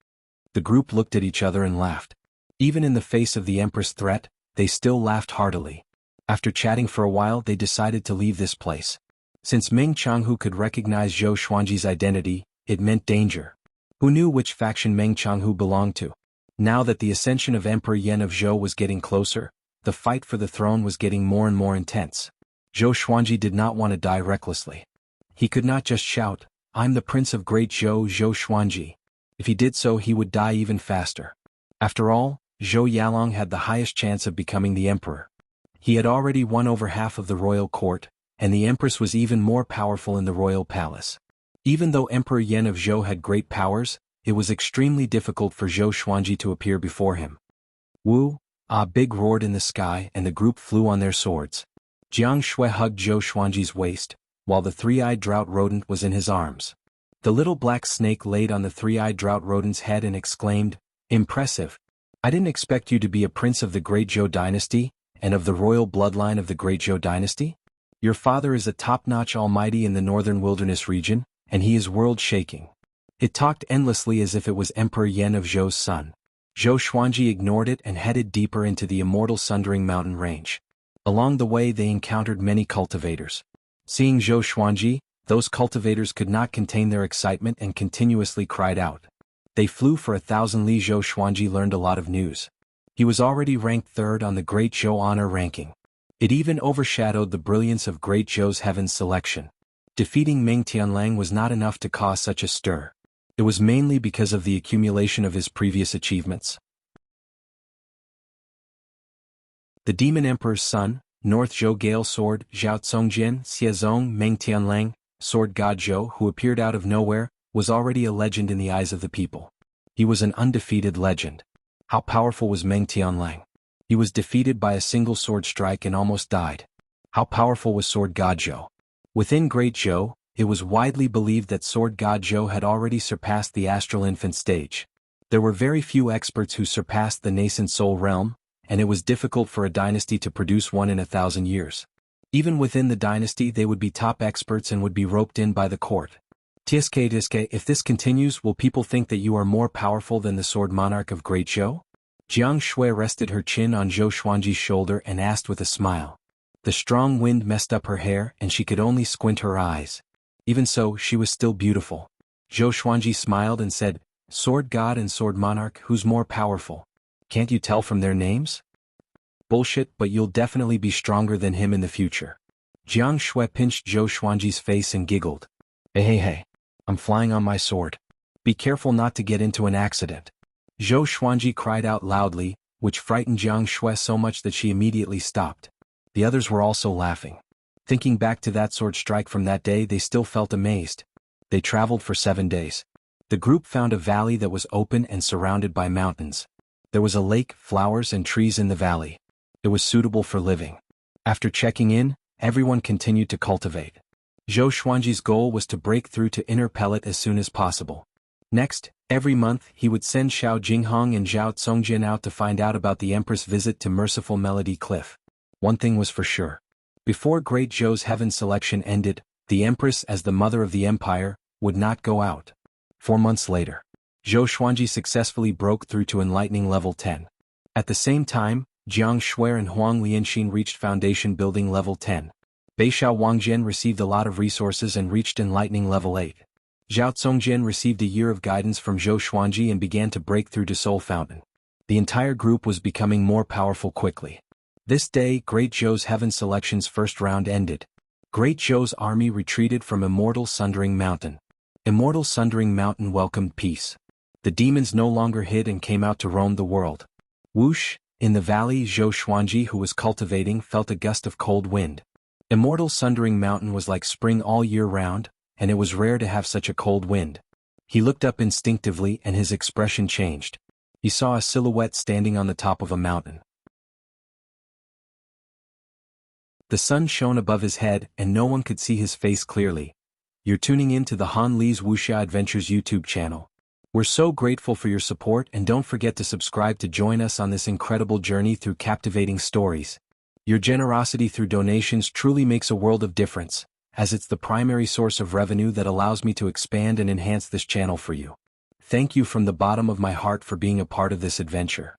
The group looked at each other and laughed. Even in the face of the Empress' threat, they still laughed heartily. After chatting for a while, they decided to leave this place. Since Meng Changhu could recognize Zhou Xuanji's identity, it meant danger. Who knew which faction Meng Changhu belonged to? Now that the ascension of Emperor Yan of Zhou was getting closer, the fight for the throne was getting more and more intense. Zhou Xuanji did not want to die recklessly. He could not just shout, "I'm the Prince of Great Zhou, Zhou Xuanji." If he did so, he would die even faster. After all, Zhou Yalong had the highest chance of becoming the emperor. He had already won over half of the royal court, and the empress was even more powerful in the royal palace. Even though Emperor Yan of Zhou had great powers, it was extremely difficult for Zhou Xuanji to appear before him. Wu, Ah Big roared in the sky and the group flew on their swords. Jiang Shui hugged Zhou Xuanji's waist, while the 3-eyed drought rodent was in his arms. The little black snake laid on the 3-eyed drought rodent's head and exclaimed, "Impressive. I didn't expect you to be a prince of the Great Zhou dynasty, and of the royal bloodline of the Great Zhou dynasty? Your father is a top-notch almighty in the Northern Wilderness region, and he is world-shaking." It talked endlessly as if it was Emperor Yan of Zhou's son. Zhou Xuanji ignored it and headed deeper into the immortal Sundering Mountain range. Along the way they encountered many cultivators. Seeing Zhou Xuanji, those cultivators could not contain their excitement and continuously cried out. They flew for 1,000 li. Zhou Xuanji learned a lot of news. He was already ranked 3rd on the Great Zhou honor ranking. It even overshadowed the brilliance of Great Zhou's Heaven's selection. Defeating Meng Tianlang was not enough to cause such a stir. It was mainly because of the accumulation of his previous achievements. The Demon Emperor's son, North Zhou Gale Sword, Zhao Songjin, Xiezong, Meng Tianlang, Sword God Zhou, who appeared out of nowhere, was already a legend in the eyes of the people. He was an undefeated legend. How powerful was Meng Tianlang? He was defeated by a single sword strike and almost died. How powerful was Sword God Zhou? Within Great Zhou, it was widely believed that Sword God Zhou had already surpassed the astral infant stage. There were very few experts who surpassed the nascent soul realm, and it was difficult for a dynasty to produce one in 1,000 years. Even within the dynasty they would be top experts and would be roped in by the court. Tiske, if this continues, will people think that you are more powerful than the Sword Monarch of Great Zhou? Jiang Shui rested her chin on Zhou Xuanji's shoulder and asked with a smile. The strong wind messed up her hair and she could only squint her eyes. Even so, she was still beautiful. Zhou Xuanji smiled and said, "Sword God and Sword Monarch, who's more powerful? Can't you tell from their names?" "Bullshit, but you'll definitely be stronger than him in the future." Jiang Shui pinched Zhou Xuanji's face and giggled. Hey, I'm flying on my sword. Be careful not to get into an accident. Zhou Xuanji cried out loudly, which frightened Jiang Shui so much that she immediately stopped. The others were also laughing. Thinking back to that sword strike from that day, they still felt amazed. They traveled for 7 days. The group found a valley that was open and surrounded by mountains. There was a lake, flowers and trees in the valley. It was suitable for living. After checking in, everyone continued to cultivate. Zhou Xuanji's goal was to break through to Inner Pellet as soon as possible. Next, every month he would send Xiao Jinghong and Zhao Congjian out to find out about the Empress' visit to Merciful Melody Cliff. One thing was for sure. Before Great Zhou's heaven selection ended, the Empress, as the mother of the empire, would not go out. 4 months later, Zhou Xuanji successfully broke through to Enlightening Level 10. At the same time, Jiang Shui and Huang Lianxin reached Foundation Building Level 10. Beixiao Wangjian received a lot of resources and reached Enlightening Level 8. Zhao Congjian received a year of guidance from Zhou Xuanji and began to break through to Soul Fountain. The entire group was becoming more powerful quickly. This day, Great Zhou's heaven selection's first round ended. Great Zhou's army retreated from Immortal Sundering Mountain. Immortal Sundering Mountain welcomed peace. The demons no longer hid and came out to roam the world. Whoosh! In the valley, Zhou Xuanji, who was cultivating, felt a gust of cold wind. Immortal Sundering Mountain was like spring all year round, and it was rare to have such a cold wind. He looked up instinctively and his expression changed. He saw a silhouette standing on the top of a mountain. The sun shone above his head and no one could see his face clearly. You're tuning in to the Han Li's Wuxia Adventures YouTube channel. We're so grateful for your support and don't forget to subscribe to join us on this incredible journey through captivating stories. Your generosity through donations truly makes a world of difference, as it's the primary source of revenue that allows me to expand and enhance this channel for you. Thank you from the bottom of my heart for being a part of this adventure.